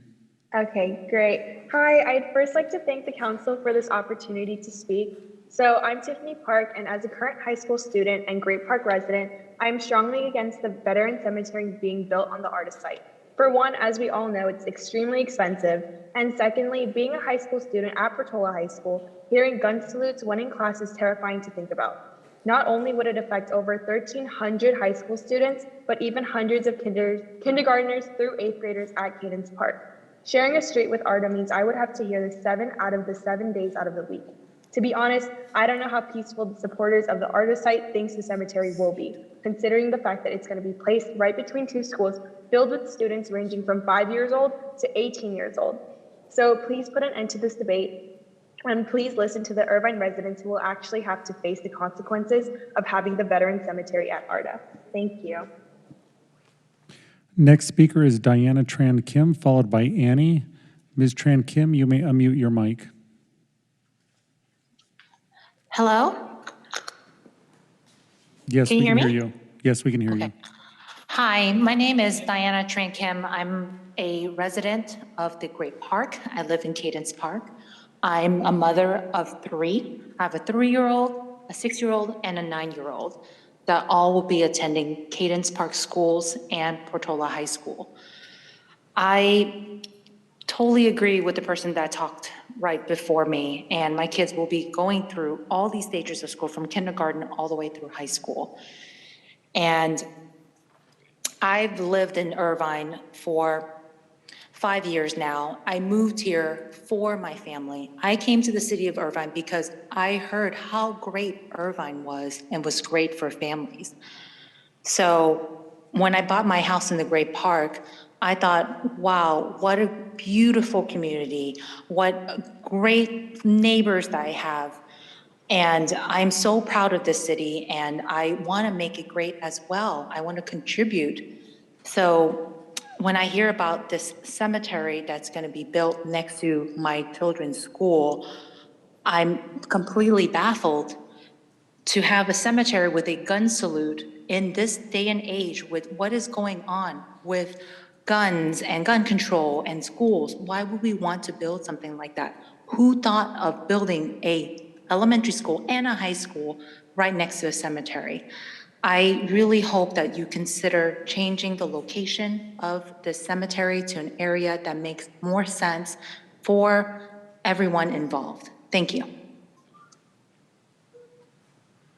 Okay, great. Hi, I'd first like to thank the council for this opportunity to speak. So I'm Tiffany Park, and as a current high school student and Great Park resident, I'm strongly against the veteran cemetery being built on the artist site. For one, as we all know, it's extremely expensive. And secondly, being a high school student at Portola High School, hearing gun salutes when in class is terrifying to think about. Not only would it affect over 1,300 high school students, but even hundreds of kindergartners through 8th graders at Cadence Park. Sharing a street with Arda means I would have to hear this 7 out of the 7 days out of the week. To be honest, I don't know how peaceful the supporters of the Arda site thinks the cemetery will be, considering the fact that it's going to be placed right between two schools filled with students ranging from 5 years old to 18 years old. So please put an end to this debate. And please listen to the Irvine residents who will actually have to face the consequences of having the veteran cemetery at Arda. Thank you. Next speaker is Diana Tran Kim, followed by Annie. Ms. Tran Kim, you may unmute your mic. Hello? Yes, Can we you hear can hear me? you. Yes, we can hear you. Hi, my name is Diana Tran Kim. I'm a resident of the Great Park. I live in Cadence Park. I'm a mother of three. I have a 3-year-old, a 6-year-old, and a 9-year-old that all will be attending Cadence Park Schools and Portola High School. I totally agree with the person that talked right before me, and my kids will be going through all these stages of school from kindergarten all the way through high school. And I've lived in Irvine for 5 years now. I moved here for my family. I came to the city of Irvine because I heard how great Irvine was and was great for families. So when I bought my house in the Great Park, I thought, wow, what a beautiful community, what great neighbors that I have. And I'm so proud of this city, and I want to make it great as well. I want to contribute. So when I hear about this cemetery that's going to be built next to my children's school, I'm completely baffled to have a cemetery with a gun salute in this day and age with what is going on with guns and gun control and schools. Why would we want to build something like that? Who thought of building a elementary school and a high school right next to a cemetery? I really hope that you consider changing the location of the cemetery to an area that makes more sense for everyone involved. Thank you.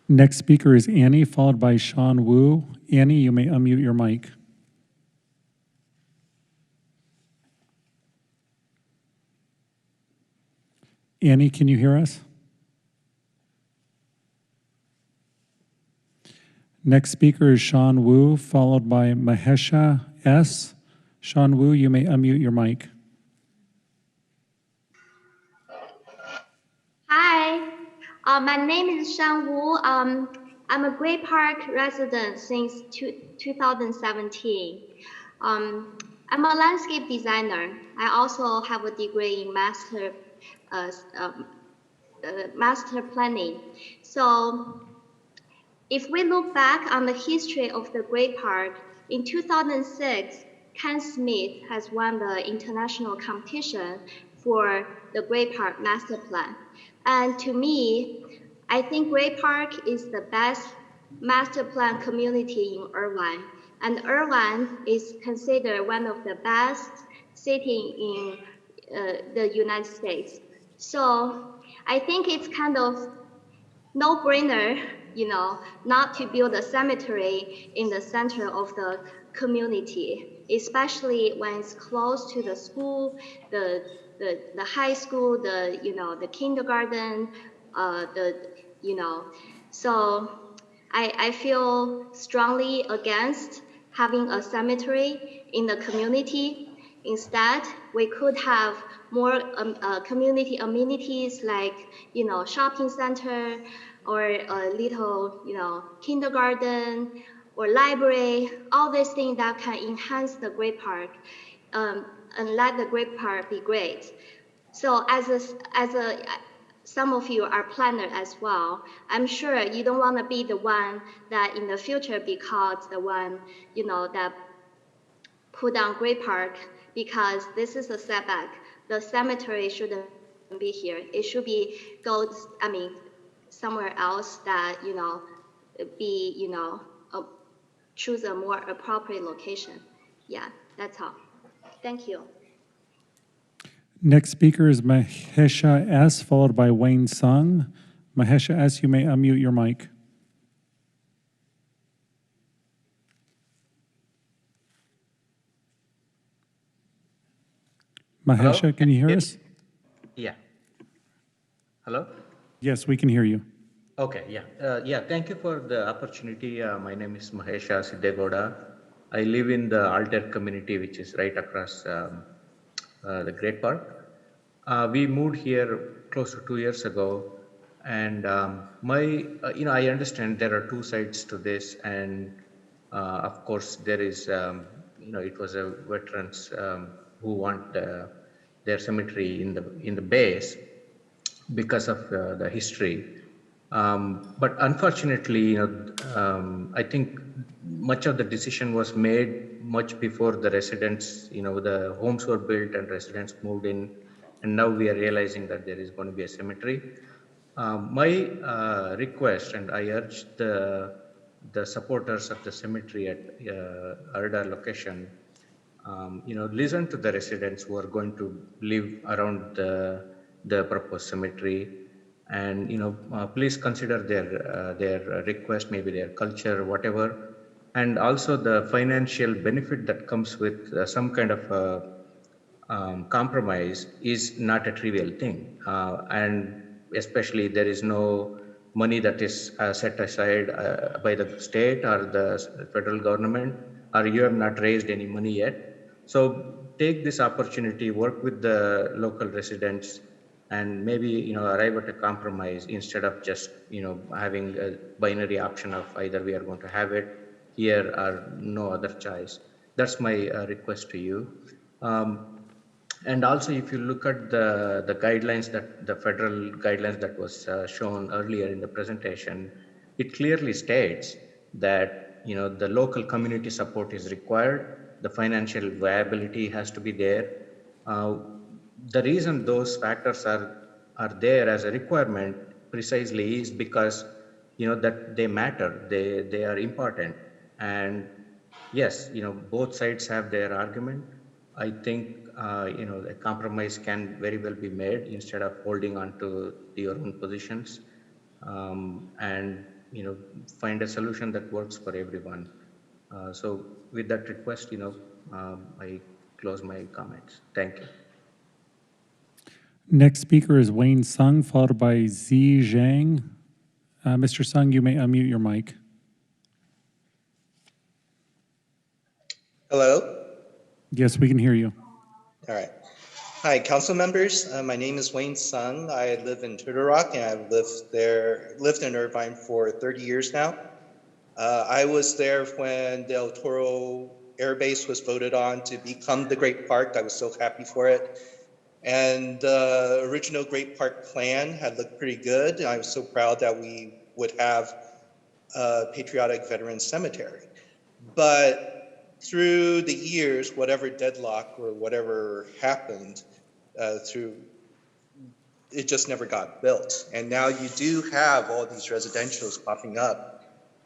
Next speaker is Annie, followed by Sean Wu. Annie, you may unmute your mic. Annie, can you hear us? Next speaker is Sean Wu, followed by Mahesha S. Sean Wu, you may unmute your mic. Hi, my name is Shan Wu. I'm a Great Park resident since 2017. I'm a landscape designer. I also have a degree in master planning. So if we look back on the history of the Great Park, in 2006, Ken Smith has won the international competition for the Great Park Master Plan. And to me, I think Great Park is the best master plan community in Irvine. And Irvine is considered one of the best cities in the United States. So I think it's kind of no-brainer, not to build a cemetery in the center of the community, especially when it's close to the school, the high school, the kindergarten, So I feel strongly against having a cemetery in the community. Instead, we could have more community amenities like, shopping center or a little, kindergarten or library, all these things that can enhance the Great Park and let the Great Park be great. So some of you are planners as well. I'm sure you don't want to be the one that in the future be called the one, that put down Great Park because this is a setback. The cemetery shouldn't be here. It should be somewhere else that, choose a more appropriate location. Yeah, that's all. Thank you. Next speaker is Mahesha S., followed by Wayne Sung. Mahesha S., you may unmute your mic. Mahesha, Hello? can you hear us? Yeah. Hello? Yes, we can hear you. Okay, yeah. Thank you for the opportunity. My name is Mahesha Siddegoda. I live in the Alter community, which is right across the Great Park. We moved here close to 2 years ago, and I understand there are two sides to this, and of course there is, it was a veterans who want their cemetery in the base because of the history. But unfortunately, I think much of the decision was made much before the residents, the homes were built and residents moved in, and now we are realizing that there is going to be a cemetery. My request, and I urge the supporters of the cemetery at Arda location, listen to the residents who are going to live around the proposed cemetery, and please consider their request, maybe their culture, whatever, and also the financial benefit that comes with some kind of compromise is not a trivial thing, and especially there is no money that is set aside by the state or the federal government, or you have not raised any money yet. So take this opportunity, work with the local residents, and maybe arrive at a compromise instead of just having a binary option of either we are going to have it here or no other choice. That's my request to you. And also, if you look at the guidelines, that the federal guidelines that was shown earlier in the presentation, it clearly states that the local community support is required. The financial viability has to be there. The reason those factors are there as a requirement precisely is because that they matter. They are important. And yes, both sides have their argument. I think a compromise can very well be made instead of holding on to your own positions, and find a solution that works for everyone. So with that request, I close my comments. Thank you. Next speaker is Wayne Sung, followed by Zi Zhang. Mr. Sung, you may unmute your mic. Hello? Yes, we can hear you. All right. Hi, council members. My name is Wayne Sung. I live in Turtle Rock, and I've lived in Irvine for 30 years now. I was there when Del Toro Air Base was voted on to become the Great Park. I was so happy for it. And the original Great Park plan had looked pretty good. And I was so proud that we would have a patriotic veterans cemetery. But through the years, whatever deadlock or whatever happened, it just never got built. And now you do have all these residentials popping up.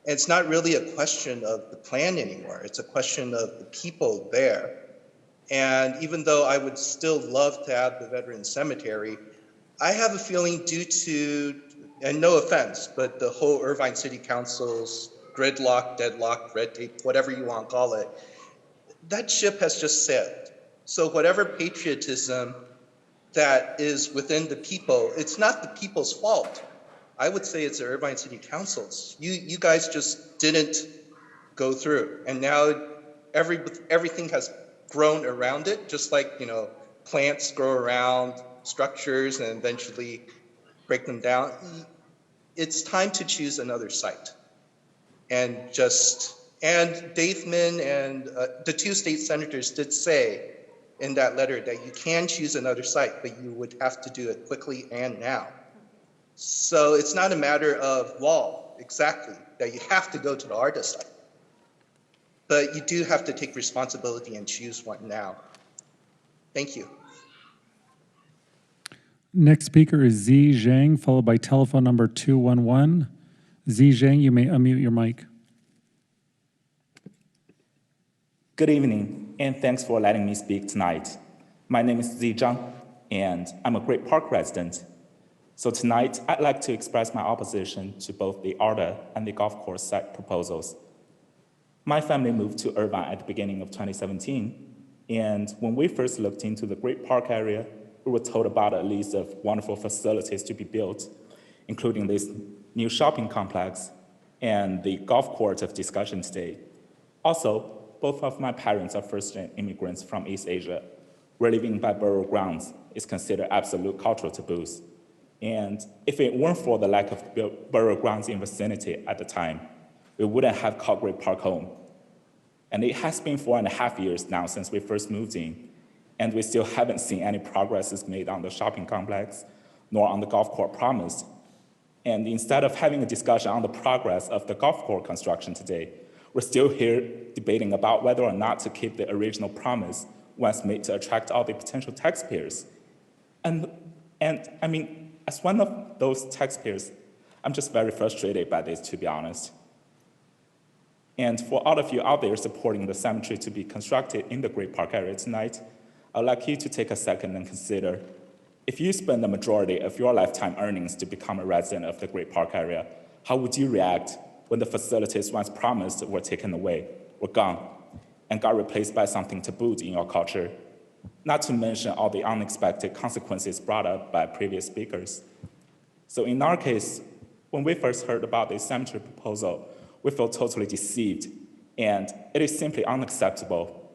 And it's not really a question of the plan anymore. It's a question of the people there. And even though I would still love to have the veterans cemetery, I have a feeling due to, and no offense, but the whole Irvine City Council's gridlock, deadlock, red tape, whatever you want to call it, that ship has just sailed. So whatever patriotism that is within the people, it's not the people's fault. I would say it's the Irvine City Council's. You guys just didn't go through. And now everything has grown around it, just like, plants grow around structures and eventually break them down. It's time to choose another site. And Dathman and the two state senators did say in that letter that you can choose another site, but you would have to do it quickly and now. So it's not a matter of law, exactly, that you have to go to the Arda site. But you do have to take responsibility and choose one now. Thank you. Next speaker is Zi Zhang, followed by telephone number 211. Zi Zhang, you may unmute your mic. Good evening, and thanks for letting me speak tonight. My name is Zi Zhang, and I'm a Great Park resident. So tonight, I'd like to express my opposition to both the Arda and the golf course site proposals. My family moved to Irvine at the beginning of 2017, and when we first looked into the Great Park area, we were told about a list of wonderful facilities to be built, including this new shopping complex and the golf court of discussion today. Also, both of my parents are first-gen immigrants from East Asia, where living by burial grounds is considered absolute cultural taboos. And if it weren't for the lack of burial grounds in vicinity at the time, we wouldn't have called Great Park home. And it has been 4.5 years now since we first moved in, and we still haven't seen any progress made on the shopping complex, nor on the golf court promised. And instead of having a discussion on the progress of the golf course construction today, we're still here debating about whether or not to keep the original promise once made to attract all the potential taxpayers. And I mean, as one of those taxpayers, I'm just very frustrated by this, to be honest. And for all of you out there supporting the cemetery to be constructed in the Great Park area tonight, I'd like you to take a second and consider, if you spend the majority of your lifetime earnings to become a resident of the Great Park area, how would you react when the facilities once promised were taken away, were gone, and got replaced by something taboo in your culture? Not to mention all the unexpected consequences brought up by previous speakers. So in our case, when we first heard about this cemetery proposal, we felt totally deceived, and it is simply unacceptable.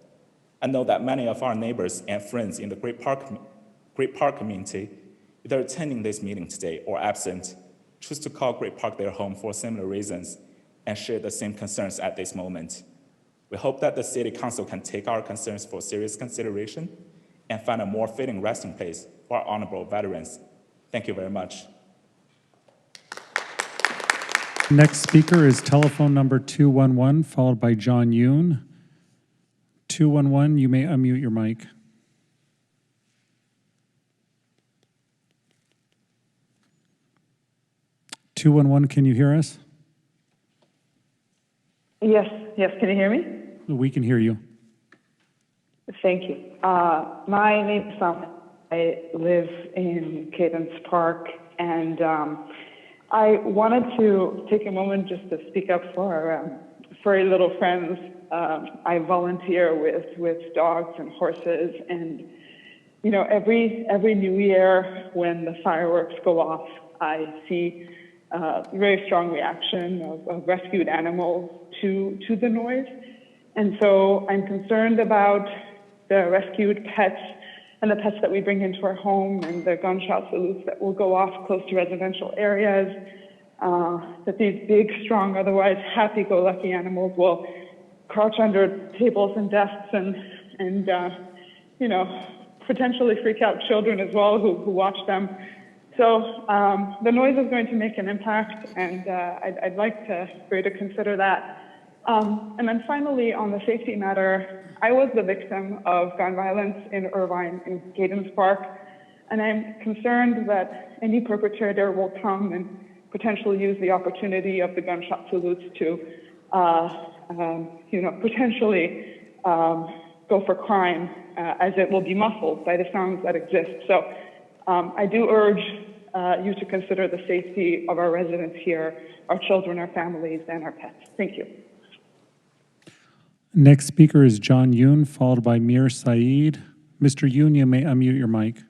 I know that many of our neighbors and friends in the Great Park community, either attending this meeting today or absent, choose to call Great Park their home for similar reasons and share the same concerns at this moment. We hope that the City Council can take our concerns for serious consideration and find a more fitting resting place for our honorable veterans. Thank you very much. Next speaker is telephone number 211, followed by John Yoon. 211, you may unmute your mic. Can you hear us? Yes, can you hear me? We can hear you. Thank you. My name is Sam. I live in Cadence Park, and I wanted to take a moment just to speak up for our furry little friends. I volunteer with dogs and horses, and you know, every New Year when the fireworks go off, I see very strong reaction of rescued animals to the noise. And so I'm concerned about the rescued pets and the pets that we bring into our home and the gunshot salutes that will go off close to residential areas, that these big, strong, otherwise happy-go-lucky animals will crouch under tables and desks and you know, potentially freak out children as well who watch them. So the noise is going to make an impact, and I'd like for you to consider that. And then finally, on the safety matter, I was the victim of gun violence in Irvine, in Cadence Park, and I'm concerned that any perpetrator will come and potentially use the opportunity of the gunshot salutes to, you know, potentially go for crime, as it will be muffled by the sounds that exist. So I do urge you to consider the safety of our residents here, our children, our families, and our pets. Thank you. Next speaker is John Yoon, followed by Mir Saeed. Mr. Yoon, you may unmute your mic.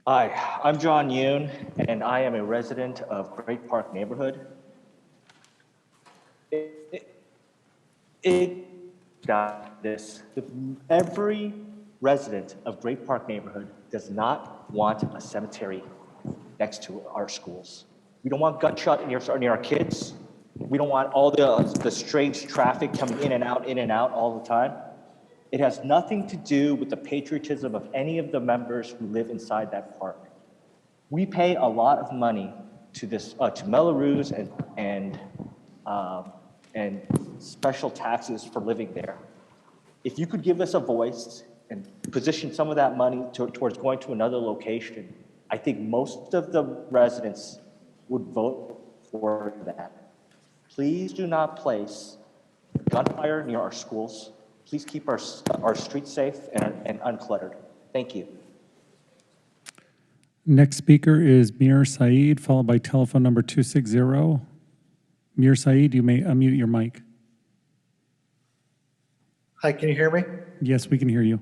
Hi, I'm John Yoon, and I am a resident of Great Park neighborhood. Every resident of Great Park neighborhood does not want a cemetery next to our schools. We don't want gunshot near our kids. We don't want all the strange traffic coming in and out all the time. It has nothing to do with the patriotism of any of the members who live inside that park. We pay a lot of money to this to Melrose and special taxes for living there. If you could give us a voice and position some of that money towards going to another location, I think most of the residents would vote for that. Please do not place gunfire near our schools. Please keep our streets safe and uncluttered. Thank you. Next speaker is Mir Saeed, followed by telephone number 260. Mir Saeed, you may unmute your mic. Hi, can you hear me? Yes, we can hear you.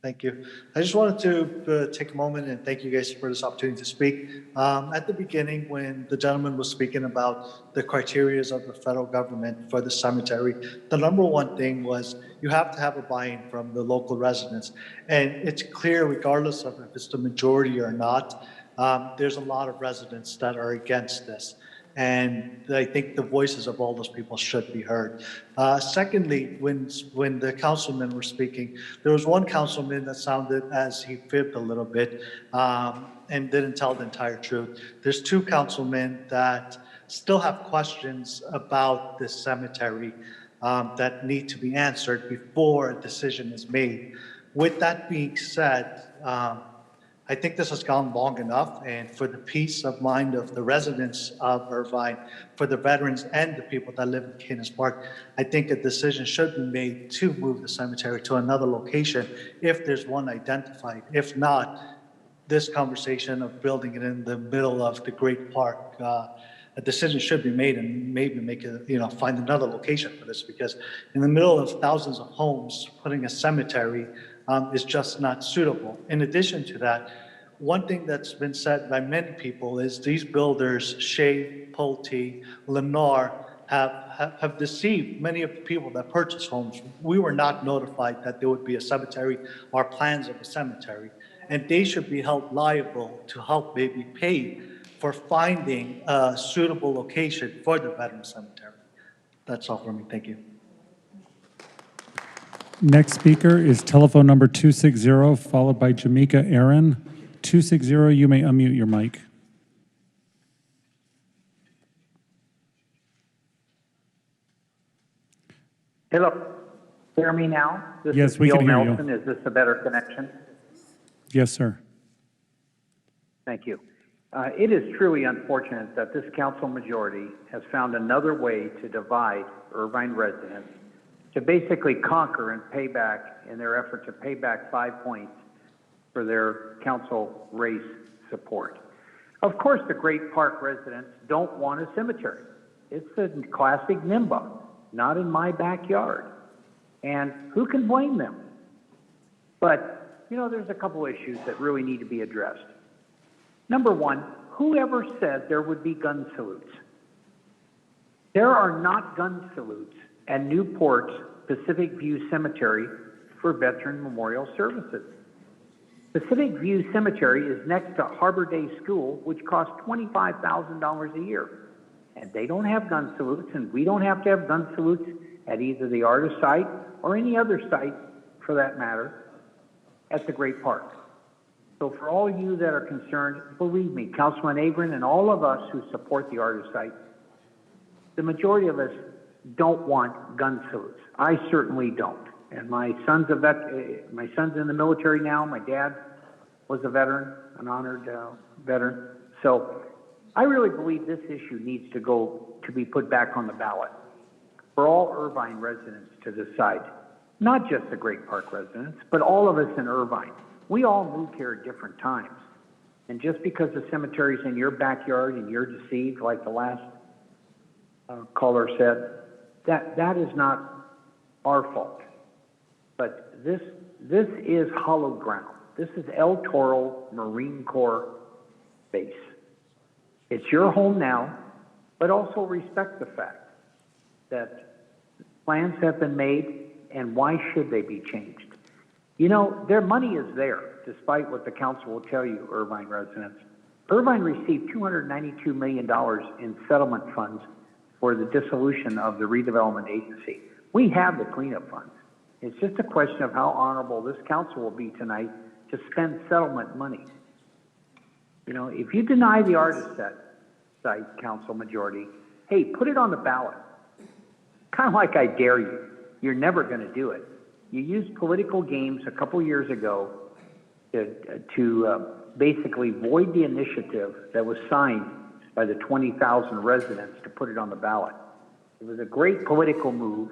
Thank you. I just wanted to take a moment and thank you guys for this opportunity to speak. At the beginning, when the gentleman was speaking about the criteria of the federal government for the cemetery, the number one thing was you have to have a buy-in from the local residents. And it's clear, regardless of if it's the majority or not, there's a lot of residents that are against this. And I think the voices of all those people should be heard. Secondly, when the councilmen were speaking, there was one councilman that sounded as he fibbed a little bit and didn't tell the entire truth. There's two councilmen that still have questions about this cemetery that need to be answered before a decision is made. With that being said, I think this has gone long enough, and for the peace of mind of the residents of Irvine, for the veterans and the people that live in Cadence Park, I think a decision should be made to move the cemetery to another location if there's one identified. If not, this conversation of building it in the middle of the great park, a decision should be made and maybe make a, find another location for this, because in the middle of thousands of homes, putting a cemetery is just not suitable. In addition to that, one thing that's been said by many people is these builders, Shea, Pulte, Lennar, have deceived many of the people that purchase homes. We were not notified that there would be a cemetery or plans of a cemetery, and they should be held liable to help maybe pay for finding a suitable location for the veteran cemetery. That's all for me. Thank you. Next speaker is telephone number 260, followed by Jamaica Aaron. 260, you may unmute your mic. Hello. Hear me now? This Yes, is we can Gil hear Nelson. you. Is this a better connection? Yes, sir. Thank you. It is truly unfortunate that this council majority has found another way to divide Irvine residents, to basically conquer and pay back in their effort to pay back 5 points for their council race support. Of course, the Great Park residents don't want a cemetery. It's a classic NIMBA, not in my backyard. And who can blame them? But, there's a couple issues that really need to be addressed. Number one, whoever said there would be gun salutes? There are not gun salutes at Newport's Pacific View Cemetery for veteran memorial services. Pacific View Cemetery is next to Harbor Day School, which costs $25,000 a year. And they don't have gun salutes, and we don't have to have gun salutes at either the artist site or any other site, for that matter, at the Great Park. So for all you that are concerned, believe me, Councilman Abram and all of us who support the artist site, the majority of us don't want gun salutes. I certainly don't. And my son's in the military now. My dad was a veteran, an honored veteran. So I really believe this issue needs to be put back on the ballot for all Irvine residents to decide. Not just the Great Park residents, but all of us in Irvine. We all moved here at different times. And just because the cemetery's in your backyard and you're deceived, like the last caller said, that is not our fault. But this is hallowed ground. This is El Toro Marine Corps base. It's your home now, but also respect the fact that plans have been made, and why should they be changed? Their money is there, despite what the council will tell you, Irvine residents. Irvine received $292 million in settlement funds for the dissolution of the redevelopment agency. We have the cleanup funds. It's just a question of how honorable this council will be tonight to spend settlement money. If you deny the artist site council majority, hey, put it on the ballot. Kind of like I dare you. You're never going to do it. You used political games a couple years ago to basically void the initiative that was signed by the 20,000 residents to put it on the ballot. It was a great political move.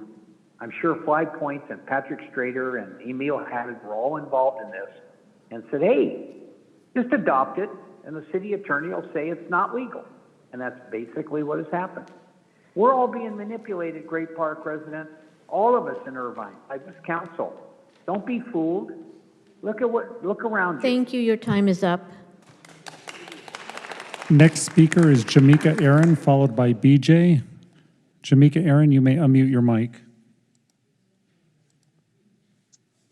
I'm sure 5 Points and Patrick Strader and Emil Haddad were all involved in this and said, hey, just adopt it, and the city attorney will say it's not legal. And that's basically what has happened. We're all being manipulated, Great Park residents. All of us in Irvine, by this council. Don't be fooled. Look around you. Thank you. Your time is up. Next speaker is Jamaica Aaron, followed by BJ. Jamaica Aaron, you may unmute your mic.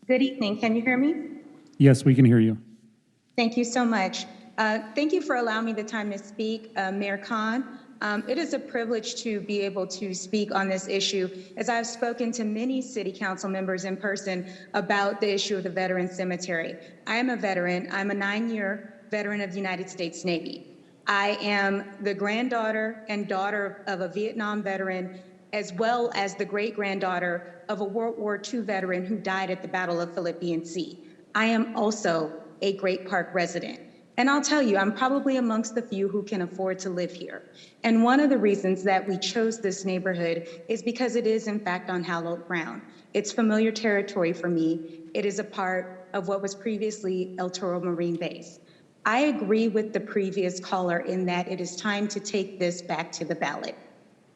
Good evening. Can you hear me? Yes, we can hear you. Thank you so much. Thank you for allowing me the time to speak, Mayor Khan. It is a privilege to be able to speak on this issue, as I've spoken to many city council members in person about the issue of the Veteran Cemetery. I am a veteran. I'm a 9-year veteran of the United States Navy. I am the granddaughter and daughter of a Vietnam veteran, as well as the great-granddaughter of a World War II veteran who died at the Battle of Philippian Sea. I am also a Great Park resident. And I'll tell you, I'm probably amongst the few who can afford to live here. And one of the reasons that we chose this neighborhood is because it is in fact on hallowed ground. It's familiar territory for me. It is a part of what was previously El Toro Marine Base. I agree with the previous caller in that it is time to take this back to the ballot.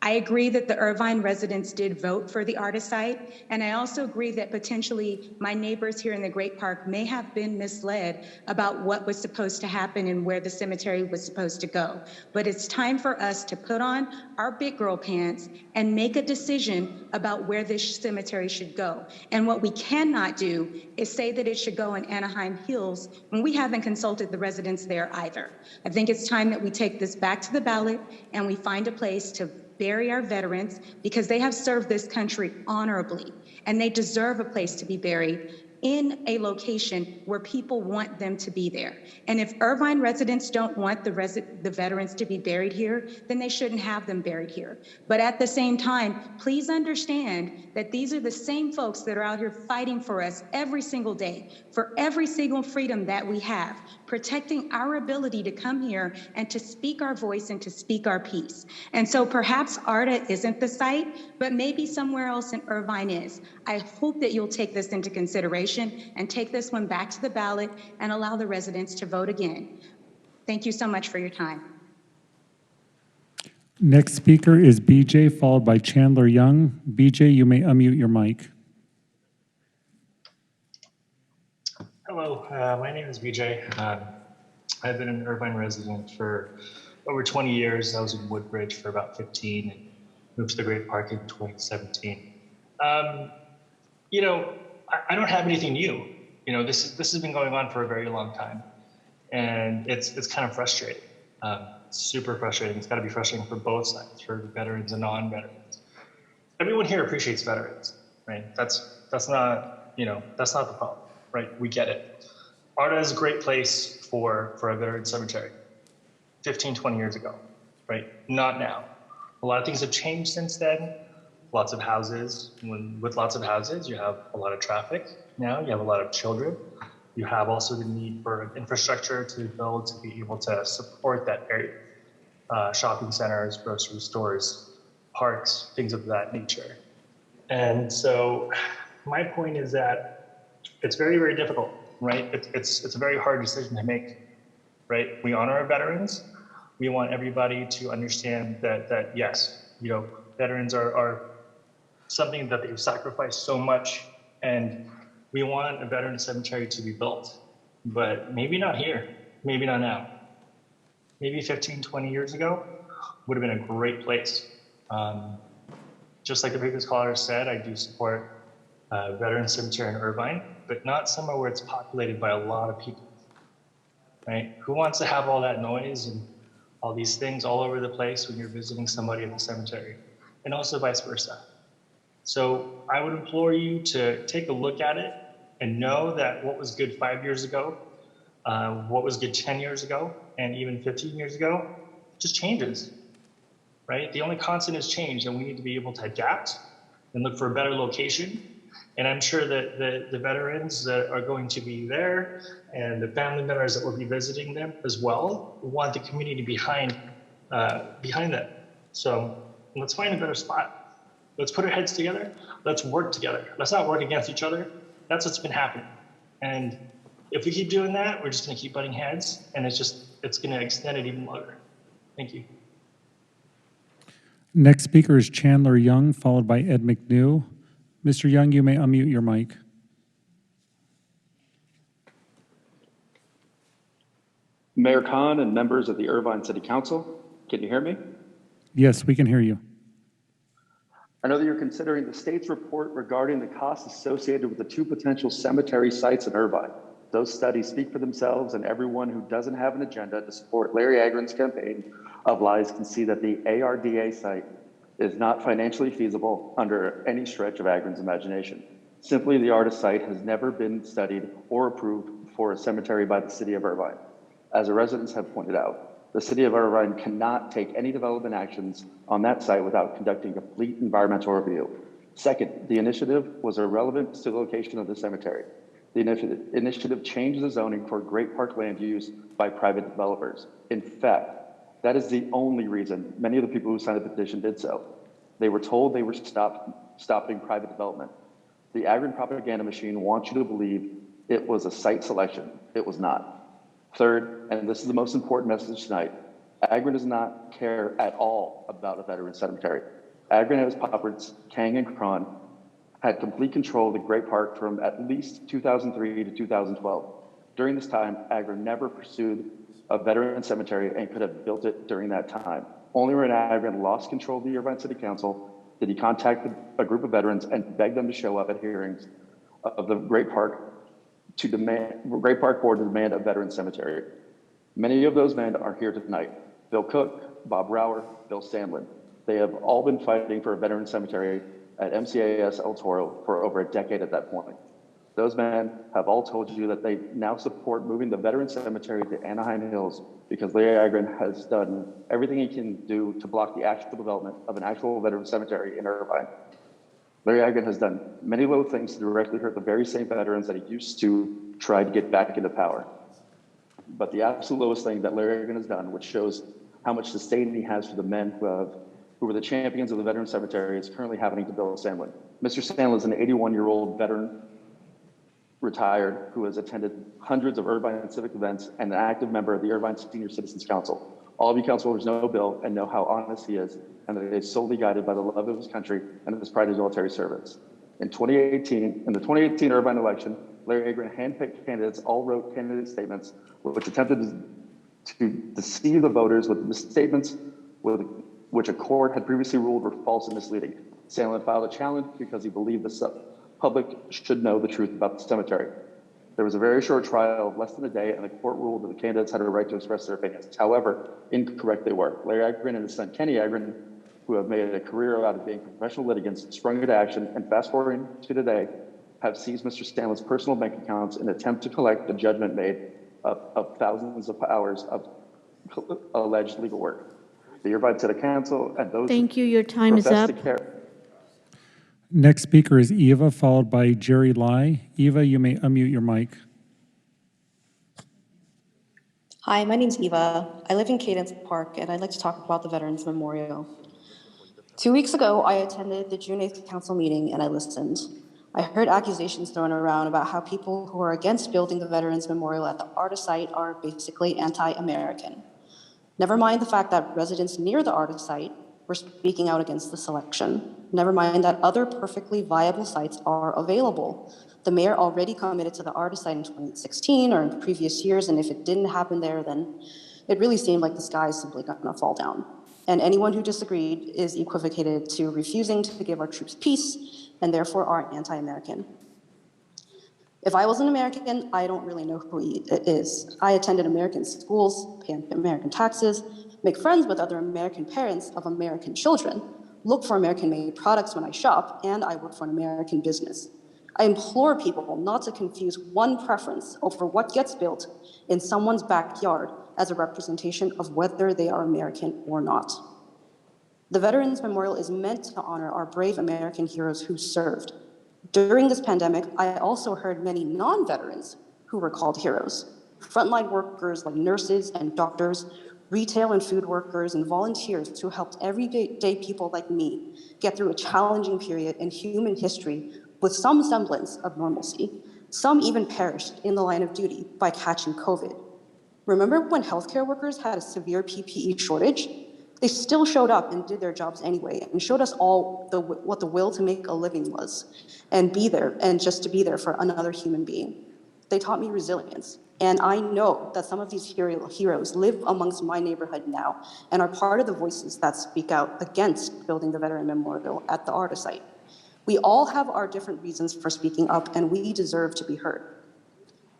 I agree that the Irvine residents did vote for the artist site, and I also agree that potentially my neighbors here in the Great Park may have been misled about what was supposed to happen and where the cemetery was supposed to go. But it's time for us to put on our big girl pants and make a decision about where this cemetery should go. And what we cannot do is say that it should go in Anaheim Hills when we haven't consulted the residents there either. I think it's time that we take this back to the ballot and we find a place to bury our veterans because they have served this country honorably and they deserve a place to be buried in a location where people want them to be there. And if Irvine residents don't want the veterans to be buried here, then they shouldn't have them buried here. But at the same time, please understand that these are the same folks that are out here fighting for us every single day, for every single freedom that we have, protecting our ability to come here and to speak our voice and to speak our piece. And so perhaps ARDA isn't the site, but maybe somewhere else in Irvine is. I hope that you'll take this into consideration and take this one back to the ballot and allow the residents to vote again. Thank you so much for your time. Next speaker is BJ, followed by Chandler Young. BJ, you may unmute your mic. Hello, my name is BJ. I've been an Irvine resident for over 20 years. I was in Woodbridge for about 15 and moved to the Great Park in 2017. You know, I don't have anything new. You know, this has been going on for a very long time, and it's kind of frustrating. Super frustrating. It's got to be frustrating for both sides, for veterans and non-veterans. Everyone here appreciates veterans, right? That's not, you know, that's not the problem, right? We get it. ARDA is a great place for a veteran cemetery 15, 20 years ago, right? Not now. A lot of things have changed since then. Lots of houses. With lots of houses, you have a lot of traffic now. You have a lot of children. You have also the need for infrastructure to build to be able to support that area. Shopping centers, grocery stores, parks, things of that nature. And so my point is that it's very, very difficult, right? It's a very hard decision to make, right? We honor our veterans. We want everybody to understand that yes, you know, veterans are something that they've sacrificed so much, and we want a veteran cemetery to be built, but maybe not here, maybe not now. Maybe 15, 20 years ago would have been a great place. Just like the previous caller said, I do support veteran cemetery in Irvine, but not somewhere where it's populated by a lot of people, right? Who wants to have all that noise and all these things all over the place when you're visiting somebody at the cemetery, and also vice versa. So I would implore you to take a look at it and know that what was good 5 years ago, what was good 10 years ago, and even 15 years ago, just changes, right? The only constant is change, and we need to be able to adapt and look for a better location. And I'm sure that the veterans that are going to be there and the family members that will be visiting them as well want the community behind them. So let's find a better spot. Let's put our heads together. Let's work together. Let's not work against each other. That's what's been happening. And if we keep doing that, we're just going to keep butting heads, and it's going to extend it even longer. Thank you. Next speaker is Chandler Young, followed by Ed McNew. Mr. Young, you may unmute your mic. Mayor Khan and members of the Irvine City Council, can you hear me? Yes, we can hear you. I know that you're considering the state's report regarding the costs associated with the 2 potential cemetery sites in Irvine. Those studies speak for themselves, and everyone who doesn't have an agenda to support Larry Agren's campaign of lies can see that the ARDA site is not financially feasible under any stretch of Agren's imagination. Simply, the ARDA site has never been studied or approved for a cemetery by the city of Irvine. As the residents have pointed out, the city of Irvine cannot take any development actions on that site without conducting a complete environmental review. Second, the initiative was irrelevant to the location of the cemetery. The initiative changed the zoning for Great Park land use by private developers. In fact, that is the only reason many of the people who signed the petition did so. They were told they were stopping private development. The Agren propaganda machine wants you to believe it was a site selection. It was not. Third, and this is the most important message tonight, Agren does not care at all about a veteran cemetery. Agren and his puppets, Kang and Kron, had complete control of the Great Park from at least 2003 to 2012. During this time, Agren never pursued a veteran cemetery and could have built it during that time. Only when Agren lost control of the Irvine City Council did he contact a group of veterans and beg them to show up at hearings of the Great Park Board to demand a veteran cemetery. Many of those men are here tonight. Bill Cook, Bob Brower, Bill Sandlin. They have all been fighting for a veteran cemetery at MCAS El Toro for over a decade at that point. Those men have all told you that they now support moving the veteran cemetery to Anaheim Hills because Larry Agren has done everything he can do to block the actual development of an actual veteran cemetery in Irvine. Larry Agren has done many little things to directly hurt the very same veterans that he used to try to get back into power. But the absolute lowest thing that Larry Agren has done, which shows how much disdain he has for the men who were the champions of the veteran cemetery, is currently happening to Bill Sandlin. Mr. Sandlin is an 81-year-old veteran, retired, who has attended hundreds of Irvine civic events and an active member of the Irvine Senior Citizens Council. All of you council members know Bill and know how honest he is, and that he is solely guided by the love of his country and his pride in military service. In the 2018 Irvine election, Larry Agren handpicked candidates, all wrote candidate statements, which attempted to deceive the voters with misstatements which a court had previously ruled were false and misleading. Sandlin filed a challenge because he believed the public should know the truth about the cemetery. There was a very short trial of less than a day, and the court ruled that the candidates had a right to express their opinions. However, incorrect they were. Larry Agren and his son Kenny Agren, who have made a career out of being professional litigants, sprung into action, and fast forwarding to today, have seized Mr. Sandlin's personal bank accounts in an attempt to collect the judgment made of thousands of hours of alleged legal work. The Irvine City Council and those Thank you. Your time is up. Next speaker is Eva, followed by Jerry Lai. Eva, you may unmute your mic. Hi, my name's Eva. I live in Cadence Park, and I'd like to talk about the Veterans Memorial. 2 weeks ago, I attended the June 8th council meeting, and I listened. I heard accusations thrown around about how people who are against building the Veterans Memorial at the ARDA site are basically anti-American. Never mind the fact that residents near the ARDA site were speaking out against the selection. Never mind that other perfectly viable sites are available. The mayor already committed to the ARDA site in 2016 or in previous years, and if it didn't happen there, then it really seemed like the sky is simply gonna fall down. And anyone who disagreed is equivocated to refusing to give our troops peace and therefore are anti-American. If I was an American, I don't really know who it is. I attended American schools, pay American taxes, make friends with other American parents of American children, look for American-made products when I shop, and I work for an American business. I implore people not to confuse one preference over what gets built in someone's backyard as a representation of whether they are American or not. The Veterans Memorial is meant to honor our brave American heroes who served. During this pandemic, I also heard many non-veterans who were called heroes. Frontline workers like nurses and doctors, retail and food workers, and volunteers who helped everyday people like me get through a challenging period in human history with some semblance of normalcy. Some even perished in the line of duty by catching COVID. Remember when healthcare workers had a severe PPE shortage? They still showed up and did their jobs anyway and showed us all what the will to make a living was and be there and just to be there for another human being. They taught me resilience. And I know that some of these heroes live amongst my neighborhood now and are part of the voices that speak out against building the Veteran Memorial at the ARDA site. We all have our different reasons for speaking up, and we deserve to be heard.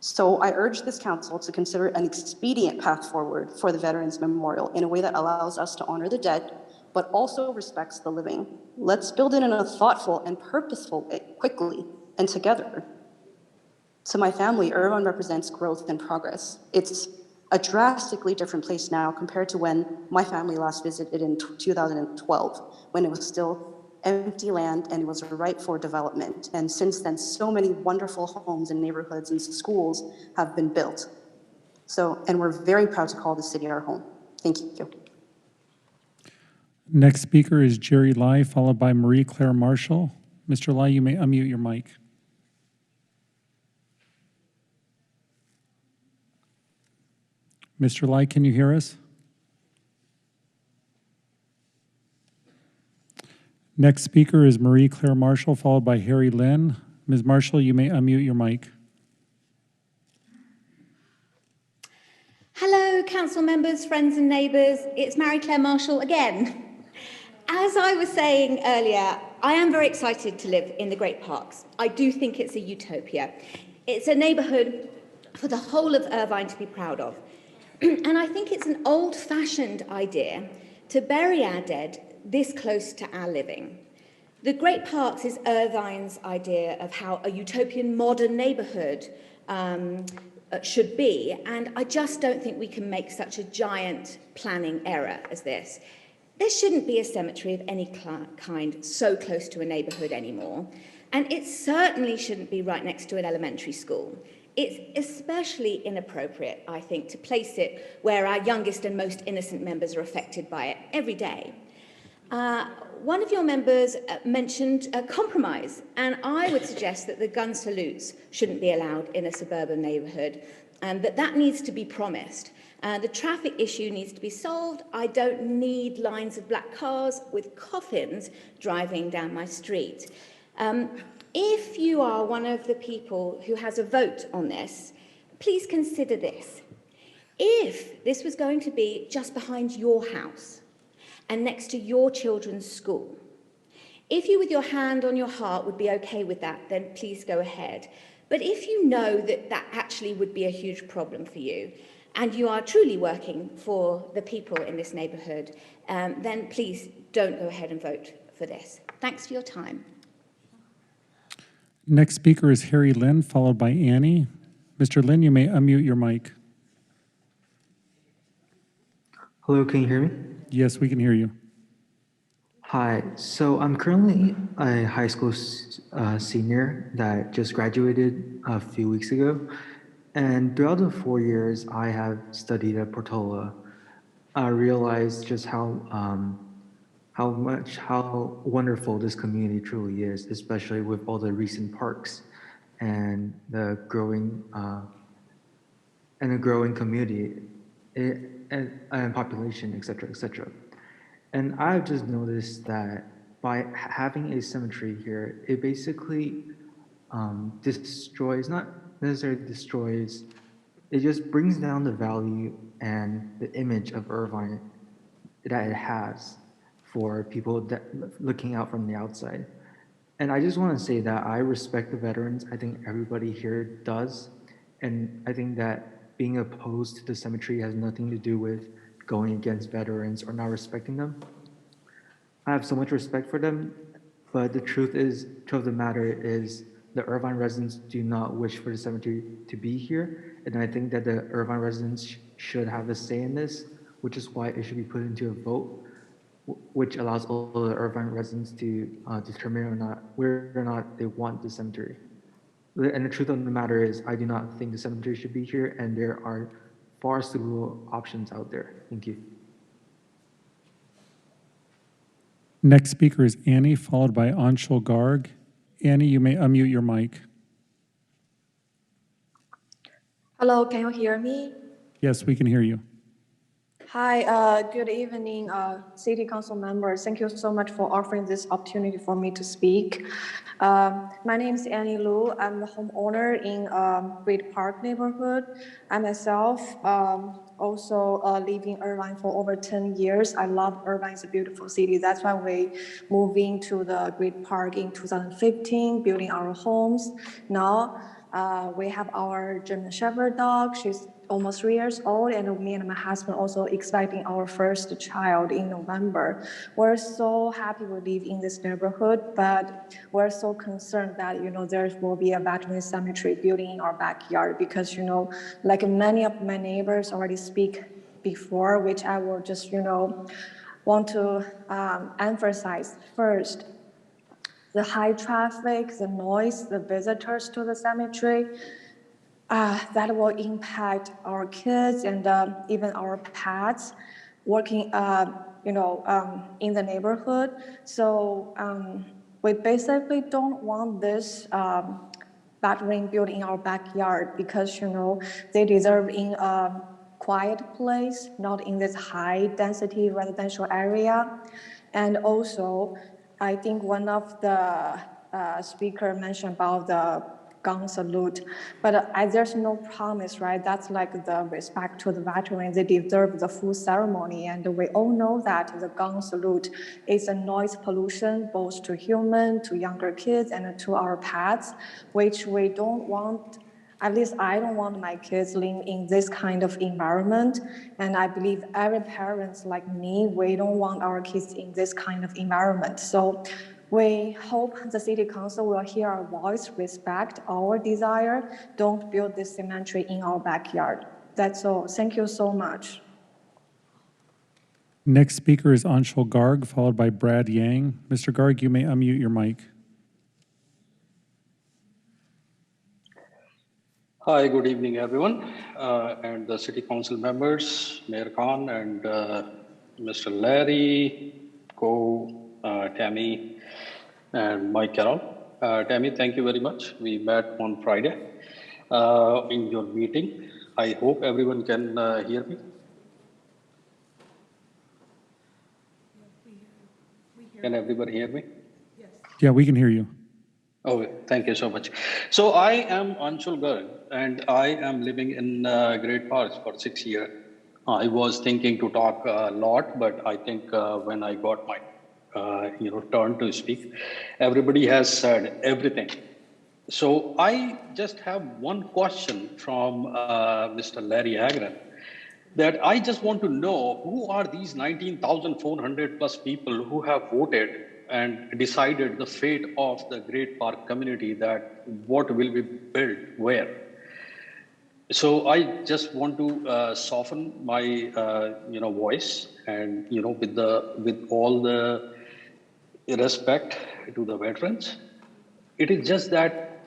So I urge this council to consider an expedient path forward for the Veterans Memorial in a way that allows us to honor the dead, but also respects the living. Let's build it in a thoughtful and purposeful way, quickly and together. To my family, Irvine represents growth and progress. It's a drastically different place now compared to when my family last visited in 2012, when it was still empty land and it was ripe for development. And since then, so many wonderful homes and neighborhoods and schools have been built. And we're very proud to call the city our home. Thank you. Next speaker is Jerry Lai, followed by Marie Claire Marshall. Mr. Lai, you may unmute your mic. Mr. Lai, can you hear us? Next speaker is Marie Claire Marshall, followed by Harry Lynn. Ms. Marshall, you may unmute your mic. Hello, council members, friends and neighbours. It's Mary Claire Marshall again. As I was saying earlier, I am very excited to live in the Great Parks. I do think it's a utopia. It's a neighbourhood for the whole of Irvine to be proud of. And I think it's an old-fashioned idea to bury our dead this close to our living. The Great Parks is Irvine's idea of how a utopian modern neighbourhood should be, and I just don't think we can make such a giant planning error as this. There shouldn't be a cemetery of any kind so close to a neighbourhood anymore, and it certainly shouldn't be right next to an elementary school. It's especially inappropriate, I think, to place it where our youngest and most innocent members are affected by it every day. One of your members mentioned a compromise, and I would suggest that the gun salutes shouldn't be allowed in a suburban neighbourhood, and that needs to be promised. The traffic issue needs to be solved. I don't need lines of black cars with coffins driving down my street. If you are one of the people who has a vote on this, please consider this. If this was going to be just behind your house and next to your children's school, if you with your hand on your heart would be okay with that, then please go ahead. But if you know that that actually would be a huge problem for you, and you are truly working for the people in this neighbourhood, then please don't go ahead and vote for this. Thanks for your time. Next speaker is Harry Lynn, followed by Annie. Mr. Lynn, you may unmute your mic. Hello, can you hear me? Yes, we can hear you. Hi, so I'm currently a high school senior that just graduated a few weeks ago. And throughout the 4 years I have studied at Portola, I realized just how wonderful this community truly is, especially with all the recent parks and the growing community and population, et cetera, et cetera. And I've just noticed that by having a cemetery here, it basically destroys, not necessarily destroys, it just brings down the value and the image of Irvine that it has for people that looking out from the outside. And I just want to say that I respect the veterans. I think everybody here does. And I think that being opposed to the cemetery has nothing to do with going against veterans or not respecting them. I have so much respect for them, but the truth of the matter is the Irvine residents do not wish for the cemetery to be here. And I think that the Irvine residents should have a say in this, which is why it should be put into a vote, which allows all the Irvine residents to determine whether or not they want the cemetery. And the truth of the matter is, I do not think the cemetery should be here, and there are far suitable options out there. Thank you. Next speaker is Annie, followed by Anshul Garg. Annie, you may unmute your mic. Hello, can you hear me? Yes, we can hear you. Hi, good evening, City Council members. Thank you so much for offering this opportunity for me to speak. My name is Annie Lu. I'm a homeowner in Great Park neighborhood. I myself also live in Irvine for over 10 years. I love Irvine. It's a beautiful city. That's why we moved into the Great Park in 2015, building our homes. Now, We have our German Shepherd dog. She's almost 3 years old, and me and my husband also expecting our first child in November. We're so happy we live in this neighborhood, but we're so concerned that, there will be a veteran cemetery building in our backyard because, like many of my neighbors already speak before, which I will just, want to emphasize first. The high traffic, the noise, the visitors to the cemetery, that will impact our kids and even our pets working, in the neighborhood. So we basically don't want this battering built in our backyard because, they deserve in a quiet place, not in this high density residential area. And also, I think one of the speaker mentioned about the gun salute, but there's no promise, right? That's like the respect to the veterans. They deserve the full ceremony, and we all know that the gun salute is a noise pollution both to human, to younger kids, and to our pets, which we don't want. At least I don't want my kids living in this kind of environment, and I believe every parent like me, we don't want our kids in this kind of environment. So we hope the City Council will hear our voice, respect our desire, don't build this cemetery in our backyard. That's all. Thank you so much. Next speaker is Anshul Garg, followed by Brad Yang. Mr. Garg, you may unmute your mic. Hi, good evening, everyone, and the City Council members, Mayor Khan and Mr. Larry, Tammy, and Mike Carroll. Tammy, thank you very much. We met on Friday in your meeting. I hope everyone can hear me. Can everybody hear me? Yeah, we can hear you. Oh, thank you so much. So I am Anshul Garg, and I am living in Great Park for 6 years. I was thinking to talk a lot, but I think when I got my turn to speak, everybody has said everything. So I just have one question from Mr. Larry Agron, that I just want to know who are these 19,400 plus people who have voted and decided the fate of the Great Park community, that what will be built where. So I just want to soften my voice, and with all the respect to the veterans. It is just that,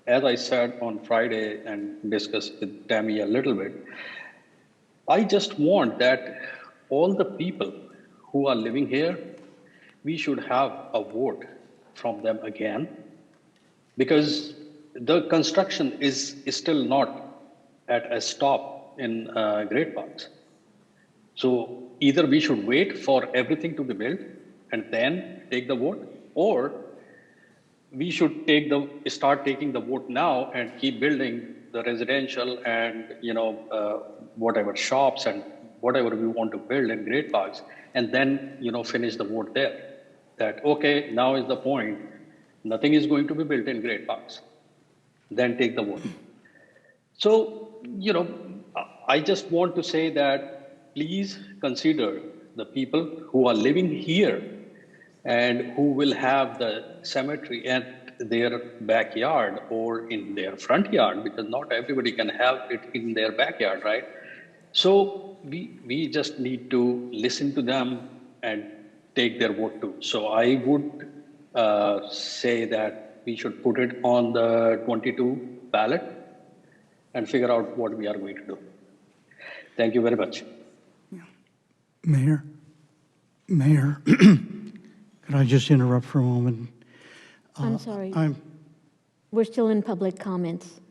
as I said on Friday and discussed with Tammy a little bit, I just want that all the people who are living here, we should have a vote from them again, because the construction is still not at a stop in Great Parks. So either we should wait for everything to be built and then take the vote, or we should start taking the vote now and keep building the residential and whatever shops and whatever we want to build in Great Parks, and then finish the vote there. That okay, now is the point. Nothing is going to be built in Great Parks. Then take the vote. So I just want to say that please consider the people who are living here and who will have the cemetery at their backyard or in their front yard, because not everybody can have it in their backyard, right? So we just need to listen to them and take their vote too. So I would say that we should put it on the 22 ballot and figure out what we are going to do. Thank you very much. Mayor, could I just interrupt for a moment? I'm sorry. We're still in public comments.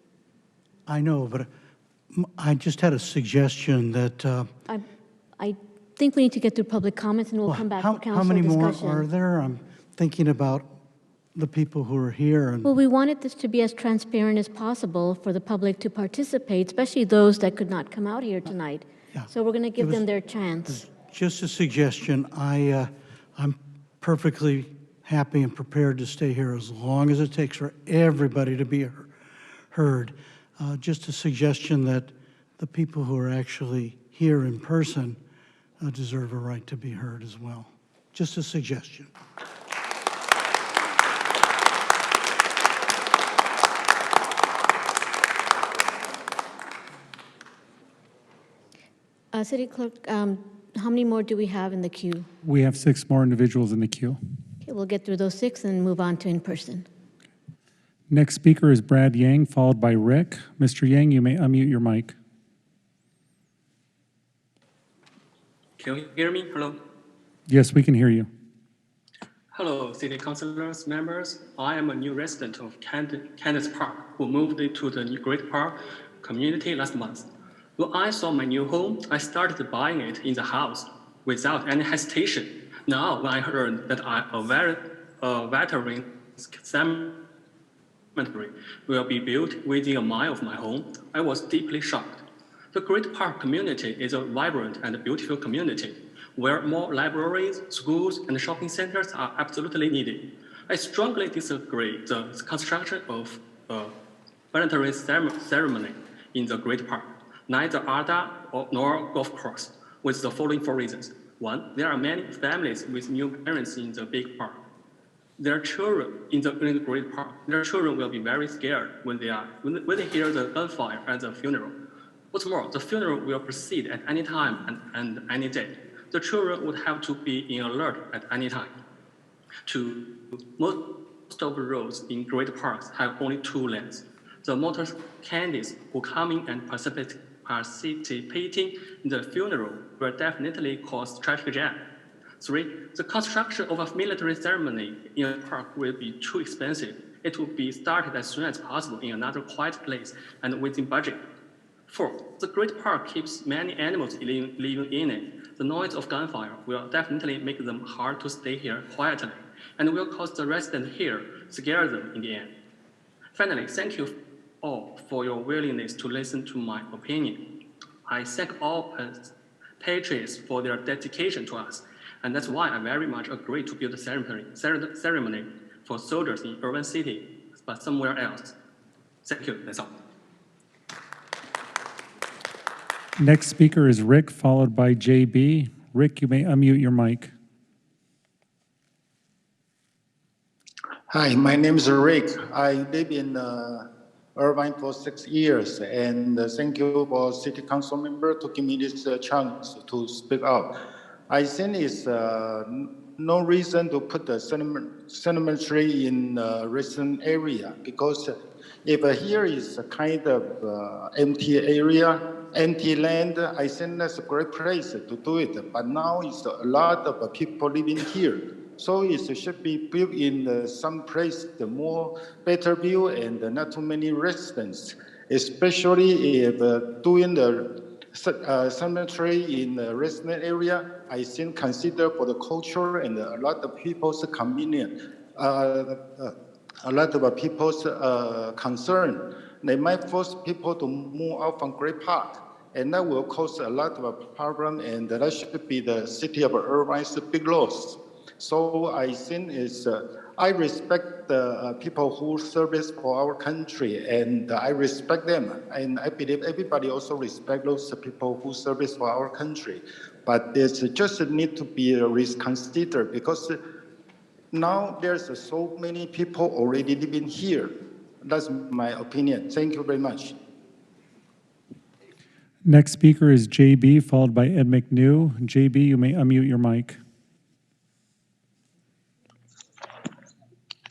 I know, but I just had a suggestion that... I think we need to get through public comments, and we'll come back to council How many discussion. more are there? I'm thinking about the people who are here. And Well, we wanted this to be as transparent as possible for the public to participate, especially those that could not come out here tonight. Yeah. So we're going to give them their chance. Just a suggestion. I'm perfectly happy and prepared to stay here as long as it takes for everybody to be heard. Just a suggestion that the people who are actually here in person deserve a right to be heard as well. Just a suggestion. City Clerk, how many more do we have in the queue? We have 6 more individuals in the queue. Okay, we'll get through those 6 and move on to in-person. Next speaker is Brad Yang, followed by Rick. Mr. Yang, you may unmute your mic. Can you hear me? Hello. Yes, we can hear you. Hello, City Councilors, members. I am a new resident of Candace Park who moved to the Great Park community last month. When I saw my new home, I started buying it in the house without any hesitation. Now, when I heard that a veteran cemetery will be built within a mile of my home, I was deeply shocked. The Great Park community is a vibrant and beautiful community where more libraries, schools, and shopping centers are absolutely needed. I strongly disagree the construction of a voluntary ceremony in the Great Park, neither ADA nor golf course, with the following 4 reasons. 1, there are many families with new parents in the big park. Their children in the Great Park, their children will be very scared when they hear the gunfire at the funeral. What's more, the funeral will proceed at any time and any day. The children would have to be in alert at any time. 2, most of the roads in great parks have only 2 lanes. The motor candidates who come in and participating in the funeral will definitely cause traffic jam. 3, the construction of a military ceremony in a park will be too expensive. It will be started as soon as possible in another quiet place and within budget. 4, the Great Park keeps many animals living in it. The noise of gunfire will definitely make them hard to stay here quietly and will cause the residents here scare them in the end. Finally, thank you all for your willingness to listen to my opinion. I thank all patriots for their dedication to us, and that's why I very much agree to build a ceremony for soldiers in Irvine City, but somewhere else. Thank you, that's all. Next speaker is Rick, followed by JB. Rick, you may unmute your mic. Hi, my name is Rick. I live in Irvine for 6 years, and thank you for City Council member to give me this chance to speak out. I think it's no reason to put the cemetery in a recent area, because if here is a kind of empty area, empty land, I think that's a great place to do it. But now it's a lot of people living here. So it should be built in some place, the more better view and not too many residents, especially if doing the cemetery in the resident area, I think consider for the culture and a lot of people's convenience, a lot of people's concern. They might force people to move out from Great Park, and that will cause a lot of problem, and that should be the city of Irvine's big loss. So I think I respect the people who service for our country, and I respect them. And I believe everybody also respect those people who service for our country. But there's just need to be reconsidered, because now there's so many people already living here. That's my opinion. Thank you very much. Next speaker is JB, followed by Ed McNew. JB, you may unmute your mic.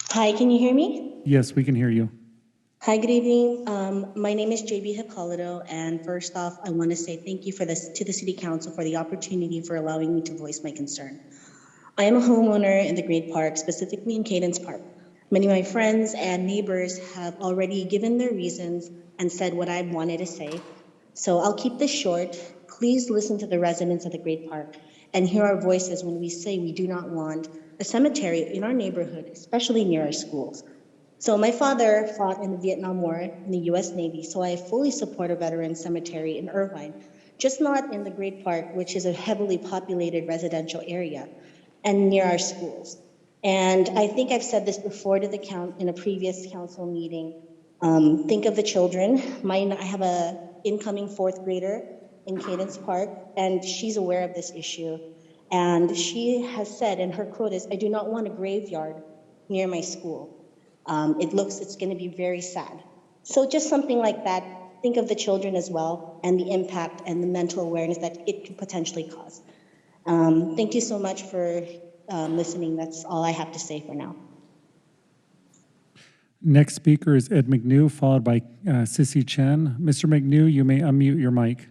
Hi, can you hear me? Yes, we can hear you. Hi, good evening. My name is JB Hippolito, and first off, I want to say thank you to the City Council for the opportunity for allowing me to voice my concern. I am a homeowner in the Great Park, specifically in Cadence Park. Many of my friends and neighbors have already given their reasons and said what I wanted to say. So I'll keep this short. Please listen to the residents of the Great Park and hear our voices when we say we do not want a cemetery in our neighborhood, especially near our schools. So my father fought in the Vietnam War in the US Navy, so I fully support a veteran cemetery in Irvine, just not in the Great Park, which is a heavily populated residential area, and near our schools. And I think I've said this before to the in a previous council meeting. Think of the children. I have a incoming fourth grader in Cadence Park, and she's aware of this issue. And she has said, and her quote is, "I do not want a graveyard near my school. It's going to be very sad." So just something like that. Think of the children as well, and the impact and the mental awareness that it could potentially cause. Thank you so much for listening. That's all I have to say for now. Next speaker is Ed McNew, followed by Sissy Chen. Mr. McNew, you may unmute your mic.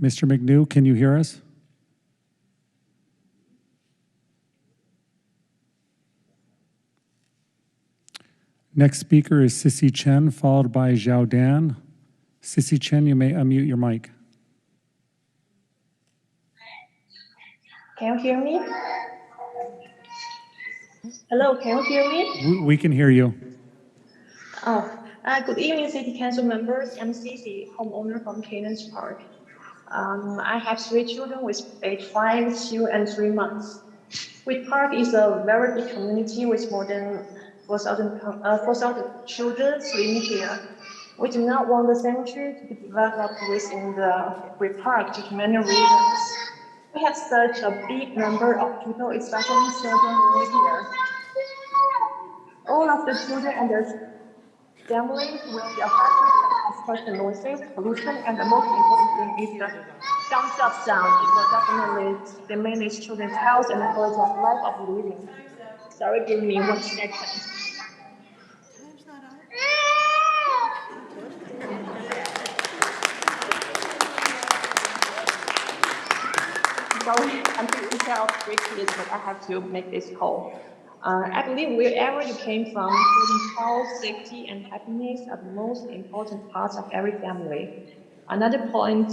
Mr. McNew, can you hear us? Next speaker is Sissy Chen, followed by Zhao Dan. Sissy Chen, you may unmute your mic. Can you hear me? Hello, can you hear me? We can hear you. Oh, good evening, City Council members. I'm Cici, homeowner from Cadence Park. I have 3 children with age 5, 2, and 3 months. Great Park is a very big community with more than 4,000 children living here. We do not want the cemetery to be developed within the Great Park due to many reasons. We have such a big number of people, especially children living here. All of the children and their families will be affected by construction noises, pollution, and the most important thing is the gunshot sound. It will definitely diminish children's health and quality of life of living. Sorry, give me 1 second. Sorry, I'm taking care of 3 kids, but I have to make this call. I believe wherever you came from, children's health, safety, and happiness are the most important parts of every family. Another point,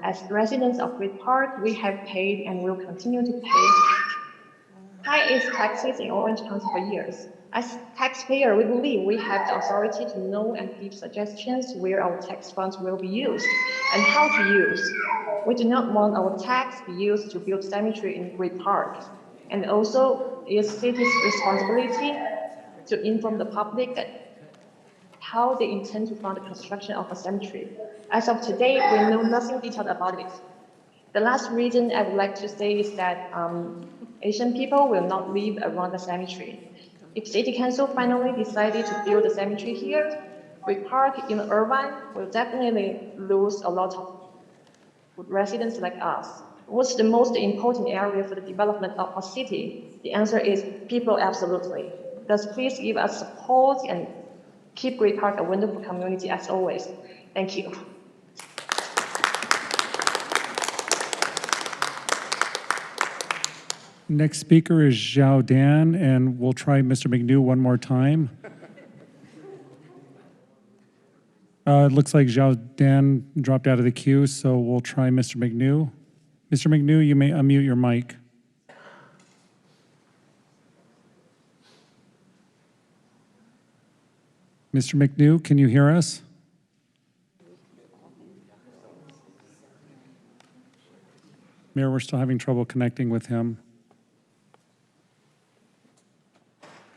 as residents of Great Park, we have paid and will continue to pay high-age taxes in Orange County for years. As taxpayer, we believe we have the authority to know and give suggestions where our tax funds will be used and how to use. We do not want our tax to be used to build cemetery in Great Park. And also, it's city's responsibility to inform the public that how they intend to fund the construction of a cemetery. As of today, we know nothing detailed about it. The last reason I would like to say is that Asian people will not live around the cemetery. If City Council finally decided to build a cemetery here, Great Park in Irvine will definitely lose a lot of residents like us. What's the most important area for the development of a city? The answer is people, absolutely. Thus, please give us support and keep Great Park a wonderful community as always. Thank you. Next speaker is Zhao Dan, and we'll try Mr. McNew one more time. It looks like Zhao Dan dropped out of the queue, so we'll try Mr. McNew. Mr. McNew, you may unmute your mic. Mr. McNew, can you hear us? Mayor, we're still having trouble connecting with him.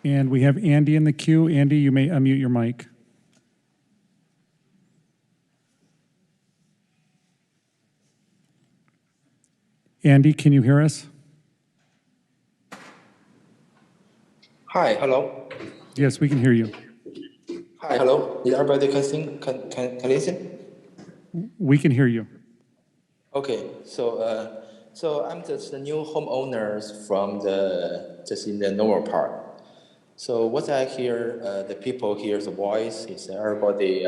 And we have Andy in the queue. Andy, you may unmute your mic. Andy, can you hear us? Hi, hello. Yes, we can hear you. Hi, hello. Is everybody can listen? We can hear you. Okay, so I'm just the new homeowners from just in the normal part. So what I hear, the people hear the voice is everybody.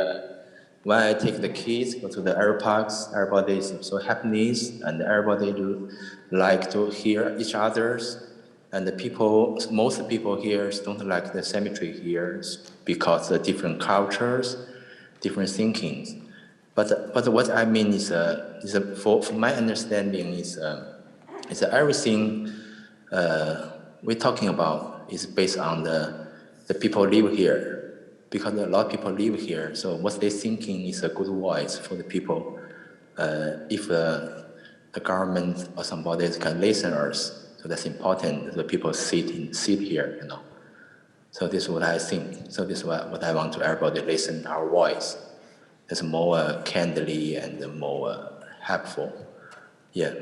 When I take the kids go to the air parks, everybody is so happiness and everybody do like to hear each other's. And the people, most people here don't like the cemetery here because the different cultures, different thinkings. But what I mean is for my understanding is everything we're talking about is based on the people live here, because a lot of people live here. So what they're thinking is a good voice for the people. If the government or somebody can listen us. So that's important. The people sit here, you know. So this is what I think. So this is what I want to everybody listen to our voice. It's more kindly and more helpful. Yeah.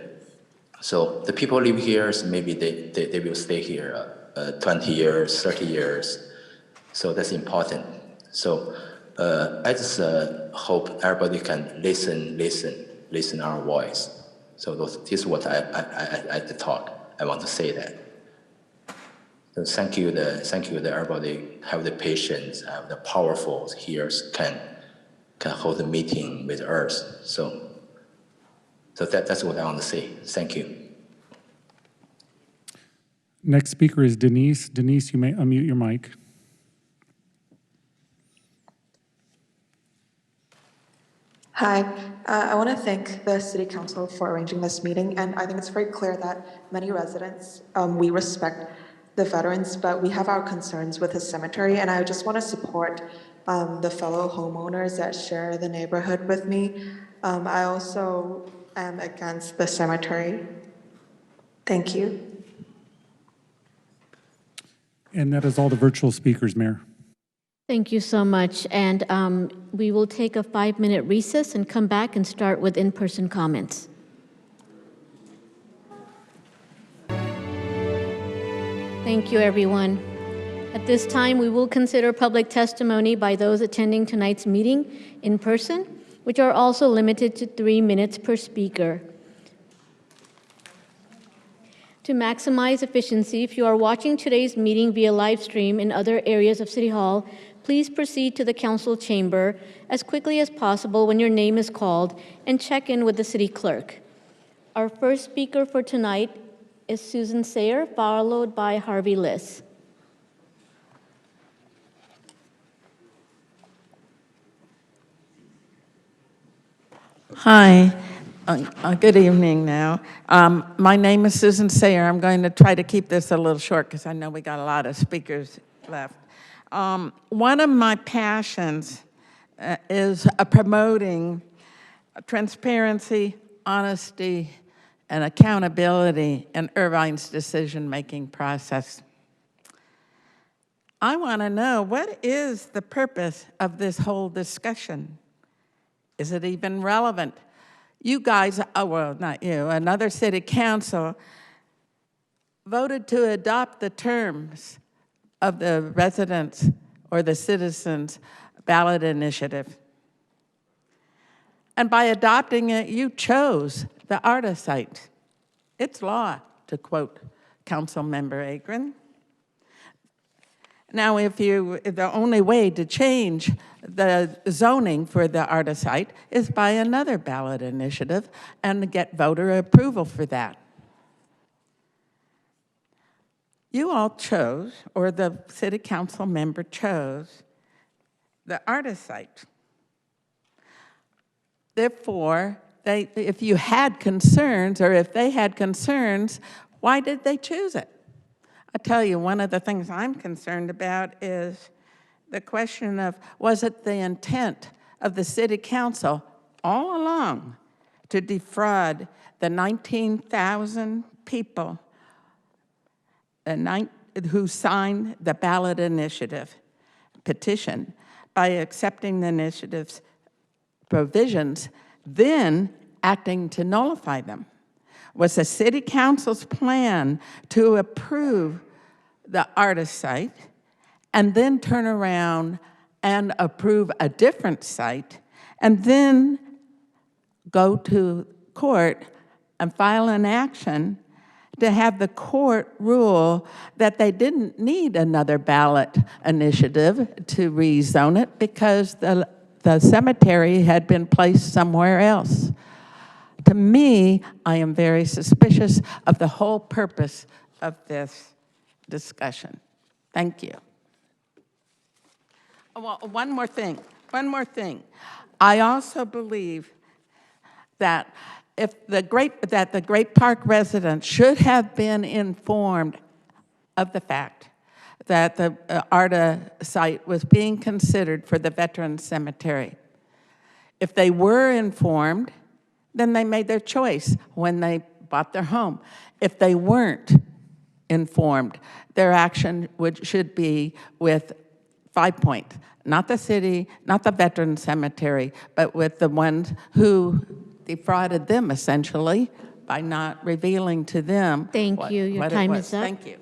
So the people live here, so maybe they will stay here 20 years, 30 years. So that's important. So I just hope everybody can listen our voice. So this is what I talk. I want to say that. So thank you, everybody have the patience, have the powerful here can hold a meeting with us. So that's what I want to say. Thank you. Next speaker is Denise. Denise, you may unmute your mic. Hi, I want to thank the City Council for arranging this meeting, and I think it's very clear that many residents, we respect the veterans, but we have our concerns with the cemetery, and I just want to support the fellow homeowners that share the neighborhood with me. I also am against the cemetery. Thank you. And that is all the virtual speakers, Mayor. Thank you so much. And we will take a 5-minute recess and come back and start with in-person comments. Thank you, everyone. At this time, we will consider public testimony by those attending tonight's meeting in person, which are also limited to 3 minutes per speaker. To maximize efficiency, if you are watching today's meeting via live stream in other areas of City Hall, please proceed to the council chamber as quickly as possible when your name is called and check in with the city clerk. Our first speaker for tonight is Susan Sayer, followed by Harvey Liss. Hi, good evening now. My name is Susan Sayer. I'm going to try to keep this a little short because I know we got a lot of speakers left. One of my passions is promoting transparency, honesty, and accountability in Irvine's decision-making process. I want to know, what is the purpose of this whole discussion? Is it even relevant? You guys, well, not you, another city council voted to adopt the terms of the residents or the citizens' ballot initiative. And by adopting it, you chose the ARTA site. It's law, to quote Council Member Akron. Now, the only way to change the zoning for the ARTA site is by another ballot initiative and get voter approval for that. You all chose, or the city council member chose, the ARTA site. Therefore, if you had concerns, or if they had concerns, why did they choose it? I tell you, one of the things I'm concerned about is the question of, was it the intent of the city council all along to defraud the 19,000 people who signed the ballot initiative petition by accepting the initiative's provisions, then acting to nullify them? Was the city council's plan to approve the ARTA site and then turn around and approve a different site and then go to court and file an action to have the court rule that they didn't need another ballot initiative to rezone it because the cemetery had been placed somewhere else? To me, I am very suspicious of the whole purpose of this discussion. Thank you. Well, one more thing. I also believe that the Great Park residents should have been informed of the fact that the ARTA site was being considered for the Veterans Cemetery. If they were informed, then they made their choice when they bought their home. If they weren't, informed. Their action should be with 5 Point, not the city, not the veteran cemetery, but with the ones who defrauded them essentially by not revealing to them Thank you. Your what time it was. is up. Thank you.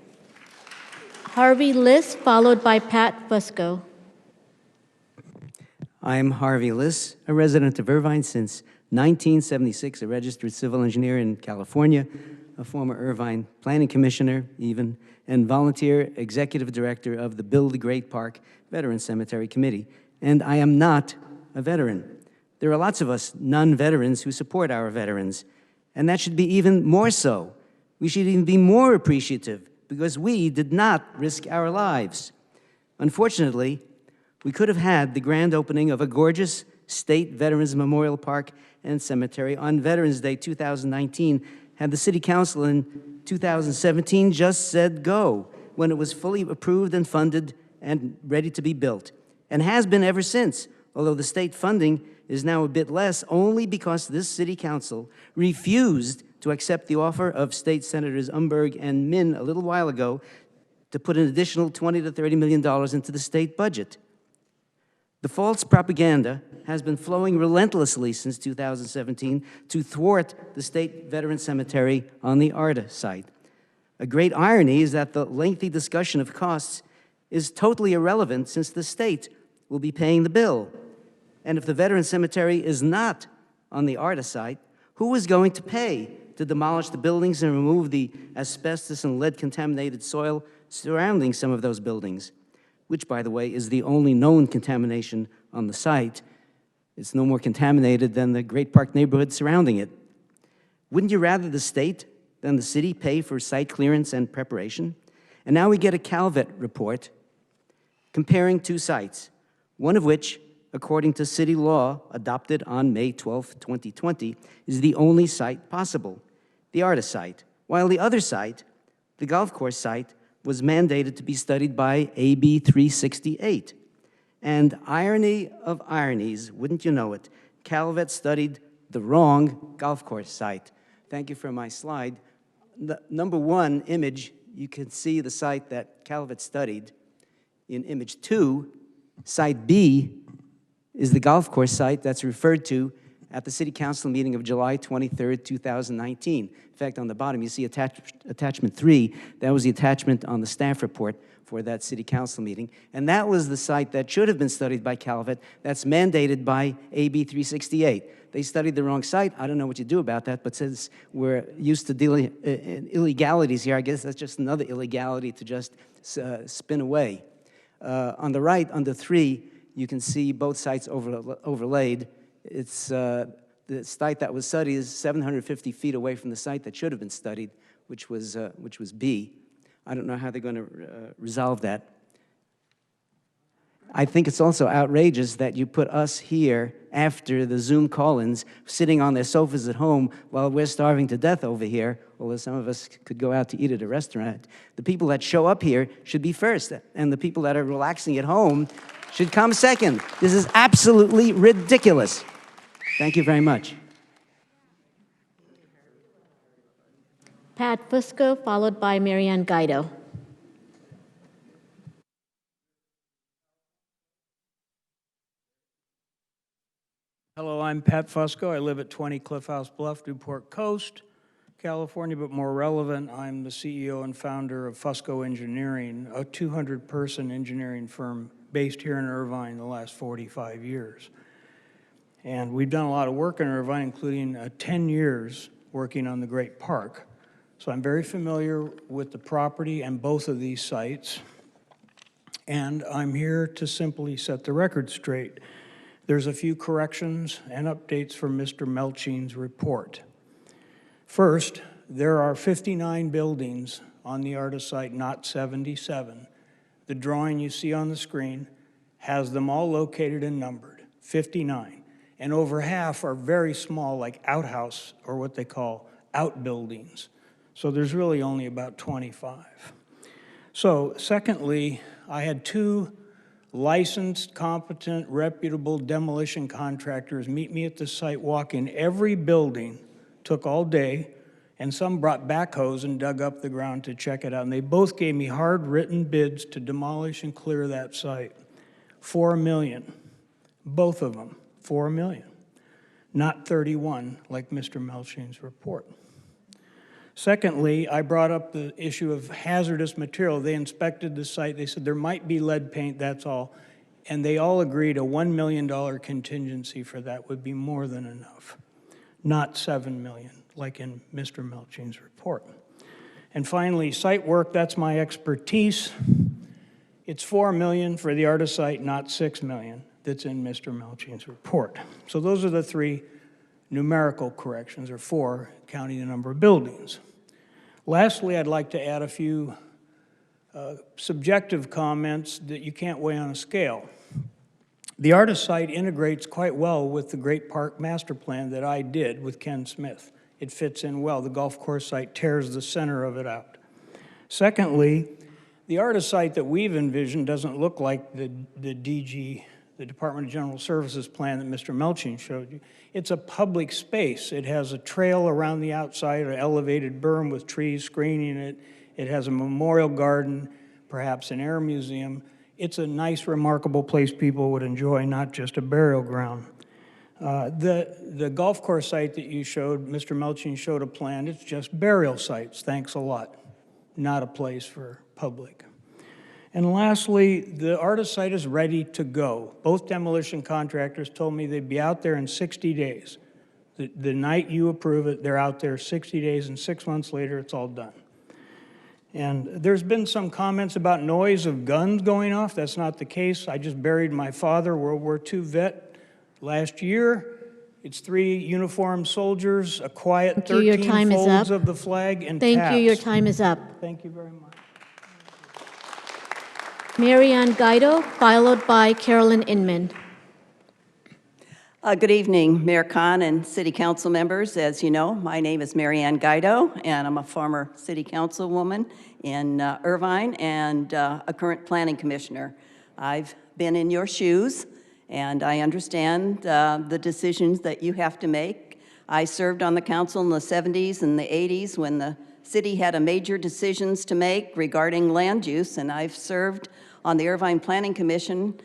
Harvey Liss, followed by Pat Fusco. I'm Harvey Liss, a resident of Irvine since 1976, a registered civil engineer in California, a former Irvine planning commissioner even, and volunteer executive director of the Build the Great Park Veteran Cemetery Committee. And I am not a veteran. There are lots of us non-veterans who support our veterans, and that should be even more so. We should even be more appreciative because we did not risk our lives. Unfortunately, we could have had the grand opening of a gorgeous state Veterans Memorial Park and Cemetery on Veterans Day 2019 had the City Council in 2017 just said go when it was fully approved and funded and ready to be built, and has been ever since, although the state funding is now a bit less only because this City Council refused to accept the offer of State Senators Umberg and Min a little while ago to put an additional $20 to $30 million into the state budget. The false propaganda has been flowing relentlessly since 2017 to thwart the state veteran cemetery on the ARDA site. A great irony is that the lengthy discussion of costs is totally irrelevant since the state will be paying the bill. And if the veteran cemetery is not on the ARDA site, who is going to pay to demolish the buildings and remove the asbestos and lead-contaminated soil surrounding some of those buildings? Which, by the way, is the only known contamination on the site. It's no more contaminated than the Great Park neighborhood surrounding it. Wouldn't you rather the state than the city pay for site clearance and preparation? And now we get a Calvet report comparing two sites, one of which, according to city law adopted on May 12, 2020, is the only site possible, the ARDA site, while the other site, the golf course site, was mandated to be studied by AB 368. And irony of ironies, wouldn't you know it, Calvet studied the wrong golf course site. Thank you for my slide. The number one image, you can see the site that Calvet studied. In image 2, site B is the golf course site that's referred to at the City Council meeting of July 23, 2019. In fact, on the bottom, you see attachment 3. That was the attachment on the staff report for that City Council meeting. And that was the site that should have been studied by Calvet. That's mandated by AB 368. They studied the wrong site. I don't know what you do about that, but since we're used to dealing in illegalities here, I guess that's just another illegality to just spin away. On the right, under 3, you can see both sites overlaid. It's the site that was studied is 750 feet away from the site that should have been studied, which was B. I don't know how they're going to resolve that. I think it's also outrageous that you put us here after the Zoom call-ins, sitting on their sofas at home while we're starving to death over here, although some of us could go out to eat at a restaurant. The people that show up here should be first, and the people that are relaxing at home should come second. This is absolutely ridiculous. Thank you very much. Pat Fusco, followed by Marianne Guido. Hello, I'm Pat Fusco. I live at 20 Cliff House Bluff, Newport Coast, California, but more relevant, I'm the CEO and founder of Fusco Engineering, a 200-person engineering firm based here in Irvine the last 45 years. And we've done a lot of work in Irvine, including 10 years working on the Great Park. So I'm very familiar with the property and both of these sites. And I'm here to simply set the record straight. There's a few corrections and updates from Mr. Melching's report. First, there are 59 buildings on the ARDA site, not 77. The drawing you see on the screen has them all located and numbered, 59. And over half are very small, like outhouse, or what they call outbuildings. So there's really only about 25. So secondly, I had 2 licensed, competent, reputable demolition contractors meet me at the site, walk in every building, took all day, and some brought backhoes and dug up the ground to check it out. And they both gave me hard-written bids to demolish and clear that site. $4 million. Both of them, $4 million. Not 31, like Mr. Melchin's report. Secondly, I brought up the issue of hazardous material. They inspected the site. They said there might be lead paint, that's all. And they all agreed a $1 million contingency for that would be more than enough, not $7 million, like in Mr. Melchin's report. And finally, site work, that's my expertise. It's $4 million for the Artis site, not $6 million, that's in Mr. Melchin's report. So those are the three numerical corrections, or four, counting the number of buildings. Lastly, I'd like to add a few subjective comments that you can't weigh on a scale. The Artis site integrates quite well with the Great Park Master Plan that I did with Ken Smith. It fits in well. The golf course site tears the center of it out. Secondly, the Artis site that we've envisioned doesn't look like the DG, the Department of General Services plan that Mr. Melchin showed you. It's a public space. It has a trail around the outside, an elevated berm with trees screening it. It has a memorial garden, perhaps an air museum. It's a nice, remarkable place people would enjoy, not just a burial ground. The golf course site that you showed, Mr. Melchin showed a plan. It's just burial sites. Thanks a lot. Not a place for public. And lastly, the Artis site is ready to go. Both demolition contractors told me they'd be out there in 60 days. The night you approve it, they're out there 60 days, and 6 months later, it's all done. And there's been some comments about noise of guns going off. That's not the case. I just buried my father, World War II vet, last year. It's 3 uniformed soldiers, a quiet 13 folds of the flag, and Thank taps. you. Your time is up. Thank you very much. Mary Ann Guido, followed by Carolyn Inman. Good evening, Mayor Khan and City Council members. As you know, my name is Mary Ann Guido, and I'm a former City Councilwoman in Irvine and a current Planning Commissioner. I've been in your shoes, and I understand the decisions that you have to make. I served on the council in the 70s and the 80s when the city had a major decisions to make regarding land use, and I've served on the Irvine Planning Commission.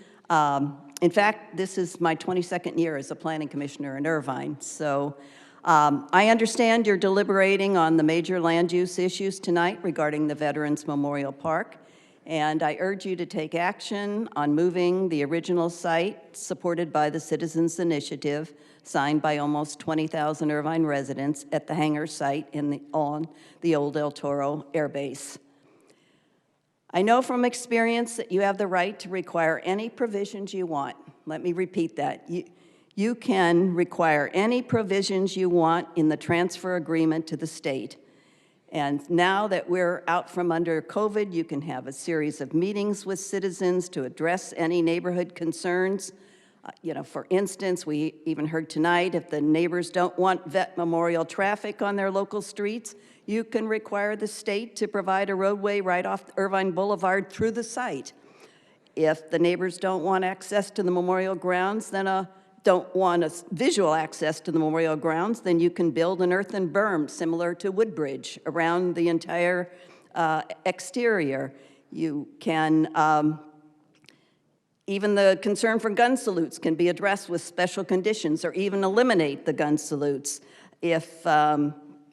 In fact, this is my 22nd year as a planning commissioner in Irvine. So I understand you're deliberating on the major land use issues tonight regarding the Veterans Memorial Park. And I urge you to take action on moving the original site supported by the Citizens Initiative, signed by almost 20,000 Irvine residents at the hangar site on the old El Toro Air Base. I know from experience that you have the right to require any provisions you want. Let me repeat that. You can require any provisions you want in the transfer agreement to the state. And now that we're out from under COVID, you can have a series of meetings with citizens to address any neighborhood concerns. For instance, we even heard tonight, if the neighbors don't want vet memorial traffic on their local streets, you can require the state to provide a roadway right off Irvine Boulevard through the site. If the neighbors don't want access to the memorial grounds, then don't want a visual access to the memorial grounds, then you can build an earthen berm similar to Woodbridge around the entire exterior. You can, even the concern for gun salutes can be addressed with special conditions or even eliminate the gun salutes. If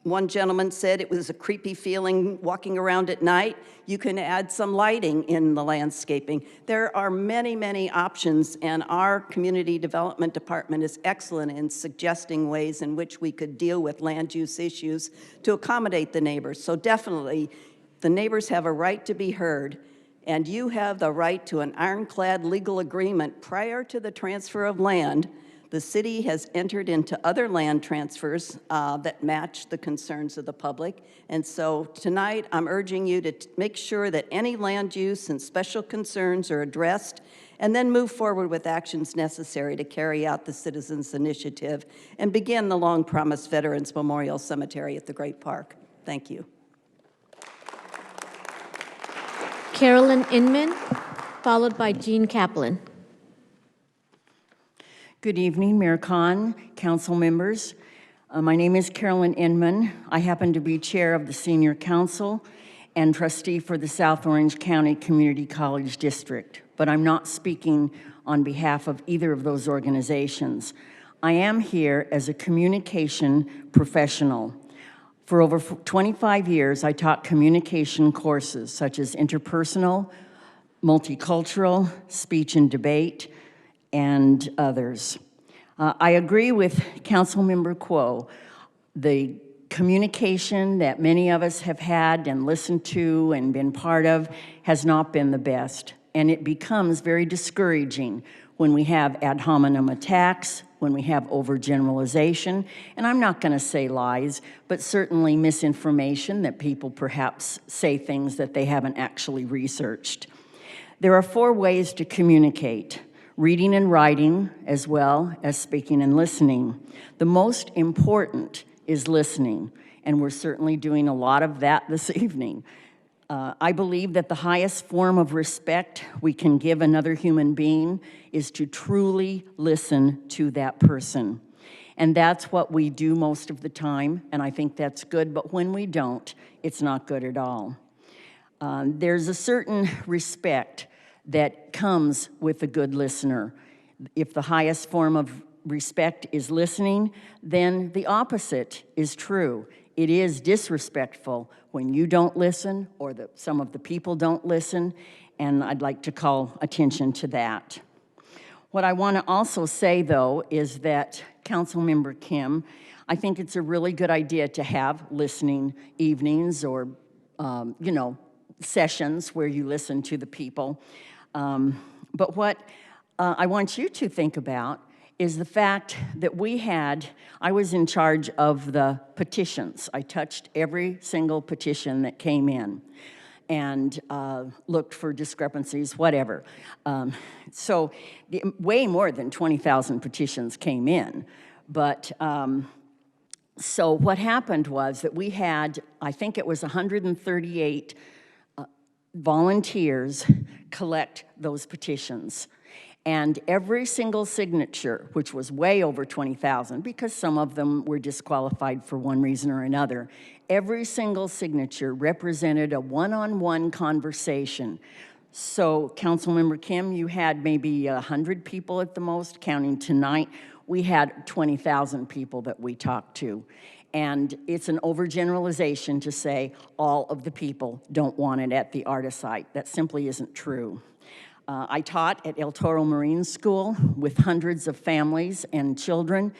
one gentleman said it was a creepy feeling walking around at night, you can add some lighting in the landscaping. There are many, many options, and our community development department is excellent in suggesting ways in which we could deal with land use issues to accommodate the neighbors. So definitely, the neighbors have a right to be heard, and you have the right to an ironclad legal agreement prior to the transfer of land. The city has entered into other land transfers that match the concerns of the public. And so tonight, I'm urging you to make sure that any land use and special concerns are addressed, and then move forward with actions necessary to carry out the Citizens Initiative and begin the long-promised Veterans Memorial Cemetery at the Great Park. Thank you. Carolyn Inman, followed by Jean Kaplan. Good evening, Mayor Khan, council members. My name is Carolyn Inman. I happen to be chair of the Senior Council and trustee for the South Orange County Community College District, but I'm not speaking on behalf of either of those organizations. I am here as a communication professional. For over 25 years, I taught communication courses such as interpersonal, multicultural, speech and debate, and others. I agree with Councilmember Kuo. The communication that many of us have had and listened to and been part of has not been the best. And it becomes very discouraging when we have ad hominem attacks, when we have overgeneralization, and I'm not going to say lies, but certainly misinformation that people perhaps say things that they haven't actually researched. There are 4 ways to communicate: reading and writing, as well as speaking and listening. The most important is listening, and we're certainly doing a lot of that this evening. I believe that the highest form of respect we can give another human being is to truly listen to that person. And that's what we do most of the time, and I think that's good, but when we don't, it's not good at all. There's a certain respect that comes with a good listener. If the highest form of respect is listening, then the opposite is true. It is disrespectful when you don't listen or some of the people don't listen, and I'd like to call attention to that. What I want to also say, though, is that Councilmember Kim, I think it's a really good idea to have listening evenings or, sessions where you listen to the people. But what I want you to think about is the fact that I was in charge of the petitions. I touched every single petition that came in and looked for discrepancies, whatever. So way more than 20,000 petitions came in. But so what happened was that we had, I think it was 138 volunteers collect those petitions. And every single signature, which was way over 20,000, because some of them were disqualified for one reason or another, every single signature represented a one-on-one conversation. So, Councilmember Kim, you had maybe 100 people at the most, counting tonight. We had 20,000 people that we talked to. And it's an overgeneralization to say all of the people don't want it at the Artisite. That simply isn't true. I taught at El Toro Marine School with hundreds of families and children,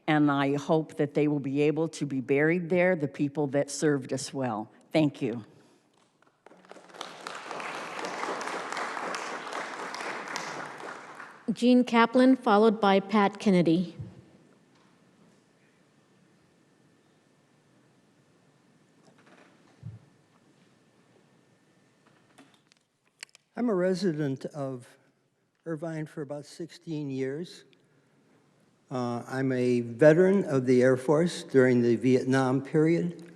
and I hope that they will be able to be buried there, the people that served us well. Thank you. Jean Kaplan, followed by Pat Kennedy. I'm a resident of Irvine for about 16 years. I'm a veteran of the Air Force during the Vietnam period.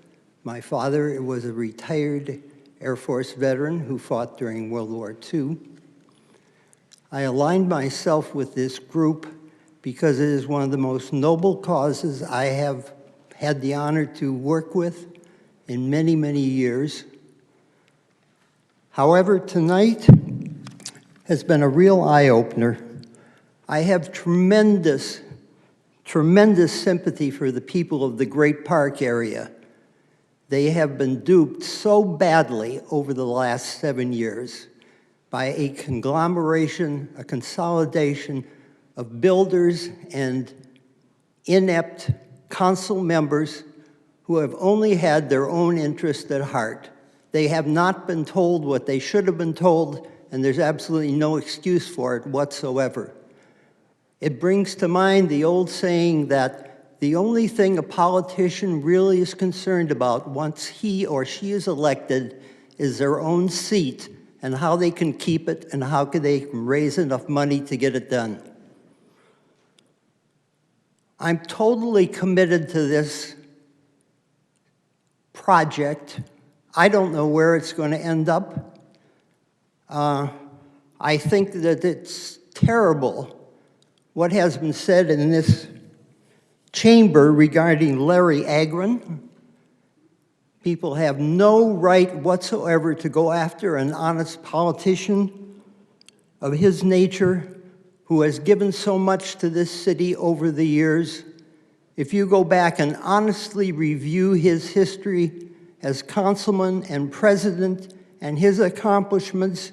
My father was a retired Air Force veteran who fought during World War II. I aligned myself with this group because it is one of the most noble causes I have had the honor to work with in many, many years. However, tonight has been a real eye-opener. I have tremendous sympathy for the people of the Great Park area. They have been duped so badly over the last 7 years by a conglomeration, a consolidation of builders and inept council members who have only had their own interest at heart. They have not been told what they should have been told, and there's absolutely no excuse for it whatsoever. It brings to mind the old saying that the only thing a politician really is concerned about once he or she is elected is their own seat and how they can keep it and how they can raise enough money to get it done. I'm totally committed to this project. I don't know where it's going to end up. I think that it's terrible what has been said in this chamber regarding Larry Agron. People have no right whatsoever to go after an honest politician of his nature who has given so much to this city over the years. If you go back and honestly review his history as councilman and president and his accomplishments,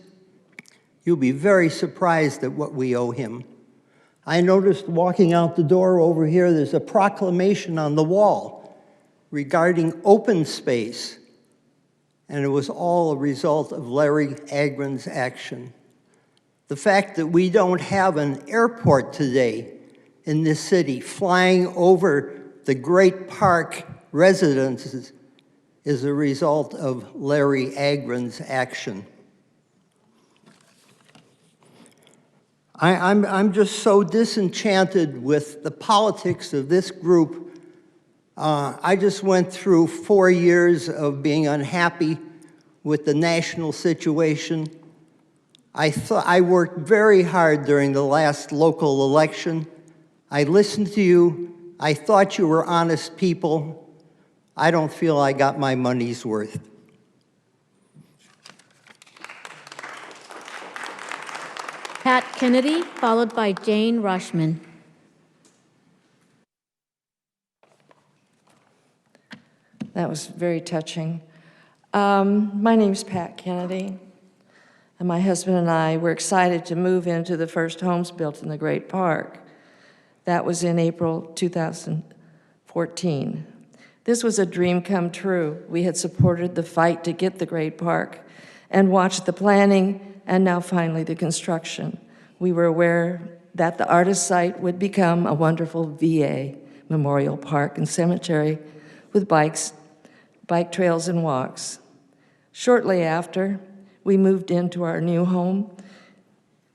you'll be very surprised at what we owe him. I noticed walking out the door over here, there's a proclamation on the wall regarding open space, and it was all a result of Larry Agron's action. The fact that we don't have an airport today in this city flying over the Great Park residences is a result of Larry Agron's action. I'm just so disenchanted with the politics of this group. I just went through 4 years of being unhappy with the national situation. I worked very hard during the last local election. I listened to you. I thought you were honest people. I don't feel I got my money's worth. Pat Kennedy, followed by Jane Rushman. That was very touching. My name's Pat Kennedy, and my husband and I were excited to move into the first homes built in the Great Park. That was in April 2014. This was a dream come true. We had supported the fight to get the Great Park and watched the planning and now finally the construction. We were aware that the artist site would become a wonderful VA memorial park and cemetery with bike trails and walks. Shortly after we moved into our new home,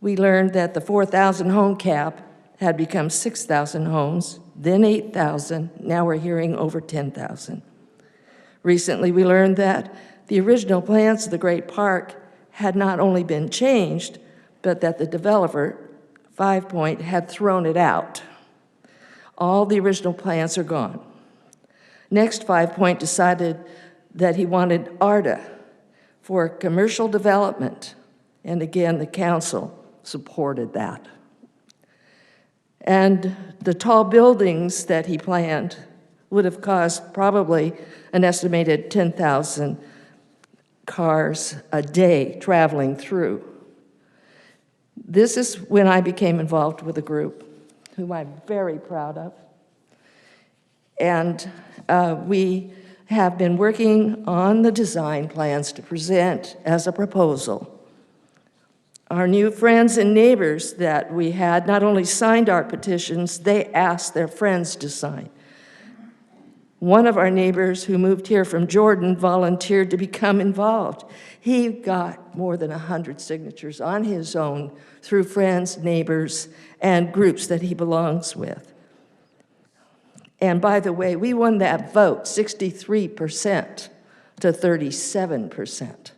we learned that the 4,000 home cap had become 6,000 homes, then 8,000, now we're hearing over 10,000. Recently, we learned that the original plans of the Great Park had not only been changed, but that the developer, 5 Point, had thrown it out. All the original plans are gone. Next, 5 Point decided that he wanted ARDA for commercial development, and again, the council supported that. And the tall buildings that he planned would have cost probably an estimated 10,000 cars a day traveling through. This is when I became involved with a group whom I'm very proud of. And we have been working on the design plans to present as a proposal. Our new friends and neighbors that we had not only signed our petitions, they asked their friends to sign. One of our neighbors who moved here from Jordan volunteered to become involved. He got more than 100 signatures on his own through friends, neighbors, and groups that he belongs with. And by the way, we won that vote 63% to 37%.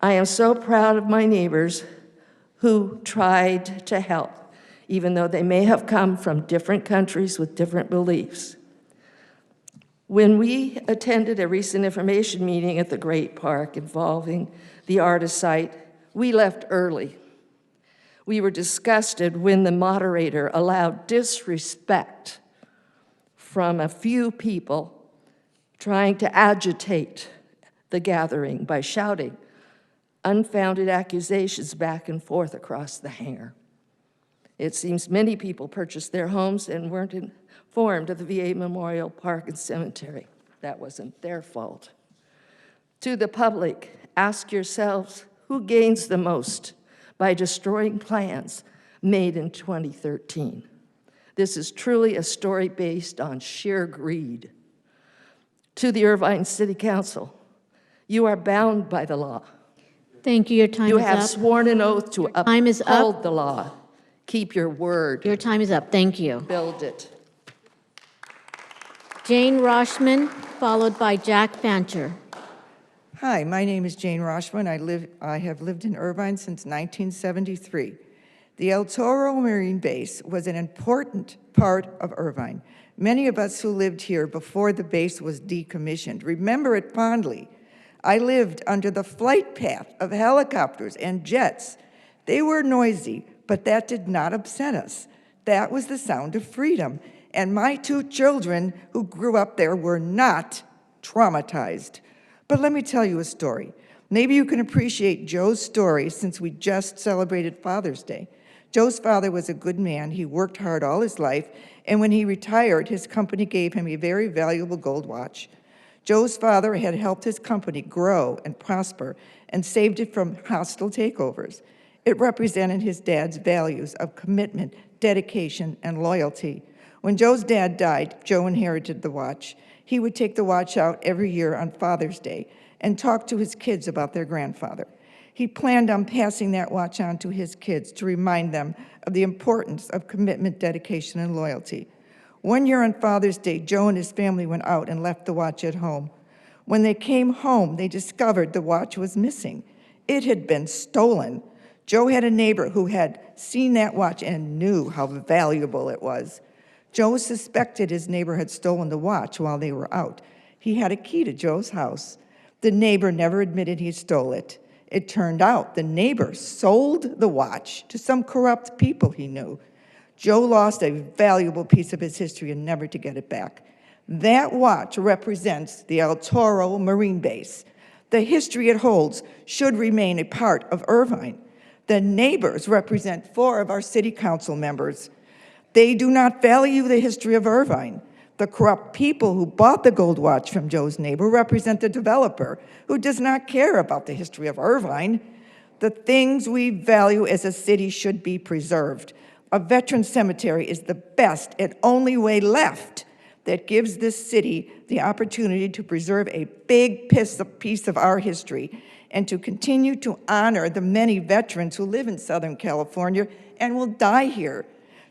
I am so proud of my neighbors who tried to help, even though they may have come from different countries with different beliefs. When we attended a recent information meeting at the Great Park involving the artist site, we left early. We were disgusted when the moderator allowed disrespect from a few people trying to agitate the gathering by shouting unfounded accusations back and forth across the hangar. It seems many people purchased their homes and weren't informed of the VA Memorial Park and Cemetery. That wasn't their fault. To the public, ask yourselves, who gains the most by destroying plans made in 2013? This is truly a story based on sheer greed. To the Irvine City Council, you are bound by the law. Thank you. Your time is up. You have sworn an oath to uphold the law. Keep your word. Your time is up. Thank you. Build it. Jane Roshman, followed by Jack Fancher. Hi, my name is Jane Roshman. I have lived in Irvine since 1973. The El Toro Marine Base was an important part of Irvine. Many of us who lived here before the base was decommissioned remember it fondly. I lived under the flight path of helicopters and jets. They were noisy, but that did not upset us. That was the sound of freedom. And my 2 children who grew up there were not traumatized. But let me tell you a story. Maybe you can appreciate Joe's story since we just celebrated Father's Day. Joe's father was a good man. He worked hard all his life, and when he retired, his company gave him a very valuable gold watch. Joe's father had helped his company grow and prosper and saved it from hostile takeovers. It represented his dad's values of commitment, dedication, and loyalty. When Joe's dad died, Joe inherited the watch. He would take the watch out every year on Father's Day and talk to his kids about their grandfather. He planned on passing that watch on to his kids to remind them of the importance of commitment, dedication, and loyalty. One year on Father's Day, Joe and his family went out and left the watch at home. When they came home, they discovered the watch was missing. It had been stolen. Joe had a neighbor who had seen that watch and knew how valuable it was. Joe suspected his neighbor had stolen the watch while they were out. He had a key to Joe's house. The neighbor never admitted he stole it. It turned out the neighbor sold the watch to some corrupt people he knew. Joe lost a valuable piece of his history and never to get it back. That watch represents the El Toro Marine Base. The history it holds should remain a part of Irvine. The neighbors represent 4 of our city council members. They do not value the history of Irvine. The corrupt people who bought the gold watch from Joe's neighbor represent the developer who does not care about the history of Irvine. The things we value as a city should be preserved. A veteran cemetery is the best and only way left that gives this city the opportunity to preserve a big piece of our history and to continue to honor the many veterans who live in Southern California and will die here.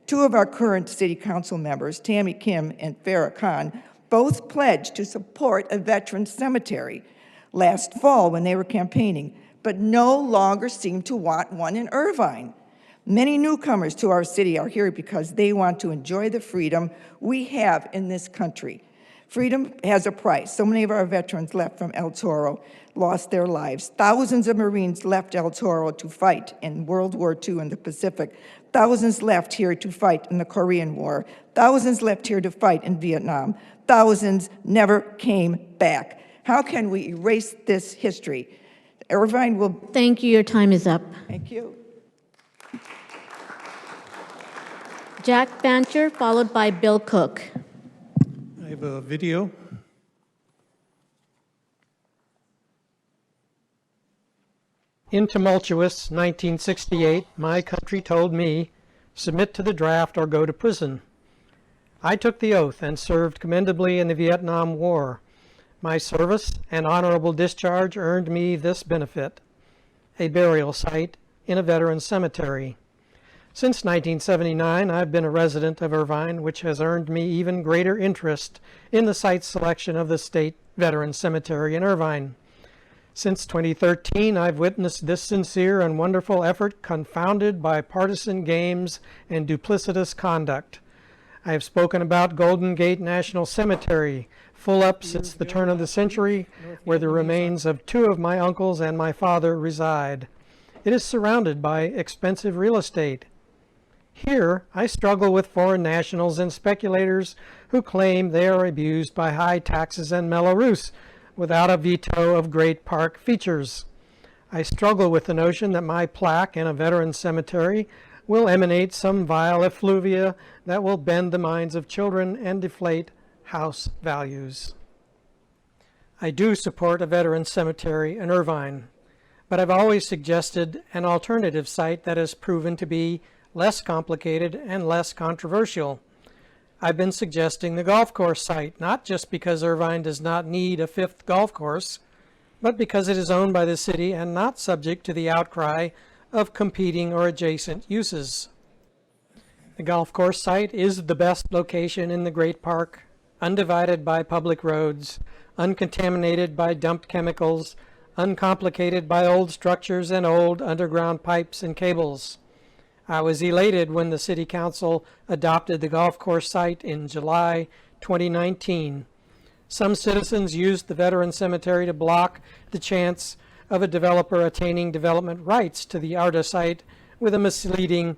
2 of our current city council members, Tammy Kim and Farrah Khan, both pledged to support a veteran cemetery last fall when they were campaigning, but no longer seem to want one in Irvine. Many newcomers to our city are here because they want to enjoy the freedom we have in this country. Freedom has a price. So many of our veterans left from El Toro lost their lives. Thousands of Marines left El Toro to fight in World War II in the Pacific. Thousands left here to fight in the Korean War. Thousands left here to fight in Vietnam. Thousands never came back. How can we erase this history? Irvine will... Thank you. Your time is up. Thank you. Jack Fancher, followed by Bill Cook. I have a video. In tumultuous 1968, my country told me, submit to the draft or go to prison. I took the oath and served commendably in the Vietnam War. My service and honorable discharge earned me this benefit, a burial site in a veteran cemetery. Since 1979, I've been a resident of Irvine, which has earned me even greater interest in the site selection of the State Veteran Cemetery in Irvine. Since 2013, I've witnessed this sincere and wonderful effort confounded by partisan games and duplicitous conduct. I have spoken about Golden Gate National Cemetery, full up since the turn of the century, where the remains of 2 of my uncles and my father reside. It is surrounded by expensive real estate. Here, I struggle with foreign nationals and speculators who claim they are abused by high taxes and Belarus without a veto of great park features. I struggle with the notion that my plaque in a veteran cemetery will emanate some vile effluvia that will bend the minds of children and deflate house values. I do support a veteran cemetery in Irvine, but I've always suggested an alternative site that has proven to be less complicated and less controversial. I've been suggesting the golf course site, not just because Irvine does not need a 5th golf course, but because it is owned by the city and not subject to the outcry of competing or adjacent uses. The golf course site is the best location in the Great Park, undivided by public roads, uncontaminated by dumped chemicals, uncomplicated by old structures and old underground pipes and cables. I was elated when the City Council adopted the golf course site in July 2019. Some citizens used the veteran cemetery to block the chance of a developer attaining development rights to the ARDA site with a misleading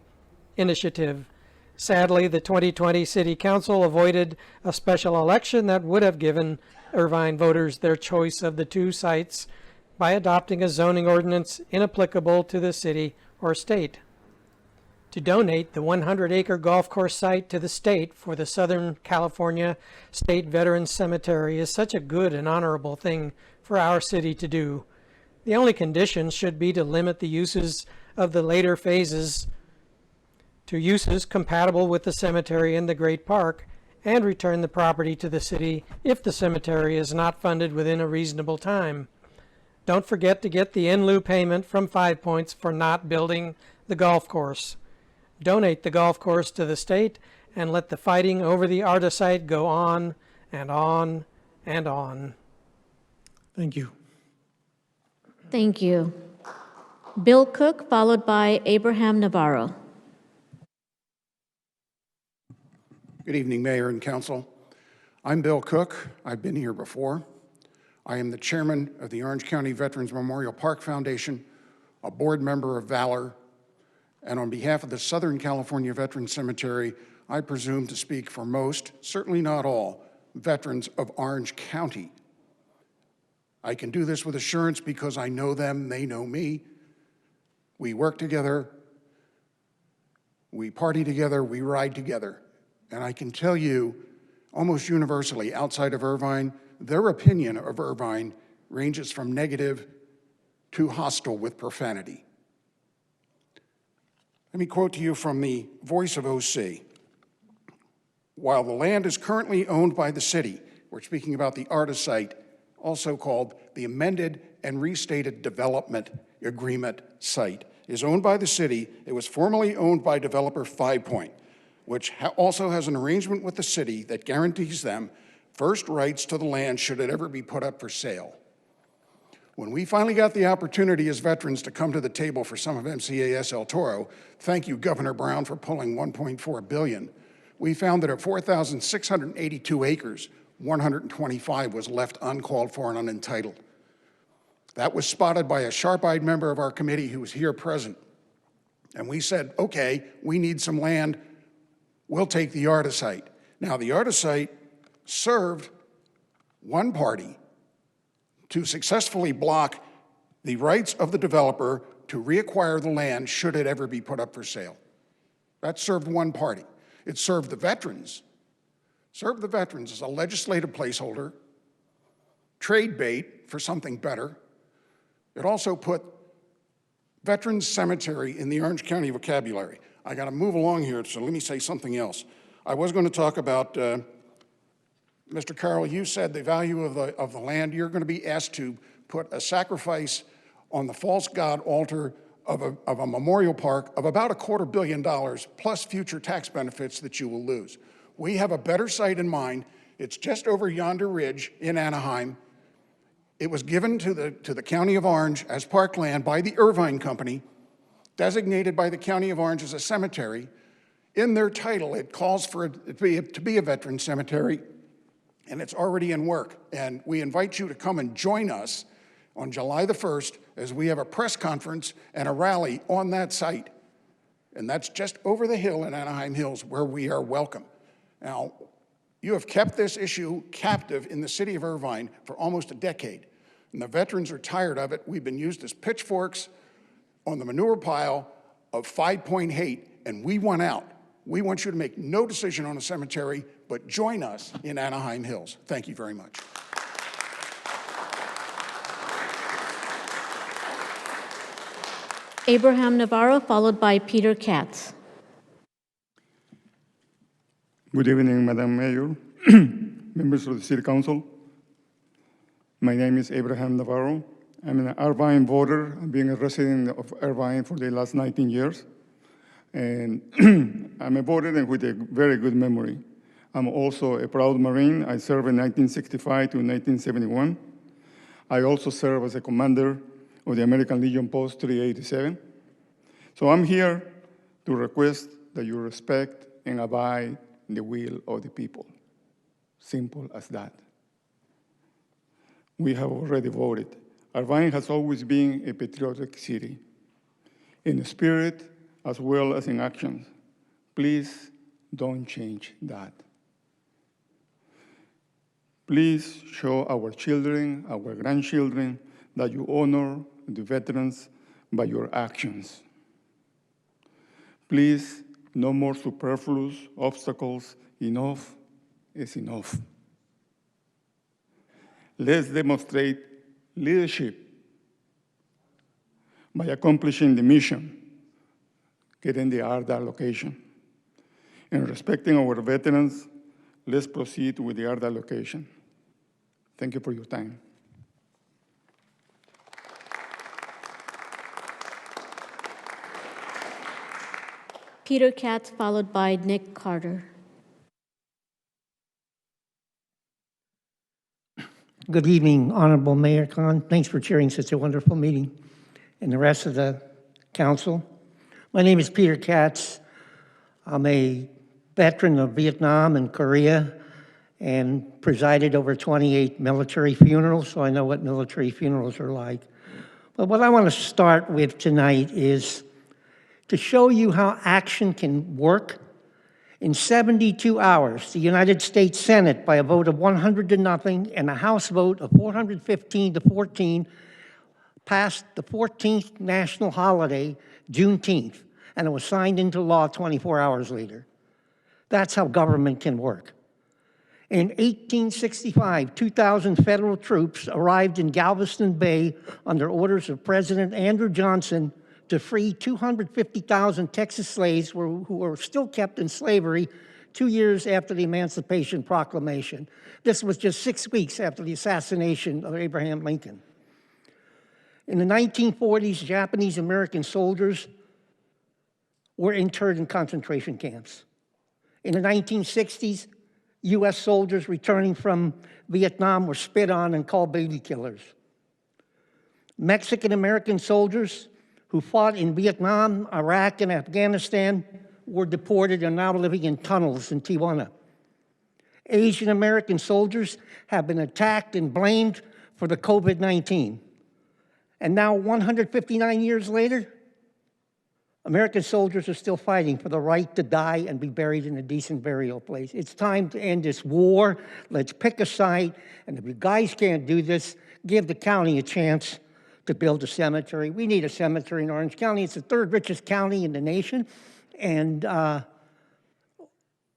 initiative. Sadly, the 2020 City Council avoided a special election that would have given Irvine voters their choice of the two sites by adopting a zoning ordinance inapplicable to the city or state. To donate the 100-acre golf course site to the state for the Southern California State Veterans Cemetery is such a good and honorable thing for our city to do. The only condition should be to limit the uses of the later phases to uses compatible with the cemetery and the Great Park, and return the property to the city if the cemetery is not funded within a reasonable time. Don't forget to get the in lieu payment from 5 Points for not building the golf course. Donate the golf course to the state and let the fighting over the ARDA site go on and on and on. Thank you. Thank you. Bill Cook, followed by Abraham Navarro. Good evening, Mayor and Council. I'm Bill Cook. I've been here before. I am the chairman of the Orange County Veterans Memorial Park Foundation, a board member of Valor, and on behalf of the Southern California Veterans Cemetery, I presume to speak for most, certainly not all, veterans of Orange County. I can do this with assurance because I know them, they know me. We work together, we party together, we ride together. And I can tell you, almost universally outside of Irvine, their opinion of Irvine ranges from negative to hostile with profanity. Let me quote to you from the voice of OC. While the land is currently owned by the city, we're speaking about the ARDA site, also called the Amended and Restated Development Agreement site, is owned by the city. It was formerly owned by developer 5 Point, which also has an arrangement with the city that guarantees them first rights to the land should it ever be put up for sale. When we finally got the opportunity as veterans to come to the table for some of MCAS El Toro, thank you, Governor Brown, for pulling $1.4 billion, we found that of 4,682 acres, 125 was left uncalled for and unentitled. That was spotted by a sharp-eyed member of our committee who was here present. And we said, okay, we need some land. We'll take the ARDA site. Now, the ARDA site served one party to successfully block the rights of the developer to reacquire the land should it ever be put up for sale. That served one party. It served the veterans. Served the veterans as a legislative placeholder, trade bait for something better. It also put Veterans Cemetery in the Orange County vocabulary. I got to move along here, so let me say something else. I was going to talk about, Mr. Carroll, you said the value of the land. You're going to be asked to put a sacrifice on the false god altar of a memorial park of about $250 million plus future tax benefits that you will lose. We have a better site in mind. It's just over yonder ridge in Anaheim. It was given to the County of Orange as parkland by the Irvine Company, designated by the County of Orange as a cemetery. In their title, it calls for it to be a veteran cemetery, and it's already in work. And we invite you to come and join us on July the 1st as we have a press conference and a rally on that site. And that's just over the hill in Anaheim Hills where we are welcome. Now, you have kept this issue captive in the city of Irvine for almost a decade, and the veterans are tired of it. We've been used as pitchforks on the manure pile of 5 Point hate, and we want out. We want you to make no decision on a cemetery, but join us in Anaheim Hills. Thank you very much. Abraham Navarro, followed by Peter Katz. Good evening, Madam Mayor, members of the City Council. My name is Abraham Navarro. I'm an Irvine voter. I've been a resident of Irvine for the last 19 years. And I'm a voter and with a very good memory. I'm also a proud Marine. I served in 1965 to 1971. I also served as a commander of the American Legion Post 387. So I'm here to request that you respect and abide the will of the people. Simple as that. We have already voted. Irvine has always been a patriotic city, in spirit as well as in actions. Please don't change that. Please show our children, our grandchildren, that you honor the veterans by your actions. Please, no more superfluous obstacles. Enough is enough. Let's demonstrate leadership by accomplishing the mission, getting the ARDA allocation. And respecting our veterans, let's proceed with the ARDA allocation. Thank you for your time. Peter Katz, followed by Nick Carter. Good evening, Honorable Mayor Khan. Thanks for chairing such a wonderful meeting, and the rest of the council. My name is Peter Katz. I'm a veteran of Vietnam and Korea and presided over 28 military funerals, so I know what military funerals are like. But what I want to start with tonight is to show you how action can work. In 72 hours, the United States Senate, by a vote of 100-0 and a House vote of 415-14, passed the 14th national holiday, Juneteenth, and it was signed into law 24 hours later. That's how government can work. In 1865, 2,000 federal troops arrived in Galveston Bay under orders of President Andrew Johnson to free 250,000 Texas slaves who were still kept in slavery 2 years after the Emancipation Proclamation. This was just 6 weeks after the assassination of Abraham Lincoln. In the 1940s, Japanese American soldiers were interned in concentration camps. In the 1960s, U.S. soldiers returning from Vietnam were spit on and called baby killers. Mexican American soldiers who fought in Vietnam, Iraq, and Afghanistan were deported and now living in tunnels in Tijuana. Asian American soldiers have been attacked and blamed for the COVID-19. And now, 159 years later, American soldiers are still fighting for the right to die and be buried in a decent burial place. It's time to end this war. Let's pick a site, and if you guys can't do this, give the county a chance to build a cemetery. We need a cemetery in Orange County. It's the third richest county in the nation, and the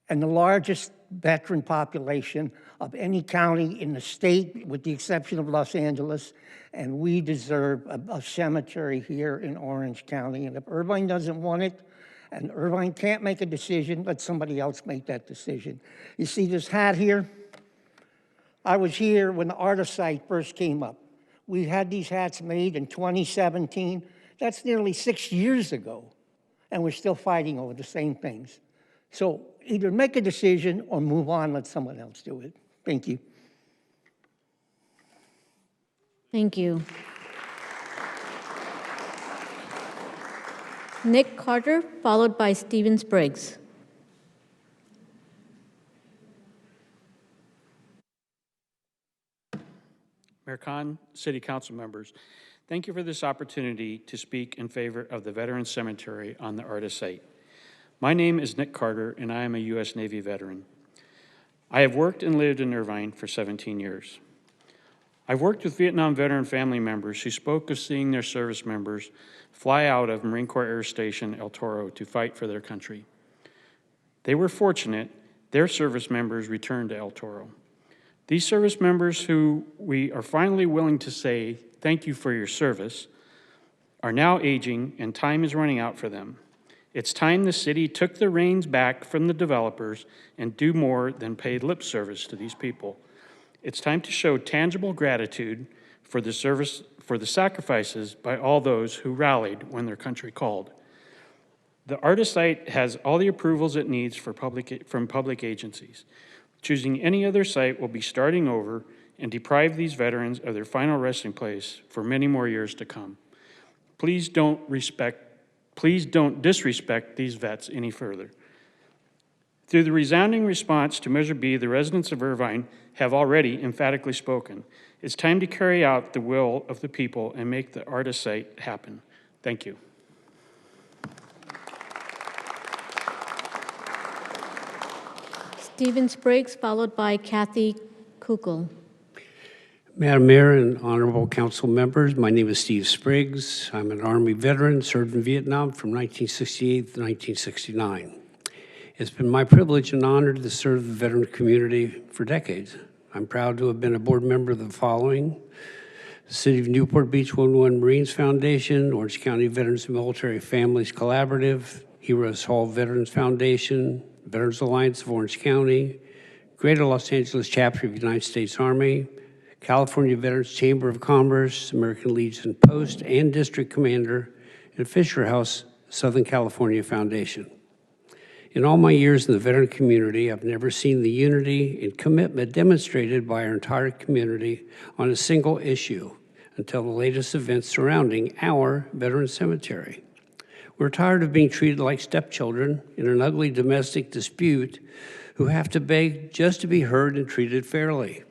largest veteran population of any county in the state, with the exception of Los Angeles, and we deserve a cemetery here in Orange County. And if Irvine doesn't want it, and Irvine can't make a decision, let somebody else make that decision. You see this hat here? I was here when the Artist site first came up. We had these hats made in 2017. That's nearly 6 years ago, and we're still fighting over the same things. So either make a decision or move on, let someone else do it. Thank you. Thank you. Nick Carter, followed by Stephen Spriggs. Mayor Khan, City Council members, thank you for this opportunity to speak in favor of the Veterans Cemetery on the Artist site. My name is Nick Carter, and I am a U.S. Navy veteran. I have worked and lived in Irvine for 17 years. I've worked with Vietnam veteran family members who spoke of seeing their service members fly out of Marine Corps Air Station El Toro to fight for their country. They were fortunate their service members returned to El Toro. These service members who we are finally willing to say thank you for your service are now aging and time is running out for them. It's time the city took the reins back from the developers and do more than pay lip service to these people. It's time to show tangible gratitude for the service, for the sacrifices by all those who rallied when their country called. The Artist site has all the approvals it needs from public agencies. Choosing any other site will be starting over and deprive these veterans of their final resting place for many more years to come. Please don't Please don't disrespect these vets any further. Through the resounding response to Measure B, the residents of Irvine have already emphatically spoken. It's time to carry out the will of the people and make the artist site happen. Thank you. Stephen Spriggs, followed by Kathy Kukul. Madam Mayor and honorable council members, my name is Steve Spriggs. I'm an Army veteran, served in Vietnam from 1968 to 1969. It's been my privilege and honor to serve the veteran community for decades. I'm proud to have been a board member of the following: the City of Newport Beach 101 Marines Foundation, Orange County Veterans and Military Families Collaborative, Heroes Hall Veterans Foundation, Veterans Alliance of Orange County, Greater Los Angeles Chapter of the United States Army, California Veterans Chamber of Commerce, American Legion Post and District Commander, and Fisher House Southern California Foundation. In all my years in the veteran community, I've never seen the unity and commitment demonstrated by our entire community on a single issue until the latest events surrounding our veteran cemetery. We're tired of being treated like stepchildren in an ugly domestic dispute who have to beg just to be heard and treated fairly.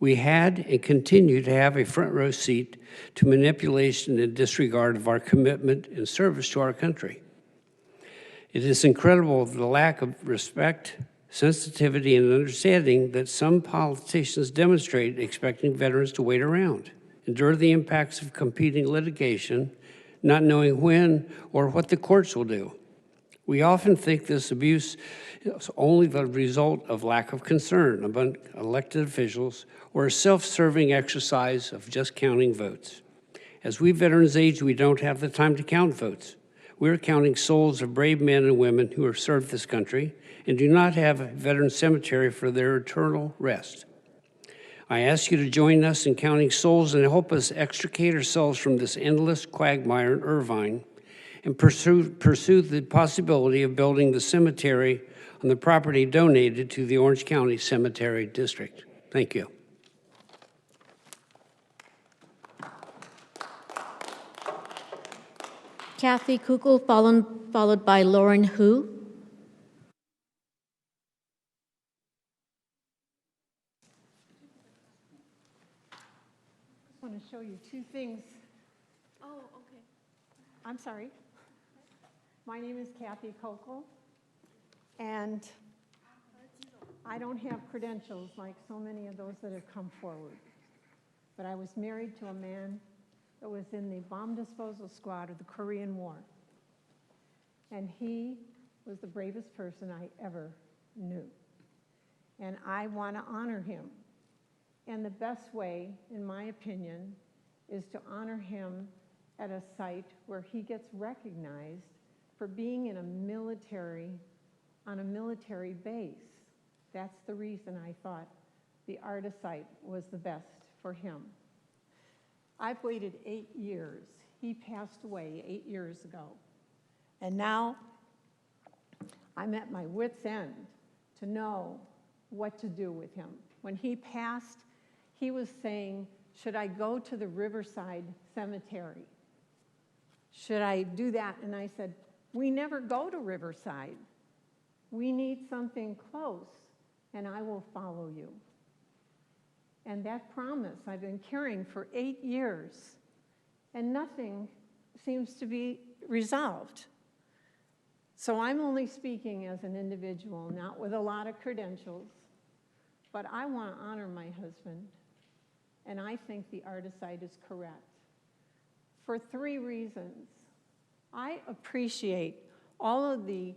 We had and continue to have a front row seat to manipulation and disregard of our commitment and service to our country. It is incredible the lack of respect, sensitivity, and understanding that some politicians demonstrate, expecting veterans to wait around, endure the impacts of competing litigation, not knowing when or what the courts will do. We often think this abuse is only the result of lack of concern among elected officials or a self-serving exercise of just counting votes. As we veterans age, we don't have the time to count votes. We're counting souls of brave men and women who have served this country and do not have a veteran cemetery for their eternal rest. I ask you to join us in counting souls and help us extricate ourselves from this endless quagmire in Irvine and pursue the possibility of building the cemetery on the property donated to the Orange County Cemetery District. Thank you. Kathy Kukul, followed by Lauren Hu. I want to show you two things. Oh, okay. I'm sorry. My name is Kathy Kukul, and I don't have credentials like so many of those that have come forward, but I was married to a man that was in the bomb disposal squad of the Korean War. And he was the bravest person I ever knew. And I want to honor him. And the best way, in my opinion, is to honor him at a site where he gets recognized for being in on a military base. That's the reason I thought the Artist site was the best for him. I've waited 8 years. He passed away 8 years ago. And now I'm at my wit's end to know what to do with him. When he passed, he was saying, should I go to the Riverside Cemetery? Should I do that? And I said, we never go to Riverside. We need something close, and I will follow you. And that promise I've been carrying for 8 years, and nothing seems to be resolved. So I'm only speaking as an individual, not with a lot of credentials, but I want to honor my husband, and I think the Artist site is correct for 3 reasons. I appreciate all of the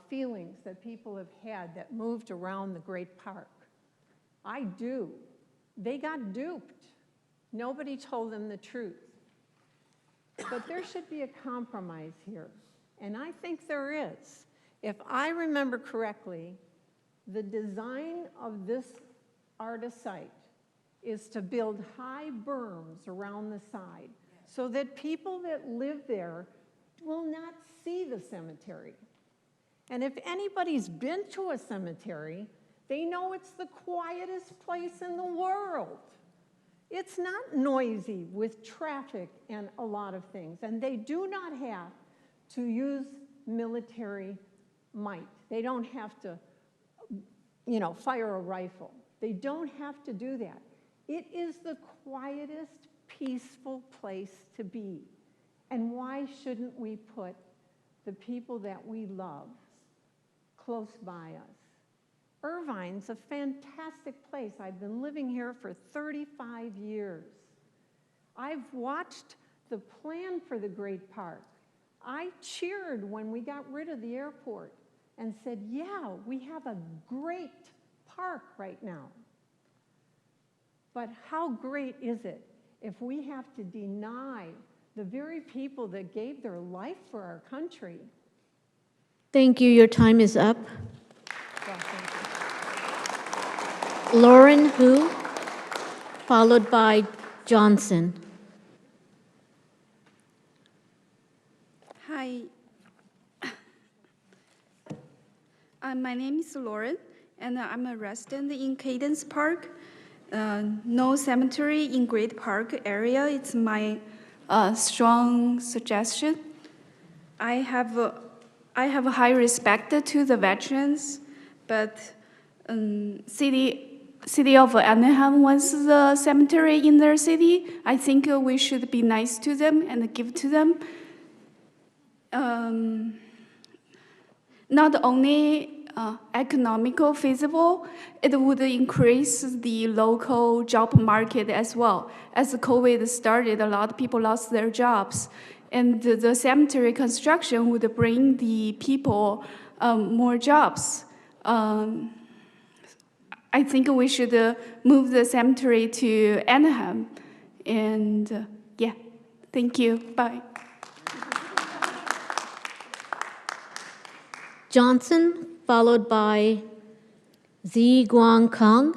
feelings that people have had that moved around the great park. I do. They got duped. Nobody told them the truth. But there should be a compromise here, and I think there is. If I remember correctly, the design of this Artist site is to build high berms around the side so that people that live there will not see the cemetery. And if anybody's been to a cemetery, they know it's the quietest place in the world. It's not noisy with traffic and a lot of things, and they do not have to use military might. They don't have to, fire a rifle. They don't have to do that. It is the quietest, peaceful place to be. And why shouldn't we put the people that we love close by us? Irvine's a fantastic place. I've been living here for 35 years. I've watched the plan for the great park. I cheered when we got rid of the airport and said, yeah, we have a great park right now. But how great is it if we have to deny the very people that gave their life for our country? Thank you. Your time is up. Lauren Hu, followed by Johnson. Hi. My name is Lauren, and I'm a resident in Cadence Park. No cemetery in Great Park area. It's my strong suggestion. I have a high respect to the veterans, but City of Anaheim wants the cemetery in their city. I think we should be nice to them and give to them. Not only economical feasible, it would increase the local job market as well. As COVID started, a lot of people lost their jobs. And the cemetery construction would bring the people more jobs. I think we should move the cemetery to Anaheim. And yeah, thank you. Bye. Johnson, followed by Zi Guangkang.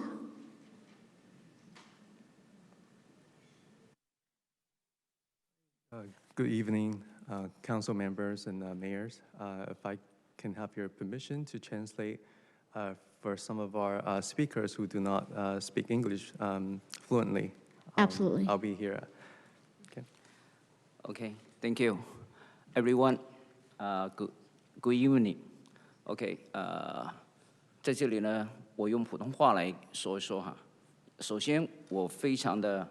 Good evening, council members and mayors. If I can have your permission to translate for some of our speakers who do not speak English fluently. Absolutely. I'll be here. Okay. Okay, thank you. Everyone, good evening. OK， 在这里呢，我用普通话来说一说哈。首先，我非常的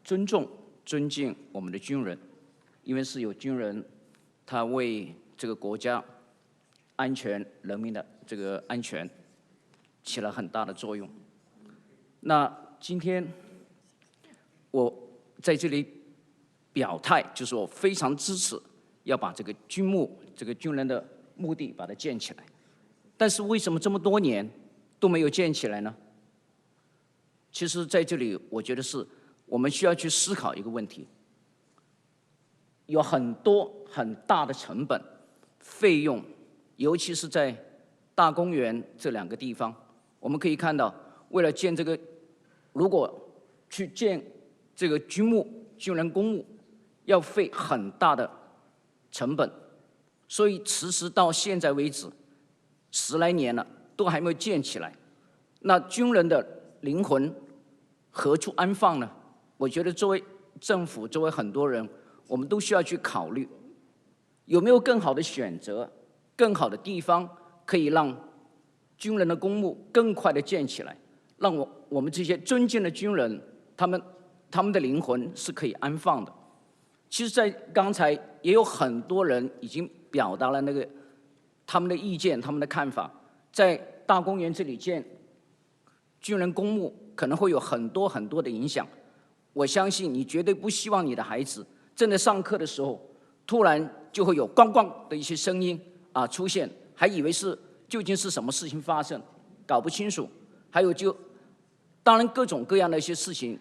尊重、尊敬我们的军人，因为是有军人，他为这个国家安全、人民的安全起了很大的作用。那今天我在这里表态，就是我非常支持要把这个军墓、军人的墓地把它建起来。但是为什么这么多年都没有建起来呢？其实在这里，我觉得是我们需要去思考一个问题，有很多很大的成本、费用，尤其是在大公园这两个地方，我们可以看到，为了建这个，如果去建这个军墓、军人公墓，要费很大的成本，所以迟迟到现在为止，10来年了，都还没有建起来。那军人的灵魂何处安放呢？我觉得作为政府，作为很多人，我们都需要去考虑，有没有更好的选择、更好的地方，可以让军人的公墓更快的建起来，让我们这些尊敬的军人，他们的灵魂是可以安放的。其实，在刚才也有很多人已经表达了他们的意见、他们的看法，在大公园这里建军人公墓可能会有很多很多的影响。我相信你绝对不希望你的孩子正在上课的时候，突然就会有咣咣的一些声音出现，还以为是究竟是什么事情发生，搞不清楚。还有当然各种各样的一些事情，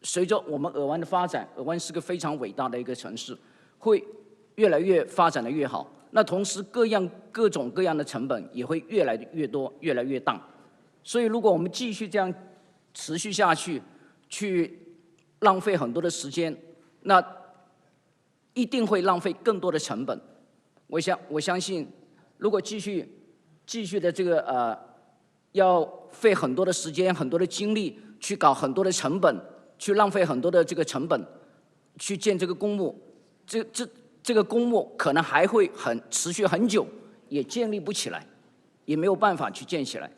随着我们尔湾的发展，尔湾是个非常伟大的一个城市，会越来越发展的越好。那同时各种各样的成本也会越来越多，越来越大。所以如果我们继续这样持续下去，去浪费很多的时间，那一定会浪费更多的成本。我相信，如果继续的要费很多的时间、很多的精力，去搞很多的成本，去浪费很多的这个成本，去建这个公墓。这个公墓可能还会持续很久，也建立不起来，也没有办法去建起来。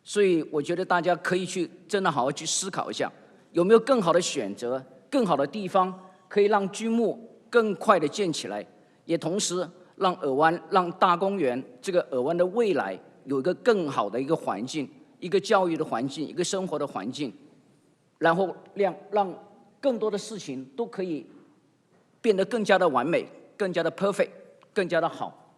所以我觉得大家可以去真的好好去思考一下，有没有更好的选择、更好的地方，可以让军墓更快的建起来，也同时让尔湾、让大公园这个尔湾的未来有一个更好的一个环境，一个教育的环境，一个生活的环境，然后让更多的事情都可以变得更加的完美，更加的 perfect， 更加的好。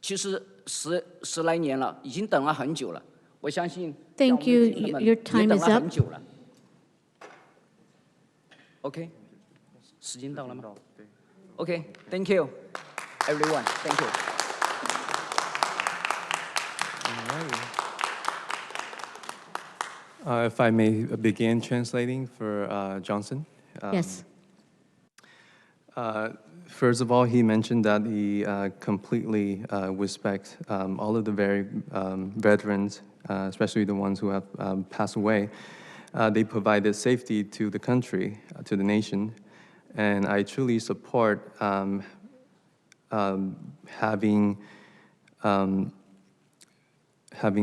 其实十来年了，已经等了很久了。我相信 Thank you. Your time is up. 很久了。OK， 时间到了吗 ？OK，Thank you, everyone. Thank you. If I may begin translating for Johnson. Yes. First of all, he mentioned that he completely respects all of the veterans, especially the ones who have passed away. They provided safety to the country, to the nation, and I truly support having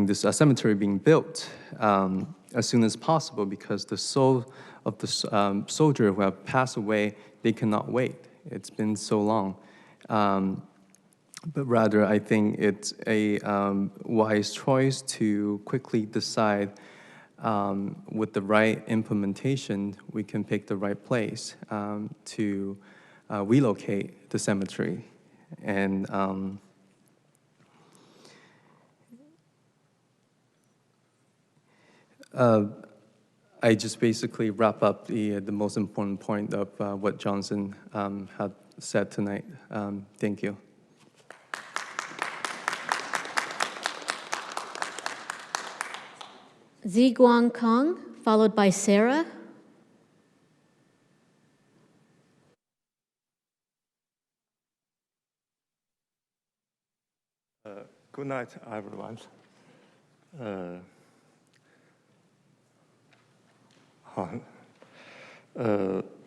this cemetery being built as soon as possible, because the soul of the soldier who have passed away, they cannot wait. It's been so long. But rather, I think it's a wise choice to quickly decide with the right implementation, we can pick the right place to relocate the cemetery. And I just basically wrap up the most important point of what Johnson had said tonight. Thank you. Ziguang Kong, followed by Sarah. Good night, everyone. 好，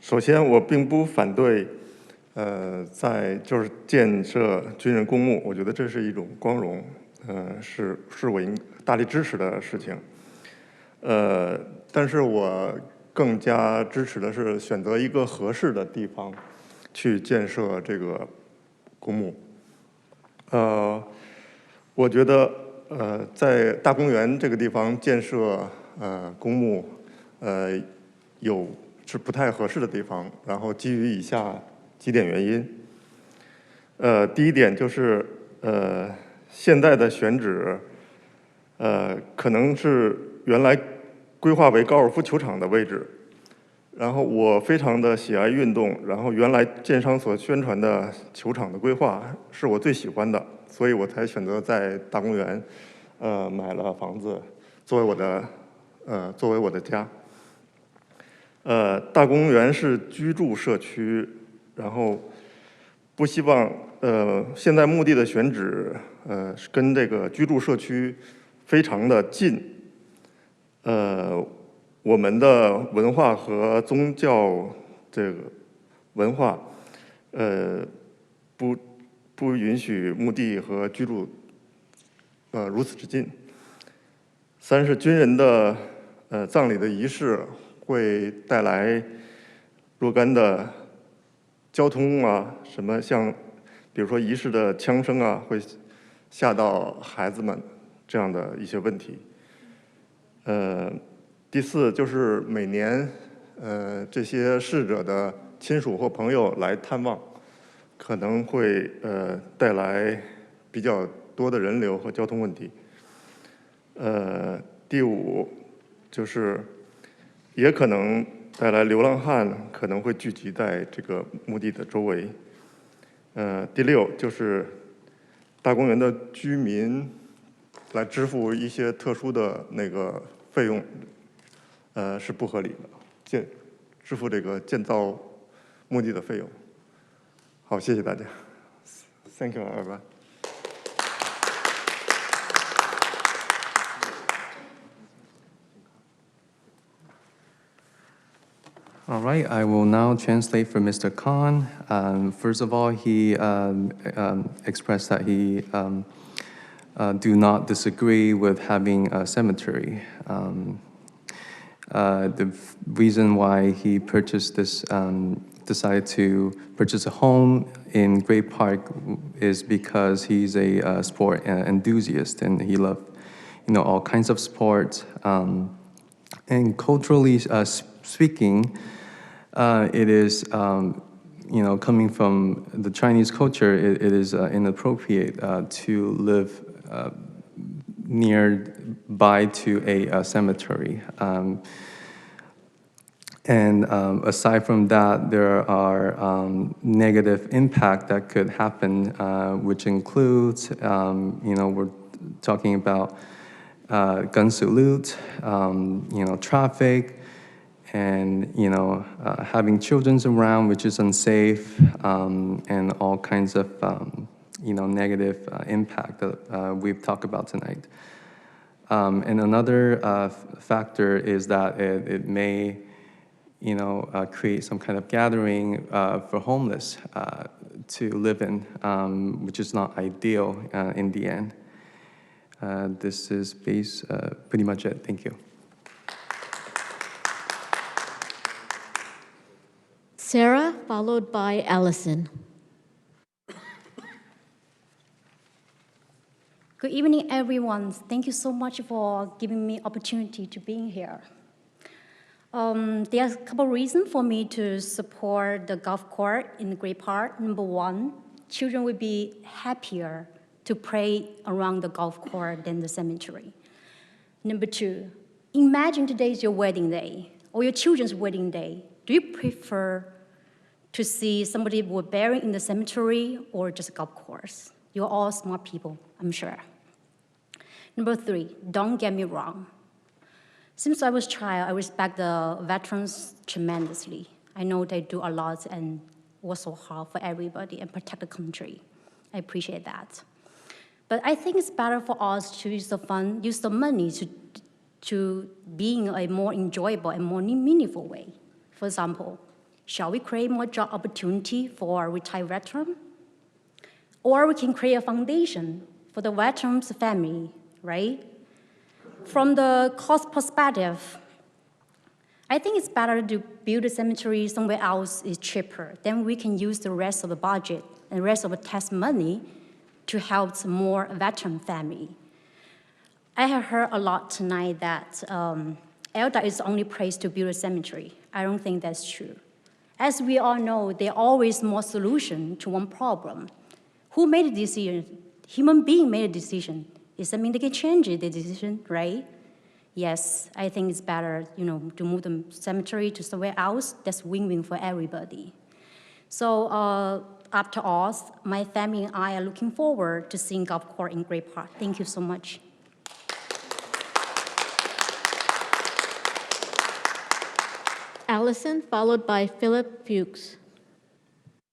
首先我并不反对，就是建设军人公墓，我觉得这是一种光荣，是我应大力支持的事情。但是我更加支持的是选择一个合适的地方去建设这个公墓。我觉得在大公园这个地方建设公墓，是不太合适的地方。然后基于以下几点原因，第一点就是现在的选址，可能是原来规划为高尔夫球场的位置。然后我非常的喜爱运动，然后原来建商所宣传的球场的规划是我最喜欢的，所以我才选择在大公园，买了房子作为我的家。大公园是居住社区，然后不希望现在墓地的选址跟这个居住社区非常的近，我们的文化和宗教这个文化，不允许墓地和居住如此之近。三是军人的葬礼的仪式会带来若干的交通啊，什么像比如说仪式的枪声啊，会吓到孩子们这样的一些问题。第四就是每年这些逝者的亲属或朋友来探望，可能会带来比较多的人流和交通问题。第五就是也可能带来流浪汉可能会聚集在这个墓地的周围。第六就是大公园的居民来支付一些特殊的那个费用，是不合理的，支付这个建造墓地的费用。好，谢谢大家。Thank you, everyone. All right, I will now translate for Mr. Khan. First of all, he expressed that he do not disagree with having a cemetery. The reason why he purchased this, decided to purchase a home in Great Park is because he's a sport enthusiast and he loves, all kinds of sports. And culturally speaking, it is, coming from the Chinese culture, it is inappropriate to live nearby to a cemetery. And aside from that, there are negative impact that could happen, which includes, we're talking about gun salute, traffic, and having children around, which is unsafe, and all kinds of negative impact that we've talked about tonight. And another factor is that it may create some kind of gathering for homeless to live in, which is not ideal in the end. This is pretty much it. Thank you. Sarah, followed by Allison. Good evening, everyone. Thank you so much for giving me opportunity to be here. There's a couple reasons for me to support the golf court in Great Park. Number one, children will be happier to play around the golf court than the cemetery. Number two, imagine today is your wedding day or your children's wedding day. Do you prefer to see somebody who was buried in the cemetery or just a golf course? You're all smart people, I'm sure. Number three, don't get me wrong. Since I was a child, I respect the veterans tremendously. I know they do a lot and work so hard for everybody and protect the country. I appreciate that. But I think it's better for us to use the fund, use the money to being a more enjoyable and more meaningful way. For example, shall we create more job opportunity for retired veterans? Or we can create a foundation for the veterans' family, right? From the cost perspective, I think it's better to build a cemetery somewhere else is cheaper. Then we can use the rest of the budget and the rest of the tax money to help more veteran family. I have heard a lot tonight that ELDA is the only place to build a cemetery. I don't think that's true. As we all know, there are always more solutions to one problem. Who made a decision? Human being made a decision. Does that mean they can change the decision, right? Yes, I think it's better, to move the cemetery to somewhere else. That's win-win for everybody. So after all, my family and I are looking forward to seeing golf court in Great Park. Thank you so much. Allison, followed by Philip Fuchs.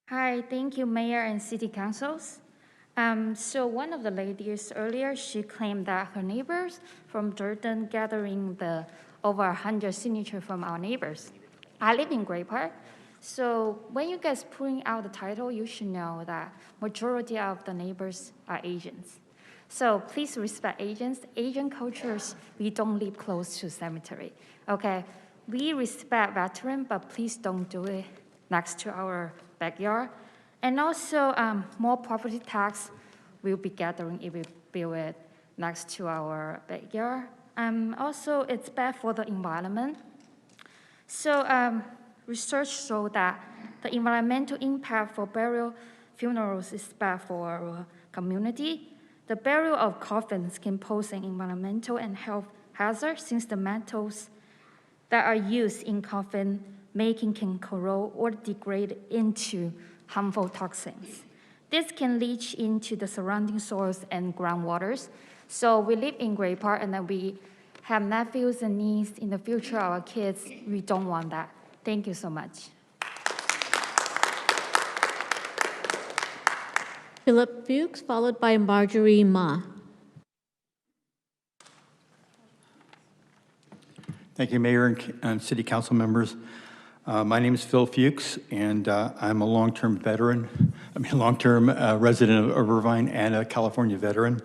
Hi, thank you, Mayor and City Councils. So one of the ladies earlier, she claimed that her neighbors from Jordan gathering the over 100 signatures from our neighbors. I live in Great Park, so when you guys putting out the title, you should know that majority of the neighbors are Asians. So please respect Asians. Asian cultures, we don't live close to cemetery, okay? We respect veterans, but please don't do it next to our backyard. And also, more property tax will be gathering if we build it next to our backyard. Also, it's bad for the environment. So research shows that the environmental impact for burial funerals is bad for our community. The burial of coffins can pose an environmental and health hazard since the metals that are used in coffin making can corrode or degrade into harmful toxins. This can leach into the surrounding soils and groundwaters. So we live in Great Park and then we have nephews and nieces in the future, our kids, we don't want that. Thank you so much. Philip Fuchs, followed by Marjorie Ma. Thank you, Mayor and City Council members. My name is Phil Fuchs, and I'm a long-term resident of Irvine and a California veteran.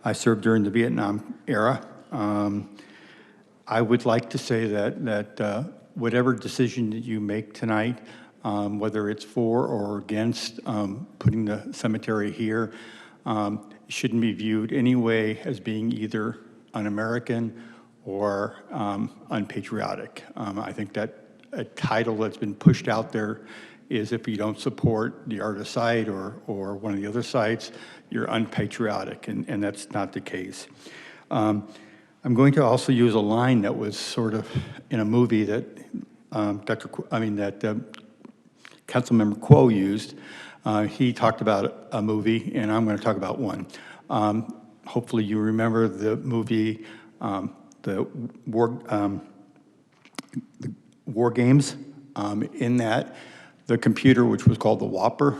I served during the Vietnam era. I would like to say that whatever decision that you make tonight, whether it's for or against putting the cemetery here, shouldn't be viewed anyway as being either un-American or unpatriotic. I think that a title that's been pushed out there is if you don't support the artist site or one of the other sites, you're unpatriotic, and that's not the case. I'm going to also use a line that was sort of in a movie that Councilmember Kuo used. He talked about a movie, and I'm going to talk about one. Hopefully you remember the movie, the War Games. In that, the computer, which was called the Whopper,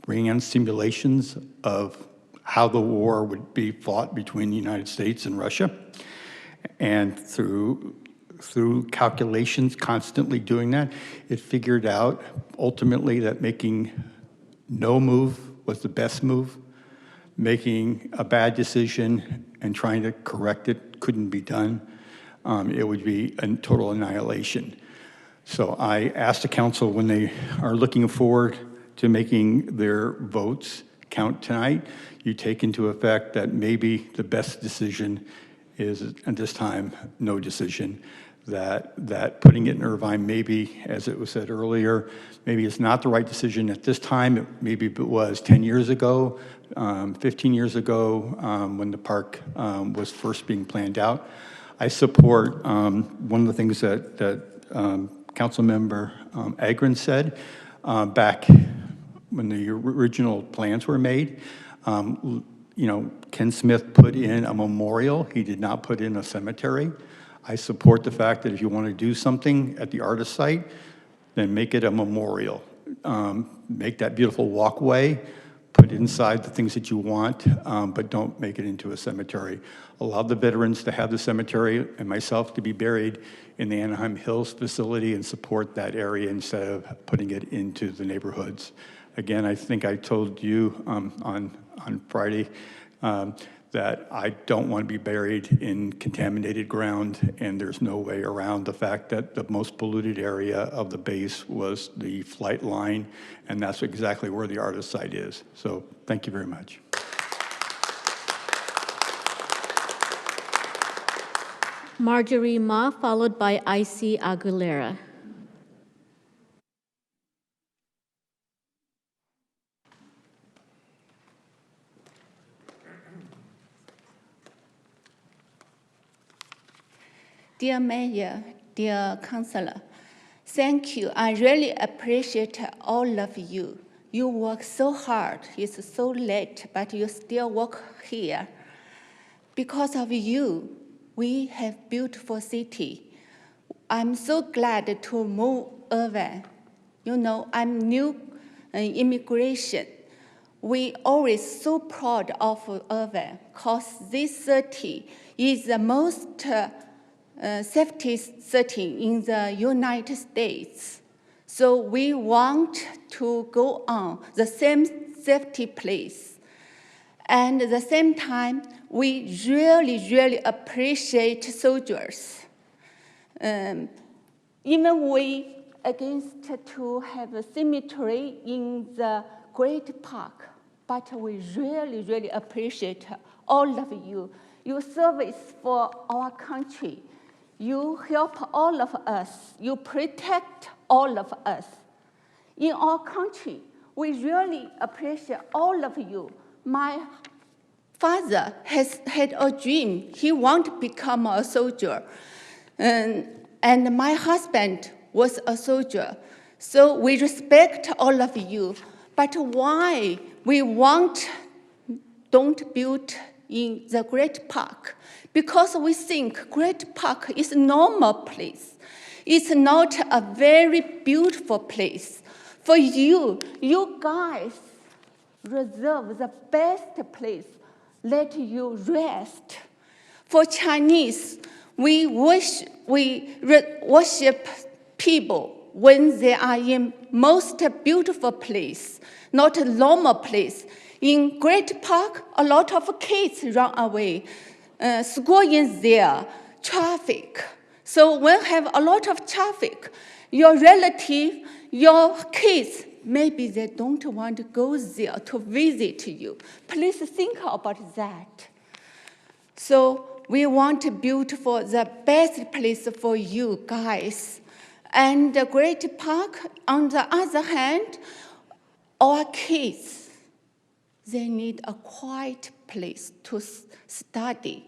ran simulations of how the war would be fought between the United States and Russia. And through calculations, constantly doing that, it figured out ultimately that making no move was the best move. Making a bad decision and trying to correct it couldn't be done. It would be a total annihilation. So I asked the council, when they are looking forward to making their votes count tonight, you take into effect that maybe the best decision is, at this time, no decision. That putting it in Irvine, maybe, as it was said earlier, maybe it's not the right decision at this time. Maybe it was 10 years ago, 15 years ago, when the park was first being planned out. I support one of the things that Councilmember Agron said back when the original plans were made. Ken Smith put in a memorial. He did not put in a cemetery. I support the fact that if you want to do something at the artist site, then make it a memorial. Make that beautiful walkway, put inside the things that you want, but don't make it into a cemetery. Allow the veterans to have the cemetery and myself to be buried in the Anaheim Hills facility and support that area instead of putting it into the neighborhoods. Again, I think I told you on Friday that I don't want to be buried in contaminated ground, and there's no way around the fact that the most polluted area of the base was the flight line, and that's exactly where the artist site is. So thank you very much. Marjorie Ma, followed by I.C. Aguilera. Dear Mayor, dear Councilor, thank you. I really appreciate all of you. You work so hard. It's so late, but you still work here. Because of you, we have beautiful city. I'm so glad to move Irvine. You know, I'm new immigration. We always so proud of Irvine because this city is the most safety city in the United States. So we want to go on the same safety place. And at the same time, we really, really appreciate soldiers. Even we against to have a cemetery in the Great Park, but we really, really appreciate all of you. Your service for our country. You help all of us. You protect all of us. In our country, we really appreciate all of you. My father has had a dream. He wants to become a soldier. And my husband was a soldier. So we respect all of you. But why we don't build in the Great Park? Because we think Great Park is a normal place. It's not a very beautiful place. For you guys reserve the best place, let you rest. For Chinese, we worship people when they are in most beautiful place, not a normal place. In Great Park, a lot of kids run away. School is there, traffic. So when have a lot of traffic, your relative, your kids, maybe they don't want to go there to visit you. Please think about that. So we want to build for the best place for you guys. And the Great Park, on the other hand, our kids, they need a quiet place to study.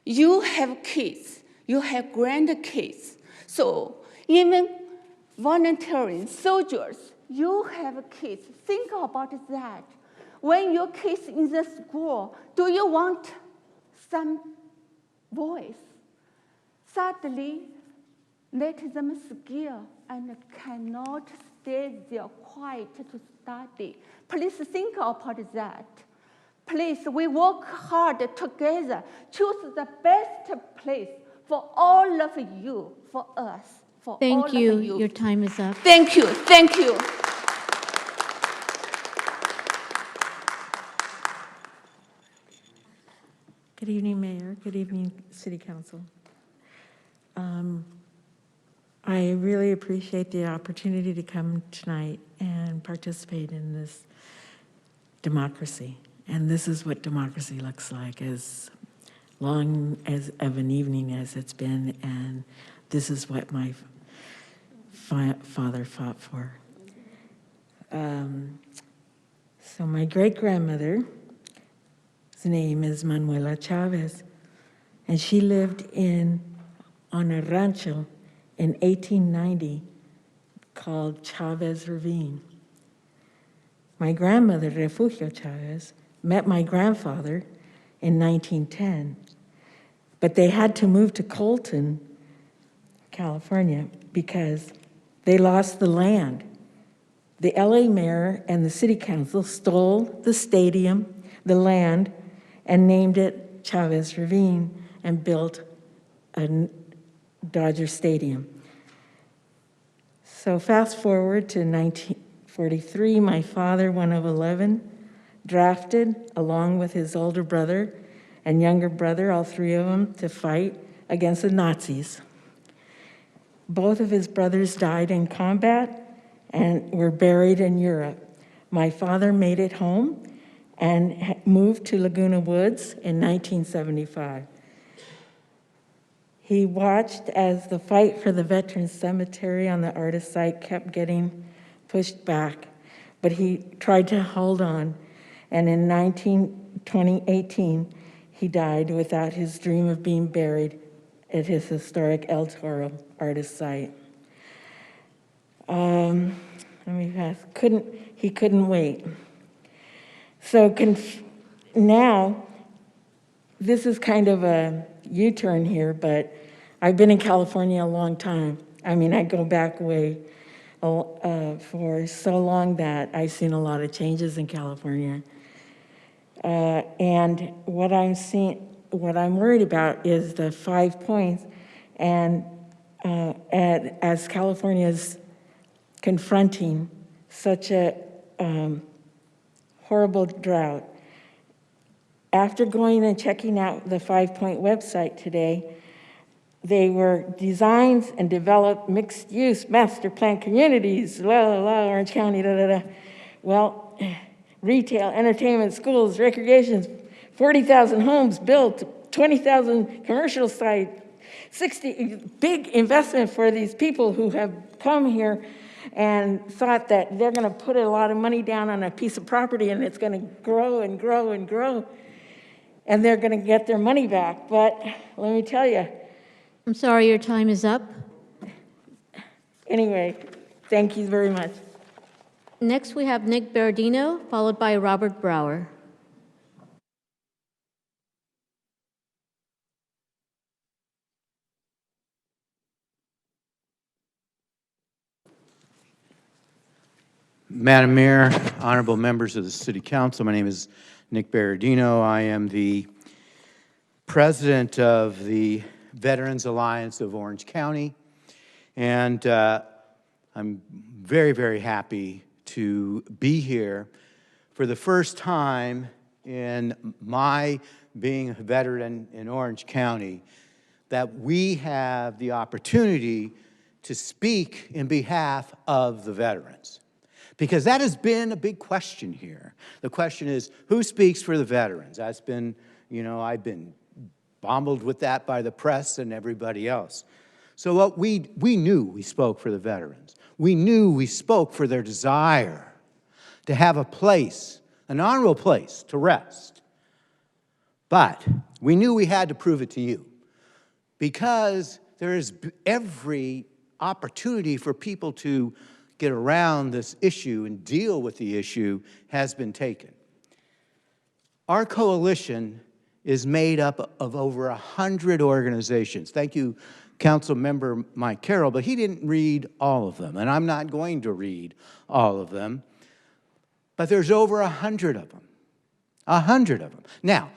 You have kids, you have grandkids. So even volunteering, soldiers, you have kids. Think about that. When your kids in the school, do you want some voice? Suddenly, let them scare and cannot stay there quiet to study. Please think about that. Please, we work hard together. Choose the best place for all of you, for us, for all Thank of you. you. Your time is up. Thank you. Thank you. Good evening, Mayor. Good evening, City Council. I really appreciate the opportunity to come tonight and participate in this democracy. And this is what democracy looks like, as long as of an evening as it's been, and this is what my father fought for. So my great-grandmother's name is Manuela Chavez, and she lived on a rancho in 1890 called Chavez Ravine. My grandmother, Refugio Chavez, met my grandfather in 1910, but they had to move to Colton, California, because they lost the land. The LA mayor and the city council stole the stadium, the land, and named it Chavez Ravine and built a Dodger Stadium. So fast forward to 1943, my father, one of 11, drafted along with his older brother and younger brother, all three of them, to fight against the Nazis. Both of his brothers died in combat and were buried in Europe. My father made it home and moved to Laguna Woods in 1975. He watched as the fight for the Veterans Cemetery on the artist site kept getting pushed back, but he tried to hold on. And in 2018, he died without his dream of being buried at his historic El Toro artist site. He couldn't wait. So now, this is kind of a U-turn here, but I've been in California a long time. I mean, I go back way for so long that I've seen a lot of changes in California. And what I'm worried about is the 5 points, and as California's confronting such a horrible drought. After going and checking out the 5-point website today, they were designed and developed mixed-use master plan communities, Orange County, Well, retail, entertainment, schools, recreations, 40,000 homes built, 20,000 commercial sites, 60 big investment for these people who have come here and thought that they're going to put a lot of money down on a piece of property and it's going to grow and grow and grow, and they're going to get their money back. But let me tell you. I'm sorry, your time is up. Anyway, thank you very much. Next, we have Nick Berardino, followed by Robert Brower. Madam Mayor, honorable members of the City Council, my name is Nick Berardino. I am the president of the Veterans Alliance of Orange County, And I'm very, very happy to be here for the first time in my being a veteran in Orange County, that we have the opportunity to speak in behalf of the veterans. Because that has been a big question here. The question is, who speaks for the veterans? That's been, I've been bombarded with that by the press and everybody else. So what we knew we spoke for the veterans. We knew we spoke for their desire to have a place, an honorable place to rest. But we knew we had to prove it to you, because there is every opportunity for people to get around this issue and deal with the issue has been taken. Our coalition is made up of over 100 organizations. Thank you, Council Member Mike Carroll, but he didn't read all of them, and I'm not going to read all of them, but there's over 100 of them. 100 of them. Now,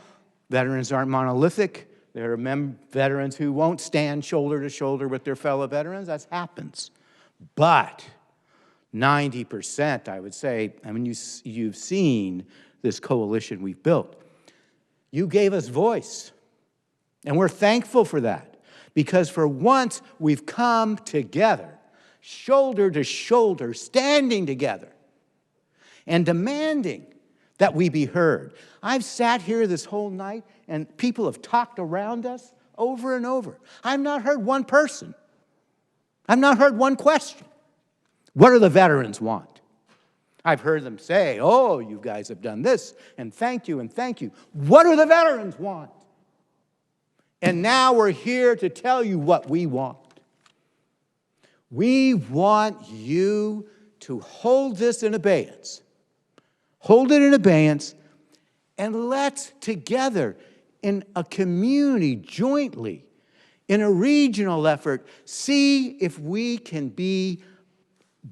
veterans aren't monolithic. There are veterans who won't stand shoulder to shoulder with their fellow veterans. That happens. But 90%, I would say, you've seen this coalition we've built. You gave us voice, and we're thankful for that, because for once we've come together, shoulder to shoulder, standing together, and demanding that we be heard. I've sat here this whole night, and people have talked around us over and over. I've not heard one person. I've not heard one question. What do the veterans want? I've heard them say, oh, you guys have done this, and thank you, and thank you. What do the veterans want? And now we're here to tell you what we want. We want you to hold this in abeyance. Hold it in abeyance, and let's together, in a community, jointly, in a regional effort, see if we can be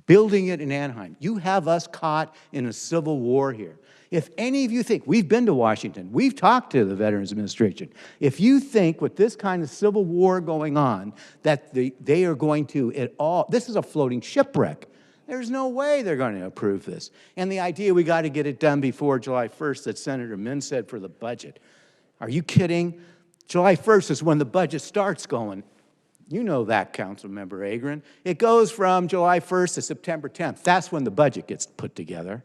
building it in Anaheim. You have us caught in a civil war here. If any of you think, we've been to Washington, we've talked to the Veterans Administration, if you think with this kind of civil war going on that they are going to at all, this is a floating shipwreck. There's no way they're going to approve this. And the idea we got to get it done before July 1st that Senator Min said for the budget. Are you kidding? July 1st is when the budget starts going. You know that, Councilmember Agron. It goes from July 1st to September 10th. That's when the budget gets put together.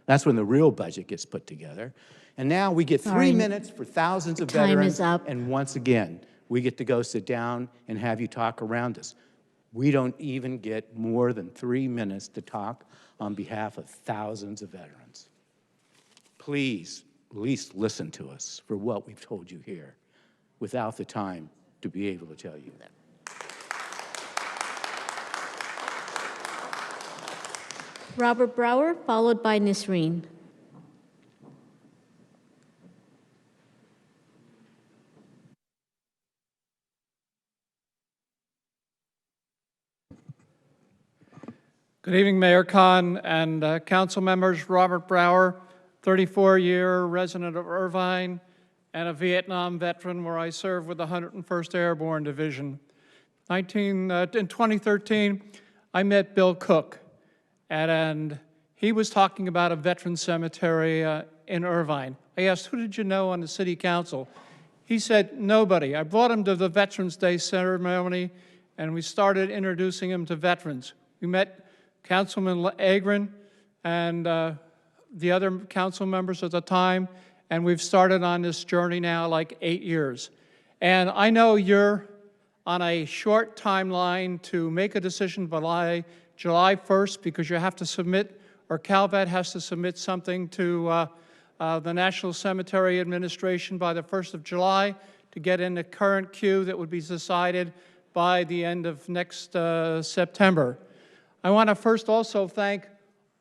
That's when the real budget gets put together. And now we get 3 minutes for thousands of veterans. Time is up. And once again, we get to go sit down and have you talk around us. We don't even get more than 3 minutes to talk on behalf of thousands of veterans. Please, at least listen to us for what we've told you here without the time to be able to tell you that. Robert Brower, followed by Nisreen. Good evening, Mayor Khan and council members. Robert Brower, 34-year resident of Irvine and a Vietnam veteran where I served with the 101st Airborne Division. In 2013, I met Bill Cook, and he was talking about a veteran cemetery in Irvine. I asked, who did you know on the city council? He said, nobody. I brought him to the Veterans Day ceremony, and we started introducing him to veterans. We met Councilman Agron and the other council members at the time, and we've started on this journey now like 8 years. And I know you're on a short timeline to make a decision by July 1st because you have to submit, or CalVet has to submit something to the National Cemetery Administration by the 1st of July to get in the current queue that would be decided by the end of next September. I want to first also thank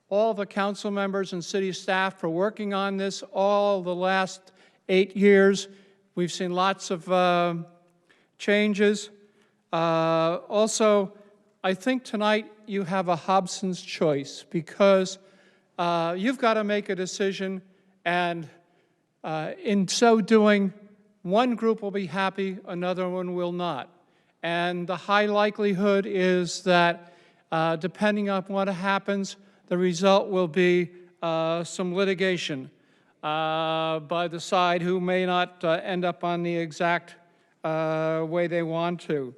all the council members and city staff for working on this all the last 8 years. We've seen lots of changes. Also, I think tonight you have a Hobson's choice because you've got to make a decision, and in so doing, one group will be happy, another one will not. And the high likelihood is that depending on what happens, the result will be some litigation by the side who may not end up on the exact way they want to.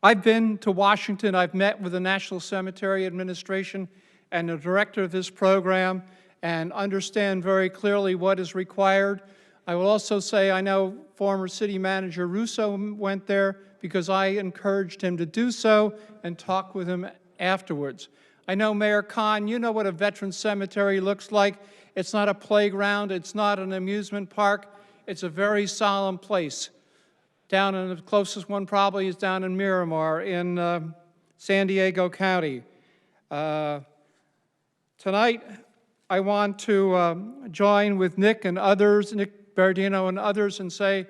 I've been to Washington. I've met with the National Cemetery Administration and the director of this program and understand very clearly what is required. I will also say I know former city manager Russo went there because I encouraged him to do so and talk with him afterwards. I know Mayor Khan, you know what a veteran cemetery looks like. It's not a playground, it's not an amusement park, it's a very solemn place. Down in the closest one probably is down in Miramar in San Diego County. Tonight, I want to join with Nick and others, Nick Bardino and others, and say,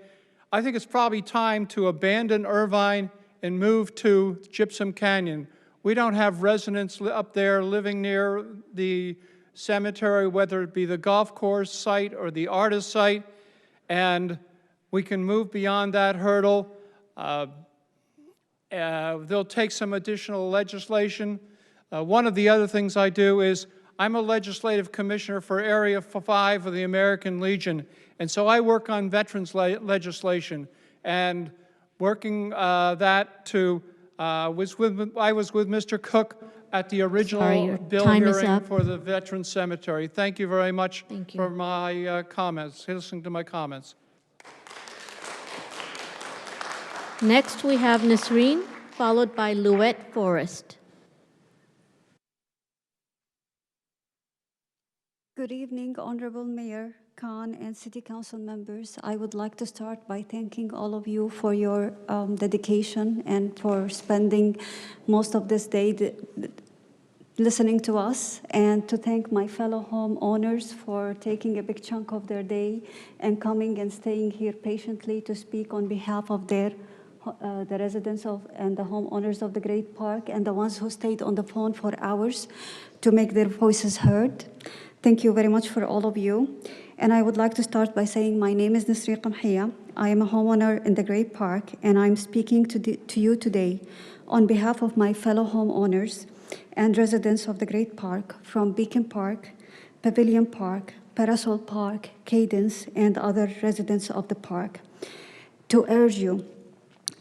I think it's probably time to abandon Irvine and move to Gypsum Canyon. We don't have residents up there living near the cemetery, whether it be the golf course site or the artist site, and we can move beyond that hurdle. They'll take some additional legislation. One of the other things I do is I'm a legislative commissioner for Area 5 of the American Legion, and so I work on veterans legislation, and working that to, I was with Mr. Cook at the original bill hearing for the Veteran Cemetery. Thank you very much for my comments, listening to my comments. Next, we have Nasreen, followed by Louette Forrest. Good evening, Honorable Mayor Khan and City Council members. I would like to start by thanking all of you for your dedication and for spending most of this day listening to us, and to thank my fellow homeowners for taking a big chunk of their day and coming and staying here patiently to speak on behalf of the residents and the homeowners of the Great Park, and the ones who stayed on the phone for hours to make their voices heard. Thank you very much for all of you. And I would like to start by saying my name is Nasreen Qamhiya. I am a homeowner in the Great Park, and I'm speaking to you today on behalf of my fellow homeowners and residents of the Great Park from Beacon Park, Pavilion Park, Parasol Park, Cadence, and other residents of the park, to urge you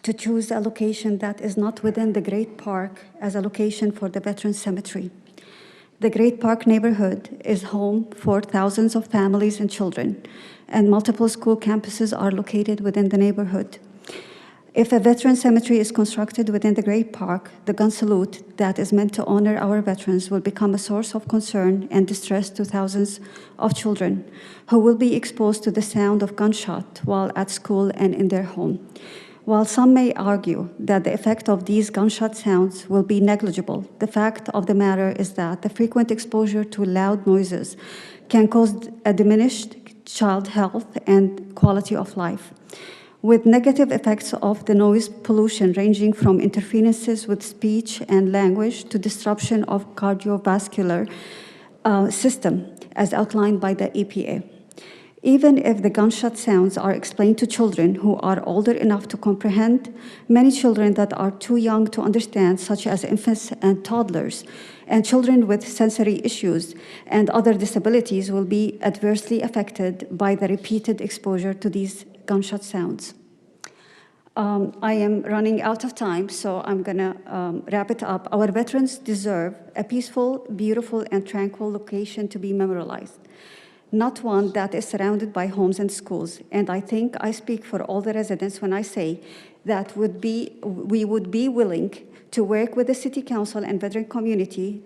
to choose a location that is not within the Great Park as a location for the Veterans Cemetery. The Great Park neighborhood is home for thousands of families and children, and multiple school campuses are located within the neighborhood. If a veteran cemetery is constructed within the Great Park, the gun salute that is meant to honor our veterans will become a source of concern and distress to thousands of children who will be exposed to the sound of gunshot while at school and in their home. While some may argue that the effect of these gunshot sounds will be negligible, the fact of the matter is that the frequent exposure to loud noises can cause a diminished child health and quality of life, with negative effects of the noise pollution ranging from interferences with speech and language to disruption of cardiovascular system, as outlined by the EPA. Even if the gunshot sounds are explained to children who are older enough to comprehend, many children that are too young to understand, such as infants and toddlers, and children with sensory issues and other disabilities, will be adversely affected by the repeated exposure to these gunshot sounds. I am running out of time, so I'm gonna wrap it up. Our veterans deserve a peaceful, beautiful, and tranquil location to be memorialized, not one that is surrounded by homes and schools. And I think I speak for all the residents when I say that we would be willing to work with the City Council and veteran community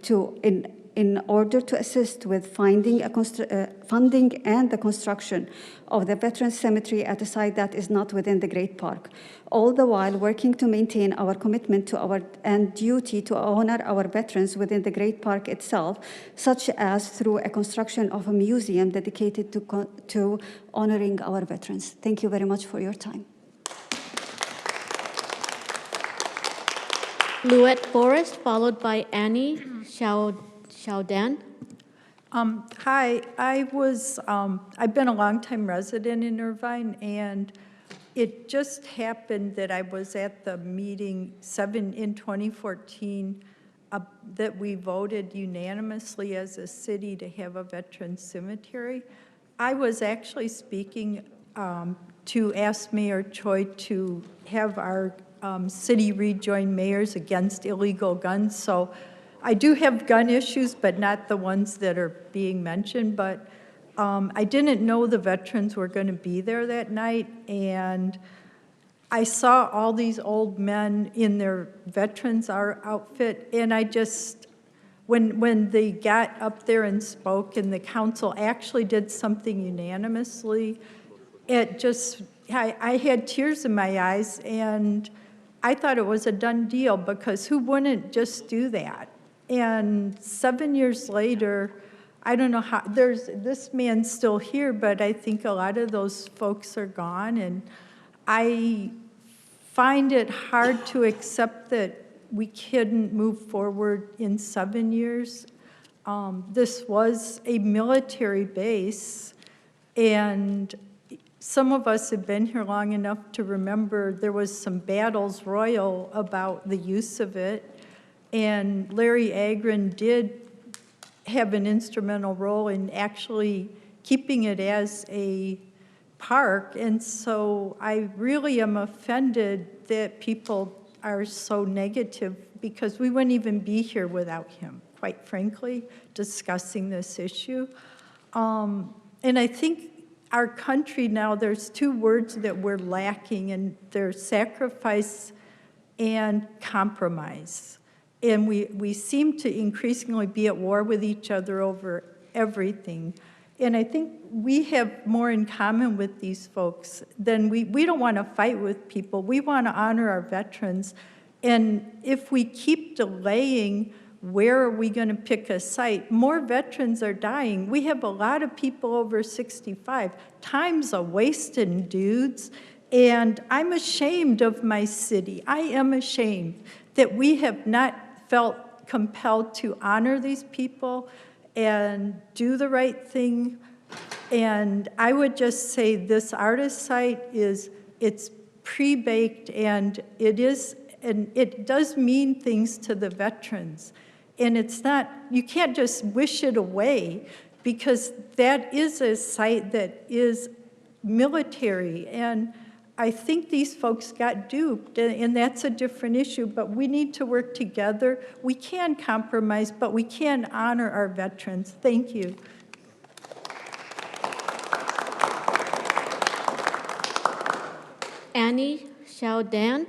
in order to assist with funding and the construction of the Veterans Cemetery at a site that is not within the Great Park, all the while working to maintain our commitment to and duty to honor our veterans within the Great Park itself, such as through a construction of a museum dedicated to honoring our veterans. Thank you very much for your time. Louette Forrest, followed by Annie Xiaodan. Hi, I've been a longtime resident in Irvine, and It just happened that I was at the meeting in 2014 that we voted unanimously as a city to have a veterans cemetery. I was actually speaking to ask Mayor Choi to have our city rejoin mayors against illegal guns. So I do have gun issues, but not the ones that are being mentioned. But I didn't know the veterans were going to be there that night, and I saw all these old men in their veterans outfit, and I just, when they got up there and spoke, and the council actually did something unanimously, it just, I had tears in my eyes, and I thought it was a done deal, because who wouldn't just do that? And 7 years later, I don't know how, this man's still here, but I think a lot of those folks are gone, and I find it hard to accept that we couldn't move forward in 7 years. This was a military base, and some of us have been here long enough to remember there was some battles royal about the use of it, and Larry Agron did have an instrumental role in actually keeping it as a park, and so I really am offended that people are so negative, because we wouldn't even be here without him, quite frankly, discussing this issue. And I think our country now, there's two words that we're lacking, and they're sacrifice and compromise. And we seem to increasingly be at war with each other over everything. And I think we have more in common with these folks than we don't want to fight with people. We want to honor our veterans. And if we keep delaying, where are we going to pick a site? More veterans are dying. We have a lot of people over 65. Time's a wasting, dudes. And I'm ashamed of my city. I am ashamed that we have not felt compelled to honor these people and do the right thing. And I would just say this artist site it's pre-baked, and it does mean things to the veterans. And it's not, you can't just wish it away, because that is a site that is military. And I think these folks got duped, and that's a different issue, but we need to work together. We can compromise, but we can honor our veterans. Thank you. Annie Xiao Dan,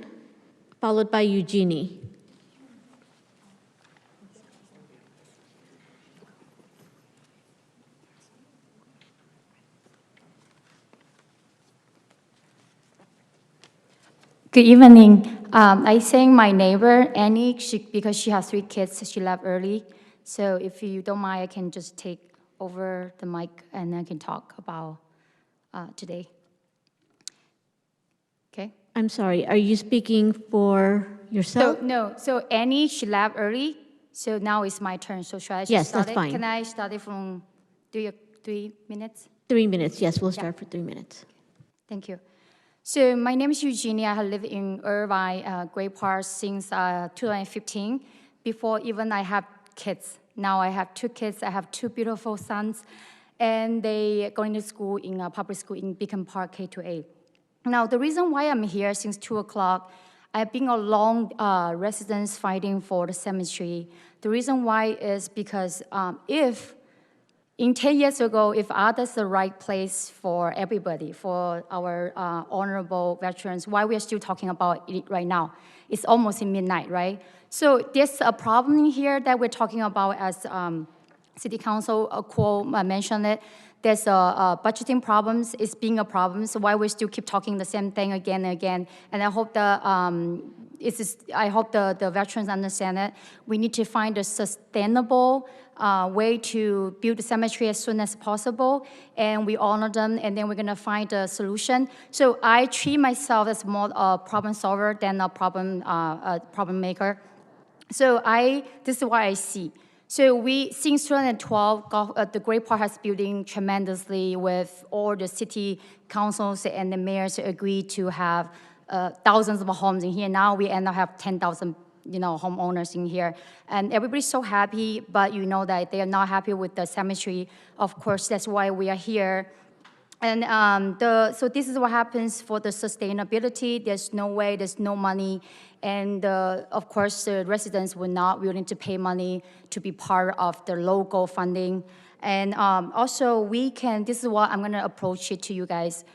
followed by Eugenie. Good evening. I think my neighbor, Annie, because she has 3 kids, she left early. So if you don't mind, I can just take over the mic and I can talk about today. Okay? I'm sorry, are you speaking for yourself? So Annie, she left early, so now it's my turn. So should I just Yes, start that's it? fine. Can I start it from 3 minutes? 3 minutes, yes, we'll start for 3 minutes. Thank you. So my name is Eugenie. I have lived in Irvine, Great Park since 2015, before even I have kids. Now I have 2 kids. I have 2 beautiful sons, and they are going to school in a public school in Beacon Park, K-8. Now, the reason why I'm here since 2 o'clock, I've been a long residence fighting for the cemetery. The reason why is because if in 10 years ago, if that's the right place for everybody, for our honorable veterans, why we are still talking about it right now? It's almost in midnight, right? So there's a problem here that we're talking about as City Council quote mentioned it. There's budgeting problems. It's being a problem. So why we still keep talking the same thing again and again? And I hope the veterans understand it. We need to find a sustainable way to build the cemetery as soon as possible, and we honor them, and then we're gonna find a solution. So I treat myself as more a problem solver than a problem maker. So this is what I see. So since 2012, the Great Park has building tremendously with all the city councils and the mayors agreed to have thousands of homes in here. Now we end up have 10,000 homeowners in here. And everybody's so happy, but you know that they are not happy with the cemetery. Of course, that's why we are here. And so this is what happens for the sustainability. There's no way, there's no money. And of course, the residents were not willing to pay money to be part of the local funding. And also this is what I'm gonna approach it to you guys.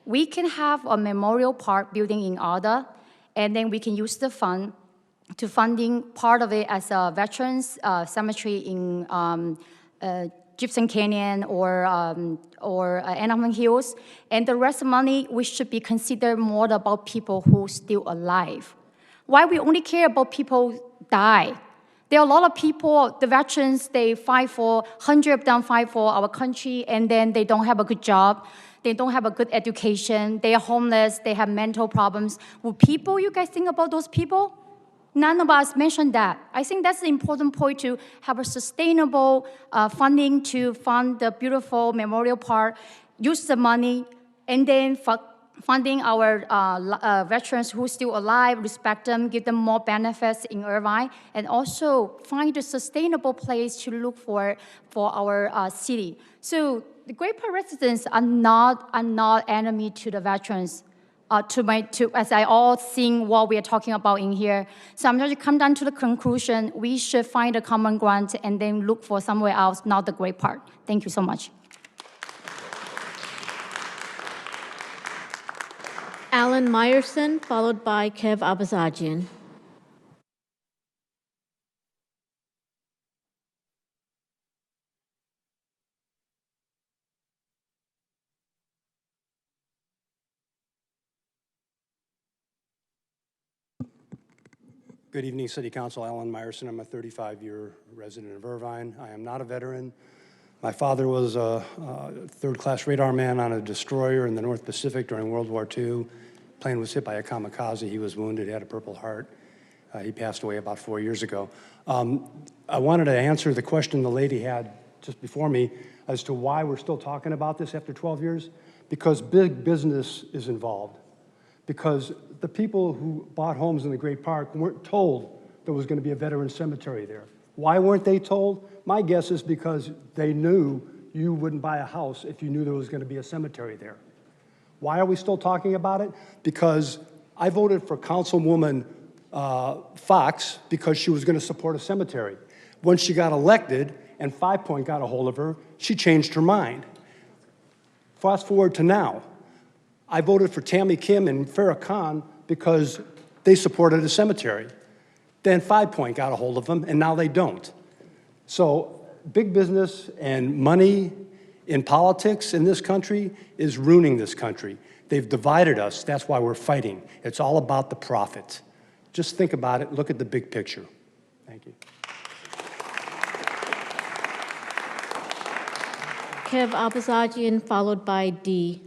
We can have a memorial park building in Arda, and then we can use the fund to funding part of it as a veterans cemetery in Gibson Canyon or Anaheim Hills, and the rest of the money, we should be considered more about people who are still alive. Why we only care about people die? There are a lot of people, the veterans, they fight for, 100 of them fight for our country, and then they don't have a good job, they don't have a good education, they are homeless, they have mental problems. You guys think about those people? None of us mentioned that. I think that's the important point, to have a sustainable funding to fund the beautiful memorial park, use the money, and then funding our veterans who are still alive, respect them, give them more benefits in Irvine, and also find a sustainable place to look for our city. So the Great Park residents are not enemy to the veterans. As I all sing what we are talking about in here. So I'm going to come down to the conclusion, we should find a common ground and then look for somewhere else, not the Great Park. Thank you so much. Alan Meyerson, followed by Kev Abazajian. Good evening, City Council. Alan Meyerson. I'm a 35-year resident of Irvine. I am not a veteran. My father was a third-class radar man on a destroyer in the North Pacific during World War II. Plane was hit by a kamikaze. He was wounded, had a Purple Heart. He passed away about 4 years ago. I wanted to answer the question the lady had just before me as to why we're still talking about this after 12 years. Because big business is involved. Because the people who bought homes in the Great Park weren't told there was going to be a veteran cemetery there. Why weren't they told? My guess is because they knew you wouldn't buy a house if you knew there was going to be a cemetery there. Why are we still talking about it? Because I voted for Councilwoman Fox because she was going to support a cemetery. When she got elected and 5 Point got a hold of her, she changed her mind. Fast forward to now. I voted for Tammy Kim and Farrah Khan because they supported a cemetery. Then 5 Point got a hold of them, and now they don't. So big business and money in politics in this country is ruining this country. They've divided us. That's why we're fighting. It's all about the profit. Just think about it. Look at the big picture. Thank you. Kev Abazajian, followed by D.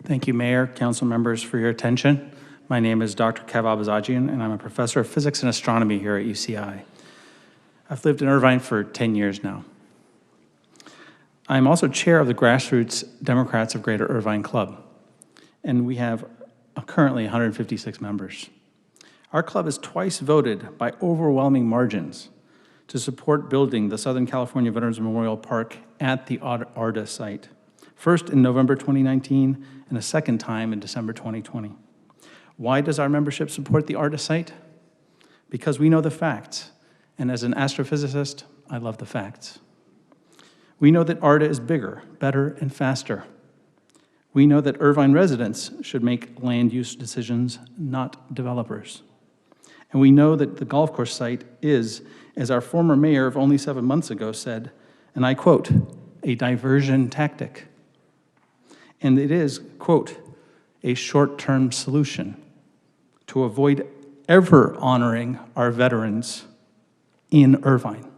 Thank you, Mayor, council members, for your attention. My name is Dr. Kev Abazajian, and I'm a professor of physics and astronomy here at UCI. I've lived in Irvine for 10 years now. I'm also chair of the Grassroots Democrats of Greater Irvine Club, and we have currently 156 members. Our club has twice voted by overwhelming margins to support building the Southern California Veterans Memorial Park at the ARDA site, first in November 2019 and a second time in December 2020. Why does our membership support the ARDA site? Because we know the facts, and as an astrophysicist, I love the facts. We know that ARDA is bigger, better, and faster. We know that Irvine residents should make land use decisions, not developers. And we know that the golf course site is, as our former mayor of only 7 months ago said, and I quote, a diversion tactic. And it is, quote, a short-term solution to avoid ever honoring our veterans in Irvine.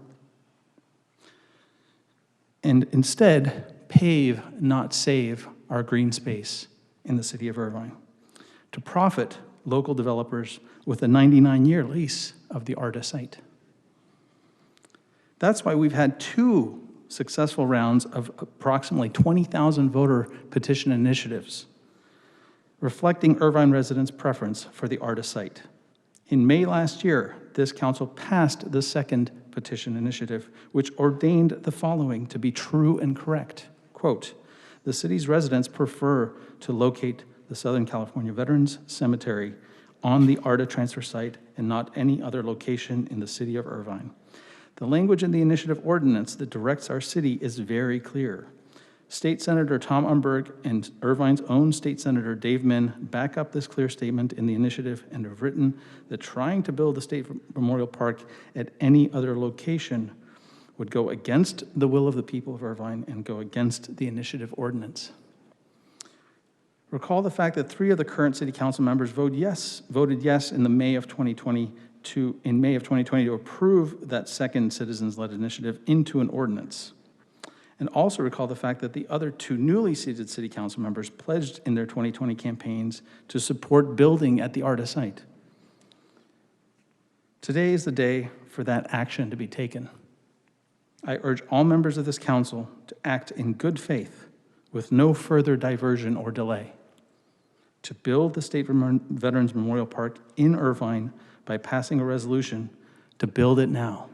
And instead, pave, not save, our green space in the city of Irvine to profit local developers with a 99-year lease of the ARDA site. That's why we've had 2 successful rounds of approximately 20,000 voter petition initiatives, reflecting Irvine residents' preference for the ARTA site. In May last year, this council passed the second petition initiative, which ordained the following to be true and correct. Quote, "The city's residents prefer to locate the Southern California Veterans Cemetery on the ARTA transfer site and not any other location in the city of Irvine. The language in the initiative ordinance that directs our city is very clear. State Senator Tom Umberg and Irvine's own State Senator Dave Min back up this clear statement in the initiative and have written that trying to build the State Memorial Park at any other location would go against the will of the people of Irvine and go against the initiative ordinance." Recall the fact that 3 of the current city council members voted yes in May of 2020 to approve that second citizens-led initiative into an ordinance. And also recall the fact that the other 2 newly seated city council members pledged in their 2020 campaigns to support building at the ARTA site. Today is the day for that action to be taken. I urge all members of this council to act in good faith with no further diversion or delay, to build the State Veterans Memorial Park in Irvine by passing a resolution to build it now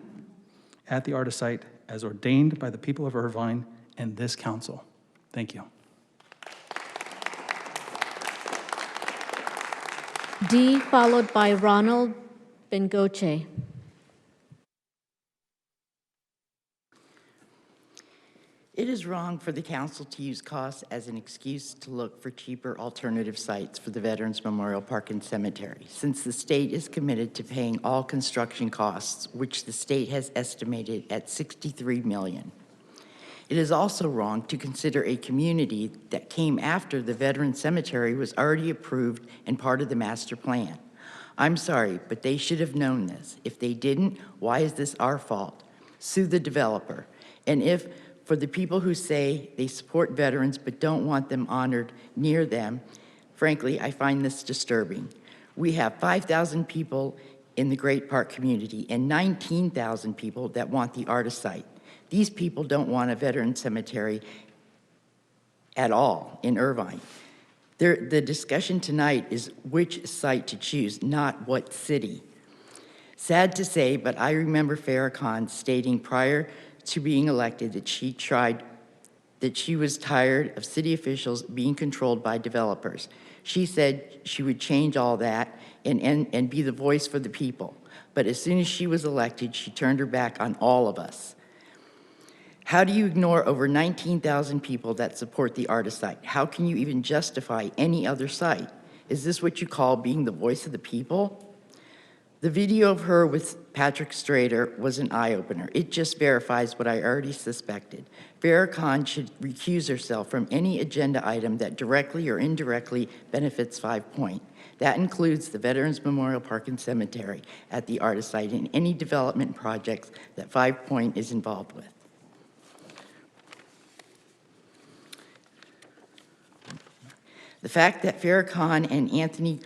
at the ARTA site as ordained by the people of Irvine and this council. Thank you. D, followed by Ronald Bengoche. It is wrong for the council to use costs as an excuse to look for cheaper alternative sites for the Veterans Memorial Park and Cemetery, since the state is committed to paying all construction costs, which the state has estimated at $63 million. It is also wrong to consider a community that came after the Veterans Cemetery was already approved and part of the master plan. I'm sorry, but they should have known this. If they didn't, why is this our fault? Sue the developer. And if for the people who say they support veterans but don't want them honored near them, frankly, I find this disturbing. We have 5,000 people in the Great Park community and 19,000 people that want the ARTA site. These people don't want a veteran cemetery at all in Irvine. The discussion tonight is which site to choose, not what city. Sad to say, but I remember Farrakhan stating prior to being elected that she was tired of city officials being controlled by developers. She said she would change all that and be the voice for the people. But as soon as she was elected, she turned her back on all of us. How do you ignore over 19,000 people that support the ARTA site? How can you even justify any other site? Is this what you call being the voice of the people? The video of her with Patrick Strader was an eye-opener. It just verifies what I already suspected. Farrakhan should recuse herself from any agenda item that directly or indirectly benefits 5 Point. That includes the Veterans Memorial Park and Cemetery at the ARTA site and any development projects that 5 Point is involved with. The fact that Farrakhan and Anthony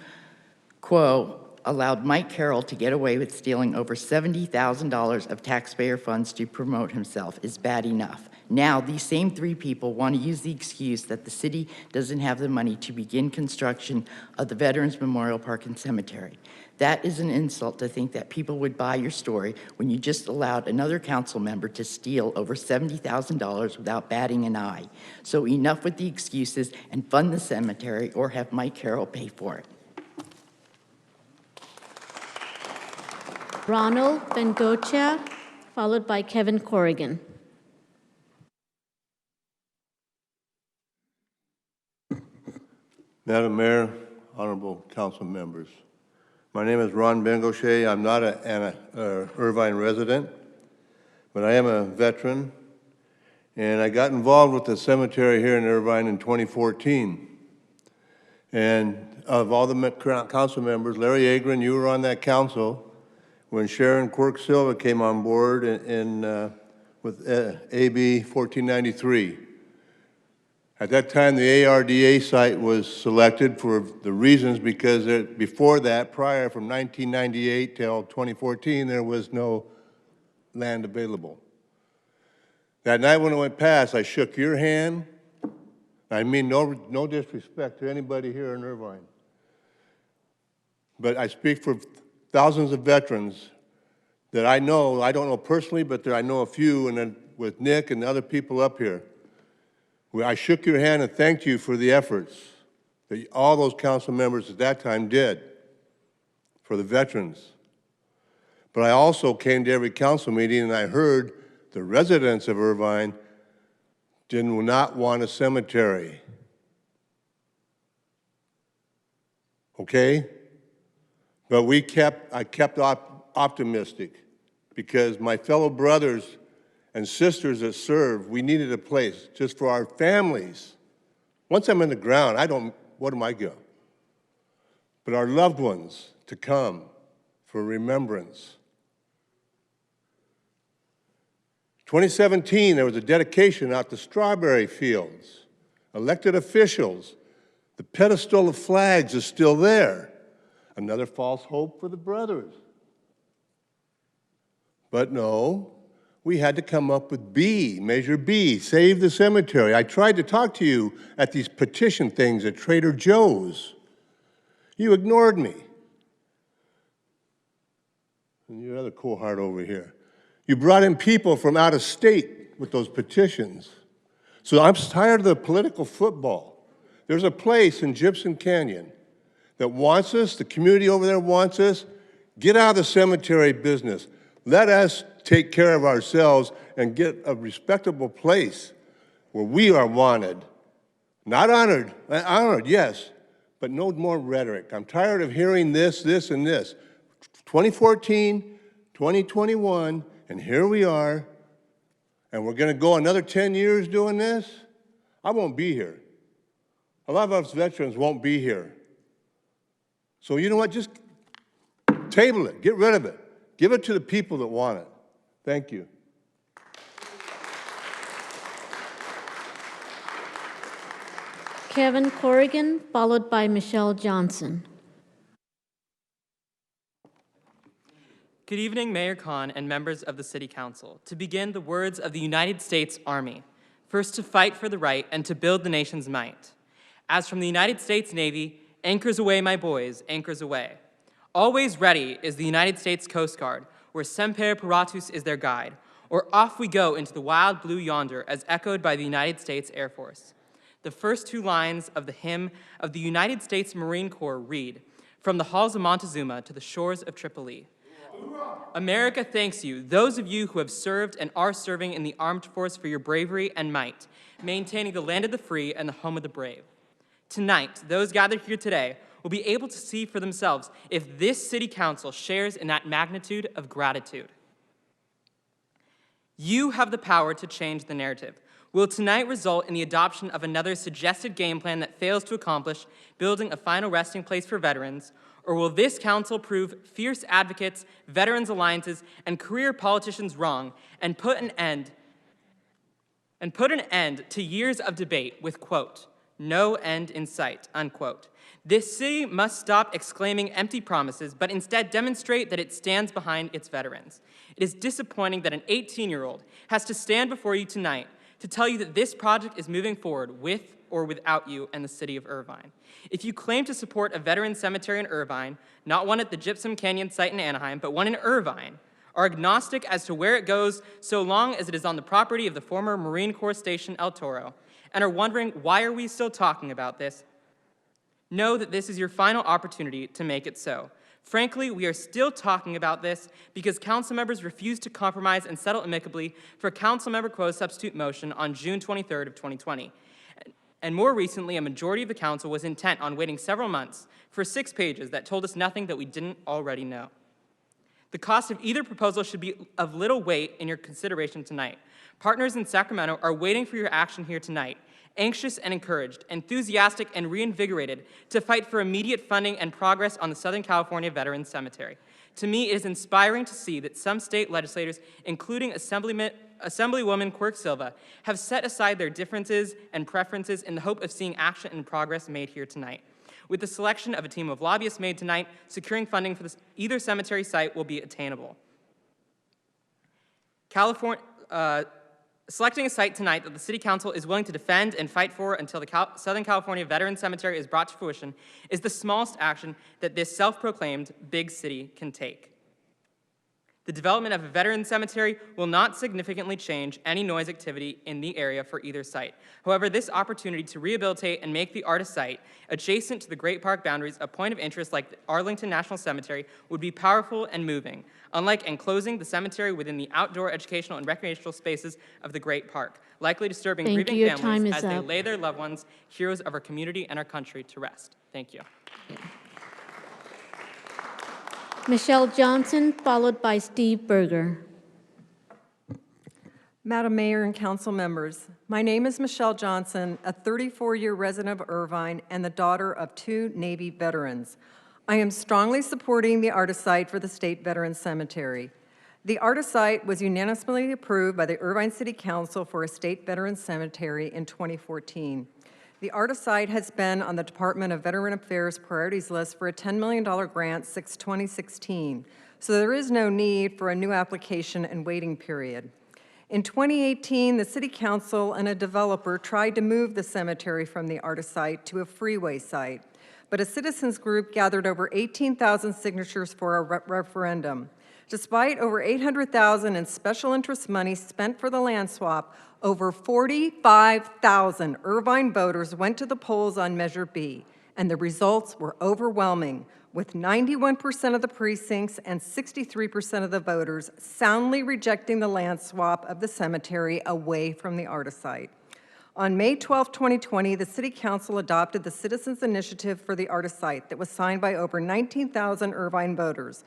Quo allowed Mike Carroll to get away with stealing over $70,000 of taxpayer funds to promote himself is bad enough. Now, these same 3 people want to use the excuse that the city doesn't have the money to begin construction of the Veterans Memorial Park and Cemetery. That is an insult to think that people would buy your story when you just allowed another council member to steal over $70,000 without batting an eye. So enough with the excuses and fund the cemetery or have Mike Carroll pay for it. Ronald Bengocha, followed by Kevin Corrigan. Madam Mayor, honorable council members. My name is Ron Bengoche. I'm not an Irvine resident, but I am a veteran, and I got involved with the cemetery here in Irvine in 2014. And of all the council members, Larry Agron, you were on that council when Sharon Quirk Silva came on board with AB 1493. At that time, the ARDA site was selected for the reasons because before that, prior from 1998 till 2014, there was no land available. That night when it went past, I shook your hand. I mean no disrespect to anybody here in Irvine. But I speak for thousands of veterans that I don't know personally, but I know a few, and then with Nick and other people up here, where I shook your hand and thanked you for the efforts that all those council members at that time did for the veterans. But I also came to every council meeting and I heard the residents of Irvine did not want a cemetery. Okay? But I kept optimistic because my fellow brothers and sisters that served, we needed a place just for our families. Once I'm in the ground, what am I going? But our loved ones to come for remembrance. 2017, there was a dedication out to strawberry fields, elected officials. The pedestal of flags is still there. Another false hope for the brothers. But no, we had to come up with B, Measure B, save the cemetery. I tried to talk to you at these petition things at Trader Joe's. You ignored me. And your other cohort over here. You brought in people from out of state with those petitions. So I'm tired of the political football. There's a place in Gypsum Canyon that wants us, the community over there wants us. Get out of the cemetery business. Let us take care of ourselves and get a respectable place where we are wanted. Not honored, honored, yes, but no more rhetoric. I'm tired of hearing this, and this. 2014, 2021, and here we are, and we're going to go another 10 years doing this? I won't be here. A lot of us veterans won't be here. So you know what? Just table it. Get rid of it. Give it to the people that want it. Thank you. Kevin Corrigan, followed by Michelle Johnson. Good evening, Mayor Khan and members of the City Council. To begin, the words of the United States Army, first to fight for the right and to build the nation's might. As from the United States Navy, anchors away, my boys, anchors away. Always ready is the United States Coast Guard, where Semper Paratus is their guide, or off we go into the wild blue yonder as echoed by the United States Air Force. The first two lines of the hymn of the United States Marine Corps read, from the halls of Montezuma to the shores of Tripoli. America thanks you, those of you who have served and are serving in the armed force for your bravery and might, maintaining the land of the free and the home of the brave. Tonight, those gathered here today will be able to see for themselves if this city council shares in that magnitude of gratitude. You have the power to change the narrative. Will tonight result in the adoption of another suggested game plan that fails to accomplish building a final resting place for veterans, or will this council prove fierce advocates, veterans alliances, and career politicians wrong and put an end to years of debate with, quote, no end in sight, unquote. This city must stop exclaiming empty promises, but instead demonstrate that it stands behind its veterans. It is disappointing that an 18-year-old has to stand before you tonight to tell you that this project is moving forward with or without you and the city of Irvine. If you claim to support a veteran cemetery in Irvine, not one at the Gypsum Canyon site in Anaheim, but one in Irvine, are agnostic as to where it goes so long as it is on the property of the former Marine Corps Station El Toro, and are wondering why are we still talking about this, know that this is your final opportunity to make it so. Frankly, we are still talking about this because council members refused to compromise and settle amicably for a council member quo substitute motion on June 23rd of 2020. And more recently, a majority of the council was intent on waiting several months for 6 pages that told us nothing that we didn't already know. The cost of either proposal should be of little weight in your consideration tonight. Partners in Sacramento are waiting for your action here tonight, anxious and encouraged, enthusiastic and reinvigorated to fight for immediate funding and progress on the Southern California Veterans Cemetery. To me, it is inspiring to see that some state legislators, including Assemblywoman Quirk Silva, have set aside their differences and preferences in the hope of seeing action and progress made here tonight. With the selection of a team of lobbyists made tonight, securing funding for either cemetery site will be attainable. Selecting a site tonight that the City Council is willing to defend and fight for until the Southern California Veterans Cemetery is brought to fruition is the smallest action that this self-proclaimed big city can take. The development of a veteran cemetery will not significantly change any noise activity in the area for either site. However, this opportunity to rehabilitate and make the artist site adjacent to the Great Park boundaries a point of interest like the Arlington National Cemetery would be powerful and moving, unlike enclosing the cemetery within the outdoor educational and recreational spaces of the Great Park, likely disturbing Thank grieving you. Your families time is as they up. lay their loved ones, heroes of our community and our country, to rest. Thank you. Michelle Johnson, followed by Steve Berger. Madam Mayor and council members, my name is Michelle Johnson, a 34-year resident of Irvine and the daughter of 2 Navy veterans. I am strongly supporting the artist site for the State Veterans Cemetery. The artist site was unanimously approved by the Irvine City Council for a State Veterans Cemetery in 2014. The artist site has been on the Department of Veteran Affairs priorities list for a $10 million grant since 2016, so there is no need for a new application and waiting period. In 2018, the City Council and a developer tried to move the cemetery from the artist site to a freeway site, but a citizens group gathered over 18,000 signatures for a referendum. Despite over $800,000 in special interest money spent for the land swap, over 45,000 Irvine voters went to the polls on Measure B, and the results were overwhelming, with 91% of the precincts and 63% of the voters soundly rejecting the land swap of the cemetery away from the artist site. On May 12, 2020, the City Council adopted the Citizens Initiative for the artist site that was signed by over 19,000 Irvine voters.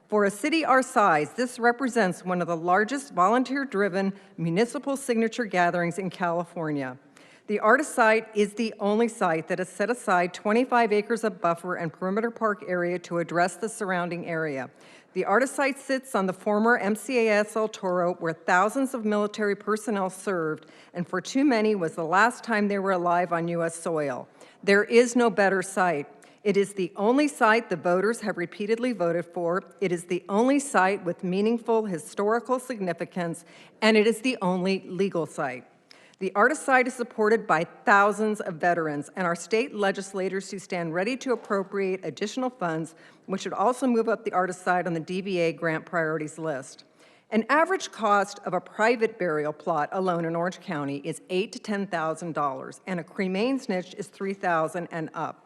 For a city our size, this represents one of the largest volunteer-driven municipal signature gatherings in California. The artist site is the only site that has set aside 25 acres of buffer and perimeter park area to address the surrounding area. The artist site sits on the former MCAS El Toro, where thousands of military personnel served, and for too many was the last time they were alive on U.S. soil. There is no better site. It is the only site the voters have repeatedly voted for. It is the only site with meaningful historical significance, and it is the only legal site. The artist site is supported by thousands of veterans and our state legislators who stand ready to appropriate additional funds, which should also move up the artist site on the DVA grant priorities list. An average cost of a private burial plot alone in Orange County is $8,000 to $10,000, and a cremains niche is $3,000 and up.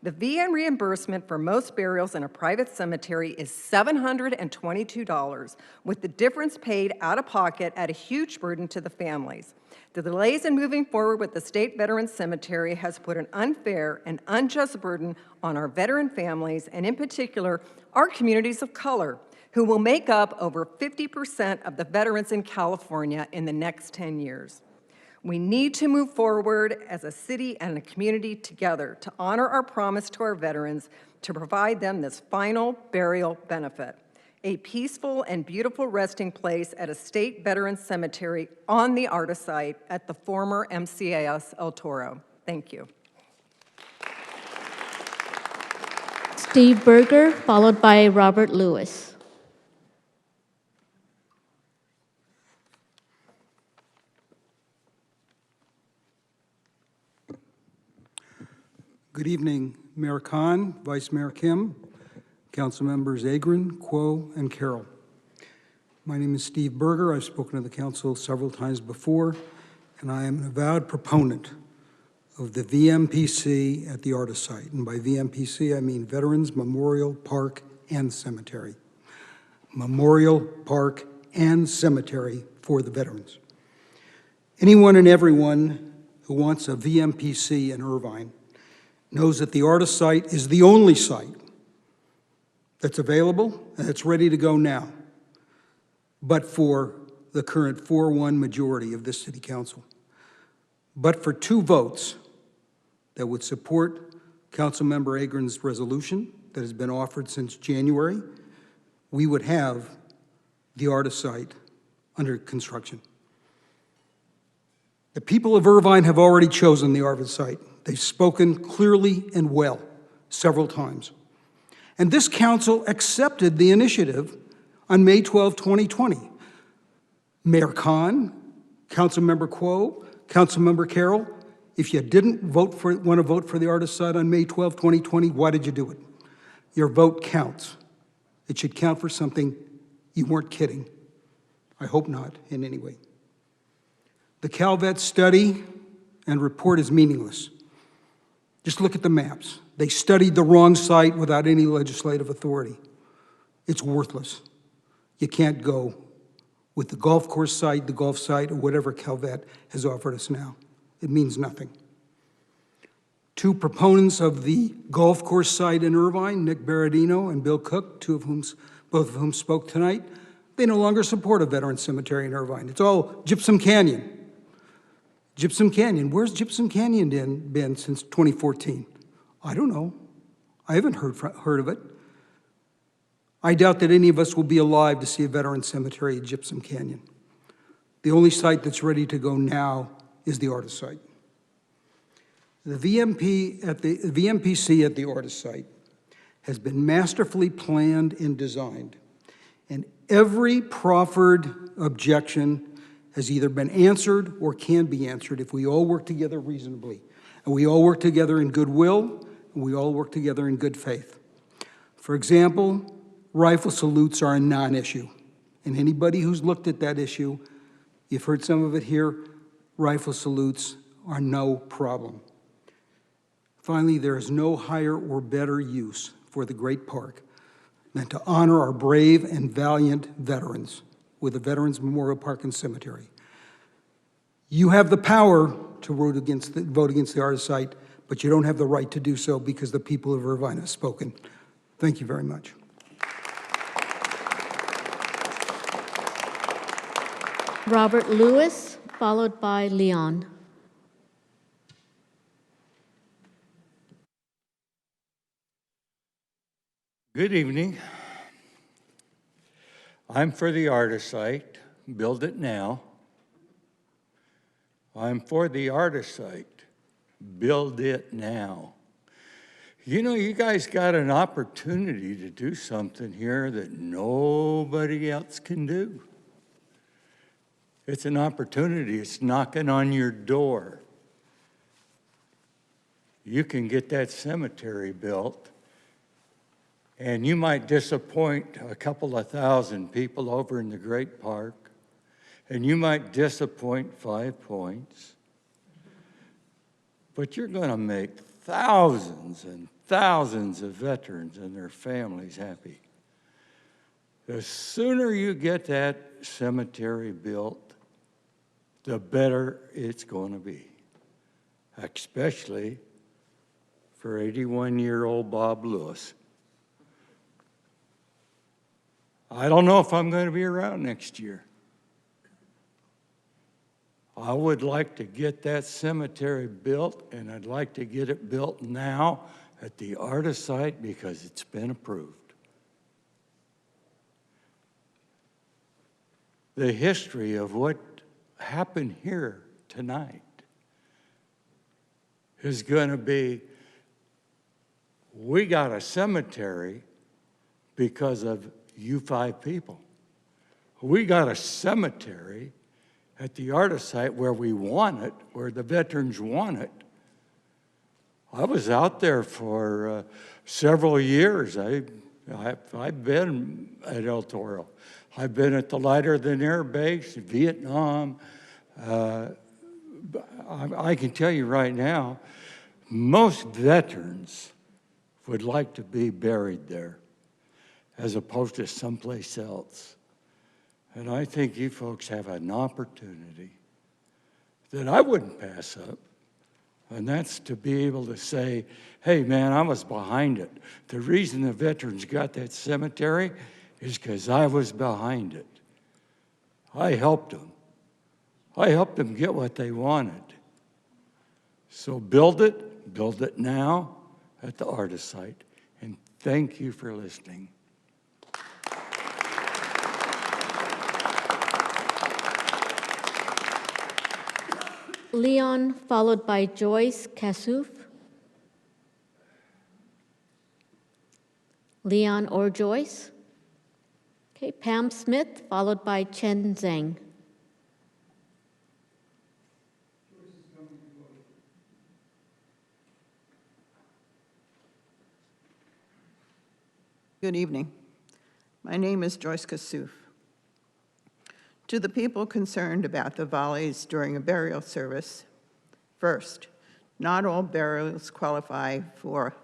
The VN reimbursement for most burials in a private cemetery is $722, with the difference paid out of pocket at a huge burden to the families. The delays in moving forward with the State Veterans Cemetery has put an unfair and unjust burden on our veteran families, and in particular, our communities of color, who will make up over 50% of the veterans in California in the next 10 years. We need to move forward as a city and a community together to honor our promise to our veterans to provide them this final burial benefit, a peaceful and beautiful resting place at a state veterans cemetery on the artist site at the former MCAS El Toro. Thank you. Steve Berger, followed by Robert Lewis. Good evening, Mayor Khan, Vice Mayor Kim, Council Members Agron, Kuo, and Carroll. My name is Steve Berger. I've spoken to the Council several times before, and I am an avowed proponent of the VMPC at the artist site. And by VMPC, I mean Veterans Memorial Park and Cemetery. Memorial Park and Cemetery for the veterans. Anyone and everyone who wants a VMPC in Irvine knows that the artist site is the only site that's available and it's ready to go now, but for the current 4-1 majority of this City Council. But for 2 votes that would support Councilmember Agron's resolution that has been offered since January, we would have the artist site under construction. The people of Irvine have already chosen the artist site. They've spoken clearly and well several times. And this council accepted the initiative on May 12, 2020. Mayor Khan Councilmember Kuo, Councilmember Carroll, if you didn't want to vote for the artist site on May 12, 2020, why did you do it? Your vote counts. It should count for something. You weren't kidding. I hope not in any way. The CalVet study and report is meaningless. Just look at the maps. They studied the wrong site without any legislative authority. It's worthless. You can't go with the golf course site, the golf site, or whatever CalVet has offered us now. It means nothing. Two proponents of the golf course site in Irvine, Nick Berardino and Bill Cook, both of whom spoke tonight, they no longer support a veteran cemetery in Irvine. It's all Gypsum Canyon. Gypsum Canyon. Where's Gypsum Canyon been since 2014? I don't know. I haven't heard of it. I doubt that any of us will be alive to see a veteran cemetery at Gypsum Canyon. The only site that's ready to go now is the artist site. The VMPC at the artist site has been masterfully planned and designed, and every proffered objection has either been answered or can be answered if we all work together reasonably, and we all work together in goodwill, and we all work together in good faith. For example, rifle salutes are a non-issue, and anybody who's looked at that issue, you've heard some of it here, rifle salutes are no problem. Finally, there is no higher or better use for the great park than to honor our brave and valiant veterans with the Veterans Memorial Park and Cemetery. You have the power to vote against the artist site, but you don't have the right to do so because the people of Irvine have spoken. Thank you very much. Robert Lewis, followed by Leon. Good evening. I'm for the artist site. Build it now. I'm for the artist site. Build it now. You know, you guys got an opportunity to do something here that nobody else can do. It's an opportunity. It's knocking on your door. You can get that cemetery built, and you might disappoint a couple of thousand people over in the Great Park, and you might disappoint 5 Points, but you're going to make thousands and thousands of veterans and their families happy. The sooner you get that cemetery built, the better it's going to be, especially for 81-year-old Bob Lewis. I don't know if I'm going to be around next year. I would like to get that cemetery built, and I'd like to get it built now at the artist site because it's been approved. The history of what happened here tonight is going to be, we got a cemetery because of you 5 people. We got a cemetery at the artist site where we want it, where the veterans want it. I was out there for several years. I've been at El Toro. I've been at the Lighter Than Air Base, Vietnam. I can tell you right now, most veterans would like to be buried there as opposed to someplace else. And I think you folks have an opportunity that I wouldn't pass up, and that's to be able to say, hey, man, I was behind it. The reason the veterans got that cemetery is because I was behind it. I helped them. I helped them get what they wanted. So build it now at the artist site, and thank you for listening. Leon, followed by Joyce Kassouf. Leon or Joyce. Okay, Pam Smith, followed by Chen Zhang. Good evening. My name is Joyce Kassouf. To the people concerned about the volleys during a burial service, first, not all burials qualify for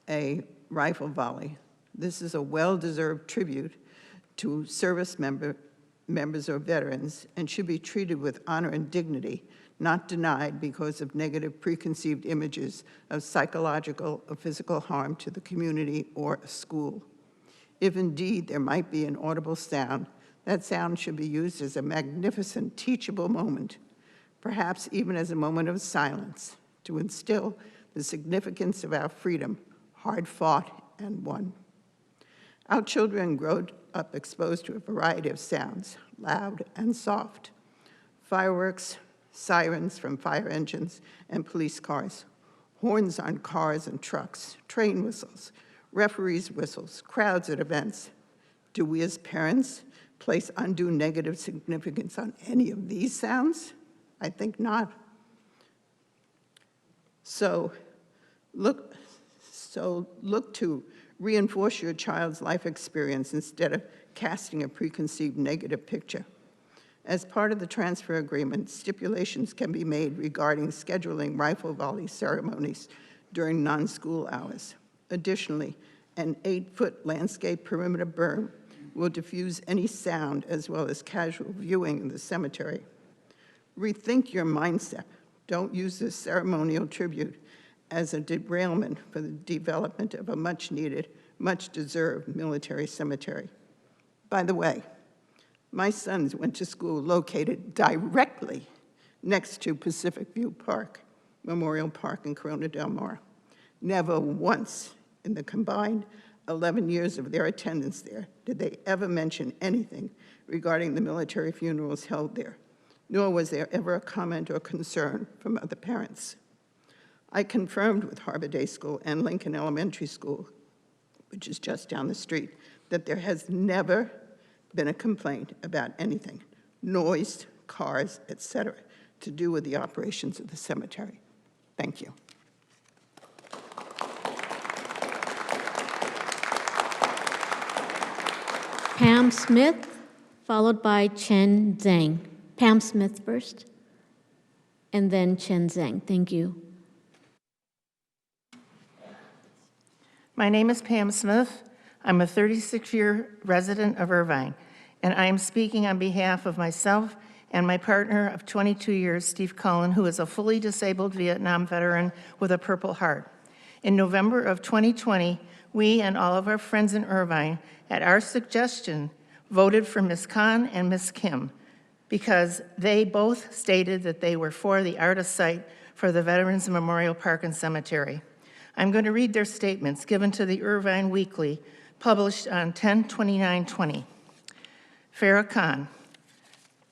a rifle volley. This is a well-deserved tribute to service members or veterans and should be treated with honor and dignity, not denied because of negative preconceived images of psychological or physical harm to the community or a school. If indeed there might be an audible sound, that sound should be used as a magnificent teachable moment, perhaps even as a moment of silence to instill the significance of our freedom, hard fought and won. Our children grow up exposed to a variety of sounds, loud and soft. Fireworks, sirens from fire engines and police cars, horns on cars and trucks, train whistles, referees' whistles, crowds at events. Do we as parents place undue negative significance on any of these sounds? I think not. So look to reinforce your child's life experience instead of casting a preconceived negative picture. As part of the transfer agreement, stipulations can be made regarding scheduling rifle volley ceremonies during non-school hours. Additionally, an 8-foot landscape perimeter berm will diffuse any sound as well as casual viewing in the cemetery. Rethink your mindset. Don't use this ceremonial tribute as a derailment for the development of a much-needed, much-deserved military cemetery. By the way, my sons went to school located directly next to Pacific View Park, Memorial Park in Corona Del Mar. Never once in the combined 11 years of their attendance there did they ever mention anything regarding the military funerals held there, nor was there ever a comment or concern from other parents. I confirmed with Harbor Day School and Lincoln Elementary School, which is just down the street, that there has never been a complaint about anything, noise, cars, etc., to do with the operations of the cemetery. Thank you. Pam Smith, followed by Chen Zhang. Pam Smith first, and then Chen Zhang. Thank you. My name is Pam Smith. I'm a 36-year resident of Irvine, and I am speaking on behalf of myself and my partner of 22 years, Steve Cullen, who is a fully disabled Vietnam veteran with a Purple Heart. In November of 2020, we and all of our friends in Irvine, at our suggestion, voted for Ms. Khan and Ms. Kim because they both stated that they were for the artist site for the Veterans Memorial Park and Cemetery. I'm going to read their statements given to the Irvine Weekly, published on 10/29/20. Farah Khan,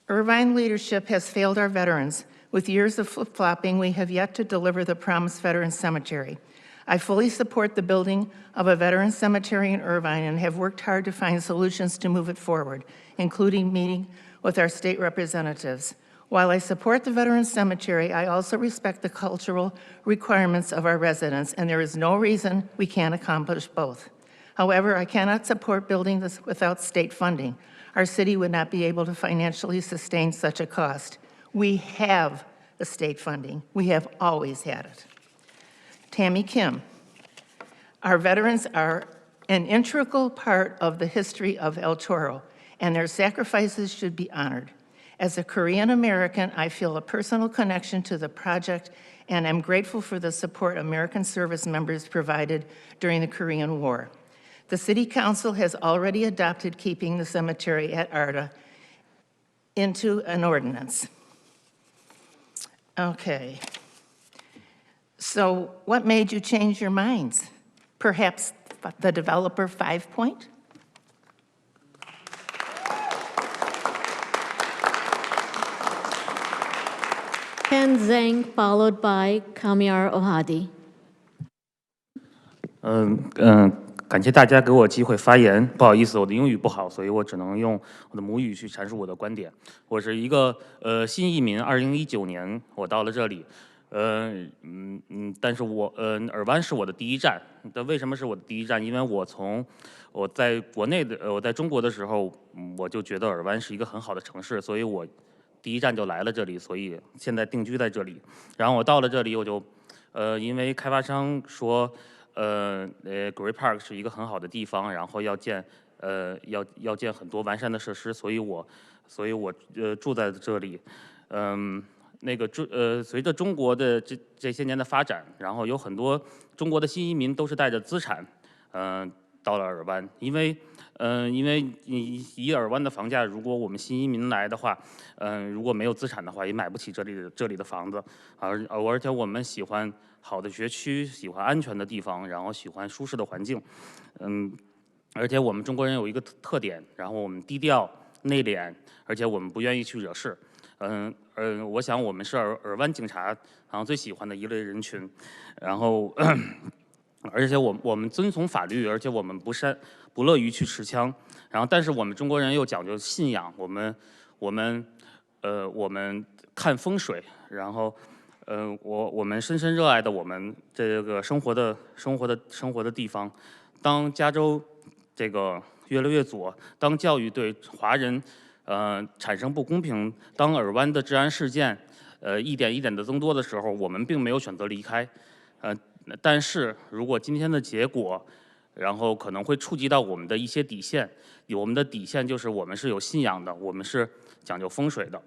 Irvine leadership has failed our veterans. With years of flip-flopping, we have yet to deliver the promised Veterans Cemetery. I fully support the building of a veteran cemetery in Irvine and have worked hard to find solutions to move it forward, including meeting with our state representatives. While I support the Veterans Cemetery, I also respect the cultural requirements of our residents, and there is no reason we can't accomplish both. However, I cannot support building this without state funding. Our city would not be able to financially sustain such a cost. We have the state funding. We have always had it. Tammy Kim, our veterans are an integral part of the history of El Toro, and their sacrifices should be honored. As a Korean American, I feel a personal connection to the project and am grateful for the support American service members provided during the Korean War. The City Council has already adopted keeping the cemetery at Arda into an ordinance. Okay. So what made you change your minds? Perhaps the developer 5 Point? Chen Zhang, followed by Kamiar Ohadi. 感谢大家给我机会发言。不好意思，我的英语不好，所以我只能用我的母语去阐述我的观点。我是一个新移民，2019年我到了这里，但是尔湾是我的第一站。但为什么是我的第一站？因为我在国内的我在中国的时候，我就觉得尔湾是一个很好的城市，所以我第一站就来了这里，所以现在定居在这里。然后我到了这里，我就因为开发商说Great Park 是一个很好的地方，然后要建很多完善的设施，所以我住在这里。随着中国的这些年的发展，然后有很多中国的新移民都是带着资产，到了尔湾，因为以尔湾的房价，如果我们新移民来的话，如果没有资产的话，也买不起这里的房子，而且我们喜欢好的学区，喜欢安全的地方，然后喜欢舒适的环境，而且我们中国人有一个特点，然后我们低调内敛，而且我们不愿意去惹事。我想我们是尔湾警察最喜欢的一类人群，然后而且我们遵从法律，而且我们不乐于去持枪，然后但是我们中国人又讲究信仰，我们看风水，然后我们深深热爱的我们这个生活的地方，当加州这个越来越左，当教育对华人产生不公平，当尔湾的治安事件一点一点的增多的时候，我们并没有选择离开，但是如果今天的结果，然后可能会触及到我们的一些底线，我们的底线就是我们是有信仰的，我们是讲究风水的，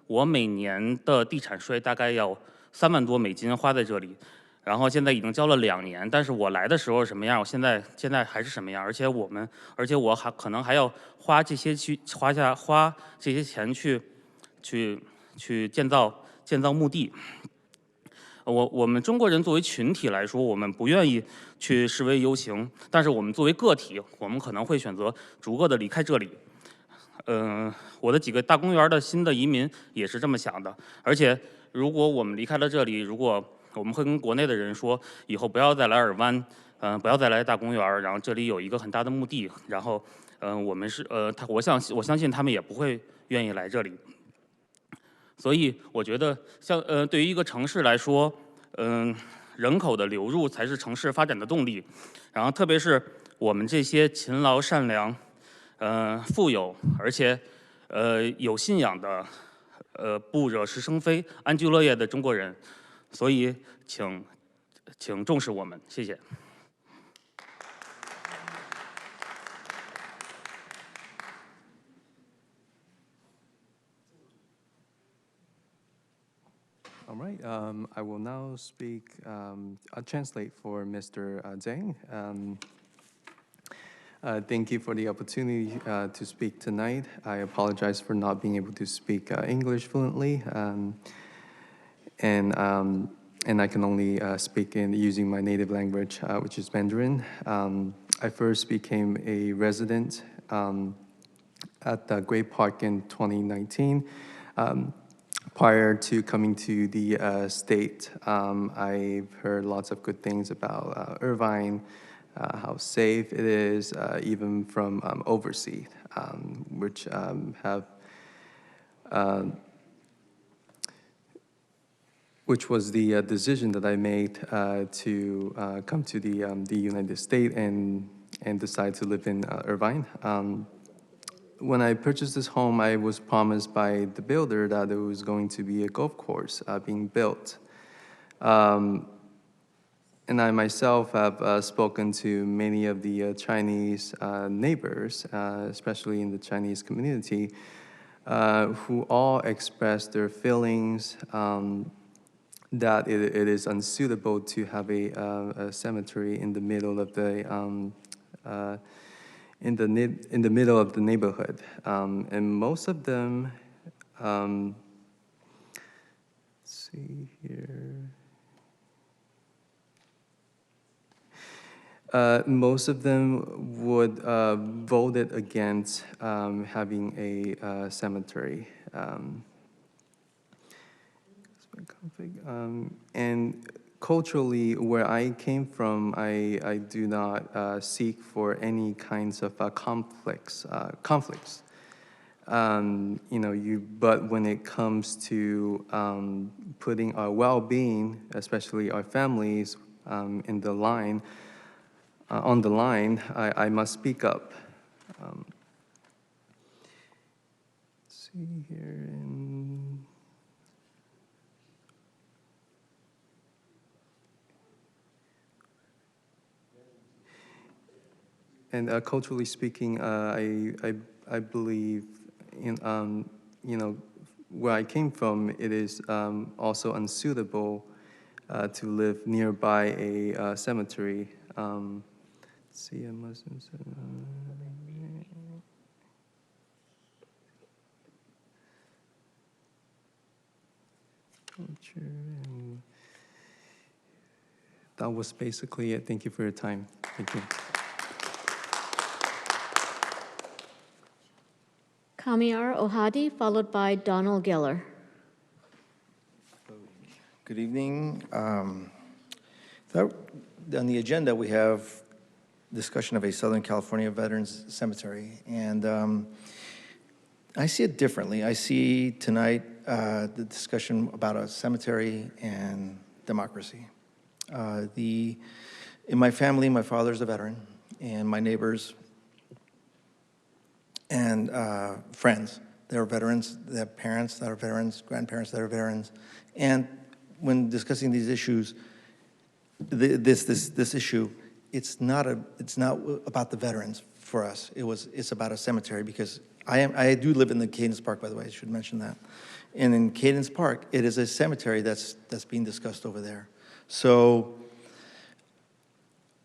我每年的地产税大概要3万多美金花在这里。然后现在已经交了2年，但是我来的时候什么样，我现在还是什么样，而且我可能还要花这些钱去建造墓地。我们中国人作为群体来说，我们不愿意去示威游行，但是我们作为个体，我们可能会选择逐个的离开这里。我的几个大公园的新的移民也是这么想的，而且如果我们离开了这里，如果我们会跟国内的人说，以后不要再来尔湾，不要再来大公园，然后这里有一个很大的墓地，然后，我相信他们也不会愿意来这里。所以我觉得，对于一个城市来说，人口的流入才是城市发展的动力。然后，特别是我们这些勤劳、善良、富有而且有信仰的，不惹是生非、安居乐业的中国人。所以，请重视我们，谢谢。All right, I will now speak, I'll translate for Mr. Zhang. Thank you for the opportunity to speak tonight. I apologize for not being able to speak English fluently. And I can only speak using my native language, which is Mandarin. I first became a resident at the Great Park in 2019. Prior to coming to the state, I've heard lots of good things about Irvine, how safe it is, even from overseas, which which was the decision that I made to come to the United States and decide to live in Irvine. When I purchased this home, I was promised by the builder that there was going to be a golf course being built. And I myself have spoken to many of the Chinese neighbors, especially in the Chinese community, who all expressed their feelings that it is unsuitable to have a cemetery in the middle of the in the middle of the neighborhood, and most of them, let's see here. Most of them would voted against having a cemetery. And culturally, where I came from, I do not seek for any kinds of conflicts. But when it comes to putting our well-being, especially our families, in the line, on the line, I must speak up. Let's see here. And culturally speaking, I believe in where I came from, it is also unsuitable to live nearby a cemetery. Let's see, Muslims. Culture and that was basically it. Thank you for your time. Thank you. Kamiar Ohadi, followed by Donald Geller. Good evening. On the agenda, we have discussion of a Southern California Veterans Cemetery, and I see it differently. I see tonight the discussion about a cemetery and democracy. In my family, my father's a veteran, and my neighbors and friends, they're veterans. They have parents that are veterans, grandparents that are veterans, and when discussing these issues, this issue, it's not about the veterans for us. It's about a cemetery because I do live in the Cadence Park, by the way. I should mention that. And in Cadence Park, it is a cemetery that's being discussed over there. So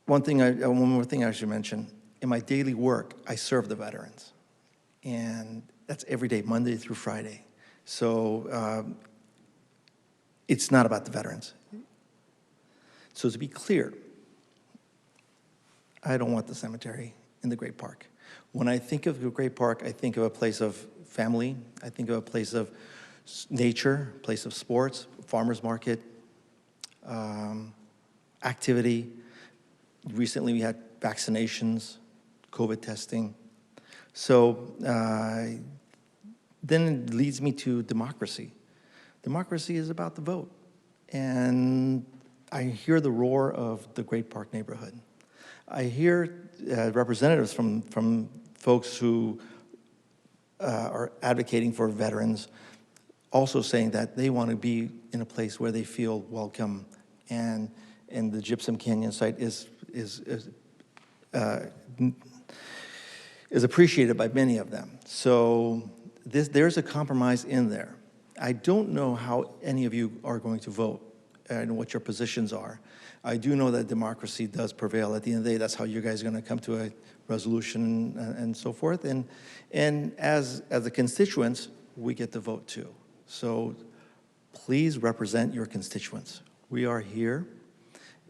one more thing I should mention. In my daily work, I serve the veterans, and that's every day, Monday through Friday. So it's not about the veterans. So to be clear, I don't want the cemetery in the Great Park. When I think of the Great Park, I think of a place of family. I think of a place of nature, place of sports, farmers market, activity. Recently we had vaccinations, COVID testing. So then it leads me to democracy. Democracy is about the vote. And I hear the roar of the Great Park neighborhood. I hear representatives from folks who are advocating for veterans also saying that they want to be in a place where they feel welcome, and the Gypsum Canyon site is appreciated by many of them. So there's a compromise in there. I don't know how any of you are going to vote and what your positions are. I do know that democracy does prevail. At the end of the day, that's how you guys are going to come to a resolution and so forth. And as the constituents, we get to vote too. So please represent your constituents. We are here.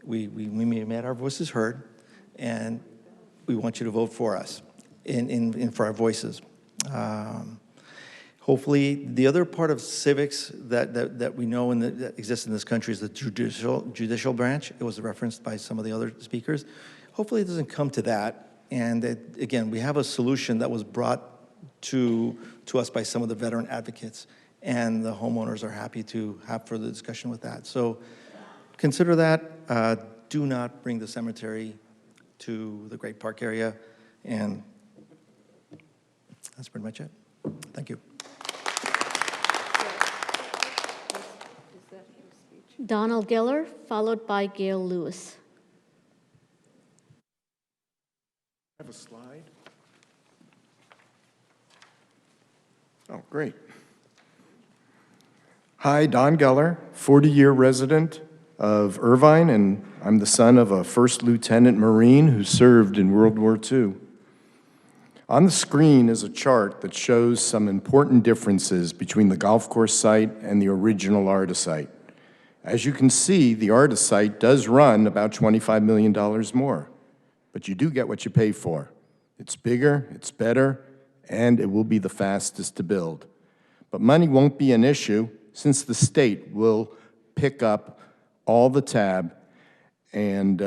We made our voices heard, and we want you to vote for us for our voices. Hopefully, the other part of civics that we know and that exists in this country is the judicial branch. It was referenced by some of the other speakers. Hopefully, it doesn't come to that. And again, we have a solution that was brought to us by some of the veteran advocates, and the homeowners are happy to have further discussion with that. So consider that. Do not bring the cemetery to the Great Park area. And that's pretty much it. Thank you. Donald Geller, followed by Gail Lewis. I have a slide. Oh, great. Hi, Don Geller, 40-year resident of Irvine, and I'm the son of a first lieutenant Marine who served in World War II. On the screen is a chart that shows some important differences between the golf course site and the original ARDA site. As you can see, the ARDA site does run about $25 million more, but you do get what you pay for. It's bigger, it's better, and it will be the fastest to build. But money won't be an issue since the state will pick up all the tab, and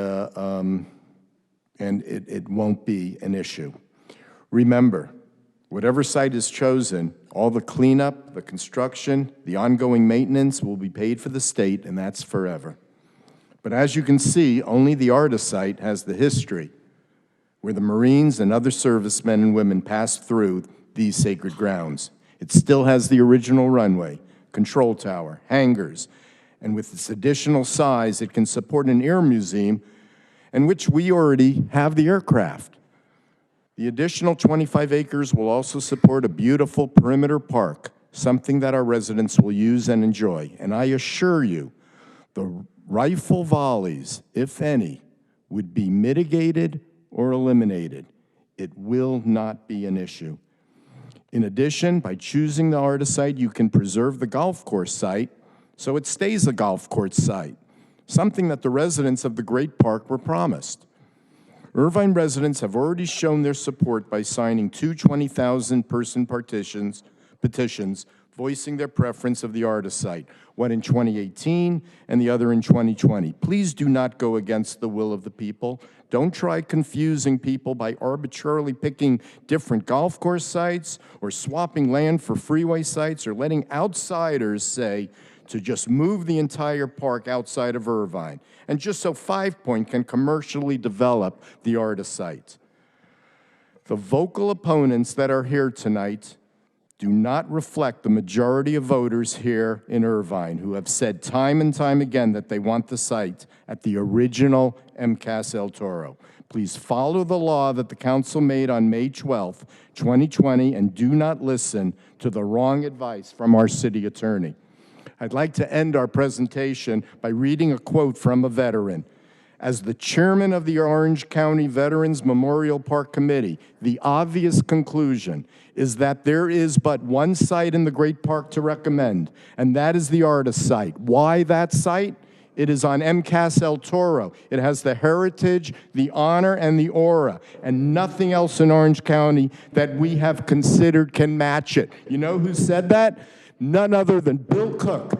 it won't be an issue. Remember, Whatever site is chosen, all the cleanup, the construction, the ongoing maintenance will be paid for the state, and that's forever. But as you can see, only the Arda site has the history where the Marines and other servicemen and women passed through these sacred grounds. It still has the original runway, control tower, hangars, and with its additional size, it can support an air museum in which we already have the aircraft. The additional 25 acres will also support a beautiful perimeter park, something that our residents will use and enjoy. And I assure you, the rifle volleys, if any, would be mitigated or eliminated. It will not be an issue. In addition, by choosing the Arda site, you can preserve the golf course site so it stays a golf course site, something that the residents of the Great Park were promised. Irvine residents have already shown their support by signing two 20,000-person petitions voicing their preference of the Arda site, one in 2018 and the other in 2020. Please do not go against the will of the people. Don't try confusing people by arbitrarily picking different golf course sites or swapping land for freeway sites or letting outsiders say to just move the entire park outside of Irvine, and just so 5 Point can commercially develop the Arda site. The vocal opponents that are here tonight do not reflect the majority of voters here in Irvine who have said time and time again that they want the site at the original MCAS El Toro. Please follow the law that the council made on May 12th, 2020, and do not listen to the wrong advice from our city attorney. I'd like to end our presentation by reading a quote from a veteran. As the chairman of the Orange County Veterans Memorial Park Committee, the obvious conclusion is that there is but one site in the Great Park to recommend, and that is the Arda site. Why that site? It is on MCAS El Toro. It has the heritage, the honor, and the aura, and nothing else in Orange County that we have considered can match it. You know who said that? None other than Bill Cook.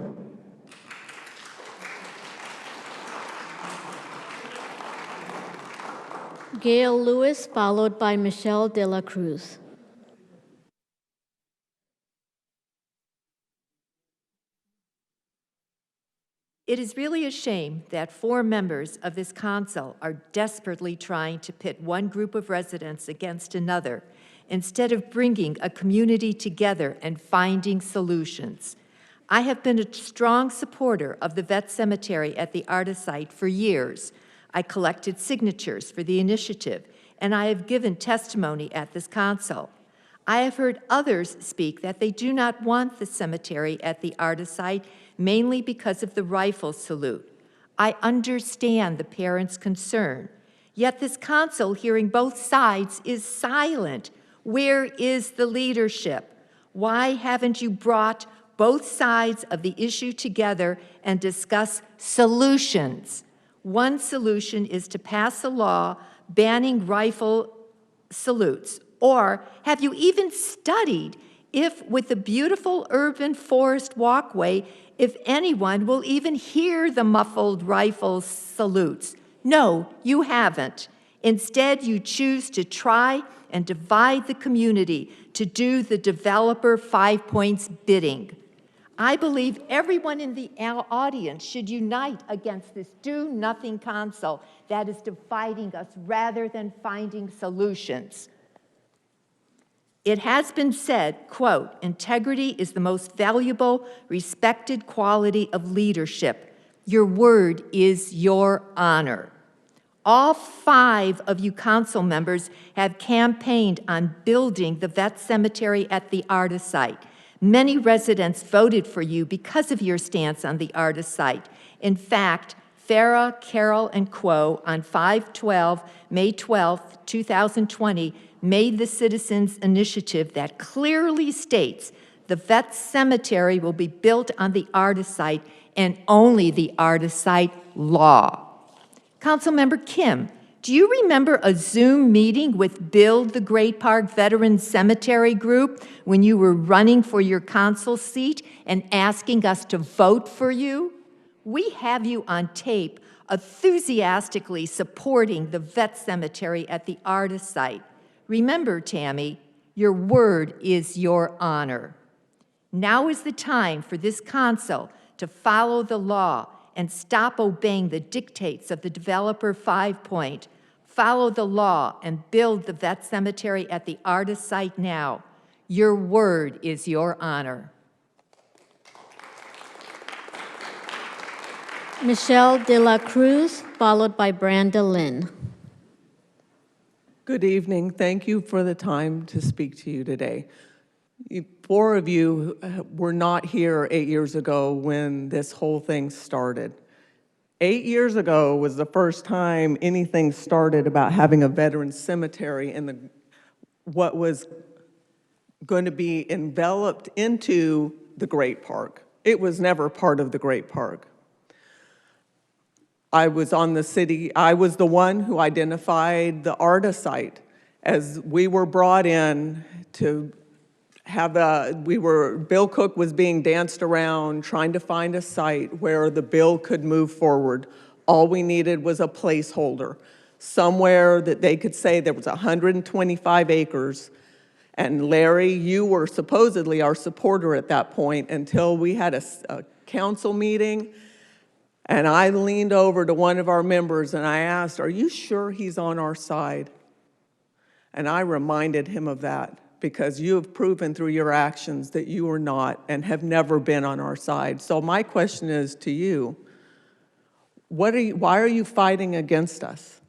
Gail Lewis, followed by Michelle De La Cruz. It is really a shame that 4 members of this council are desperately trying to pit one group of residents against another instead of bringing a community together and finding solutions. I have been a strong supporter of the vet cemetery at the Arda site for years. I collected signatures for the initiative, and I have given testimony at this council. I have heard others speak that they do not want the cemetery at the Arda site, mainly because of the rifle salute. I understand the parents' concern, yet this council, hearing both sides, is silent. Where is the leadership? Why haven't you brought both sides of the issue together and discuss solutions? One solution is to pass a law banning rifle salutes. Or have you even studied if, with the beautiful urban forest walkway, if anyone will even hear the muffled rifle salutes? No, you haven't. Instead, you choose to try and divide the community to do the developer 5 Points bidding. I believe everyone in the audience should unite against this do-nothing council that is dividing us rather than finding solutions. It has been said, quote, integrity is the most valuable, respected quality of leadership. Your word is your honor. All 5 of you council members have campaigned on building the vet cemetery at the Arda site. Many residents voted for you because of your stance on the Arda site. In fact, Farah, Carroll, and Quo on 5/12, May 12, 2020, made the citizens' initiative that clearly states the vet cemetery will be built on the Arda site and only the Arda site law. Councilmember Kim, do you remember a Zoom meeting with Build the Great Park Veterans Cemetery Group when you were running for your council seat and asking us to vote for you? We have you on tape enthusiastically supporting the vet cemetery at the Arda site. Remember, Tammy, Your word is your honor. Now is the time for this council to follow the law and stop obeying the dictates of the developer 5 Point. Follow the law and build the vet cemetery at the artist site now. Your word is your honor. Michelle De La Cruz, followed by Branda Lynn. Good evening. Thank you for the time to speak to you today. Four of you were not here 8 years ago when this whole thing started. 8 years ago was the first time anything started about having a veterans cemetery in what was going to be enveloped into the Great Park. It was never part of the Great Park. I was the one who identified the ARTA site as we were brought in to have Bill Cook was being danced around trying to find a site where the bill could move forward. All we needed was a placeholder, somewhere that they could say there was 125 acres. And Larry, you were supposedly our supporter at that point until we had a council meeting. And I leaned over to one of our members and I asked, "Are you sure he's on our side?" And I reminded him of that because you have proven through your actions that you are not and have never been on our side. So my question is to you, why are you fighting against us?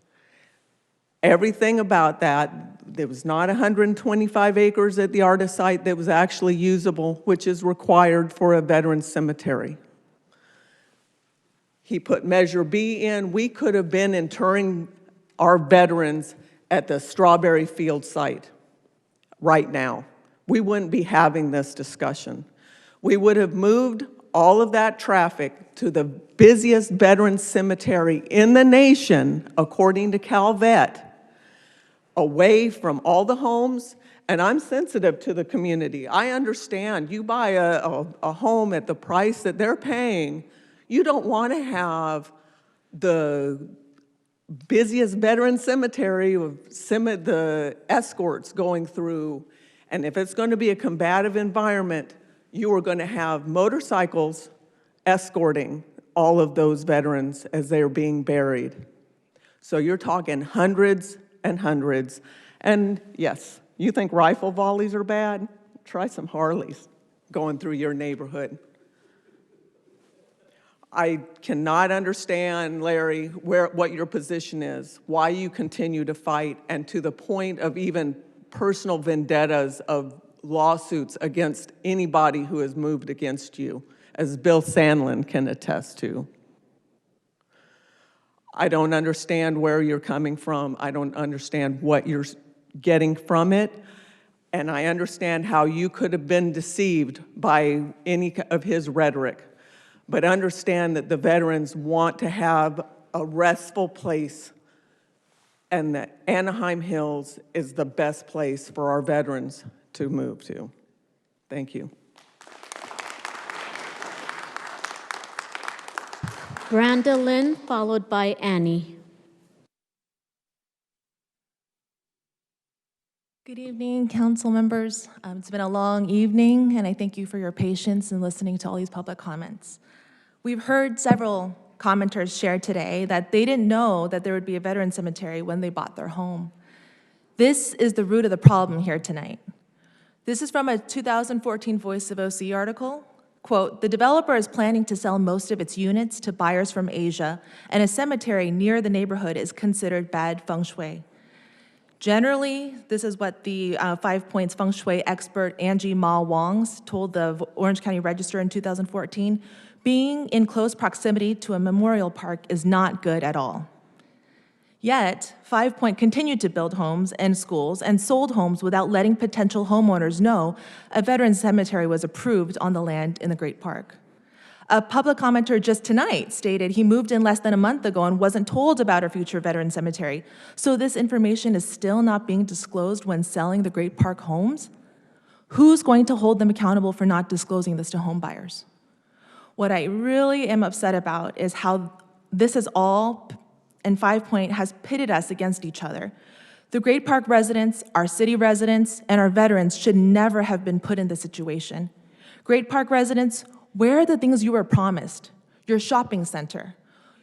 Everything about that, there was not 125 acres at the ARTA site that was actually usable, which is required for a veterans cemetery. He put Measure B in. We could have been interring our veterans at the Strawberry Field site right now. We wouldn't be having this discussion. We would have moved all of that traffic to the busiest veterans cemetery in the nation, according to CalVet, away from all the homes. And I'm sensitive to the community. I understand you buy a home at the price that they're paying. You don't want to have the busiest veteran cemetery with the escorts going through. And if it's going to be a combative environment, you are going to have motorcycles escorting all of those veterans as they're being buried. So you're talking hundreds and hundreds. And yes, you think rifle volleys are bad? Try some Harleys going through your neighborhood. I cannot understand, Larry, what your position is, why you continue to fight, and to the point of even personal vendettas of lawsuits against anybody who has moved against you, as Bill Sandlin can attest to. I don't understand where you're coming from. I don't understand what you're getting from it. And I understand how you could have been deceived by any of his rhetoric. But understand that the veterans want to have a restful place, and that Anaheim Hills is the best place for our veterans to move to. Thank you. Branda Lynn, followed by Annie. Good evening, council members. It's been a long evening, and I thank you for your patience in listening to all these public comments. We've heard several commenters share today that they didn't know that there would be a veteran cemetery when they bought their home. This is the root of the problem here tonight. This is from a 2014 Voice of OC article. Quote, "The developer is planning to sell most of its units to buyers from Asia, and a cemetery near the neighborhood is considered bad feng shui." Generally, this is what the 5 Points feng shui expert Angie Ma Wongs told the Orange County Register in 2014. Being in close proximity to a memorial park is not good at all. Yet, 5 Point continued to build homes and schools and sold homes without letting potential homeowners know a veteran cemetery was approved on the land in the Great Park. A public commenter just tonight stated he moved in less than a month ago and wasn't told about a future veteran cemetery. So this information is still not being disclosed when selling the Great Park homes? Who's going to hold them accountable for not disclosing this to home buyers? What I really am upset about is how this is all, and 5 Point has pitted us against each other. The Great Park residents, our city residents, and our veterans should never have been put in this situation. Great Park residents, where are the things you were promised? Your shopping center.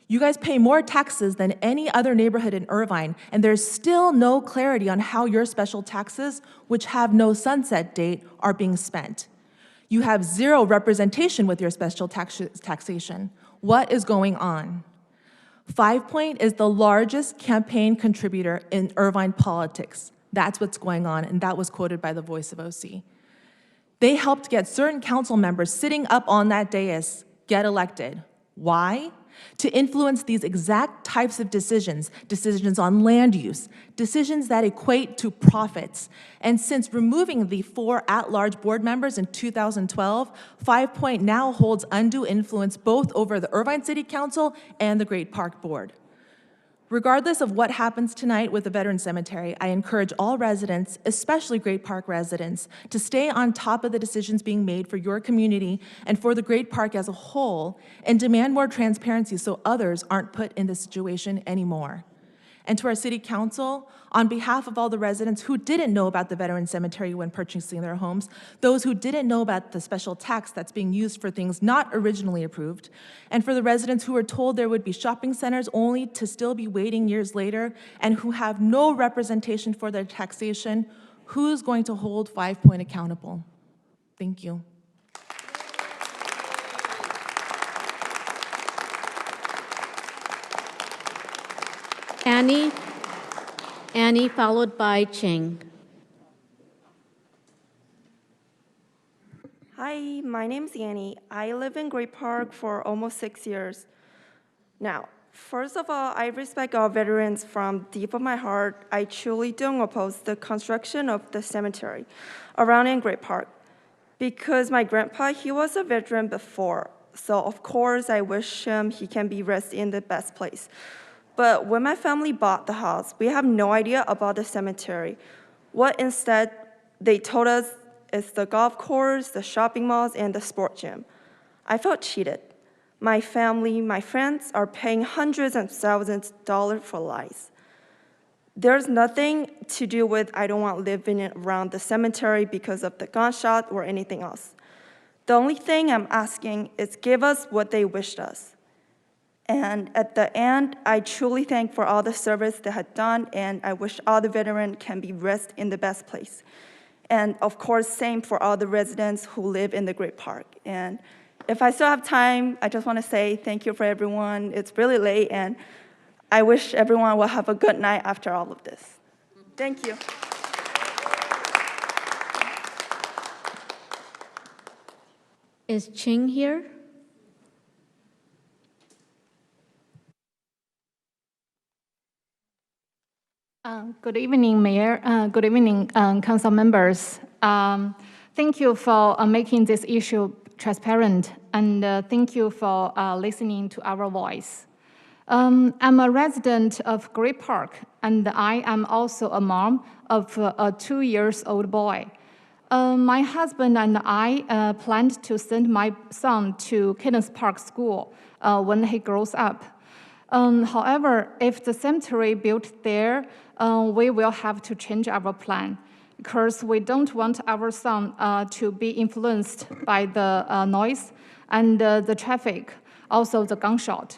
You guys pay more taxes than any other neighborhood in Irvine, and there's still no clarity on how your special taxes, which have no sunset date, are being spent. You have zero representation with your special taxation. What is going on? 5 Point is the largest campaign contributor in Irvine politics. That's what's going on, and that was quoted by the Voice of OC. They helped get certain council members sitting up on that dais get elected. Why? To influence these exact types of decisions, decisions on land use, decisions that equate to profits. And since removing the 4 at-large board members in 2012, 5 Point now holds undue influence both over the Irvine City Council and the Great Park Board. Regardless of what happens tonight with the Veterans Cemetery, I encourage all residents, especially Great Park residents, to stay on top of the decisions being made for your community and for the Great Park as a whole, and demand more transparency so others aren't put in this situation anymore. And to our City Council, on behalf of all the residents who didn't know about the Veterans Cemetery when purchasing their homes, those who didn't know about the special tax that's being used for things not originally approved, and for the residents who were told there would be shopping centers only to still be waiting years later, and who have no representation for their taxation, who's going to hold 5 Point accountable? Thank you. Annie, followed by Ching. Hi, my name's Annie. I live in Great Park for almost 6 years. Now, first of all, I respect our veterans from deep of my heart. I truly don't oppose the construction of the cemetery around in Great Park because my grandpa, he was a veteran before. So of course, I wish him he can be rested in the best place. But when my family bought the house, we have no idea about the cemetery. What instead they told us is the golf course, the shopping malls, and the sport gym. I felt cheated. My family, my friends are paying hundreds of thousands of dollars for lies. There's nothing to do with I don't want living around the cemetery because of the gunshot or anything else. The only thing I'm asking is give us what they wished us. And at the end, I truly thank for all the service they had done, and I wish all the veterans can be rested in the best place. And of course, same for all the residents who live in the Great Park. And if I still have time, I just want to say thank you for everyone. It's really late, and I wish everyone will have a good night after all of this. Thank you. Is Ching here? Good evening, Mayor. Good evening, council members. Thank you for making this issue transparent, and thank you for listening to our voice. I'm a resident of Great Park, and I am also a mom of a 2-year-old boy. My husband and I planned to send my son to Kenneth Park School when he grows up. However, if the cemetery built there, we will have to change our plan because we don't want our son to be influenced by the noise and the traffic, also the gunshot.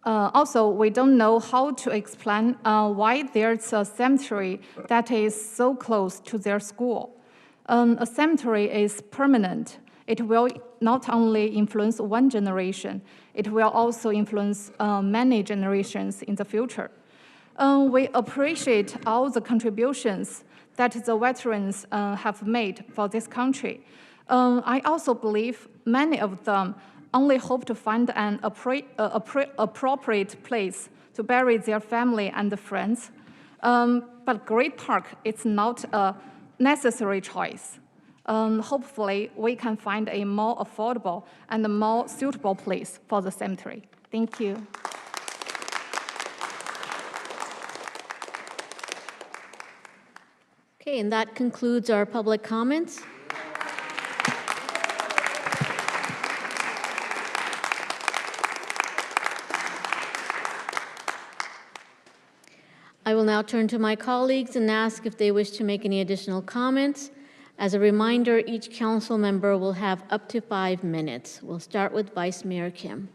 Also, we don't know how to explain why there's a cemetery that is so close to their school. A cemetery is permanent. It will not only influence one generation, it will also influence many generations in the future. We appreciate all the contributions that the veterans have made for this country. I also believe many of them only hope to find an appropriate place to bury their family and friends. But Great Park is not a necessary choice. Hopefully, we can find a more affordable and a more suitable place for the cemetery. Thank you. Okay, and that concludes our public comments. I will now turn to my colleagues and ask if they wish to make any additional comments. As a reminder, each council member will have up to 5 minutes. We'll start with Vice Mayor Kim.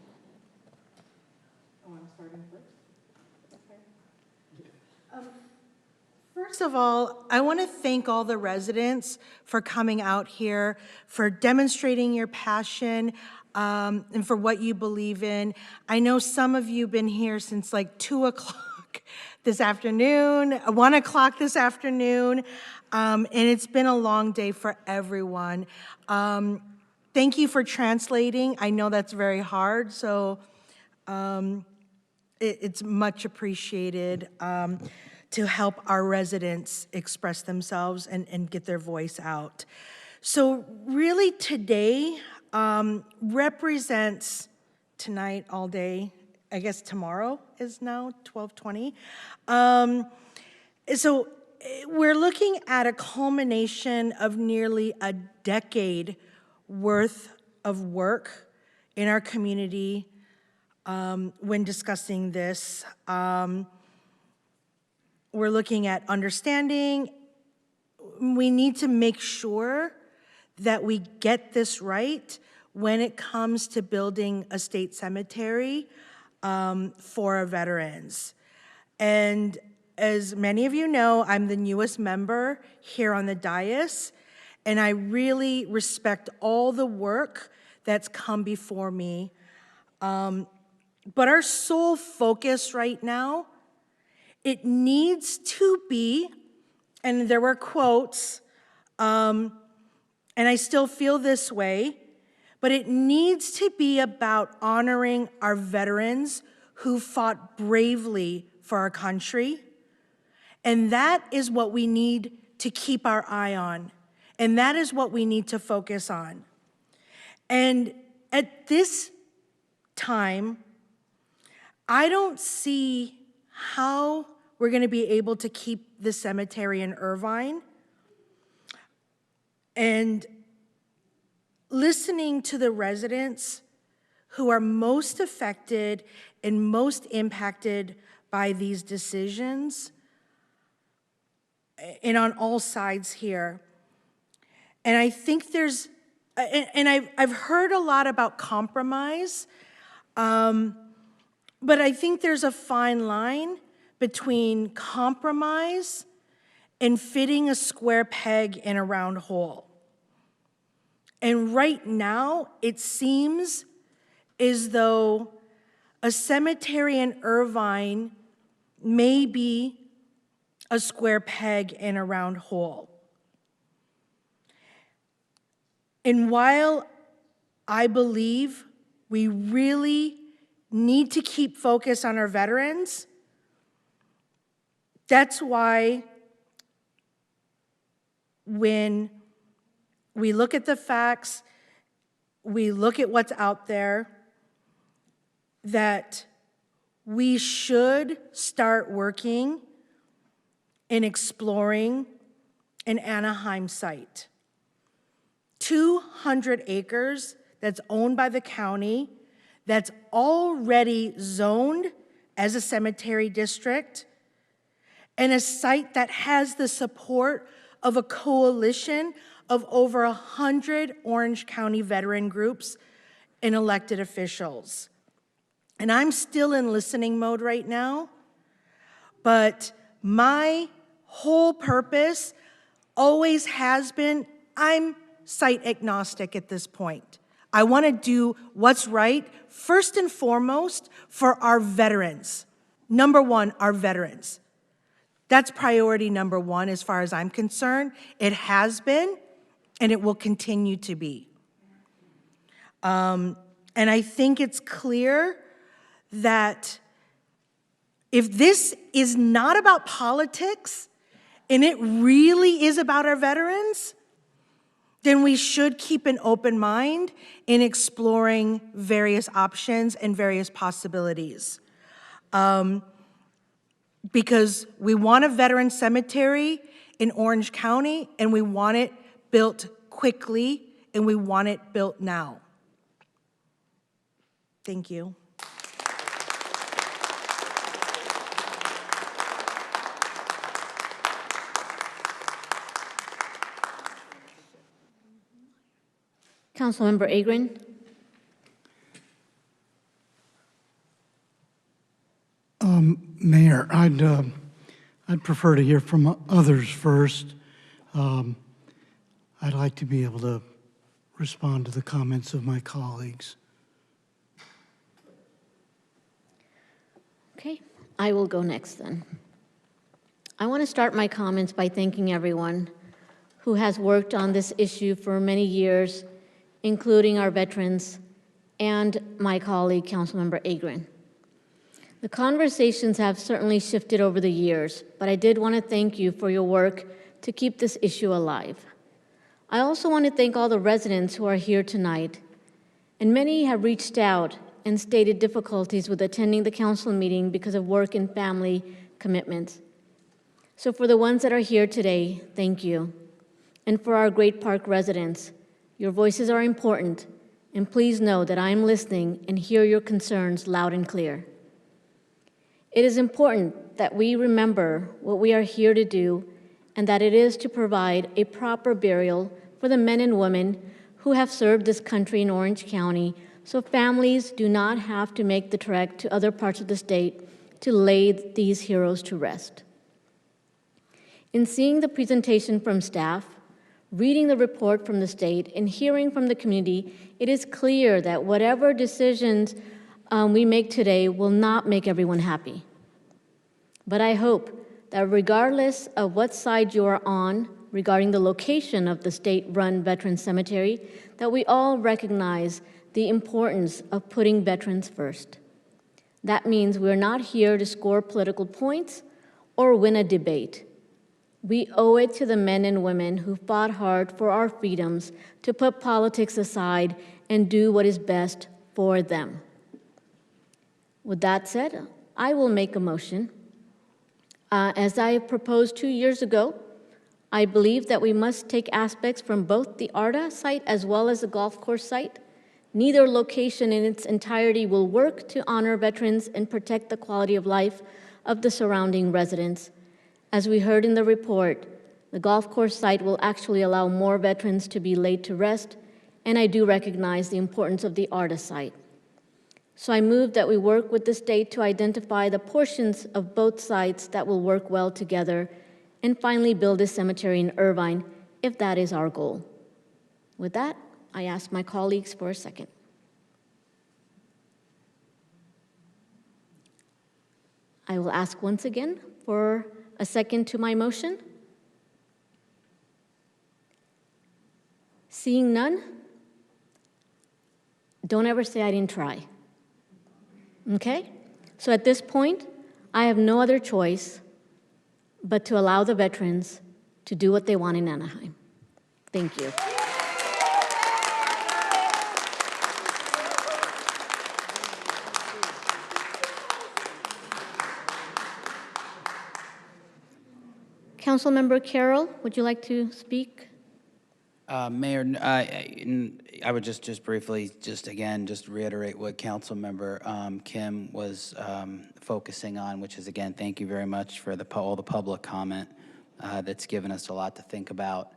First of all, I want to thank all the residents for coming out here, for demonstrating your passion, and for what you believe in. I know some of you have been here since like 2 o'clock this afternoon, 1 o'clock this afternoon, and it's been a long day for everyone. Thank you for translating. I know that's very hard, so it's much appreciated to help our residents express themselves and get their voice out. So really today represents tonight all day. I guess tomorrow is now 12:20. So we're looking at a culmination of nearly a decade worth of work in our community when discussing this. We're looking at understanding. We need to make sure that we get this right when it comes to building a state cemetery for our veterans. And as many of you know, I'm the newest member here on the dais, and I really respect all the work that's come before me. But our sole focus right now, it needs to be, and there were quotes, and I still feel this way, but it needs to be about honoring our veterans who fought bravely for our country. And that is what we need to keep our eye on. And that is what we need to focus on. And at this time, I don't see how we're going to be able to keep the cemetery in Irvine. And listening to the residents who are most affected and most impacted by these decisions, and on all sides here. And I think there's, and I've heard a lot about compromise, but I think there's a fine line between compromise and fitting a square peg in a round hole. And right now, it seems as though a cemetery in Irvine may be a square peg in a round hole. And while I believe we really need to keep focus on our veterans, that's why when we look at the facts, we look at what's out there, that we should start working and exploring an Anaheim site. 200 acres that's owned by the county, that's already zoned as a cemetery district, and a site that has the support of a coalition of over 100 Orange County veteran groups and elected officials. And I'm still in listening mode right now, but my whole purpose always has been, I'm site agnostic at this point. I want to do what's right, first and foremost, for our veterans. Number one, our veterans. That's priority number one as far as I'm concerned. It has been, and it will continue to be. And I think it's clear that if this is not about politics, and it really is about our veterans, then we should keep an open mind in exploring various options and various possibilities. Because we want a veteran cemetery in Orange County, and we want it built quickly, and we want it built now. Thank you. Councilmember Agrin? Mayor, I'd prefer to hear from others first. I'd like to be able to respond to the comments of my colleagues. Okay, I will go next then. I want to start my comments by thanking everyone who has worked on this issue for many years, including our veterans and my colleague, Councilmember Agrin. The conversations have certainly shifted over the years, but I did want to thank you for your work to keep this issue alive. I also want to thank all the residents who are here tonight, and many have reached out and stated difficulties with attending the council meeting because of work and family commitments. So for the ones that are here today, thank you. And for our Great Park residents, your voices are important, and please know that I am listening and hear your concerns loud and clear. It is important that we remember what we are here to do, and that it is to provide a proper burial for the men and women who have served this country in Orange County, so families do not have to make the trek to other parts of the state to lay these heroes to rest. In seeing the presentation from staff, reading the report from the state, and hearing from the community, it is clear that whatever decisions we make today will not make everyone happy. But I hope that regardless of what side you are on regarding the location of the state-run Veterans Cemetery, that we all recognize the importance of putting veterans first. That means we're not here to score political points or win a debate. We owe it to the men and women who fought hard for our freedoms to put politics aside and do what is best for them. With that said, I will make a motion. As I proposed 2 years ago, I believe that we must take aspects from both the ARDA site as well as the golf course site. Neither location in its entirety will work to honor veterans and protect the quality of life of the surrounding residents. As we heard in the report, the golf course site will actually allow more veterans to be laid to rest, and I do recognize the importance of the ARDA site. So I move that we work with the state to identify the portions of both sites that will work well together, and finally build a cemetery in Irvine, if that is our goal. With that, I ask my colleagues for a second. I will ask once again for a second to my motion. Seeing none, don't ever say I didn't try. Okay? So at this point, I have no other choice but to allow the veterans to do what they want in Anaheim. Thank you. Councilmember Carroll, would you like to speak? Mayor, I would just briefly, again, reiterate what Councilmember Kim was focusing on, which is, again, thank you very much for all the public comment that's given us a lot to think about.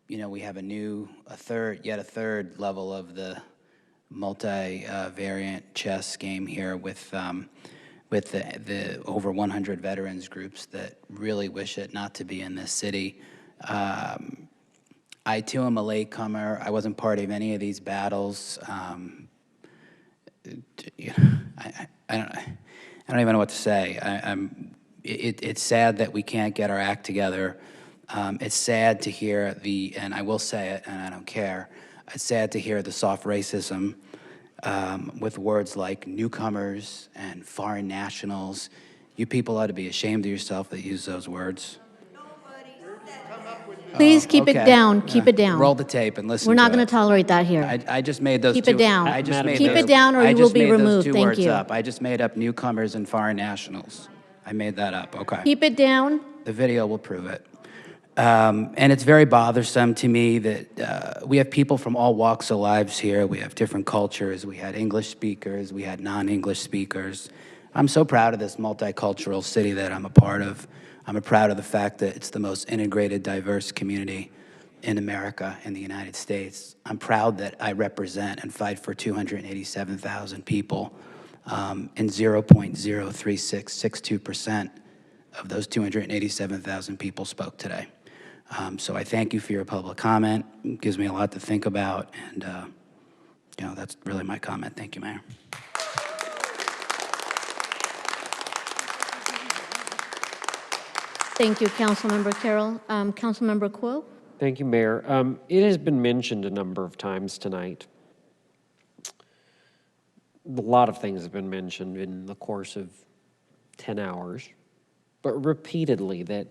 You know, we have yet a third level of the multi-variant chess game here with the over 100 veterans groups that really wish it not to be in this city. I, too, am a latecomer. I wasn't part of any of these battles. I don't even know what to say. It's sad that we can't get our act together. It's sad to hear and I will say it, and I don't care, it's sad to hear the soft racism with words like newcomers and foreign nationals. You people ought to be ashamed of yourself that use those words. Please keep it down. Keep it down. Roll the tape and listen. We're not to going to tolerate that here. I just made those. Keep it down. Keep it down, or I you will just be made those removed. two Thank words you. up. I just made up newcomers and foreign nationals. I made that up. Okay. Keep it down. The video will prove it. And it's very bothersome to me that we have people from all walks of lives here. We have different cultures. We had English speakers. We had non-English speakers. I'm so proud of this multicultural city that I'm a part of. I'm proud of the fact that it's the most integrated, diverse community in America, in the United States. I'm proud that I represent and fight for 287,000 people, and 0.03662% of those 287,000 people spoke today. So I thank you for your public comment. It gives me a lot to think about, and that's really my comment. Thank you, Mayor. Thank you, Councilmember Carroll. Councilmember Kuo? Thank you, Mayor. It has been mentioned a number of times tonight. A lot of things have been mentioned in the course of 10 hours, but repeatedly that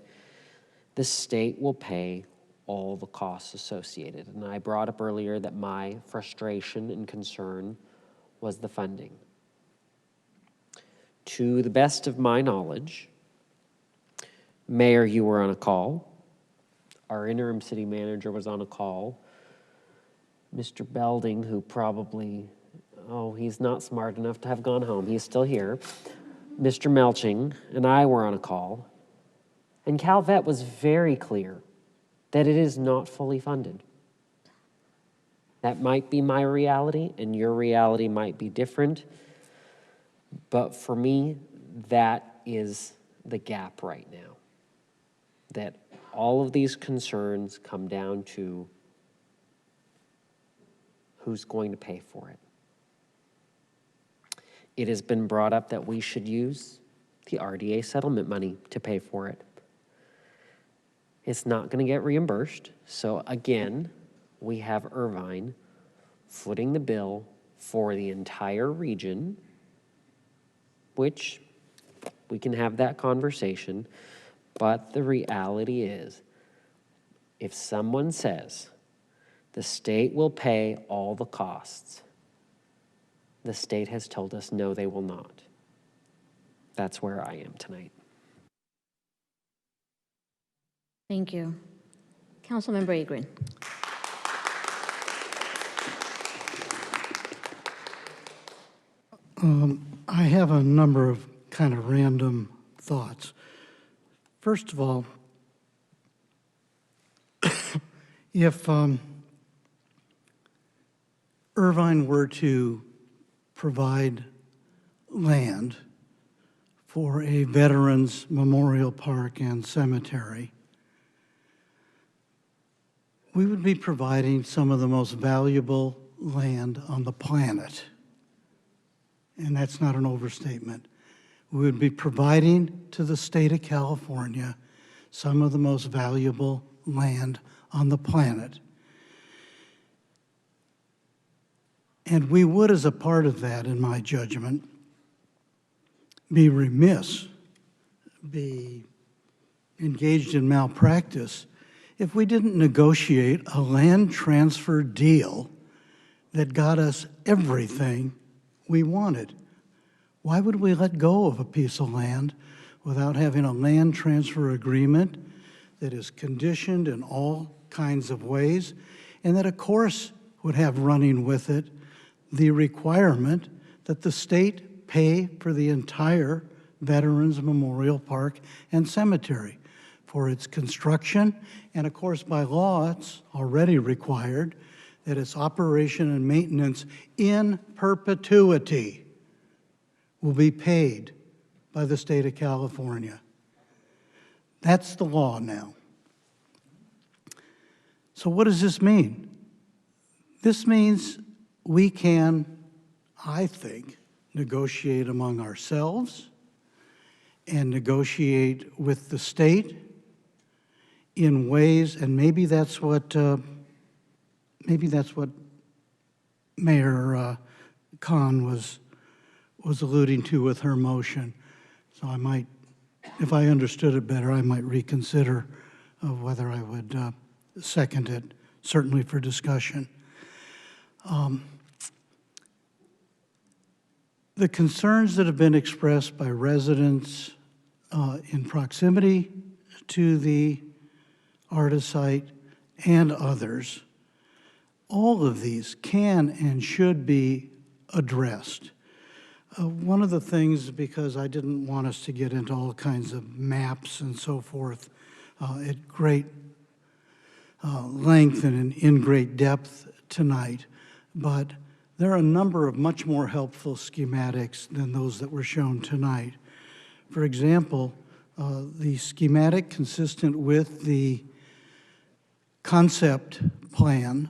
the state will pay all the costs associated. And I brought up earlier that my frustration and concern was the funding. To the best of my knowledge, Mayor, you were on a call. Our interim city manager was on a call. Mr. Belding, who probably, he's not smart enough to have gone home. He's still here. Mr. Melching and I were on a call. And Calvet was very clear that it is not fully funded. That might be my reality, and your reality might be different. But for me, that is the gap right now. That all of these concerns come down to who's going to pay for it. It has been brought up that we should use the RDA settlement money to pay for it. It's not going to get reimbursed. So again, we have Irvine footing the bill for the entire region, which we can have that conversation. But the reality is, if someone says the state will pay all the costs, the state has told us no, they will not. That's where I am tonight. Thank you. Councilmember Agrin. I have a number of kind of random thoughts. First of all, if Irvine were to provide land for a veterans memorial park and cemetery, we would be providing some of the most valuable land on the planet. And that's not an overstatement. We would be providing to the state of California some of the most valuable land on the planet. And we would, as a part of that, in my judgment, be remiss, be engaged in malpractice if we didn't negotiate a land transfer deal that got us everything we wanted. Why would we let go of a piece of land without having a land transfer agreement that is conditioned in all kinds of ways, and that, of course, would have running with it the requirement that the state pay for the entire Veterans Memorial Park and Cemetery for its construction, and of course, by law, it's already required that its operation and maintenance in perpetuity will be paid by the state of California. That's the law now. So what does this mean? This means we can, I think, negotiate among ourselves and negotiate with the state in ways, and maybe that's what Mayor Khan was alluding to with her motion. So I might, if I understood it better, I might reconsider whether I would second it, certainly for discussion. The concerns that have been expressed by residents in proximity to the ARDA site and others, all of these can and should be addressed. One of the things, because I didn't want us to get into all kinds of maps and so forth at great length and in great depth tonight, but there are a number of much more helpful schematics than those that were shown tonight. For example, the schematic consistent with the concept plan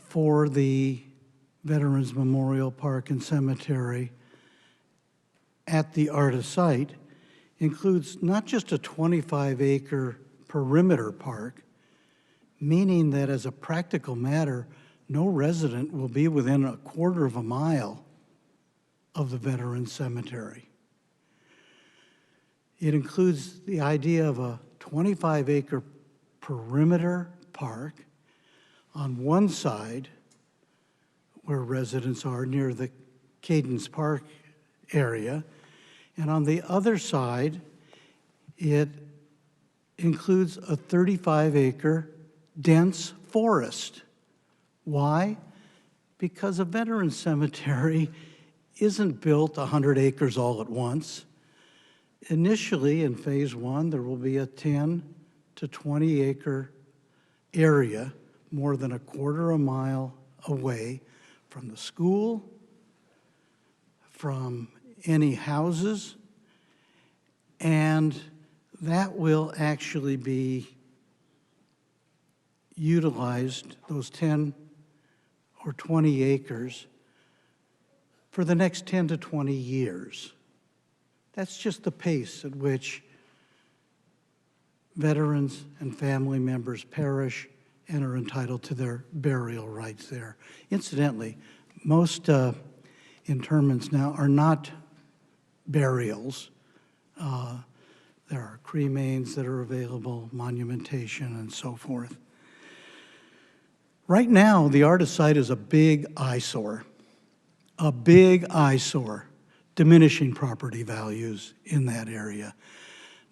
for the Veterans Memorial Park and Cemetery at the ARTA site includes not just a 25-acre perimeter park, meaning that as a practical matter, no resident will be within a quarter of a mile of the Veterans Cemetery. It includes the idea of a 25-acre perimeter park on one side, where residents are near the Cadence Park area, and on the other side, it includes a 35-acre dense forest. Why? Because a veteran cemetery isn't built 100 acres all at once. Initially, in phase one, there will be a 10 to 20 acre area more than a quarter a mile away from the school, from any houses, and that will actually be utilized, those 10 or 20 acres, for the next 10 to 20 years. That's just the pace at which veterans and family members perish and are entitled to their burial rights there. Incidentally, most interments now are not burials. There are cremains that are available, monumentation, and so forth. Right now, the ARTA site is a big eyesore, diminishing property values in that area.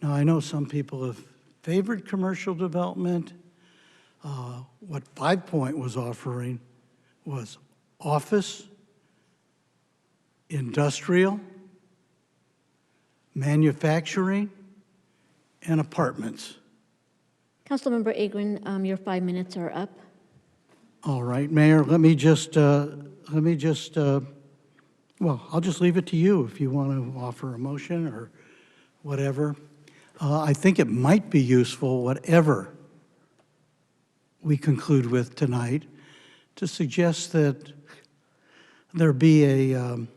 Now, I know some people have favored commercial development. What 5 Point was offering was office, industrial, manufacturing, and apartments. Councilmember Agron, your 5 minutes are up. All right, Mayor, let me just, well, I'll just leave it to you if you want to offer a motion or whatever. I think it might be useful, whatever we conclude with tonight, to suggest that there be a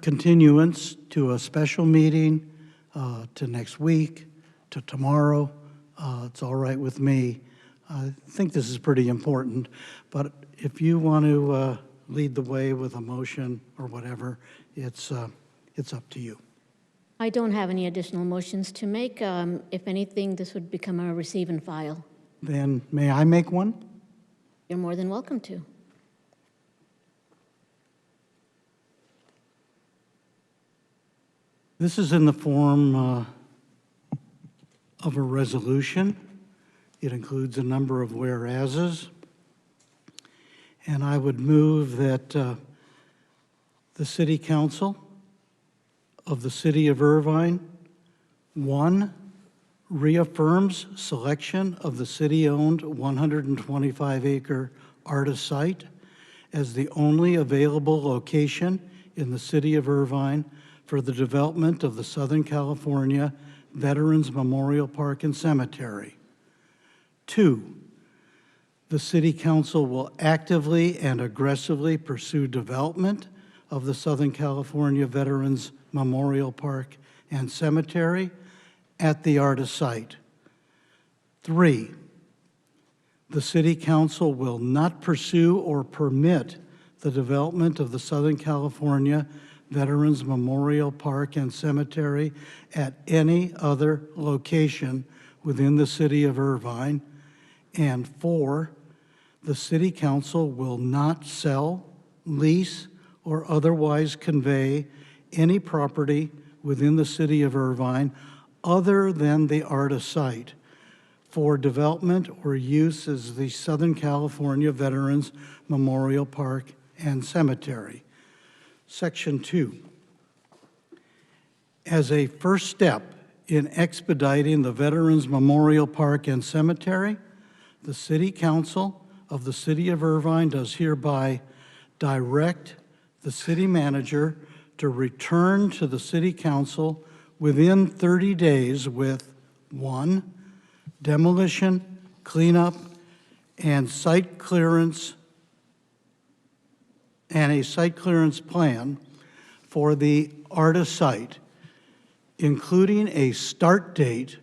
continuance to a special meeting, to next week, to tomorrow. It's all right with me. I think this is pretty important, but if you want to lead the way with a motion or whatever, it's up to you. I don't have any additional motions to make. If anything, this would become a receive and file. Then may I make one? You're more than welcome to. This is in the form of a resolution. It includes a number of whereases. And I would move that the City Council of the City of Irvine, 1, reaffirms selection of the city-owned 125-acre ARTA site as the only available location in the City of Irvine for the development of the Southern California Veterans Memorial Park and Cemetery. 2, the City Council will actively and aggressively pursue development of the Southern California Veterans Memorial Park and Cemetery at the ARTA site. 3, the City Council will not pursue or permit the development of the Southern California Veterans Memorial Park and Cemetery at any other location within the City of Irvine. And 4, the City Council will not sell, lease, or otherwise convey any property within the City of Irvine other than the ARTA site for development or use as the Southern California Veterans Memorial Park and Cemetery. Section 2. As a first step in expediting the Veterans Memorial Park and Cemetery, the City Council of the City of Irvine does hereby direct the city manager to return to the City Council within 30 days with 1, demolition, cleanup, and site clearance, and a site clearance plan for the ARTA site, including a start date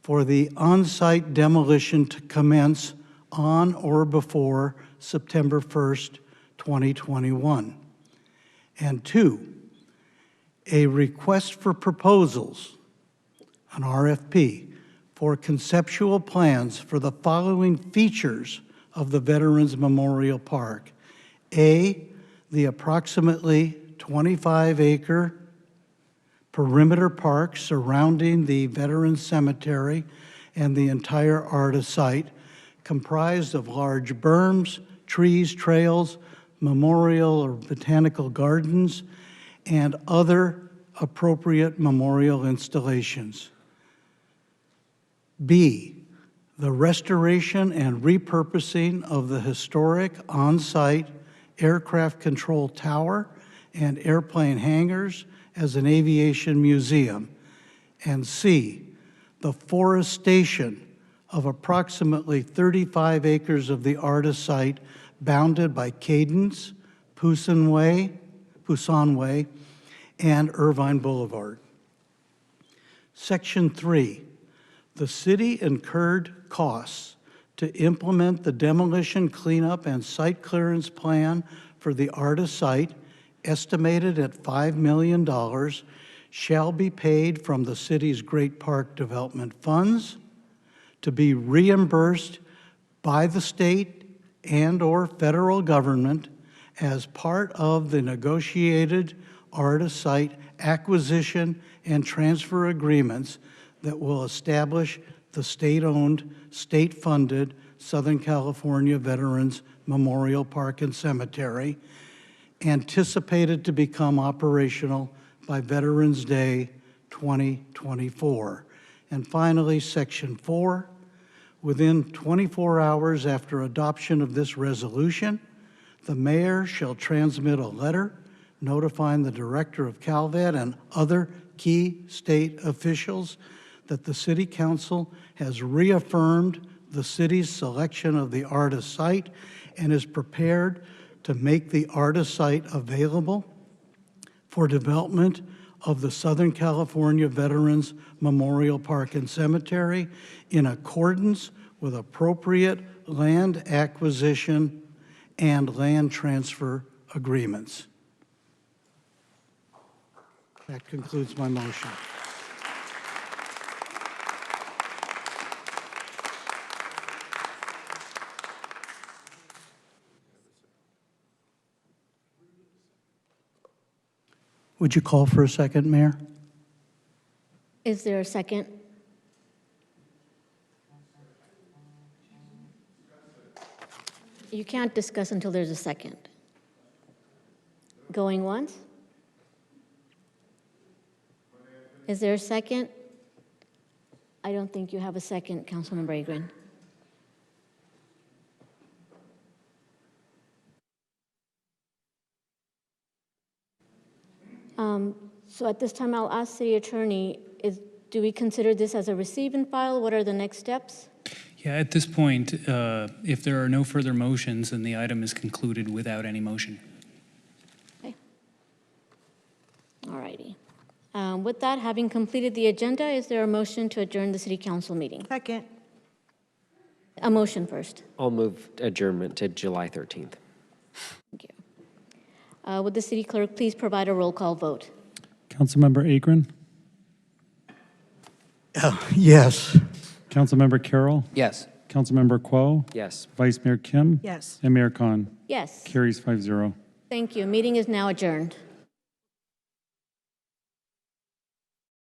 for the on-site demolition to commence on or before September 1st, 2021. And 2, a request for proposals, an RFP, for conceptual plans for the following features of the Veterans Memorial Park. A, the approximately 25-acre perimeter park surrounding the Veterans Cemetery and the entire ARTA site, comprised of large berms, trees, trails, memorial or botanical gardens, and other appropriate memorial installations. B, the restoration and repurposing of the historic on-site aircraft control tower and airplane hangars as an aviation museum. And C, the forestation of approximately 35 acres of the ARTA site bounded by Cadence, Poussin Way, and Irvine Boulevard. Section 3, the city incurred costs to implement the demolition, cleanup, and site clearance plan for the ARTA site, estimated at $5 million, shall be paid from the city's Great Park Development Funds, to be reimbursed by the state and/or federal government as part of the negotiated ARTA site acquisition and transfer agreements that will establish the state-owned, state-funded Southern California Veterans Memorial Park and Cemetery, anticipated to become operational by Veterans Day 2024. And finally, Section 4, within 24 hours after adoption of this resolution, the mayor shall transmit a letter notifying the director of CalVet and other key state officials that the City Council has reaffirmed the city's selection of the ARTA site and is prepared to make the ARTA site available for development of the Southern California Veterans Memorial Park and Cemetery in accordance with appropriate land acquisition and land transfer agreements. That concludes my motion. Would you call for a second, Mayor? Is there a second? You can't discuss until there's a second. Going once? Is there a second? I don't think you have a second, Councilmember Agrin. So at this time, I'll ask City Attorney, do we consider this as a receive and file? What are the next steps? Yeah, at this point, if there are no further motions, then the item is concluded without any motion. Okay. All righty. With that, having completed the agenda, is there a motion to adjourn the City Council meeting? Second. A motion first. I'll move adjournment to July 13th. Thank you. Would the City Clerk please provide a roll call vote? Councilmember Agrin? Yes. Councilmember Carroll? Yes. Councilmember Kuo? Yes. Vice Mayor Kim? Yes. And Mayor Khan? Yes. Carries 5-0. Thank you. Meeting is now adjourned.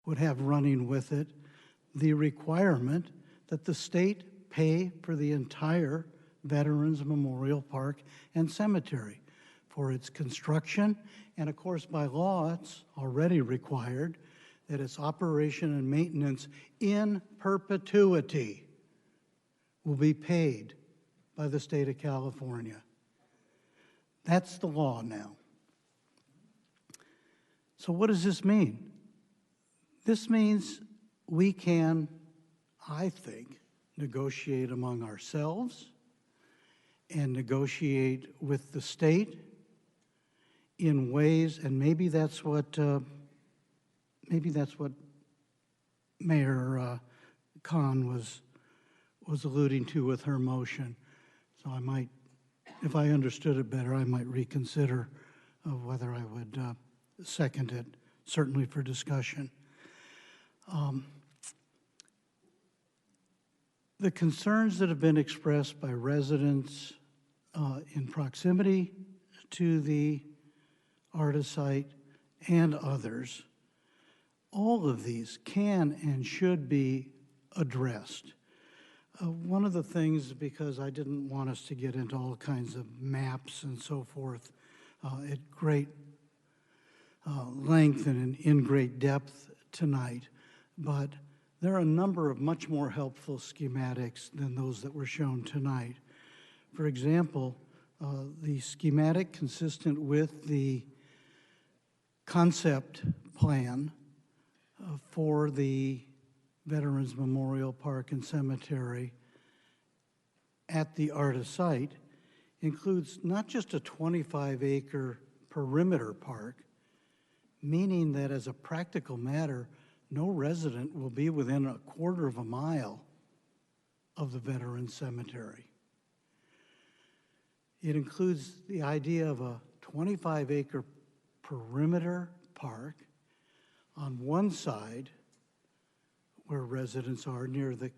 Would have running with it the requirement that the state pay for the entire Veterans Memorial Park and Cemetery for its construction. And of course, by law, it's already required that its operation and maintenance in perpetuity will be paid by the state of California. That's the law now. So what does this mean? This means we can, I think, negotiate among ourselves and negotiate with the state in ways, and maybe that's what Mayor Khan was alluding to with her motion. So I might, if I understood it better, I might reconsider whether I would second it, certainly for discussion. The concerns that have been expressed by residents in proximity to the ARDA site and others, all of these can and should be addressed. One of the things, because I didn't want us to get into all kinds of maps and so forth at great length and in great depth tonight, but there are a number of much more helpful schematics than those that were shown tonight. For example, the schematic consistent with the concept plan for the Veterans Memorial Park and Cemetery at the ARDA site includes not just a 25-acre perimeter park, meaning that as a practical matter, no resident will be within a quarter of a mile of the Veterans Cemetery. It includes the idea of a 25-acre perimeter park on one side where residents are near the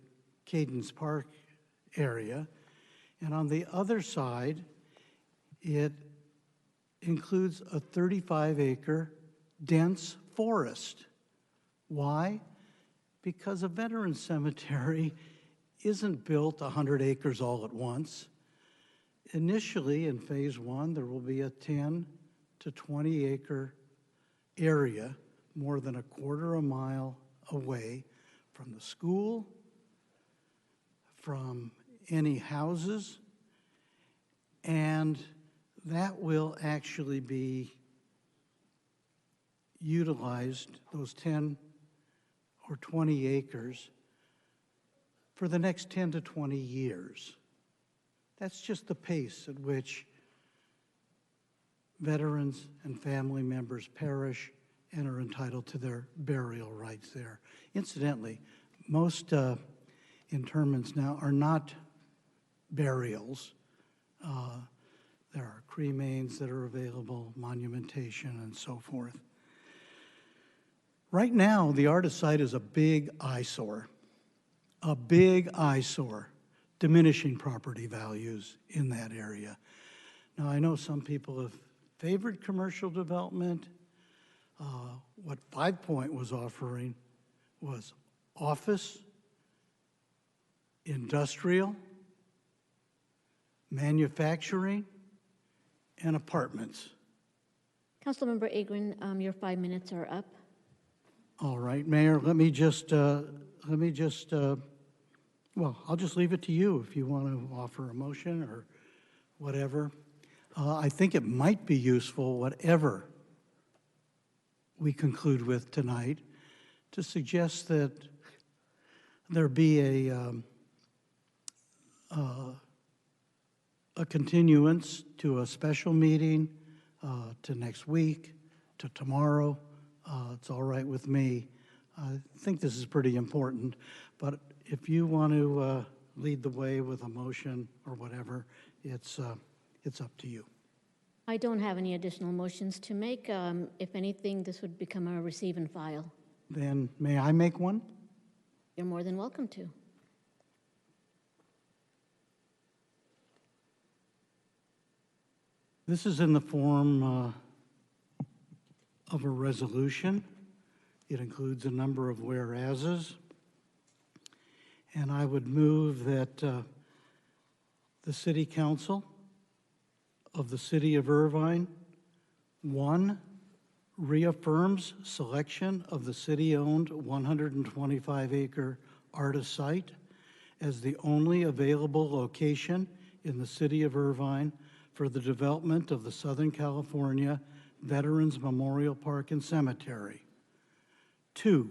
Cadence Park area, and on the other side, it includes a 35-acre dense forest. Why? Because a veteran cemetery isn't built 100 acres all at once. Initially, in phase one, there will be a 10 to 20 acre area more than a quarter a mile away from the school, from any houses, and that will actually be utilized, those 10 or 20 acres, for the next 10 to 20 years. That's just the pace at which veterans and family members perish and are entitled to their burial rights there. Incidentally, most interments now are not burials. There are cremains that are available, monumentation, and so forth. Right now, the ARDA site is a big eyesore, diminishing property values in that area. Now, I know some people have favored commercial development. What 5 Point was offering was office, industrial, manufacturing, and apartments. Councilmember Agron, your 5 minutes are up. All right, Mayor, let me just, well, I'll just leave it to you if you want to offer a motion or whatever. I think it might be useful, whatever we conclude with tonight, to suggest that there be a continuance to a special meeting, to next week, to tomorrow. It's all right with me. I think this is pretty important, but if you want to lead the way with a motion or whatever, it's up to you. I don't have any additional motions to make. If anything, this would become a receive and file. Then may I make one? You're more than welcome to. This is in the form of a resolution. It includes a number of whereases. And I would move that the City Council of the City of Irvine, 1, reaffirms selection of the city-owned 125-acre Artis site as the only available location in the city of Irvine for the development of the Southern California Veterans Memorial Park and Cemetery. 2,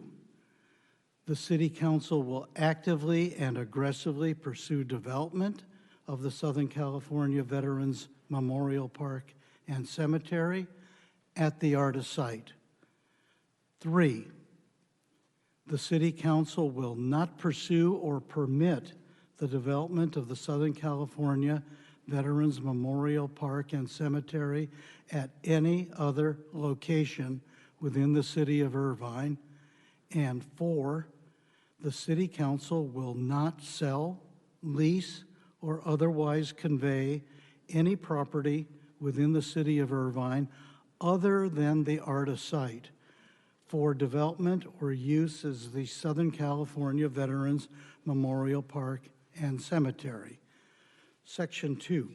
the City Council will actively and aggressively pursue development of the Southern California Veterans Memorial Park and Cemetery at the Artis site. 3, the City Council will not pursue or permit the development of the Southern California Veterans Memorial Park and Cemetery at any other location within the city of Irvine. And 4, the City Council will not sell, lease, or otherwise convey any property within the city of Irvine other than the Artis site for development or use as the Southern California Veterans Memorial Park and Cemetery. Section 2.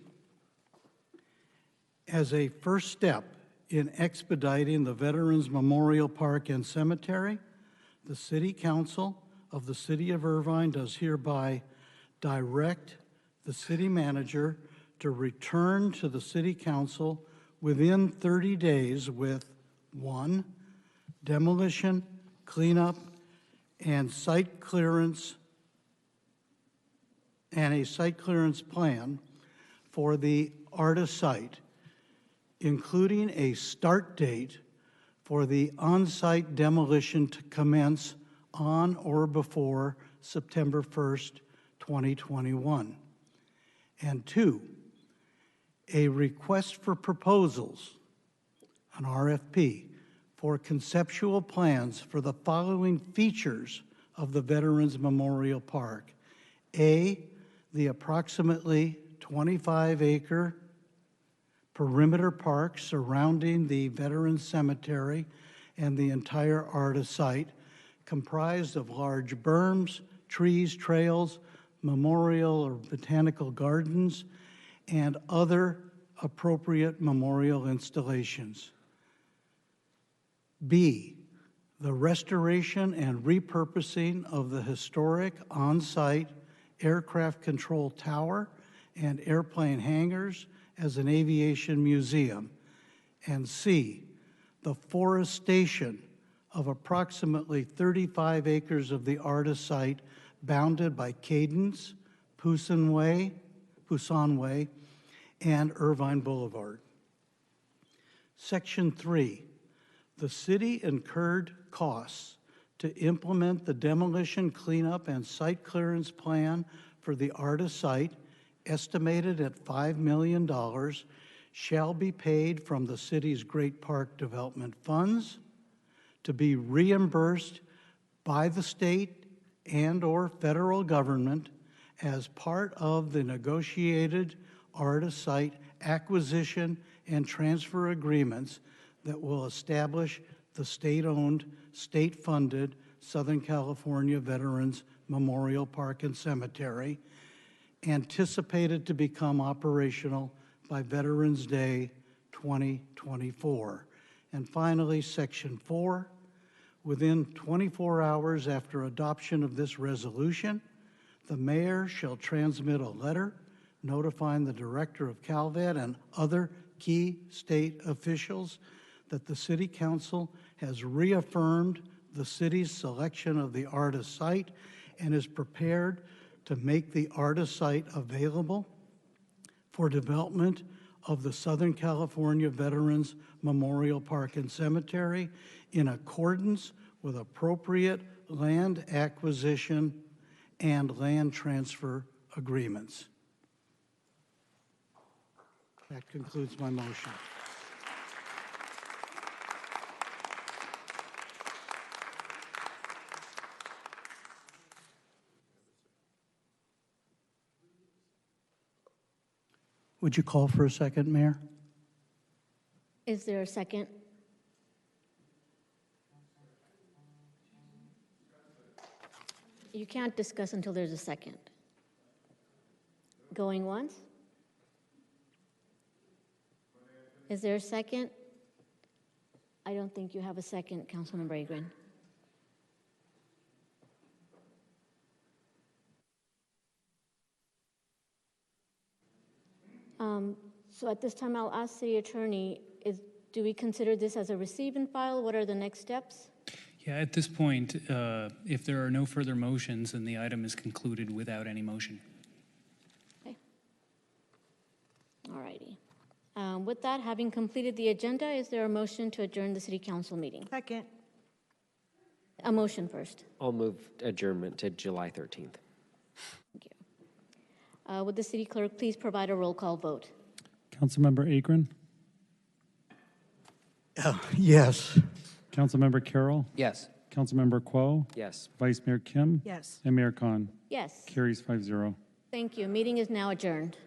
As a first step in expediting the Veterans Memorial Park and Cemetery, the City Council of the City of Irvine does hereby direct the city manager to return to the City Council within 30 days with 1, demolition, cleanup, and site clearance, and a site clearance plan for the Artis site, including a start date for the on-site demolition to commence on or before September 1st, 2021. And 2, a request for proposals, an RFP, for conceptual plans for the following features of the Veterans Memorial Park. A, the approximately 25-acre perimeter park surrounding the Veterans Cemetery and the entire Artis site, comprised of large berms, trees, trails, memorial or botanical gardens, and other appropriate memorial installations. B, the restoration and repurposing of the historic on-site aircraft control tower and airplane hangars as an aviation museum. And C, the forestation of approximately 35 acres of the Artis site bounded by Cadence, Poussin Way, and Irvine Boulevard. Section 3, the city incurred costs to implement the demolition, cleanup, and site clearance plan for the Artis site, estimated at $5 million, shall be paid from the city's Great Park Development Funds to be reimbursed by the state and/or federal government as part of the negotiated Artis site acquisition and transfer agreements that will establish the state-owned, state-funded Southern California Veterans Memorial Park and Cemetery, anticipated to become operational by Veterans Day 2024. And finally, Section 4, within 24 hours after adoption of this resolution, the mayor shall transmit a letter notifying the director of CalVet and other key state officials that the City Council has reaffirmed the city's selection of the Artis site and is prepared to make the Artis site available for development of the Southern California Veterans Memorial Park and Cemetery in accordance with appropriate land acquisition and land transfer agreements. That concludes my motion. Would you call for a second, Mayor? Is there a second? You can't discuss until there's a second. Going once? Is there a second? I don't think you have a second, Councilmember Agrin. So at this time, I'll ask City Attorney, do we consider this as a receive and file? What are the next steps? Yeah, at this point, if there are no further motions, then the item is concluded without any motion. Okay. All righty. With that, having completed the agenda, is there a motion to adjourn the City Council meeting? Second. A motion first. I'll move adjournment to July 13th. Thank you. Would the City Clerk please provide a roll call vote? Councilmember Agrin? Yes. Councilmember Carroll? Yes. Councilmember Quo? Yes. Vice Mayor Kim? Yes. And Mayor Khan. Yes. Carries 5-0. Thank you. Meeting is now adjourned.